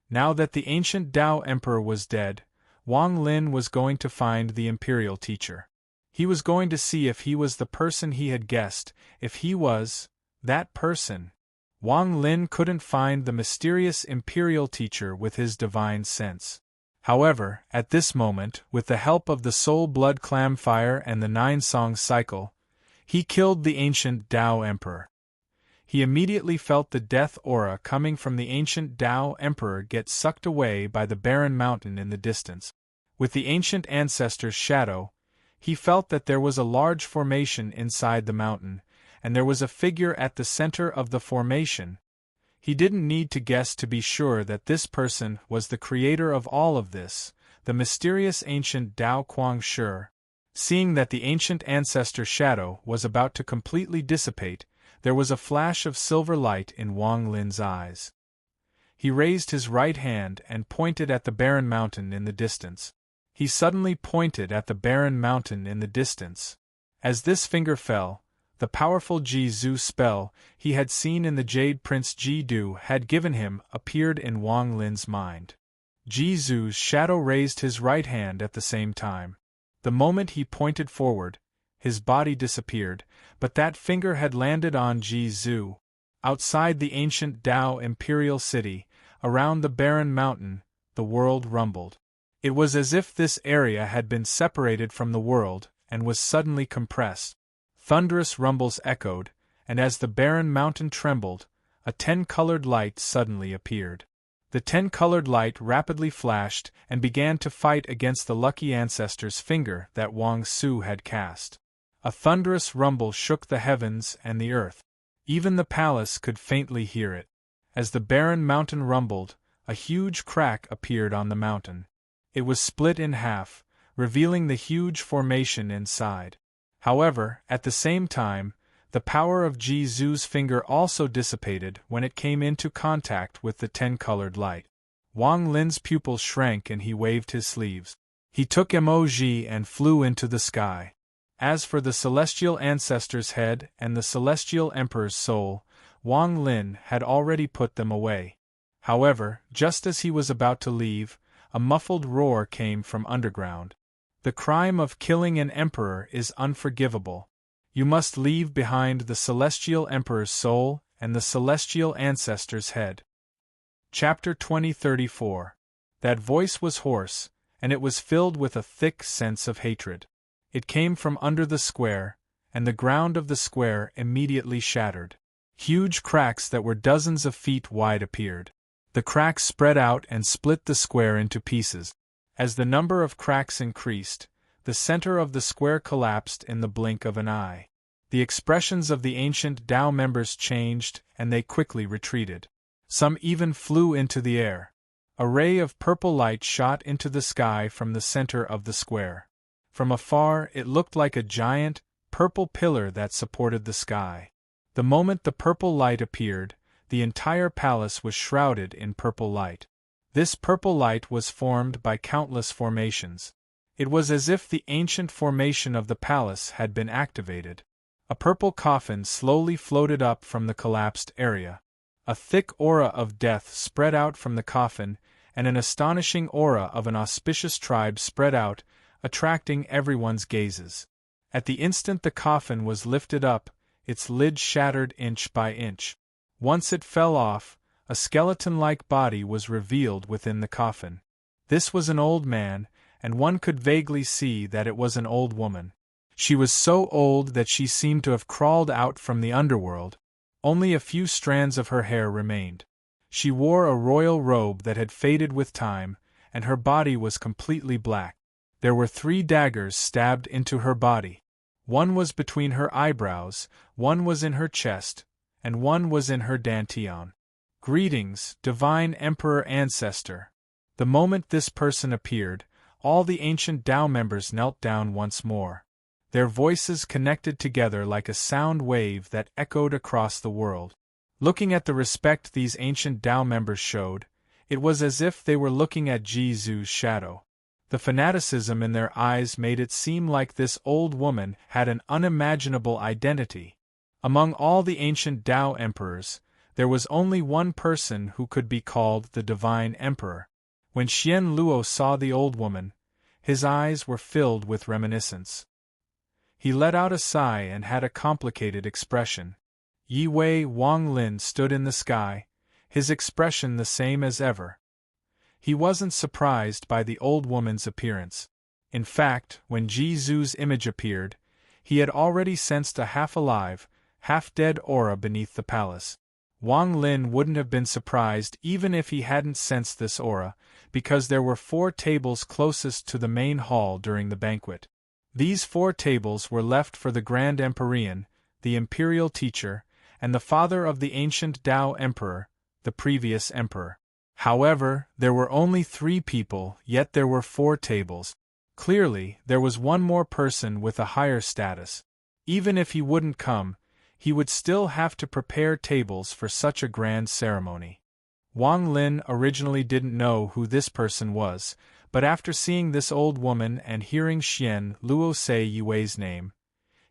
Now that the ancient Dao Emperor was dead, Wang Lin was going to find the imperial teacher. He was going to see if he was the person he had guessed, if he was that person. Wang Lin couldn't find the mysterious imperial teacher with his divine sense. However, at this moment, with the help of the soul blood clam fire and the 9-song cycle, he killed the ancient Dao Emperor. He immediately felt the death aura coming from the ancient Dao Emperor get sucked away by the barren mountain in the distance. With the ancient ancestor's shadow, he felt that there was a large formation inside the mountain, and there was a figure at the center of the formation. He didn't need to guess to be sure that this person was the creator of all of this, the mysterious ancient Dao Kuang Shi. Seeing that the ancient ancestor shadow was about to completely dissipate, there was a flash of silver light in Wang Lin's eyes. He raised his right hand and pointed at the barren mountain in the distance. He suddenly pointed at the barren mountain in the distance. As this finger fell, the powerful Ji Zhu spell he had seen in the Jade Prince Ji Du had given him appeared in Wang Lin's mind. Ji Zhu's shadow raised his right hand at the same time. The moment he pointed forward, his body disappeared, but that finger had landed on Ji Zhu. Outside the ancient Dao imperial city, around the barren mountain, the world rumbled. It was as if this area had been separated from the world and was suddenly compressed. Thunderous rumbles echoed, and as the barren mountain trembled, a 10-colored light suddenly appeared. The 10-colored light rapidly flashed and began to fight against the lucky ancestor's finger that Wang Su had cast. A thunderous rumble shook the heavens and the earth. Even the palace could faintly hear it. As the barren mountain rumbled, a huge crack appeared on the mountain. It was split in half, revealing the huge formation inside. However, at the same time, the power of Ji Zhu's finger also dissipated when it came into contact with the 10-colored light. Wang Lin's pupils shrank and he waved his sleeves. He took emoji and flew into the sky. As for the celestial ancestor's head and the celestial emperor's soul, Wang Lin had already put them away. However, just as he was about to leave, a muffled roar came from underground. The crime of killing an emperor is unforgivable. You must leave behind the celestial emperor's soul and the celestial ancestor's head. Chapter 2034. That voice was hoarse, and it was filled with a thick sense of hatred. It came from under the square, and the ground of the square immediately shattered. Huge cracks that were dozens of feet wide appeared. The cracks spread out and split the square into pieces. As the number of cracks increased, the center of the square collapsed in the blink of an eye. The expressions of the ancient Dao members changed, and they quickly retreated. Some even flew into the air. A ray of purple light shot into the sky from the center of the square. From afar, it looked like a giant, purple pillar that supported the sky. The moment the purple light appeared, the entire palace was shrouded in purple light. This purple light was formed by countless formations. It was as if the ancient formation of the palace had been activated. A purple coffin slowly floated up from the collapsed area. A thick aura of death spread out from the coffin, and an astonishing aura of an auspicious tribe spread out, attracting everyone's gazes. At the instant the coffin was lifted up, its lid shattered inch by inch. Once it fell off, a skeleton-like body was revealed within the coffin. This was an old man, and one could vaguely see that it was an old woman. She was so old that she seemed to have crawled out from the underworld. Only a few strands of her hair remained. She wore a royal robe that had faded with time, and her body was completely black. There were 3 daggers stabbed into her body. One was between her eyebrows, one was in her chest, and one was in her dantian. Greetings, divine Emperor Ancestor. The moment this person appeared, all the ancient Tao members knelt down once more. Their voices connected together like a sound wave that echoed across the world. Looking at the respect these ancient Tao members showed, it was as if they were looking at Jizu's shadow. The fanaticism in their eyes made it seem like this old woman had an unimaginable identity. Among all the ancient Tao emperors, there was only one person who could be called the Divine Emperor. When Xian Luo saw the old woman, his eyes were filled with reminiscence. He let out a sigh and had a complicated expression. Yi Wei Wang Lin stood in the sky, his expression the same as ever. He wasn't surprised by the old woman's appearance. In fact, when Jizu's image appeared, he had already sensed a half-alive, half-dead aura beneath the palace. Wang Lin wouldn't have been surprised even if he hadn't sensed this aura, because there were 4 tables closest to the main hall during the banquet. These 4 tables were left for the Grand Empyrean, the imperial teacher, and the father of the ancient Tao emperor, the previous emperor. However, there were only 3 people, yet there were 4 tables. Clearly, there was one more person with a higher status. Even if he wouldn't come, he would still have to prepare tables for such a grand ceremony. Wang Lin originally didn't know who this person was, but after seeing this old woman and hearing Xian Luo say Yi Wei's name,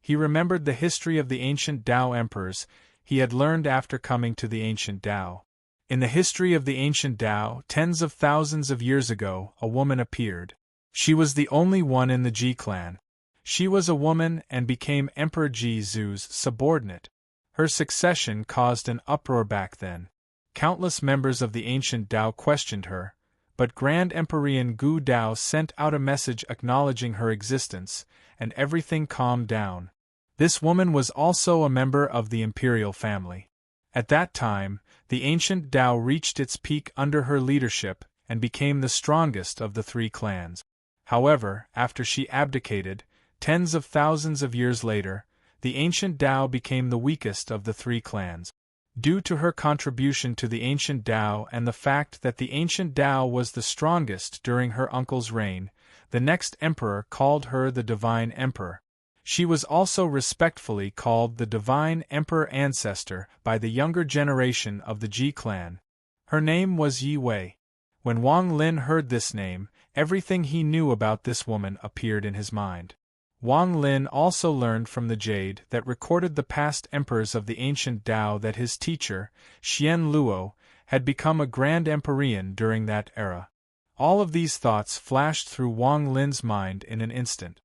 he remembered the history of the ancient Tao emperors he had learned after coming to the ancient Tao. In the history of the ancient Tao, tens of thousands of years ago, a woman appeared. She was the only one in the Ji clan. She was a woman and became Emperor Jizu's subordinate. Her succession caused an uproar back then. Countless members of the ancient Tao questioned her, but Grand Empyrean Gu Dao sent out a message acknowledging her existence, and everything calmed down. This woman was also a member of the imperial family. At that time, the ancient Tao reached its peak under her leadership and became the strongest of the 3 clans. However, after she abdicated, tens of thousands of years later, the ancient Tao became the weakest of the 3 clans. Due to her contribution to the ancient Tao and the fact that the ancient Tao was the strongest during her uncle's reign, the next emperor called her the Divine Emperor. She was also respectfully called the Divine Emperor Ancestor by the younger generation of the Ji clan. Her name was Yi Wei. When Wang Lin heard this name, everything he knew about this woman appeared in his mind. Wang Lin also learned from the Jade that recorded the past emperors of the ancient Tao that his teacher, Xian Luo, had become a Grand Empyrean during that era. All of these thoughts flashed through Wang Lin's mind in an instant.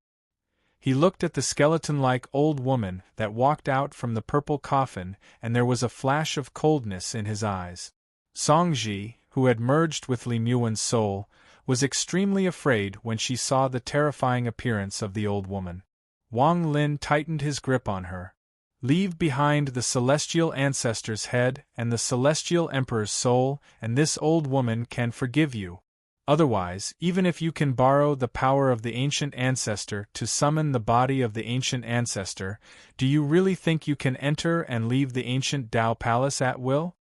He looked at the skeleton-like old woman that walked out from the purple coffin, and there was a flash of coldness in his eyes. Songji, who had merged with Li Muan's soul, was extremely afraid when she saw the terrifying appearance of the old woman. Wang Lin tightened his grip on her. Leave behind the celestial ancestor's head and the celestial emperor's soul, and this old woman can forgive you. Otherwise, even if you can borrow the power of the ancient ancestor to summon the body of the ancient ancestor, do you really think you can enter and leave the ancient Tao palace at will?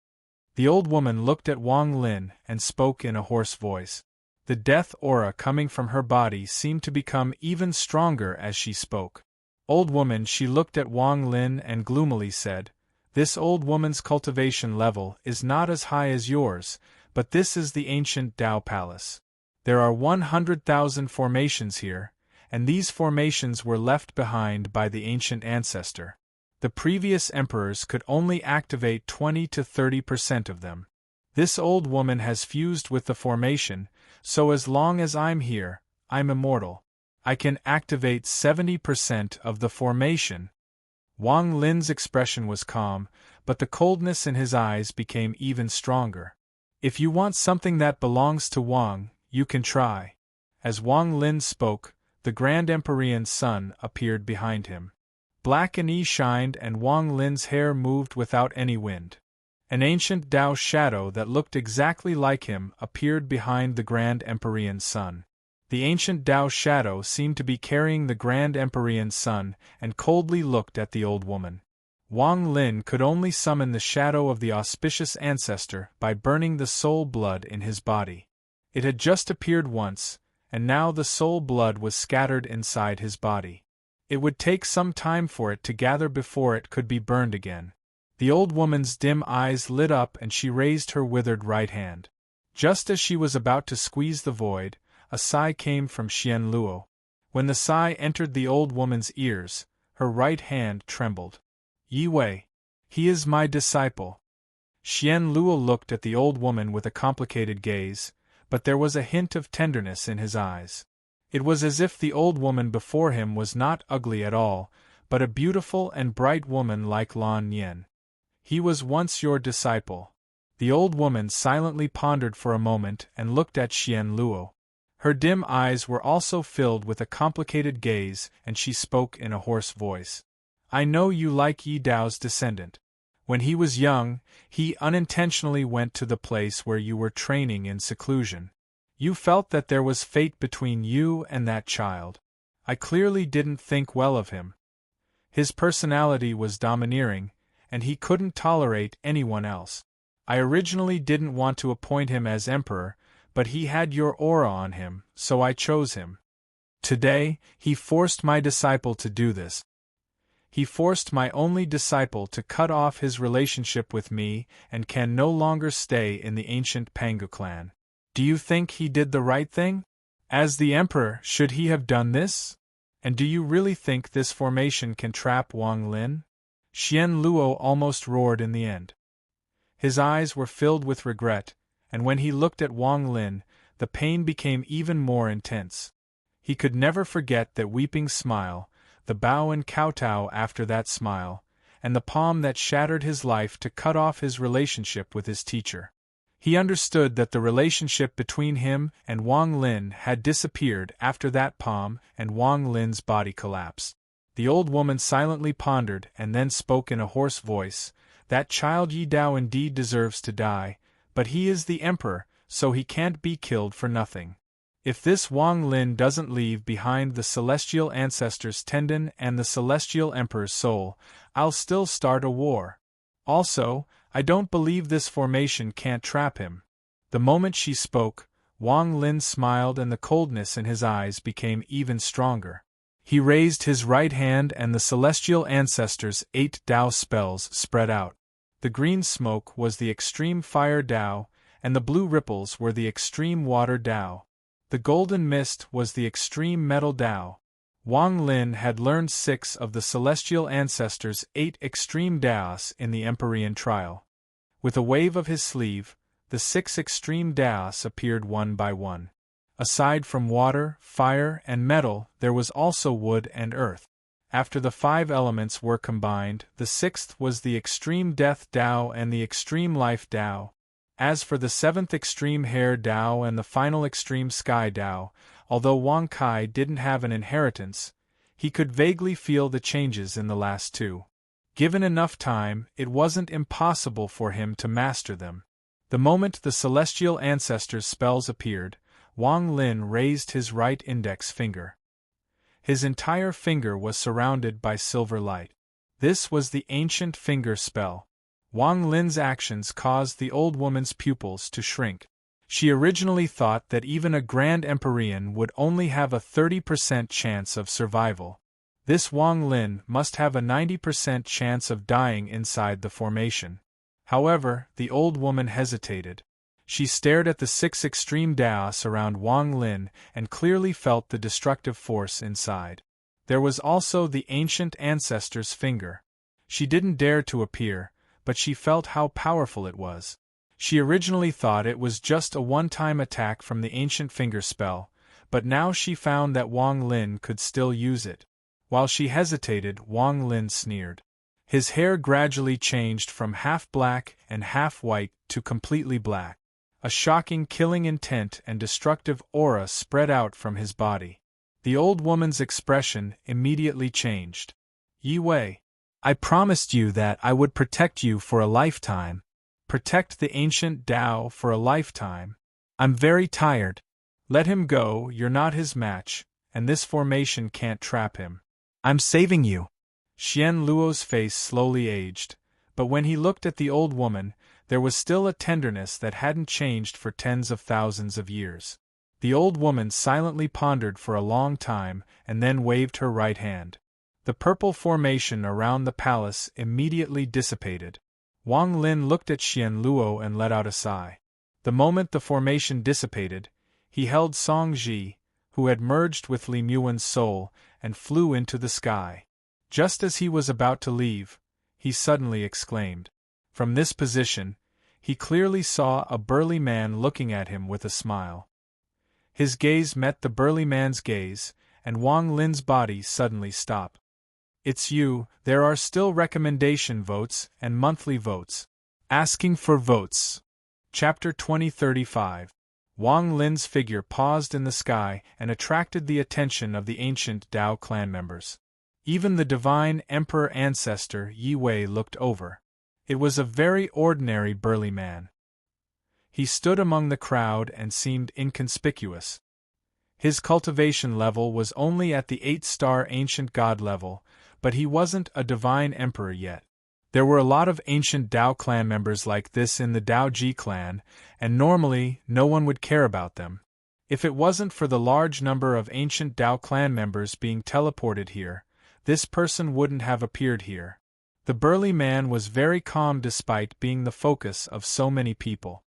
The old woman looked at Wang Lin and spoke in a hoarse voice. The death aura coming from her body seemed to become even stronger as she spoke. Old woman, she looked at Wang Lin and gloomily said, "This old woman's cultivation level is not as high as yours, but this is the ancient Tao palace. There are 100,000 formations here, and these formations were left behind by the ancient ancestor. The previous emperors could only activate 20 to 30% of them. This old woman has fused with the formation, so as long as I'm here, I'm immortal. I can activate 70% of the formation." Wang Lin's expression was calm, but the coldness in his eyes became even stronger. "If you want something that belongs to Wang, you can try." As Wang Lin spoke, the Grand Empyrean Sun appeared behind him. Black and shined and Wang Lin's hair moved without any wind. An ancient Tao shadow that looked exactly like him appeared behind the Grand Empyrean Sun. The ancient Tao shadow seemed to be carrying the Grand Empyrean Sun and coldly looked at the old woman. Wang Lin could only summon the shadow of the auspicious ancestor by burning the soul blood in his body. It had just appeared once, and now the soul blood was scattered inside his body. It would take some time for it to gather before it could be burned again. The old woman's dim eyes lit up and she raised her withered right hand. Just as she was about to squeeze the void, a sigh came from Xian Luo. When the sigh entered the old woman's ears, her right hand trembled. "Yi Wei. He is my disciple." Xian Luo looked at the old woman with a complicated gaze, but there was a hint of tenderness in his eyes. It was as if the old woman before him was not ugly at all, but a beautiful and bright woman like Lan Yen. "He was once your disciple." The old woman silently pondered for a moment and looked at Xian Luo. Her dim eyes were also filled with a complicated gaze, and she spoke in a hoarse voice. "I know you like Yi Dao's descendant. When he was young, he unintentionally went to the place where you were training in seclusion. You felt that there was fate between you and that child. I clearly didn't think well of him. His personality was domineering, and he couldn't tolerate anyone else. I originally didn't want to appoint him as emperor, but he had your aura on him, so I chose him. Today, he forced my disciple to do this. He forced my only disciple to cut off his relationship with me and can no longer stay in the ancient Pangu clan. Do you think he did the right thing? As the emperor, should he have done this? And do you really think this formation can trap Wang Lin?" Xian Luo almost roared in the end. His eyes were filled with regret, and when he looked at Wang Lin, the pain became even more intense. He could never forget that weeping smile, the bow and kowtow after that smile, and the palm that shattered his life to cut off his relationship with his teacher. He understood that the relationship between him and Wang Lin had disappeared after that palm and Wang Lin's body collapse. The old woman silently pondered and then spoke in a hoarse voice, "That child Yi Dao indeed deserves to die, but he is the emperor, so he can't be killed for nothing. If this Wang Lin doesn't leave behind the celestial ancestor's tendon and the celestial emperor's soul, I'll still start a war. Also, I don't believe this formation can't trap him." The moment she spoke, Wang Lin smiled and the coldness in his eyes became even stronger. He raised his right hand and the celestial ancestor's 8 Tao spells spread out. The green smoke was the extreme fire Tao, and the blue ripples were the extreme water Tao. The golden mist was the extreme metal Tao. Wang Lin had learned 6 of the celestial ancestor's 8 extreme Taos in the Empyrean trial. With a wave of his sleeve, the 6 extreme Taos appeared one by one. Aside from water, fire, and metal, there was also wood and earth. After the 5 elements were combined, the 6th was the extreme death Tao and the extreme life Tao. As for the 7th extreme hair Tao and the final extreme sky Tao, although Wang Kai didn't have an inheritance, he could vaguely feel the changes in the last 2. Given enough time, it wasn't impossible for him to master them. The moment the celestial ancestors' spells appeared, Wang Lin raised his right index finger. His entire finger was surrounded by silver light. This was the ancient finger spell. Wang Lin's actions caused the old woman's pupils to shrink. She originally thought that even a Grand Empyrean would only have a 30% chance of survival. This Wang Lin must have a 90% chance of dying inside the formation. However, the old woman hesitated. She stared at the 6 extreme Taos around Wang Lin and clearly felt the destructive force inside. There was also the ancient ancestor's finger. She didn't dare to appear, but she felt how powerful it was. She originally thought it was just a one-time attack from the ancient finger spell, but now she found that Wang Lin could still use it. While she hesitated, Wang Lin sneered. His hair gradually changed from half black and half white to completely black. A shocking killing intent and destructive aura spread out from his body. The old woman's expression immediately changed. Yi Wei, I promised you that I would protect you for a lifetime. Protect the ancient Tao for a lifetime. I'm very tired. Let him go, you're not his match, and this formation can't trap him. I'm saving you. Xian Luo's face slowly aged, but when he looked at the old woman, there was still a tenderness that hadn't changed for tens of thousands of years. The old woman silently pondered for a long time and then waved her right hand. The purple formation around the palace immediately dissipated. Wang Lin looked at Xian Luo and let out a sigh. The moment the formation dissipated, he held Song Ji, who had merged with Li Muan's soul, and flew into the sky. Just as he was about to leave, he suddenly exclaimed. From this position, he clearly saw a burly man looking at him with a smile. His gaze met the burly man's gaze, and Wang Lin's body suddenly stopped. It's you, there are still recommendation votes and monthly votes. Asking for votes. Chapter 2035. Wang Lin's figure paused in the sky and attracted the attention of the ancient Tao clan members. Even the divine emperor ancestor Yi Wei looked over. It was a very ordinary burly man. He stood among the crowd and seemed inconspicuous. His cultivation level was only at the 8-star ancient god level, but he wasn't a divine emperor yet. There were a lot of ancient Tao clan members like this in the Tao Ji clan, and normally no one would care about them. If it wasn't for the large number of ancient Tao clan members being teleported here, this person wouldn't have appeared here. The burly man was very calm despite being the focus of so many people.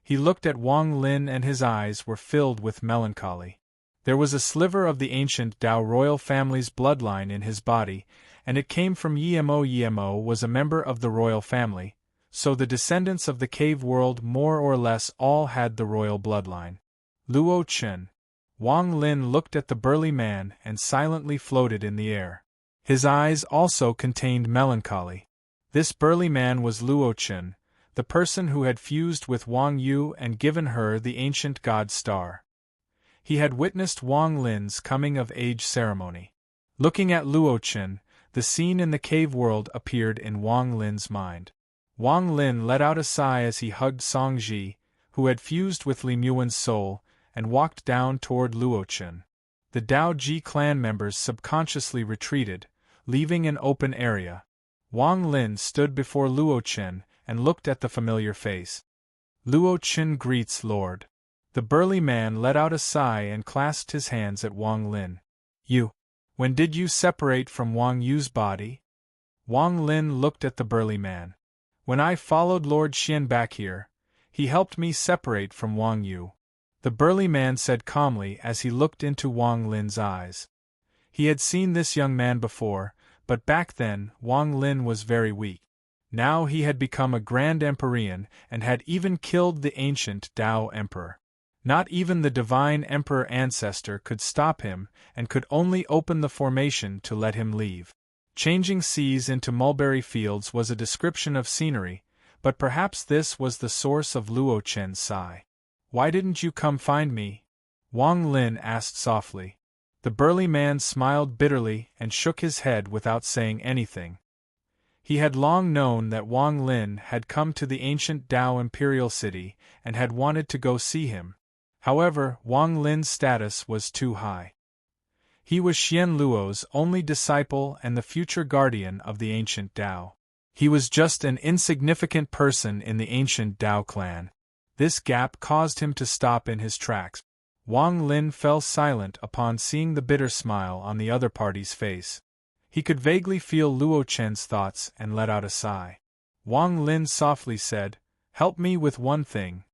He looked at Wang Lin and his eyes were filled with melancholy. There was a sliver of the ancient Tao royal family's bloodline in his body, and it came from Yimo. Yimo was a member of the royal family, so the descendants of the cave world more or less all had the royal bloodline. Luo Chen. Wang Lin looked at the burly man and silently floated in the air. His eyes also contained melancholy. This burly man was Luo Chen, the person who had fused with Wang Yu and given her the ancient god star. He had witnessed Wang Lin's coming-of-age ceremony. Looking at Luo Chen, the scene in the cave world appeared in Wang Lin's mind. Wang Lin let out a sigh as he hugged Song Ji, who had fused with Li Muan's soul, and walked down toward Luo Chen. The Tao Ji clan members subconsciously retreated, leaving an open area. Wang Lin stood before Luo Chen and looked at the familiar face. Luo Chen greets Lord. The burly man let out a sigh and clasped his hands at Wang Lin. You. When did you separate from Wang Yu's body? Wang Lin looked at the burly man. When I followed Lord Xian back here, he helped me separate from Wang Yu. The burly man said calmly as he looked into Wang Lin's eyes. He had seen this young man before, but back then Wang Lin was very weak. Now he had become a grand Empyrean and had even killed the ancient Tao Emperor. Not even the divine Emperor ancestor could stop him and could only open the formation to let him leave. Changing seas into mulberry fields was a description of scenery, but perhaps this was the source of Luo Chen's sigh. Why didn't you come find me? Wang Lin asked softly. The burly man smiled bitterly and shook his head without saying anything. He had long known that Wang Lin had come to the ancient Tao imperial city and had wanted to go see him. However, Wang Lin's status was too high. He was Xian Luo's only disciple and the future guardian of the ancient Tao. He was just an insignificant person in the ancient Tao clan. This gap caused him to stop in his tracks. Wang Lin fell silent upon seeing the bitter smile on the other party's face. He could vaguely feel Luo Chen's thoughts and let out a sigh. Wang Lin softly said, "Help me with one thing."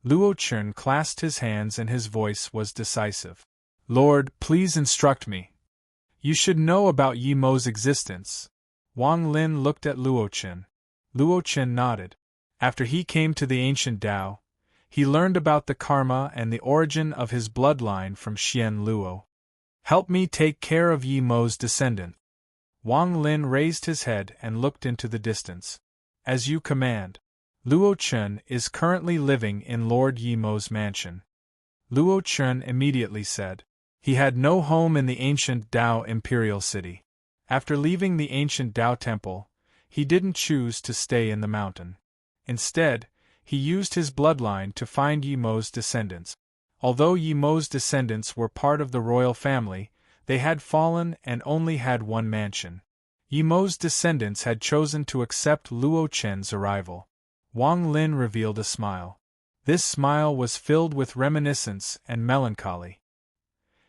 Luo Chen clasped his hands and his voice was decisive. "Lord, please instruct me. You should know about Yi Mo's existence." Wang Lin looked at Luo Chen. Luo Chen nodded. After he came to the ancient Tao, he learned about the karma and the origin of his bloodline from Xian Luo. Help me take care of Yi Mo's descendant. Wang Lin raised his head and looked into the distance. As you command. Luo Chen is currently living in Lord Yi Mo's mansion. Luo Chen immediately said. He had no home in the ancient Tao imperial city. After leaving the ancient Tao temple, he didn't choose to stay in the mountain. Instead, he used his bloodline to find Yi Mo's descendants. Although Yi Mo's descendants were part of the royal family, they had fallen and only had one mansion. Yi Mo's descendants had chosen to accept Luo Chen's arrival. Wang Lin revealed a smile. This smile was filled with reminiscence and melancholy.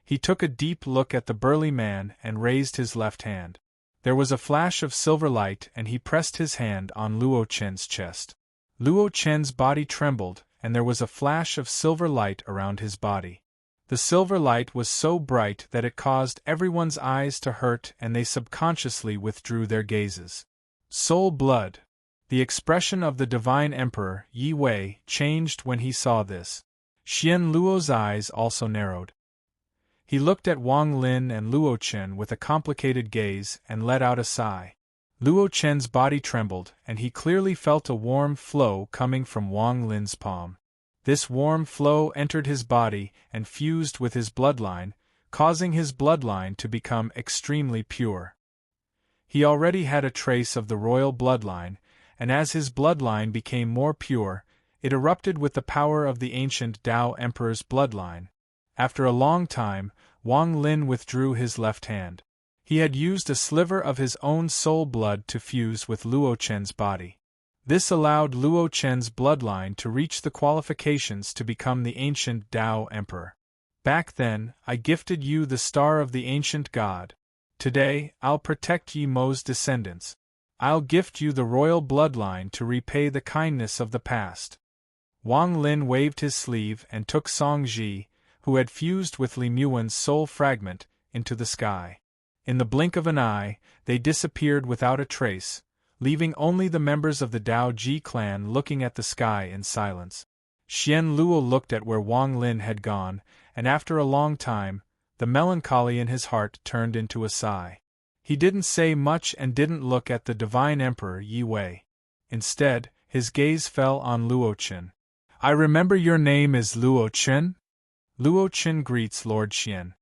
He took a deep look at the burly man and raised his left hand. There was a flash of silver light and he pressed his hand on Luo Chen's chest. Luo Chen's body trembled and there was a flash of silver light around his body. The silver light was so bright that it caused everyone's eyes to hurt and they subconsciously withdrew their gazes. Soul blood. The expression of the divine emperor, Yi Wei, changed when he saw this. Xian Luo's eyes also narrowed. He looked at Wang Lin and Luo Chen with a complicated gaze and let out a sigh. Luo Chen's body trembled and he clearly felt a warm flow coming from Wang Lin's palm. This warm flow entered his body and fused with his bloodline, causing his bloodline to become extremely pure. He already had a trace of the royal bloodline, and as his bloodline became more pure, it erupted with the power of the ancient Tao Emperor's bloodline. After a long time, Wang Lin withdrew his left hand. He had used a sliver of his own soul blood to fuse with Luo Chen's body. This allowed Luo Chen's bloodline to reach the qualifications to become the ancient Tao Emperor. Back then, I gifted you the star of the ancient god. Today, I'll protect Yi Mo's descendants. I'll gift you the royal bloodline to repay the kindness of the past. Wang Lin waved his sleeve and took Song Ji, who had fused with Li Muan's soul fragment, into the sky. In the blink of an eye, they disappeared without a trace, leaving only the members of the Dao Ji clan looking at the sky in silence. Xian Luo looked at where Wang Lin had gone, and after a long time, the melancholy in his heart turned into a sigh. He didn't say much and didn't look at the divine emperor Yi Wei. Instead, his gaze fell on Luo Chen. I remember your name is Luo Chen? Luo Chen greets Lord Xian.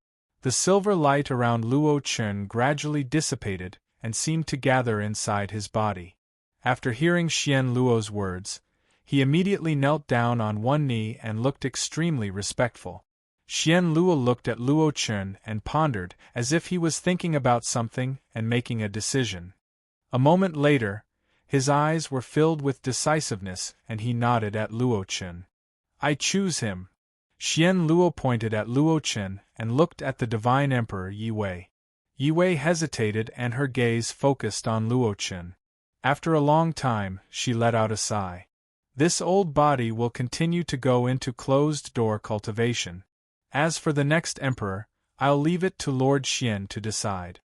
The silver light around Luo Chen gradually dissipated and seemed to gather inside his body. After hearing Xian Luo's words, he immediately knelt down on one knee and looked extremely respectful. Xian Luo looked at Luo Chen and pondered as if he was thinking about something and making a decision. A moment later, his eyes were filled with decisiveness and he nodded at Luo Chen. I choose him. Xian Luo pointed at Luo Chen and looked at the divine emperor Yi Wei. Yi Wei hesitated and her gaze focused on Luo Chen. After a long time, she let out a sigh. This old body will continue to go into closed-door cultivation. As for the next emperor, I'll leave it to Lord Xian to decide.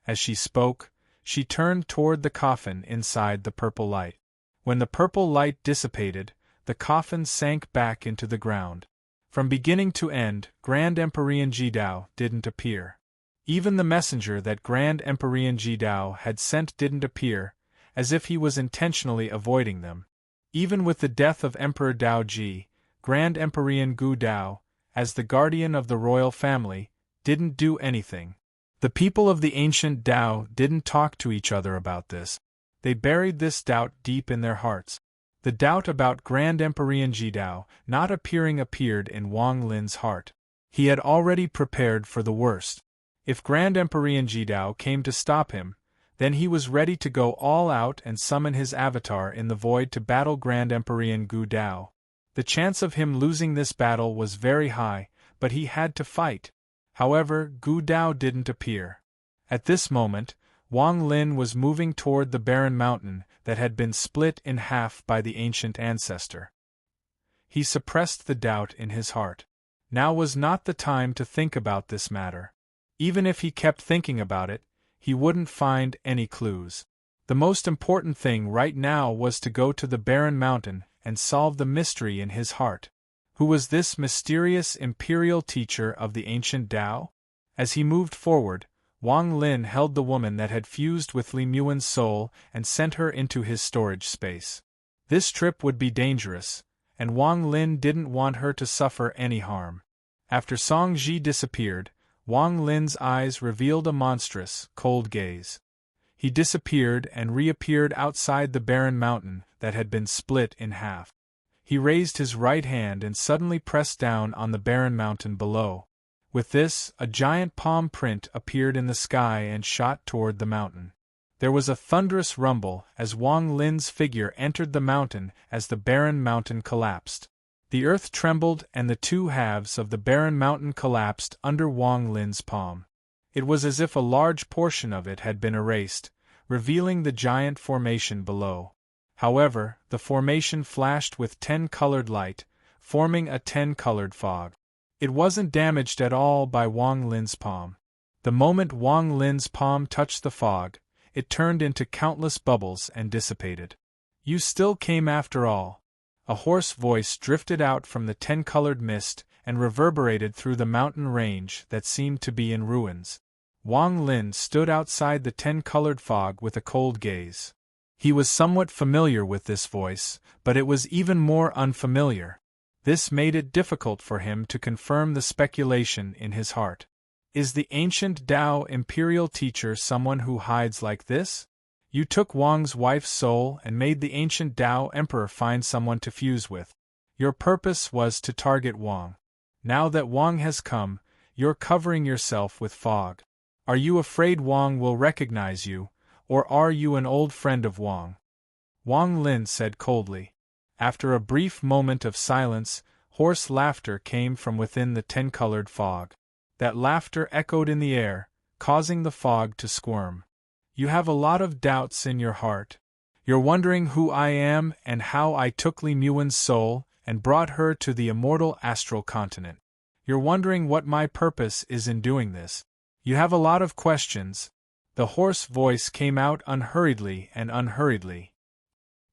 As she spoke, she turned toward the coffin inside the purple light. When the purple light dissipated, the coffin sank back into the ground. From beginning to end, Grand Emperor Jidao didn't appear. Even the messenger that Grand Emperor Jidao had sent didn't appear, as if he was intentionally avoiding them. Even with the death of Emperor Dao Ji, Grand Emperor Gu Dao, as the guardian of the royal family, didn't do anything. The people of the ancient Dao didn't talk to each other about this. They buried this doubt deep in their hearts. The doubt about Grand Emperor Jidao not appearing appeared in Wang Lin's heart. He had already prepared for the worst. If Grand Emperor Jidao came to stop him, then he was ready to go all out and summon his avatar in the void to battle Grand Emperor Gu Dao. The chance of him losing this battle was very high, but he had to fight. However, Gu Dao didn't appear. At this moment, Wang Lin was moving toward the barren mountain that had been split in half by the ancient ancestor. He suppressed the doubt in his heart. Now was not the time to think about this matter. Even if he kept thinking about it, he wouldn't find any clues. The most important thing right now was to go to the barren mountain and solve the mystery in his heart. Who was this mysterious imperial teacher of the ancient Tao? As he moved forward, Wang Lin held the woman that had fused with Li Muan's soul and sent her into his storage space. This trip would be dangerous, and Wang Lin didn't want her to suffer any harm. After Song Ji disappeared, Wang Lin's eyes revealed a monstrous, cold gaze. He disappeared and reappeared outside the barren mountain that had been split in half. He raised his right hand and suddenly pressed down on the barren mountain below. With this, a giant palm print appeared in the sky and shot toward the mountain. There was a thunderous rumble as Wang Lin's figure entered the mountain as the barren mountain collapsed. The earth trembled and the two halves of the barren mountain collapsed under Wang Lin's palm. It was as if a large portion of it had been erased, revealing the giant formation below. However, the formation flashed with 10-colored light, forming a 10-colored fog. It wasn't damaged at all by Wang Lin's palm. The moment Wang Lin's palm touched the fog, it turned into countless bubbles and dissipated. You still came after all. A hoarse voice drifted out from the 10-colored mist and reverberated through the mountain range that seemed to be in ruins. Wang Lin stood outside the 10-colored fog with a cold gaze. He was somewhat familiar with this voice, but it was even more unfamiliar. This made it difficult for him to confirm the speculation in his heart. Is the ancient Tao imperial teacher someone who hides like this? You took Wang's wife's soul and made the ancient Tao emperor find someone to fuse with. Your purpose was to target Wang. Now that Wang has come, you're covering yourself with fog. Are you afraid Wang will recognize you, or are you an old friend of Wang? Wang Lin said coldly. After a brief moment of silence, hoarse laughter came from within the 10-colored fog. That laughter echoed in the air, causing the fog to squirm. You have a lot of doubts in your heart. You're wondering who I am and how I took Li Muan's soul and brought her to the immortal astral continent. You're wondering what my purpose is in doing this. You have a lot of questions. The hoarse voice came out unhurriedly and unhurriedly.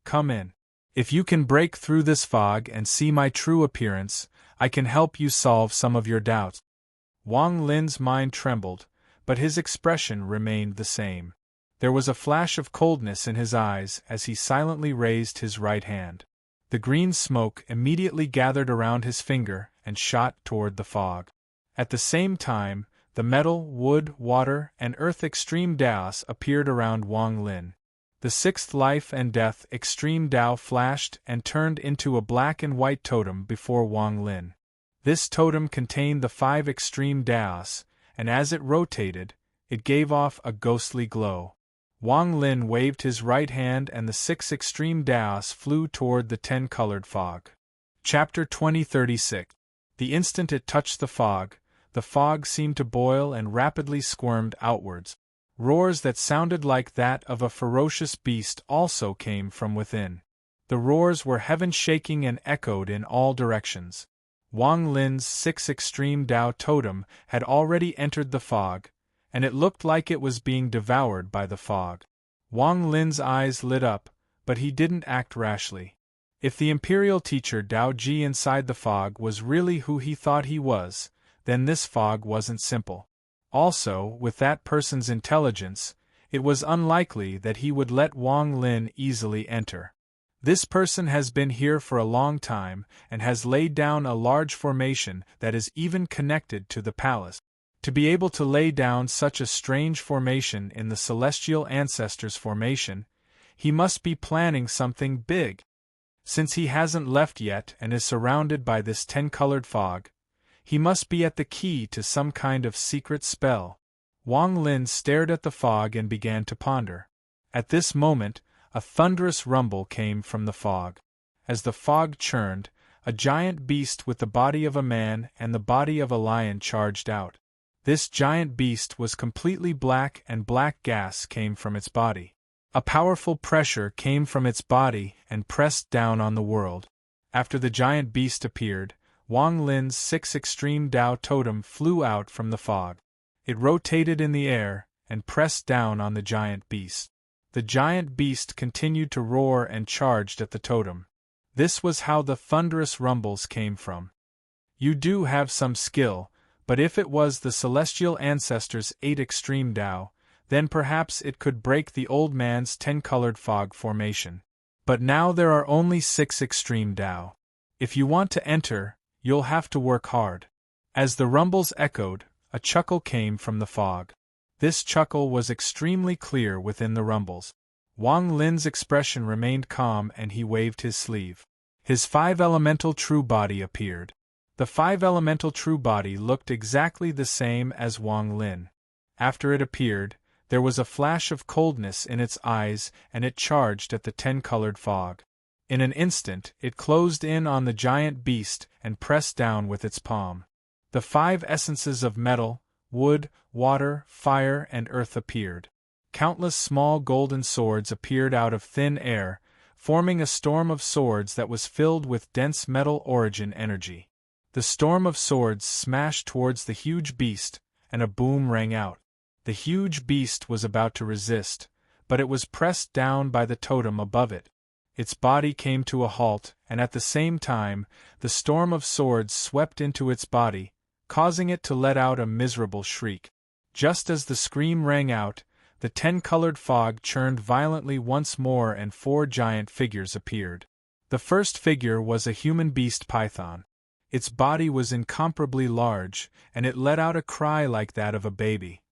Come in. If you can break through this fog and see my true appearance, I can help you solve some of your doubts. Wang Lin's mind trembled, but his expression remained the same. There was a flash of coldness in his eyes as he silently raised his right hand. The green smoke immediately gathered around his finger and shot toward the fog. At the same time, the metal, wood, water, and earth extreme Daos appeared around Wang Lin. The sixth life and death extreme Tao flashed and turned into a black and white totem before Wang Lin. This totem contained the 5 extreme Daos, and as it rotated, it gave off a ghostly glow. Wang Lin waved his right hand and the 6 extreme Daos flew toward the 10-colored fog. Chapter 2036. The instant it touched the fog seemed to boil and rapidly squirmed outwards. Roars that sounded like that of a ferocious beast also came from within. The roars were heaven-shaking and echoed in all directions. Wang Lin's 6 extreme Tao totem had already entered the fog, and it looked like it was being devoured by the fog. Wang Lin's eyes lit up, but he didn't act rashly. If the imperial teacher Dao Ji inside the fog was really who he thought he was, then this fog wasn't simple. Also, with that person's intelligence, it was unlikely that he would let Wang Lin easily enter. This person has been here for a long time and has laid down a large formation that is even connected to the palace. To be able to lay down such a strange formation in the celestial ancestors' formation, he must be planning something big. Since he hasn't left yet and is surrounded by this 10-colored fog, he must be at the key to some kind of secret spell. Wang Lin stared at the fog and began to ponder. At this moment, a thunderous rumble came from the fog. As the fog churned, a giant beast with the body of a man and the body of a lion charged out. This giant beast was completely black and black gas came from its body. A powerful pressure came from its body and pressed down on the world. After the giant beast appeared, Wang Lin's 6 extreme Tao totem flew out from the fog. It rotated in the air and pressed down on the giant beast. the giant beast continued to roar and charged at the totem. This was how the thunderous rumbles came from. You do have some skill, but if it was the celestial ancestors' 8 extreme Tao, then perhaps it could break the old man's 10-colored fog formation. But now there are only 6 extreme Tao. If you want to enter, you'll have to work hard. As the rumbles echoed, a chuckle came from the fog. This chuckle was extremely clear within the rumbles. Wang Lin's expression remained calm and he waved his sleeve. His 5-elemental true body appeared. The 5-elemental true body looked exactly the same as Wang Lin. After it appeared, there was a flash of coldness in its eyes and it charged at the 10-colored fog. In an instant, it closed in on the giant beast and pressed down with its palm. The 5 essences of metal, wood, water, fire, and earth appeared. Countless small golden swords appeared out of thin air, forming a storm of swords that was filled with dense metal origin energy. The storm of swords smashed towards the huge beast, and a boom rang out. The huge beast was about to resist, but it was pressed down by the totem above it. Its body came to a halt, and at the same time, the storm of swords swept into its body, causing it to let out a miserable shriek. Just as the scream rang out, the 10-colored fog churned violently once more and 4 giant figures appeared. The first figure was a human beast python. Its body was incomparably large, and it let out a cry like that of a baby.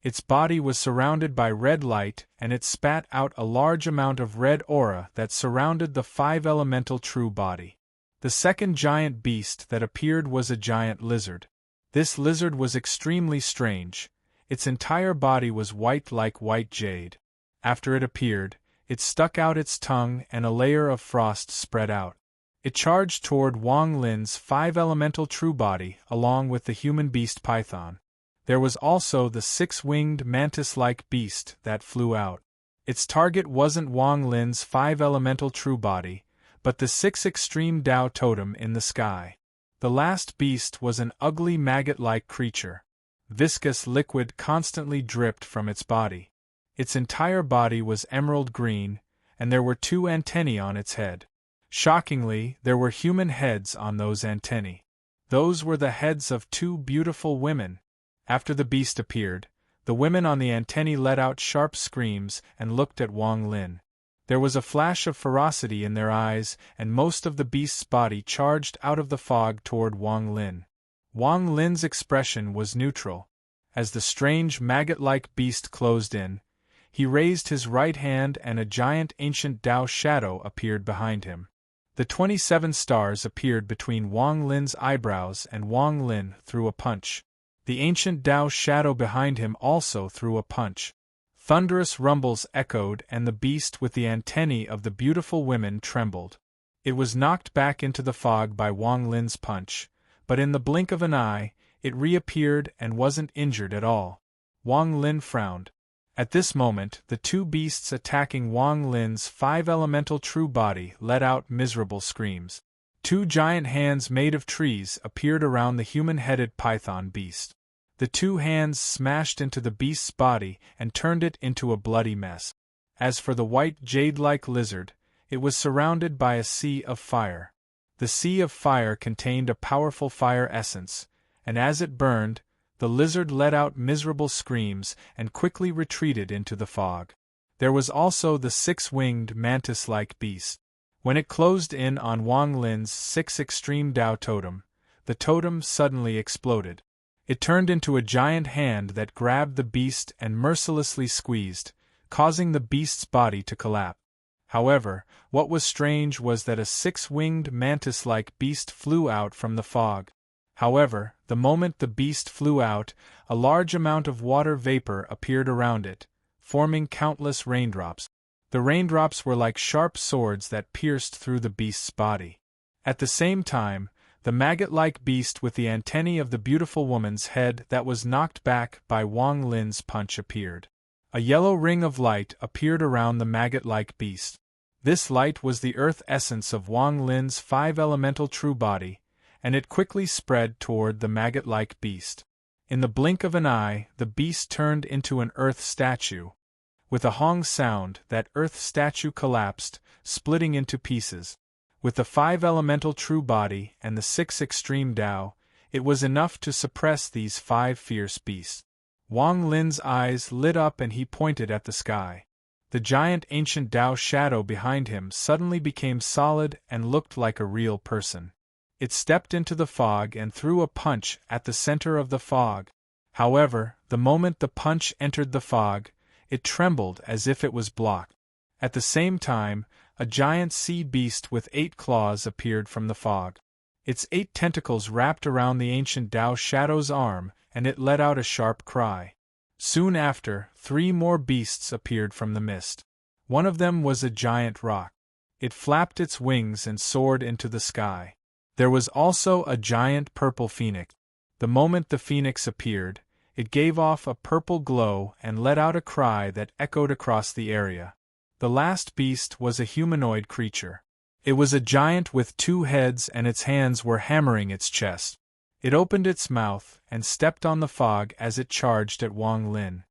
Its body was surrounded by red light and it spat out a large amount of red aura that surrounded the 5-elemental true body. The second giant beast that appeared was a giant lizard. This lizard was extremely strange. Its entire body was white like white jade. After it appeared, it stuck out its tongue and a layer of frost spread out. It charged toward Wang Lin's 5-elemental true body along with the human beast python. There was also the 6-winged mantis-like beast that flew out. Its target wasn't Wang Lin's 5-elemental true body, but the 6 extreme Tao totem in the sky. The last beast was an ugly maggot-like creature. Viscous liquid constantly dripped from its body. Its entire body was emerald green, and there were 2 antennae on its head. Shockingly, there were human heads on those antennae. Those were the heads of 2 beautiful women. After the beast appeared, the women on the antennae let out sharp screams and looked at Wang Lin. There was a flash of ferocity in their eyes, and most of the beast's body charged out of the fog toward Wang Lin. Wang Lin's expression was neutral. As the strange maggot-like beast closed in, he raised his right hand and a giant ancient Tao shadow appeared behind him. The 27 stars appeared between Wang Lin's eyebrows and Wang Lin threw a punch. The ancient Tao shadow behind him also threw a punch. Thunderous rumbles echoed and the beast with the antennae of the beautiful women trembled. It was knocked back into the fog by Wang Lin's punch, but in the blink of an eye, it reappeared and wasn't injured at all. Wang Lin frowned. At this moment, the 2 beasts attacking Wang Lin's 5-elemental true body let out miserable screams. 2 giant hands made of trees appeared around the human-headed python beast. The 2 hands smashed into the beast's body and turned it into a bloody mess. As for the white jade-like lizard, it was surrounded by a sea of fire. The sea of fire contained a powerful fire essence, and as it burned, the lizard let out miserable screams and quickly retreated into the fog. There was also the 6-winged mantis-like beast. When it closed in on Wang Lin's 6 extreme Tao totem, the totem suddenly exploded. It turned into a giant hand that grabbed the beast and mercilessly squeezed, causing the beast's body to collapse. However, what was strange was that a 6-winged mantis-like beast flew out from the fog. However, the moment the beast flew out, a large amount of water vapor appeared around it, forming countless raindrops. The raindrops were like sharp swords that pierced through the beast's body. At the same time, the maggot-like beast with the antennae of the beautiful woman's head that was knocked back by Wang Lin's punch appeared. A yellow ring of light appeared around the maggot-like beast. This light was the earth essence of Wang Lin's 5-elemental true body, and it quickly spread toward the maggot-like beast. In the blink of an eye, the beast turned into an earth statue. With a hong sound, that earth statue collapsed, splitting into pieces. With the 5 elemental true body and the 6 extreme Tao, it was enough to suppress these 5 fierce beasts. Wang Lin's eyes lit up and he pointed at the sky. The giant ancient Tao shadow behind him suddenly became solid and looked like a real person. It stepped into the fog and threw a punch at the center of the fog. However, the moment the punch entered the fog, it trembled as if it was blocked. At the same time, a giant sea beast with 8 claws appeared from the fog. Its 8 tentacles wrapped around the ancient Tao shadow's arm, and it let out a sharp cry. Soon after, 3 more beasts appeared from the mist. One of them was a giant rock. It flapped its wings and soared into the sky. There was also a giant purple phoenix. The moment the phoenix appeared, it gave off a purple glow and let out a cry that echoed across the area. The last beast was a humanoid creature. It was a giant with 2 heads and its hands were hammering its chest. It opened its mouth and stepped on the fog as it charged at Wang Lin.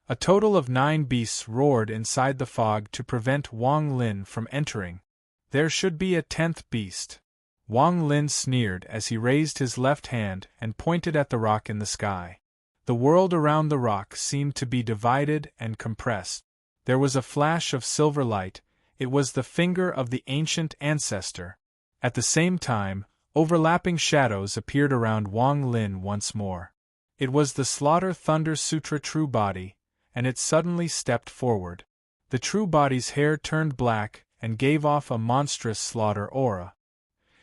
A total of 9 beasts roared inside the fog to prevent Wang Lin from entering. There should be a 10th beast. Wang Lin sneered as he raised his left hand and pointed at the rock in the sky. The world around the rock seemed to be divided and compressed. There was a flash of silver light. It was the finger of the ancient ancestor. At the same time, overlapping shadows appeared around Wang Lin once more. It was the Slaughter Thunder Sutra true body, and it suddenly stepped forward. The true body's hair turned black and gave off a monstrous slaughter aura.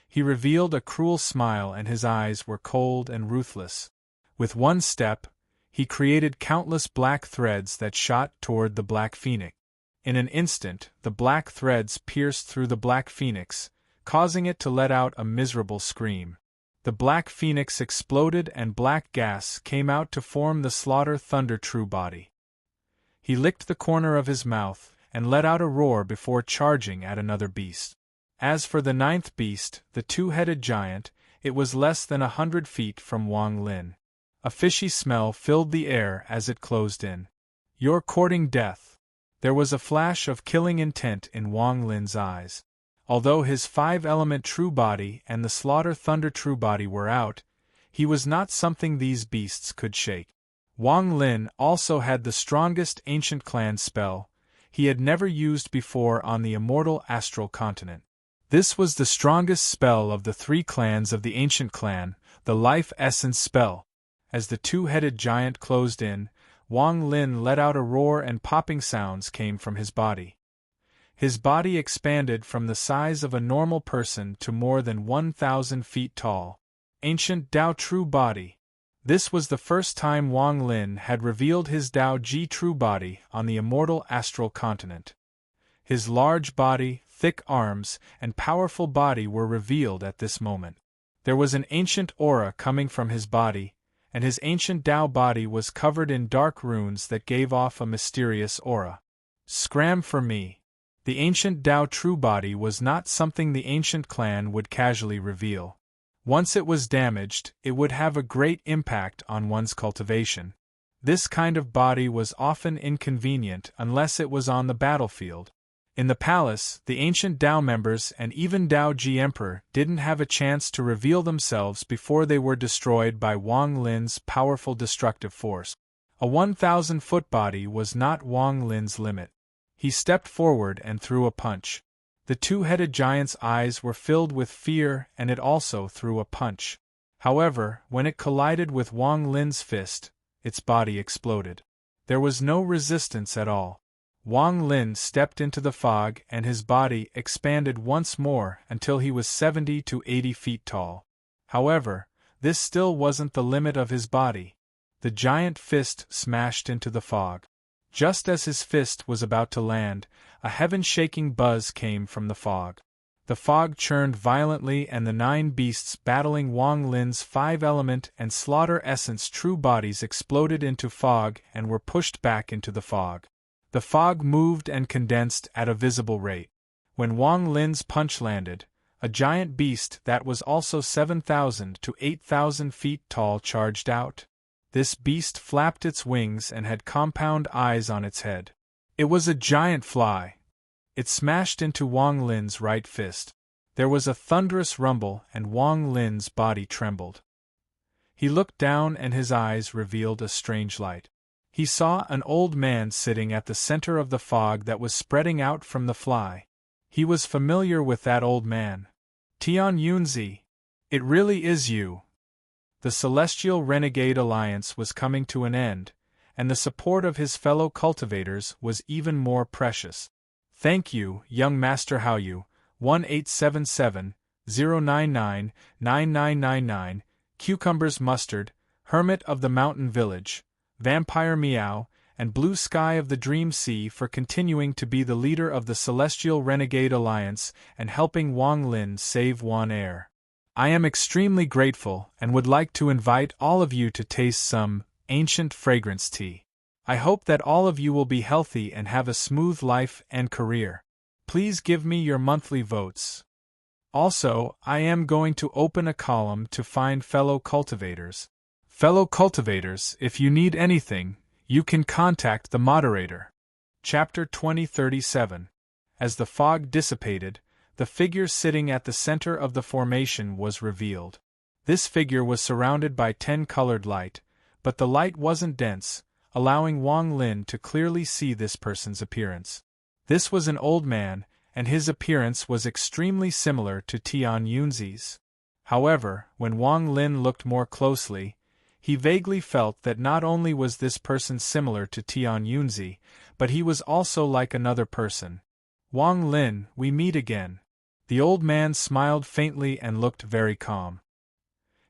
He revealed a cruel smile and his eyes were cold and ruthless. With one step, he created countless black threads that shot toward the Black Phoenix. In an instant, the black threads pierced through the Black Phoenix, causing it to let out a miserable scream. The Black Phoenix exploded and black gas came out to form the Slaughter Thunder true body. He licked the corner of his mouth and let out a roar before charging at another beast. As for the 9th beast, the 2-headed giant, it was less than 100 feet from Wang Lin. A fishy smell filled the air as it closed in. "You're courting death." There was a flash of killing intent in Wang Lin's eyes. Although his 5-element true body and the Slaughter Thunder true body were out, he was not something these beasts could shake. Wang Lin also had the strongest ancient clan spell he had never used before on the immortal astral continent. This was the strongest spell of the 3 clans of the ancient clan, the life essence spell. As the 2-headed giant closed in, Wang Lin let out a roar and popping sounds came from his body. His body expanded from the size of a normal person to more than 1,000 feet tall. Ancient Tao True Body. This was the first time Wang Lin had revealed his Tao Ji True Body on the immortal astral continent. His large body, thick arms, and powerful body were revealed at this moment. There was an ancient aura coming from his body, and his ancient Tao body was covered in dark runes that gave off a mysterious aura. Scram for me. The ancient Tao true body was not something the ancient clan would casually reveal. Once it was damaged, it would have a great impact on one's cultivation. This kind of body was often inconvenient unless it was on the battlefield. In the palace, the ancient Tao members and even Tao Ji Emperor didn't have a chance to reveal themselves before they were destroyed by Wang Lin's powerful destructive force. A 1,000-foot body was not Wang Lin's limit. He stepped forward and threw a punch. The 2-headed giant's eyes were filled with fear and it also threw a punch. However, when it collided with Wang Lin's fist, its body exploded. There was no resistance at all. Wang Lin stepped into the fog and his body expanded once more until he was 70 to 80 feet tall. However, this still wasn't the limit of his body. The giant fist smashed into the fog. Just as his fist was about to land, a heaven-shaking buzz came from the fog. The fog churned violently and the 9 beasts battling Wang Lin's 5-element and slaughter essence true bodies exploded into fog and were pushed back into the fog. The fog moved and condensed at a visible rate. When Wang Lin's punch landed, a giant beast that was also 7,000 to 8,000 feet tall charged out. This beast flapped its wings and had compound eyes on its head. It was a giant fly. It smashed into Wang Lin's right fist. There was a thunderous rumble and Wang Lin's body trembled. He looked down and his eyes revealed a strange light. He saw an old man sitting at the center of the fog that was spreading out from the fly. He was familiar with that old man. Tian Yunzi, it really is you. The Celestial Renegade Alliance was coming to an end, and the support of his fellow cultivators was even more precious. Thank you, young Master Haoyu, 1877-099-9999, Cucumbers Mustard, Hermit of the Mountain Village, Vampire Meow, and Blue Sky of the Dream Sea for continuing to be the leader of the Celestial Renegade Alliance and helping Wang Lin save Wan Air. I am extremely grateful and would like to invite all of you to taste some ancient fragrance tea. I hope that all of you will be healthy and have a smooth life and career. Please give me your monthly votes. Also, I am going to open a column to find fellow cultivators. Fellow cultivators, if you need anything, you can contact the moderator. Chapter 2037. As the fog dissipated, the figure sitting at the center of the formation was revealed. This figure was surrounded by 10-colored light, but the light wasn't dense, allowing Wang Lin to clearly see this person's appearance. This was an old man, and his appearance was extremely similar to Tian Yunzi's. However, when Wang Lin looked more closely, he vaguely felt that not only was this person similar to Tian Yunzi, but he was also like another person. Wang Lin, we meet again. The old man smiled faintly and looked very calm.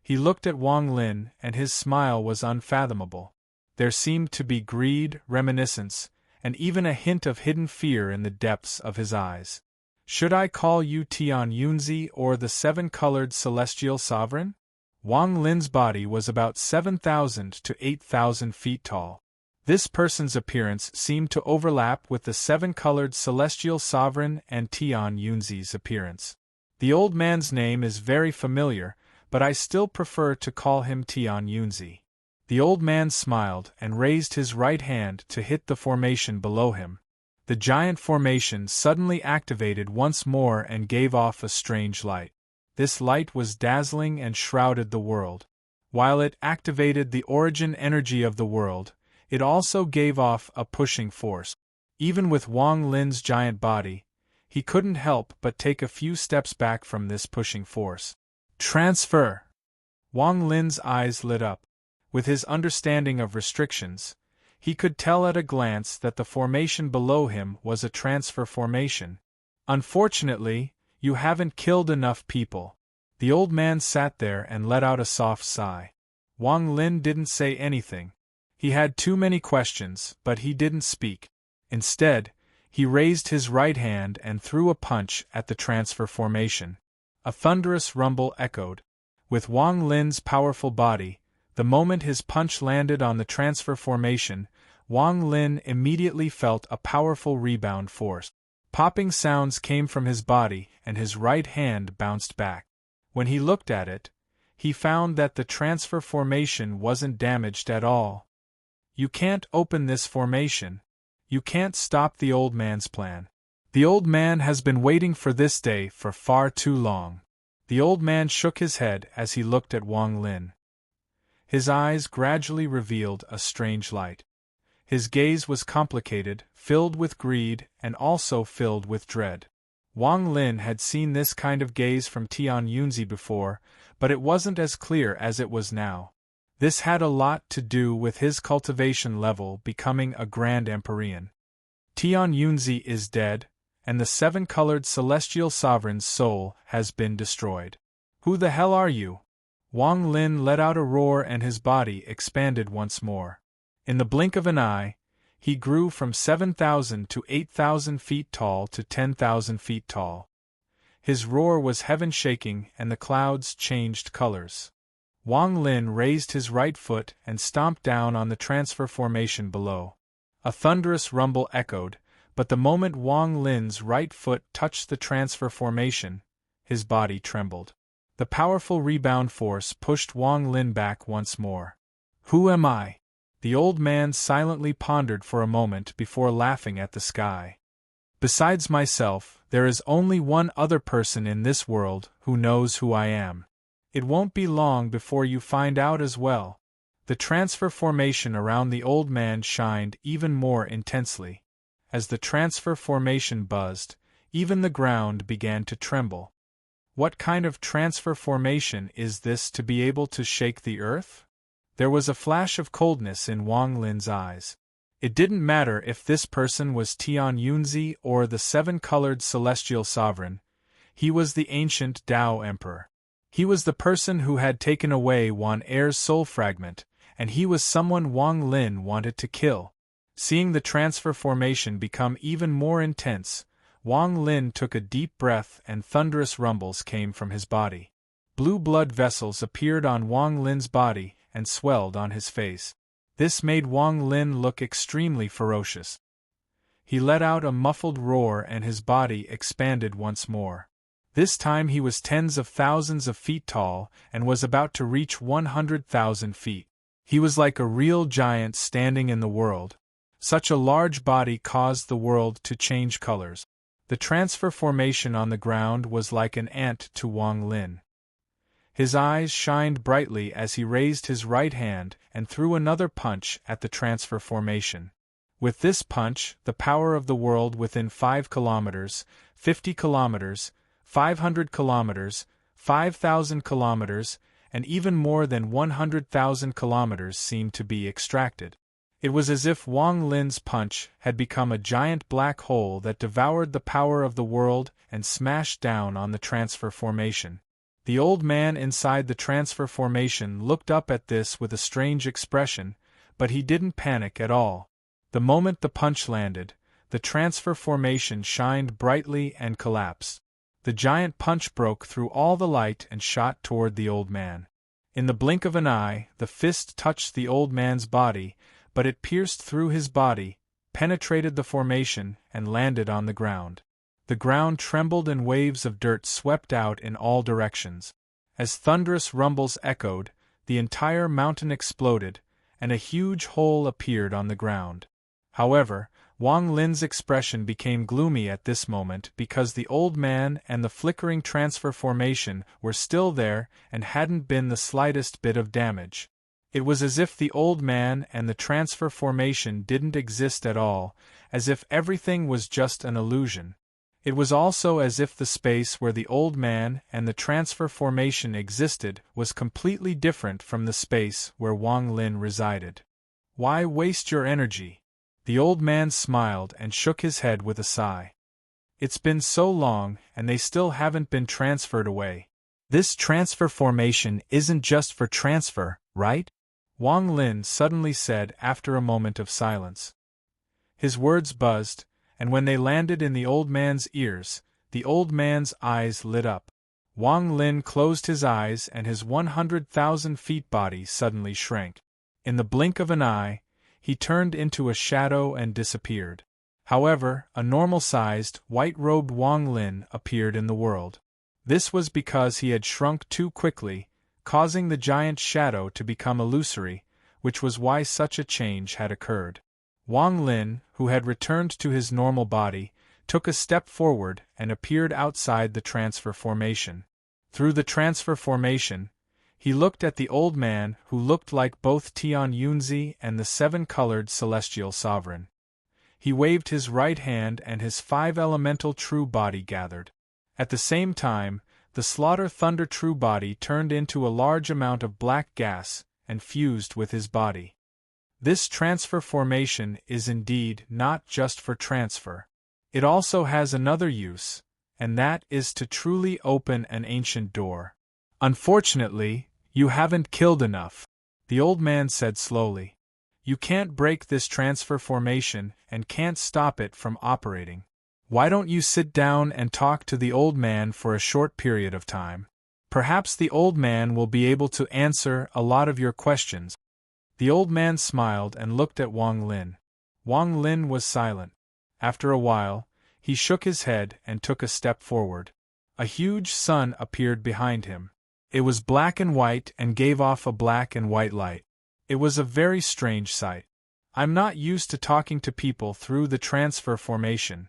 He looked at Wang Lin, and his smile was unfathomable. There seemed to be greed, reminiscence, and even a hint of hidden fear in the depths of his eyes. Should I call you Tian Yunzi or the seven-colored celestial sovereign? Wang Lin's body was about 7,000 to 8,000 feet tall. This person's appearance seemed to overlap with the seven-colored celestial sovereign and Tian Yunzi's appearance. The old man's name is very familiar, but I still prefer to call him Tian Yunzi. The old man smiled and raised his right hand to hit the formation below him. The giant formation suddenly activated once more and gave off a strange light. This light was dazzling and shrouded the world. While it activated the origin energy of the world, it also gave off a pushing force. Even with Wang Lin's giant body, he couldn't help but take a few steps back from this pushing force. Transfer! Wang Lin's eyes lit up. With his understanding of restrictions, he could tell at a glance that the formation below him was a transfer formation. Unfortunately, you haven't killed enough people. The old man sat there and let out a soft sigh. Wang Lin didn't say anything. He had too many questions, but he didn't speak. Instead, he raised his right hand and threw a punch at the transfer formation. A thunderous rumble echoed. With Wang Lin's powerful body, the moment his punch landed on the transfer formation, Wang Lin immediately felt a powerful rebound force. Popping sounds came from his body, and his right hand bounced back. When he looked at it, he found that the transfer formation wasn't damaged at all. You can't open this formation. You can't stop the old man's plan. The old man has been waiting for this day for far too long. The old man shook his head as he looked at Wang Lin. His eyes gradually revealed a strange light. His gaze was complicated, filled with greed, and also filled with dread. Wang Lin had seen this kind of gaze from Tian Yunzi before, but it wasn't as clear as it was now. This had a lot to do with his cultivation level becoming a Grand Empyrean. Tian Yunzi is dead, and the seven-colored celestial sovereign's soul has been destroyed. Who the hell are you? Wang Lin let out a roar and his body expanded once more. In the blink of an eye, he grew from 7,000 to 8,000 feet tall to 10,000 feet tall. His roar was heaven-shaking and the clouds changed colors. Wang Lin raised his right foot and stomped down on the transfer formation below. A thunderous rumble echoed, but the moment Wang Lin's right foot touched the transfer formation, his body trembled. The powerful rebound force pushed Wang Lin back once more. Who am I? The old man silently pondered for a moment before laughing at the sky. Besides myself, there is only one other person in this world who knows who I am. It won't be long before you find out as well. The transfer formation around the old man shined even more intensely. As the transfer formation buzzed, even the ground began to tremble. What kind of transfer formation is this to be able to shake the earth? There was a flash of coldness in Wang Lin's eyes. It didn't matter if this person was Tian Yunzi or the seven-colored celestial sovereign. He was the ancient Tao Emperor. He was the person who had taken away Wan Er's soul fragment, and he was someone Wang Lin wanted to kill. Seeing the transfer formation become even more intense, Wang Lin took a deep breath and thunderous rumbles came from his body. Blue blood vessels appeared on Wang Lin's body and swelled on his face. This made Wang Lin look extremely ferocious. He let out a muffled roar and his body expanded once more. This time he was tens of thousands of feet tall and was about to reach 100,000 feet. He was like a real giant standing in the world. Such a large body caused the world to change colors. The transfer formation on the ground was like an ant to Wang Lin. His eyes shined brightly as he raised his right hand and threw another punch at the transfer formation. With this punch, the power of the world within 5 kilometers, 50 kilometers, 500 kilometers, 5,000 kilometers, and even more than 100,000 kilometers seemed to be extracted. It was as if Wang Lin's punch had become a giant black hole that devoured the power of the world and smashed down on the transfer formation. The old man inside the transfer formation looked up at this with a strange expression, but he didn't panic at all. The moment the punch landed, the transfer formation shined brightly and collapsed. The giant punch broke through all the light and shot toward the old man. In the blink of an eye, the fist touched the old man's body, but it pierced through his body, penetrated the formation, and landed on the ground. The ground trembled and waves of dirt swept out in all directions. As thunderous rumbles echoed, the entire mountain exploded, and a huge hole appeared on the ground. However, Wang Lin's expression became gloomy at this moment because the old man and the flickering transfer formation were still there and hadn't been the slightest bit of damage. It was as if the old man and the transfer formation didn't exist at all, as if everything was just an illusion. It was also as if the space where the old man and the transfer formation existed was completely different from the space where Wang Lin resided. Why waste your energy? The old man smiled and shook his head with a sigh. It's been so long and they still haven't been transferred away. This transfer formation isn't just for transfer, right? Wang Lin suddenly said after a moment of silence. His words buzzed, and when they landed in the old man's ears, the old man's eyes lit up. Wang Lin closed his eyes and his 100,000 feet body suddenly shrank. In the blink of an eye, he turned into a shadow and disappeared. However, a normal-sized, white-robed Wang Lin appeared in the world. This was because he had shrunk too quickly, causing the giant shadow to become illusory, which was why such a change had occurred. Wang Lin, who had returned to his normal body, took a step forward and appeared outside the transfer formation. Through the transfer formation, he looked at the old man who looked like both Tian Yunzi and the seven-colored celestial sovereign. He waved his right hand and his 5 elemental true body gathered. At the same time, the Slaughter Thunder true body turned into a large amount of black gas and fused with his body. This transfer formation is indeed not just for transfer. It also has another use, and that is to truly open an ancient door. Unfortunately, you haven't killed enough, the old man said slowly. You can't break this transfer formation and can't stop it from operating. Why don't you sit down and talk to the old man for a short period of time? Perhaps the old man will be able to answer a lot of your questions. The old man smiled and looked at Wang Lin. Wang Lin was silent. After a while, he shook his head and took a step forward. A huge sun appeared behind him. It was black and white and gave off a black and white light. It was a very strange sight. I'm not used to talking to people through the transfer formation.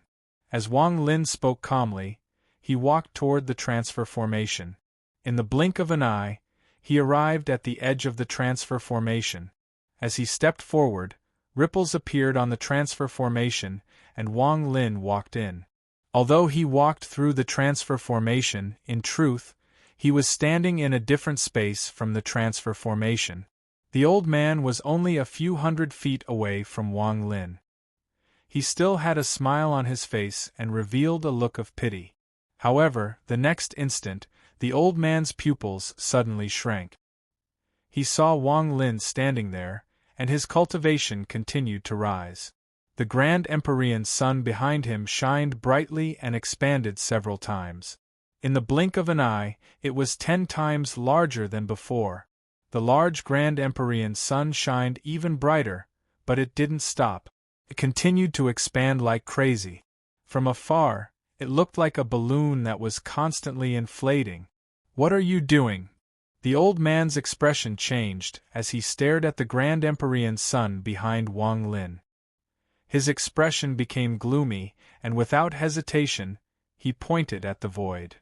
As Wang Lin spoke calmly, he walked toward the transfer formation. In the blink of an eye, he arrived at the edge of the transfer formation. As he stepped forward, ripples appeared on the transfer formation, and Wang Lin walked in. Although he walked through the transfer formation, in truth, he was standing in a different space from the transfer formation. The old man was only a few hundred feet away from Wang Lin. He still had a smile on his face and revealed a look of pity. However, the next instant, the old man's pupils suddenly shrank. He saw Wang Lin standing there, and his cultivation continued to rise. The Grand Empyrean sun behind him shined brightly and expanded several times. In the blink of an eye, it was 10 times larger than before. The large Grand Empyrean sun shined even brighter, but it didn't stop. It continued to expand like crazy. From afar, it looked like a balloon that was constantly inflating. "What are you doing?" The old man's expression changed as he stared at the Grand Empyrean sun behind Wang Lin. His expression became gloomy, and without hesitation, he pointed at the void.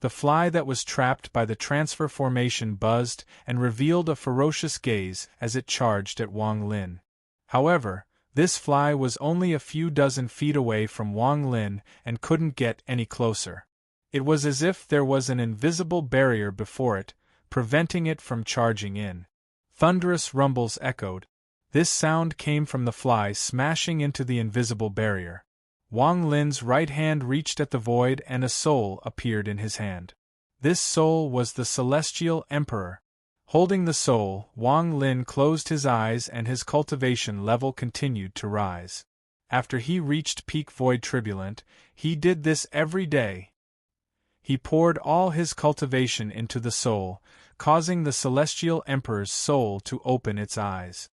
The fly that was trapped by the transfer formation buzzed and revealed a ferocious gaze as it charged at Wang Lin. However, this fly was only a few dozen feet away from Wang Lin and couldn't get any closer. It was as if there was an invisible barrier before it, preventing it from charging in. Thunderous rumbles echoed. This sound came from the fly smashing into the invisible barrier. Wang Lin's right hand reached at the void and a soul appeared in his hand. This soul was the Celestial Emperor. Holding the soul, Wang Lin closed his eyes and his cultivation level continued to rise. After he reached peak void turbulent, he did this every day. He poured all his cultivation into the soul, causing the Celestial Emperor's soul to open its eyes.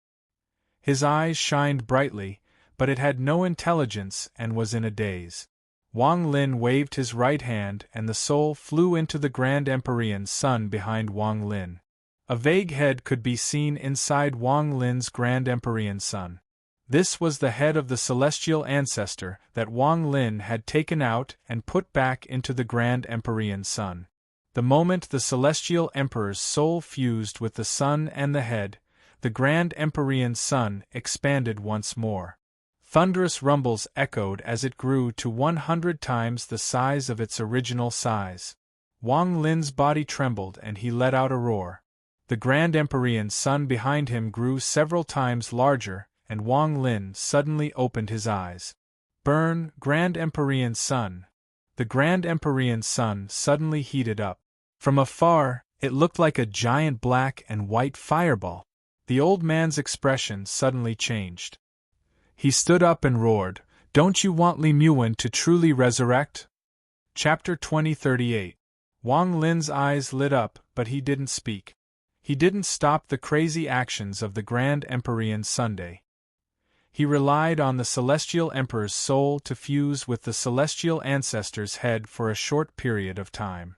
His eyes shined brightly, but it had no intelligence and was in a daze. Wang Lin waved his right hand and the soul flew into the Grand Empyrean sun behind Wang Lin. A vague head could be seen inside Wang Lin's Grand Empyrean sun. This was the head of the celestial ancestor that Wang Lin had taken out and put back into the Grand Empyrean sun. The moment the Celestial Emperor's soul fused with the sun and the head, the Grand Empyrean sun expanded once more. Thunderous rumbles echoed as it grew to 100 times the size of its original size. Wang Lin's body trembled and he let out a roar. The Grand Empyrean sun behind him grew several times larger, and Wang Lin suddenly opened his eyes. "Burn, Grand Empyrean sun!" The Grand Empyrean sun suddenly heated up. From afar, it looked like a giant black and white fireball. The old man's expression suddenly changed. He stood up and roared, "Don't you want Li Muwen to truly resurrect?" Chapter 2038. Wang Lin's eyes lit up, but he didn't speak. He didn't stop the crazy actions of the Grand Empyrean Sunday. He relied on the Celestial Emperor's soul to fuse with the Celestial Ancestor's head for a short period of time.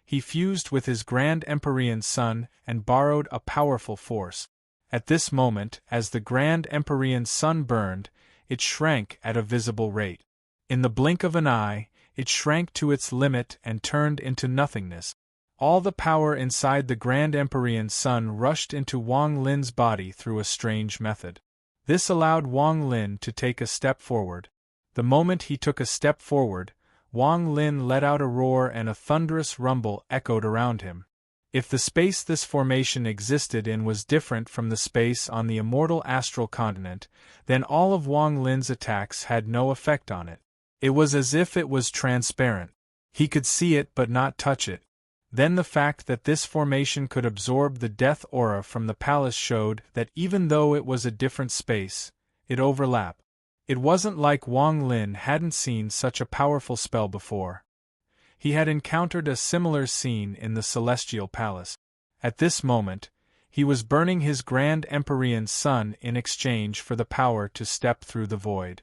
He fused with his Grand Empyrean sun and borrowed a powerful force. At this moment, as the Grand Empyrean sun burned, it shrank at a visible rate. In the blink of an eye, it shrank to its limit and turned into nothingness. All the power inside the Grand Empyrean sun rushed into Wang Lin's body through a strange method. This allowed Wang Lin to take a step forward. The moment he took a step forward, Wang Lin let out a roar and a thunderous rumble echoed around him. If the space this formation existed in was different from the space on the immortal astral continent, then all of Wang Lin's attacks had no effect on it. It was as if it was transparent. He could see it but not touch it. Then the fact that this formation could absorb the death aura from the palace showed that even though it was a different space, it overlapped. It wasn't like Wang Lin hadn't seen such a powerful spell before. He had encountered a similar scene in the Celestial Palace. At this moment, he was burning his Grand Empyrean sun in exchange for the power to step through the void.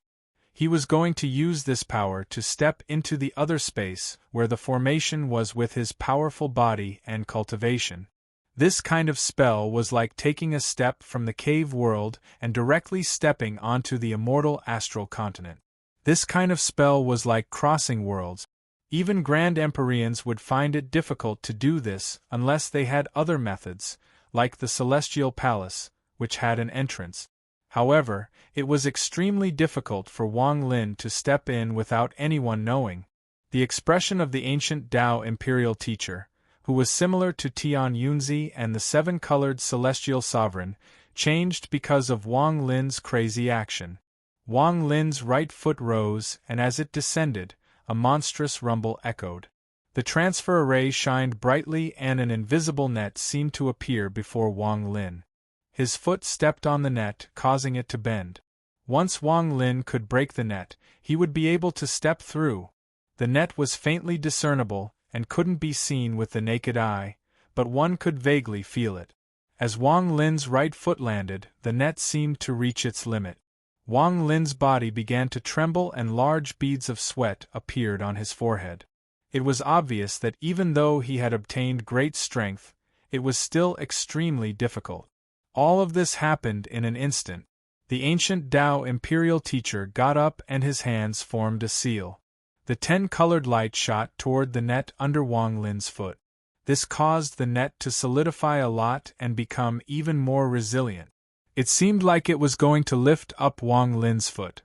He was going to use this power to step into the other space where the formation was with his powerful body and cultivation. This kind of spell was like taking a step from the cave world and directly stepping onto the immortal astral continent. This kind of spell was like crossing worlds. Even Grand Empyreans would find it difficult to do this unless they had other methods, like the Celestial Palace, which had an entrance. However, it was extremely difficult for Wang Lin to step in without anyone knowing. The expression of the ancient Tao imperial teacher, who was similar to Tian Yunzi and the seven-colored celestial sovereign, changed because of Wang Lin's crazy action. Wang Lin's right foot rose, and as it descended, a monstrous rumble echoed. The transfer array shined brightly and an invisible net seemed to appear before Wang Lin. His foot stepped on the net, causing it to bend. Once Wang Lin could break the net, he would be able to step through. The net was faintly discernible, and couldn't be seen with the naked eye, but one could vaguely feel it. As Wang Lin's right foot landed, the net seemed to reach its limit. Wang Lin's body began to tremble and large beads of sweat appeared on his forehead. It was obvious that even though he had obtained great strength, it was still extremely difficult. All of this happened in an instant. The ancient Tao imperial teacher got up and his hands formed a seal. The 10-colored light shot toward the net under Wang Lin's foot. This caused the net to solidify a lot and become even more resilient. It seemed like it was going to lift up Wang Lin's foot.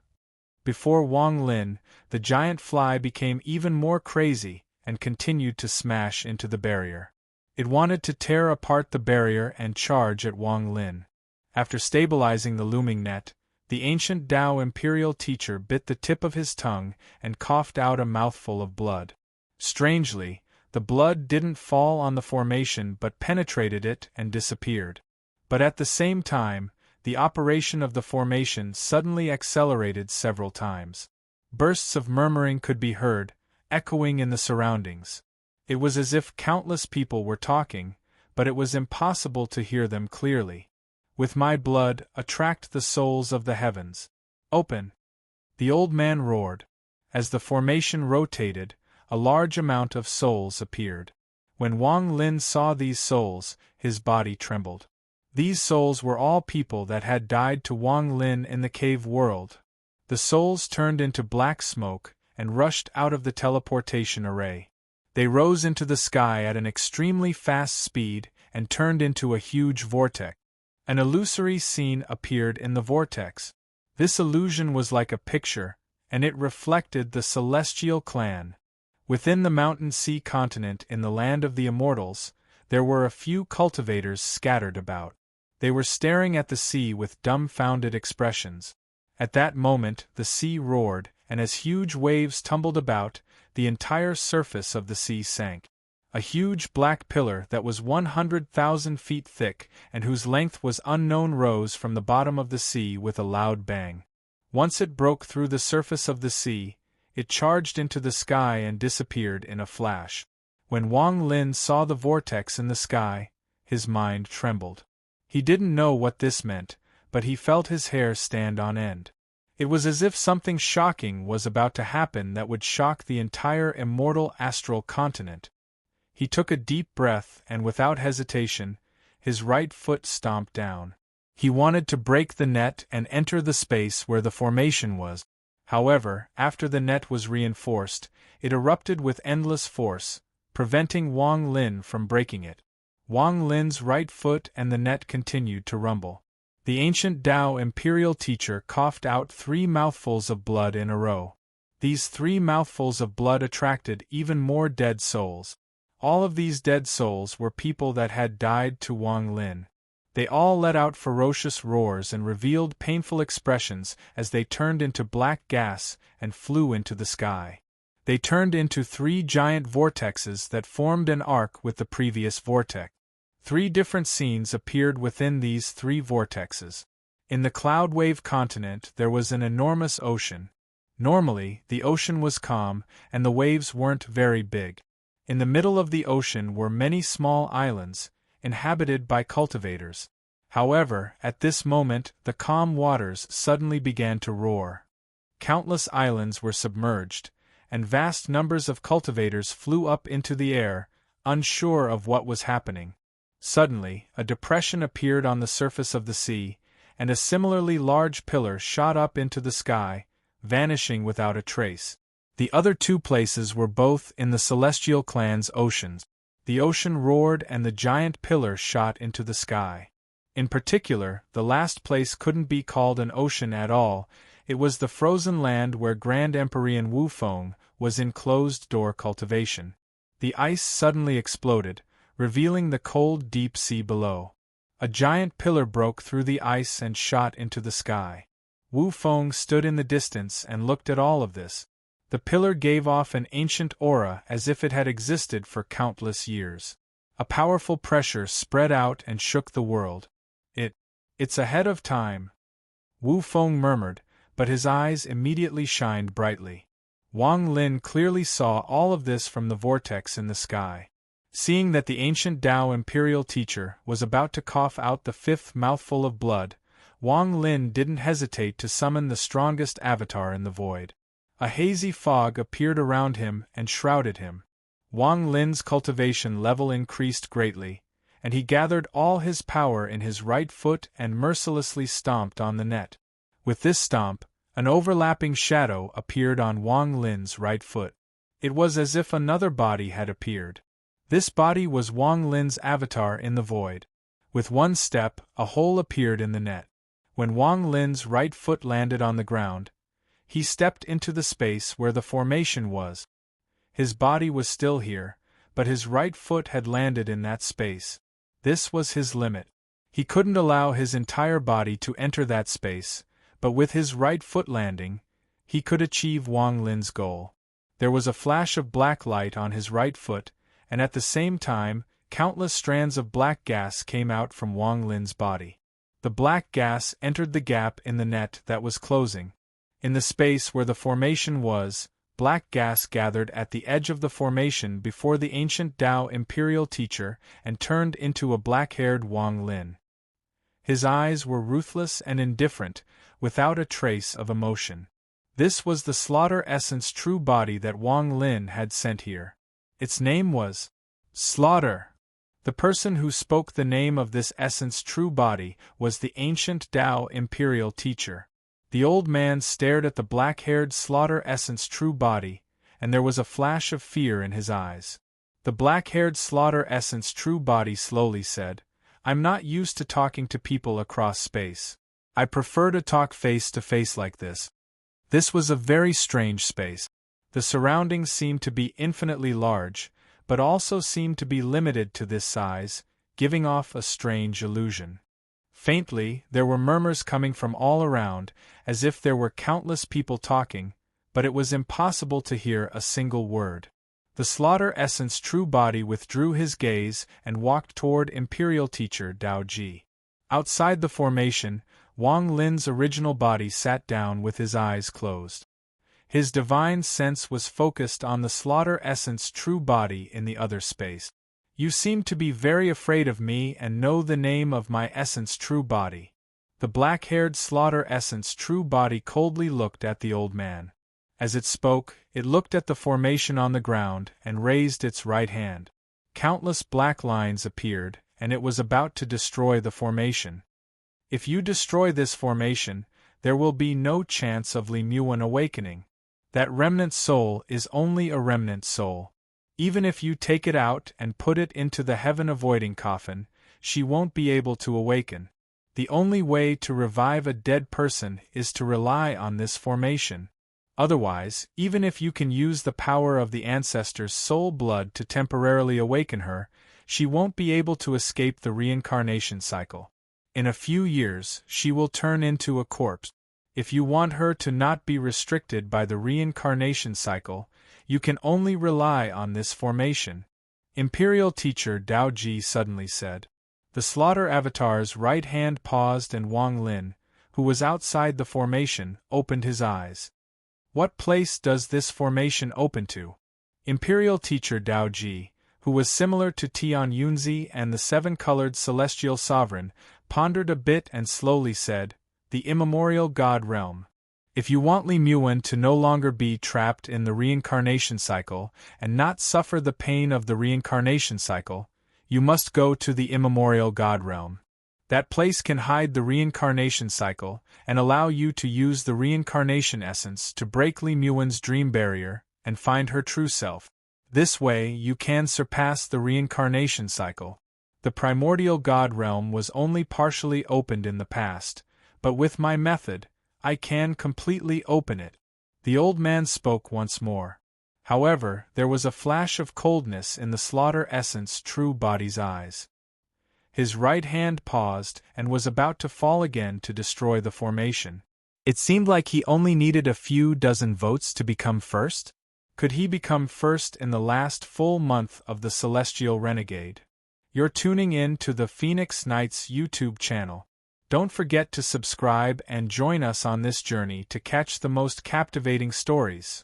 Before Wang Lin, the giant fly became even more crazy and continued to smash into the barrier. It wanted to tear apart the barrier and charge at Wang Lin. After stabilizing the looming net, the ancient Tao imperial teacher bit the tip of his tongue and coughed out a mouthful of blood. Strangely, the blood didn't fall on the formation but penetrated it and disappeared. But at the same time, the operation of the formation suddenly accelerated several times. Bursts of murmuring could be heard, echoing in the surroundings. It was as if countless people were talking, but it was impossible to hear them clearly. With my blood, attract the souls of the heavens. Open! The old man roared. As the formation rotated, a large amount of souls appeared. When Wang Lin saw these souls, his body trembled. These souls were all people that had died to Wang Lin in the cave world. The souls turned into black smoke and rushed out of the teleportation array. They rose into the sky at an extremely fast speed and turned into a huge vortex. An illusory scene appeared in the vortex. This illusion was like a picture, and it reflected the celestial clan. Within the mountain sea continent in the land of the immortals, there were a few cultivators scattered about. They were staring at the sea with dumbfounded expressions. At that moment the sea roared, and as huge waves tumbled about, the entire surface of the sea sank. A huge black pillar that was 100,000 feet thick and whose length was unknown rose from the bottom of the sea with a loud bang. Once it broke through the surface of the sea, it charged into the sky and disappeared in a flash. When Wang Lin saw the vortex in the sky, his mind trembled. He didn't know what this meant, but he felt his hair stand on end. It was as if something shocking was about to happen that would shock the entire immortal astral continent. He took a deep breath and without hesitation, his right foot stomped down. He wanted to break the net and enter the space where the formation was. However, after the net was reinforced, it erupted with endless force, preventing Wang Lin from breaking it. Wang Lin's right foot and the net continued to rumble. The ancient Tao imperial teacher coughed out 3 mouthfuls of blood in a row. These 3 mouthfuls of blood attracted even more dead souls. All of these dead souls were people that had died to Wang Lin. They all let out ferocious roars and revealed painful expressions as they turned into black gas and flew into the sky. They turned into 3 giant vortexes that formed an arc with the previous vortex. 3 different scenes appeared within these 3 vortexes. In the cloud wave continent there was an enormous ocean. Normally, the ocean was calm and the waves weren't very big. In the middle of the ocean were many small islands, inhabited by cultivators. However, at this moment, the calm waters suddenly began to roar. Countless islands were submerged, and vast numbers of cultivators flew up into the air, unsure of what was happening. Suddenly, a depression appeared on the surface of the sea, and a similarly large pillar shot up into the sky, vanishing without a trace. The other two places were both in the celestial clan's oceans. The ocean roared and the giant pillar shot into the sky. In particular, the last place couldn't be called an ocean at all, it was the frozen land where Grand Empyrean Wufeng was in closed-door cultivation. The ice suddenly exploded, revealing the cold deep sea below. A giant pillar broke through the ice and shot into the sky. Wufeng stood in the distance and looked at all of this. The pillar gave off an ancient aura as if it had existed for countless years. A powerful pressure spread out and shook the world. It's ahead of time, Wufeng murmured, but his eyes immediately shined brightly. Wang Lin clearly saw all of this from the vortex in the sky. Seeing that the ancient Tao imperial teacher was about to cough out the fifth mouthful of blood, Wang Lin didn't hesitate to summon the strongest avatar in the void. A hazy fog appeared around him and shrouded him. Wang Lin's cultivation level increased greatly, and he gathered all his power in his right foot and mercilessly stomped on the net. With this stomp, an overlapping shadow appeared on Wang Lin's right foot. It was as if another body had appeared. This body was Wang Lin's avatar in the void. With one step, a hole appeared in the net. When Wang Lin's right foot landed on the ground, he stepped into the space where the formation was. His body was still here, but his right foot had landed in that space. This was his limit. He couldn't allow his entire body to enter that space, but with his right foot landing, he could achieve Wang Lin's goal. There was a flash of black light on his right foot, and at the same time, countless strands of black gas came out from Wang Lin's body. The black gas entered the gap in the net that was closing. In the space where the formation was, black gas gathered at the edge of the formation before the ancient Tao imperial teacher and turned into a black-haired Wang Lin. His eyes were ruthless and indifferent, without a trace of emotion. This was the Slaughter Essence true body that Wang Lin had sent here. Its name was Slaughter. The person who spoke the name of this Essence true body was the ancient Tao imperial teacher. The old man stared at the black-haired Slaughter Essence true body, and there was a flash of fear in his eyes. The black-haired Slaughter Essence true body slowly said, "I'm not used to talking to people across space. I prefer to talk face-to-face like this." This was a very strange space. The surroundings seemed to be infinitely large, but also seemed to be limited to this size, giving off a strange illusion. Faintly, there were murmurs coming from all around, as if there were countless people talking, but it was impossible to hear a single word. The Slaughter Essence true body withdrew his gaze and walked toward Imperial Teacher Dao Ji. Outside the formation, Wang Lin's original body sat down with his eyes closed. His divine sense was focused on the Slaughter Essence true body in the other space. "You seem to be very afraid of me and know the name of my Essence true body." The black-haired Slaughter Essence true body coldly looked at the old man. As it spoke, it looked at the formation on the ground and raised its right hand. Countless black lines appeared, and it was about to destroy the formation. "If you destroy this formation, there will be no chance of Li Muan awakening. That remnant soul is only a remnant soul. Even if you take it out and put it into the heaven-avoiding coffin, she won't be able to awaken. The only way to revive a dead person is to rely on this formation. Otherwise, even if you can use the power of the ancestors' soul blood to temporarily awaken her, she won't be able to escape the reincarnation cycle. In a few years, she will turn into a corpse. If you want her to not be restricted by the reincarnation cycle, you can only rely on this formation," Imperial Teacher Dao Ji suddenly said. The Slaughter Avatar's right hand paused and Wang Lin, who was outside the formation, opened his eyes. "What place does this formation open to?" Imperial Teacher Dao Ji, who was similar to Tian Yunzi and the seven-colored celestial sovereign, pondered a bit and slowly said, "The immemorial God realm. If you want Li Muan to no longer be trapped in the reincarnation cycle and not suffer the pain of the reincarnation cycle, you must go to the immemorial God realm. That place can hide the reincarnation cycle and allow you to use the reincarnation essence to break Li Muan's dream barrier and find her true self. This way, you can surpass the reincarnation cycle. The primordial God realm was only partially opened in the past, but with my method, I can completely open it. The old man spoke once more. However, there was a flash of coldness in the slaughter essence true body's eyes. His right hand paused and was about to fall again to destroy the formation. It seemed like he only needed a few dozen votes to become first. Could he become first in the last full month of the Celestial Renegade? You're tuning in to the Phoenix Knights YouTube channel. Don't forget to subscribe and join us on this journey to catch the most captivating stories.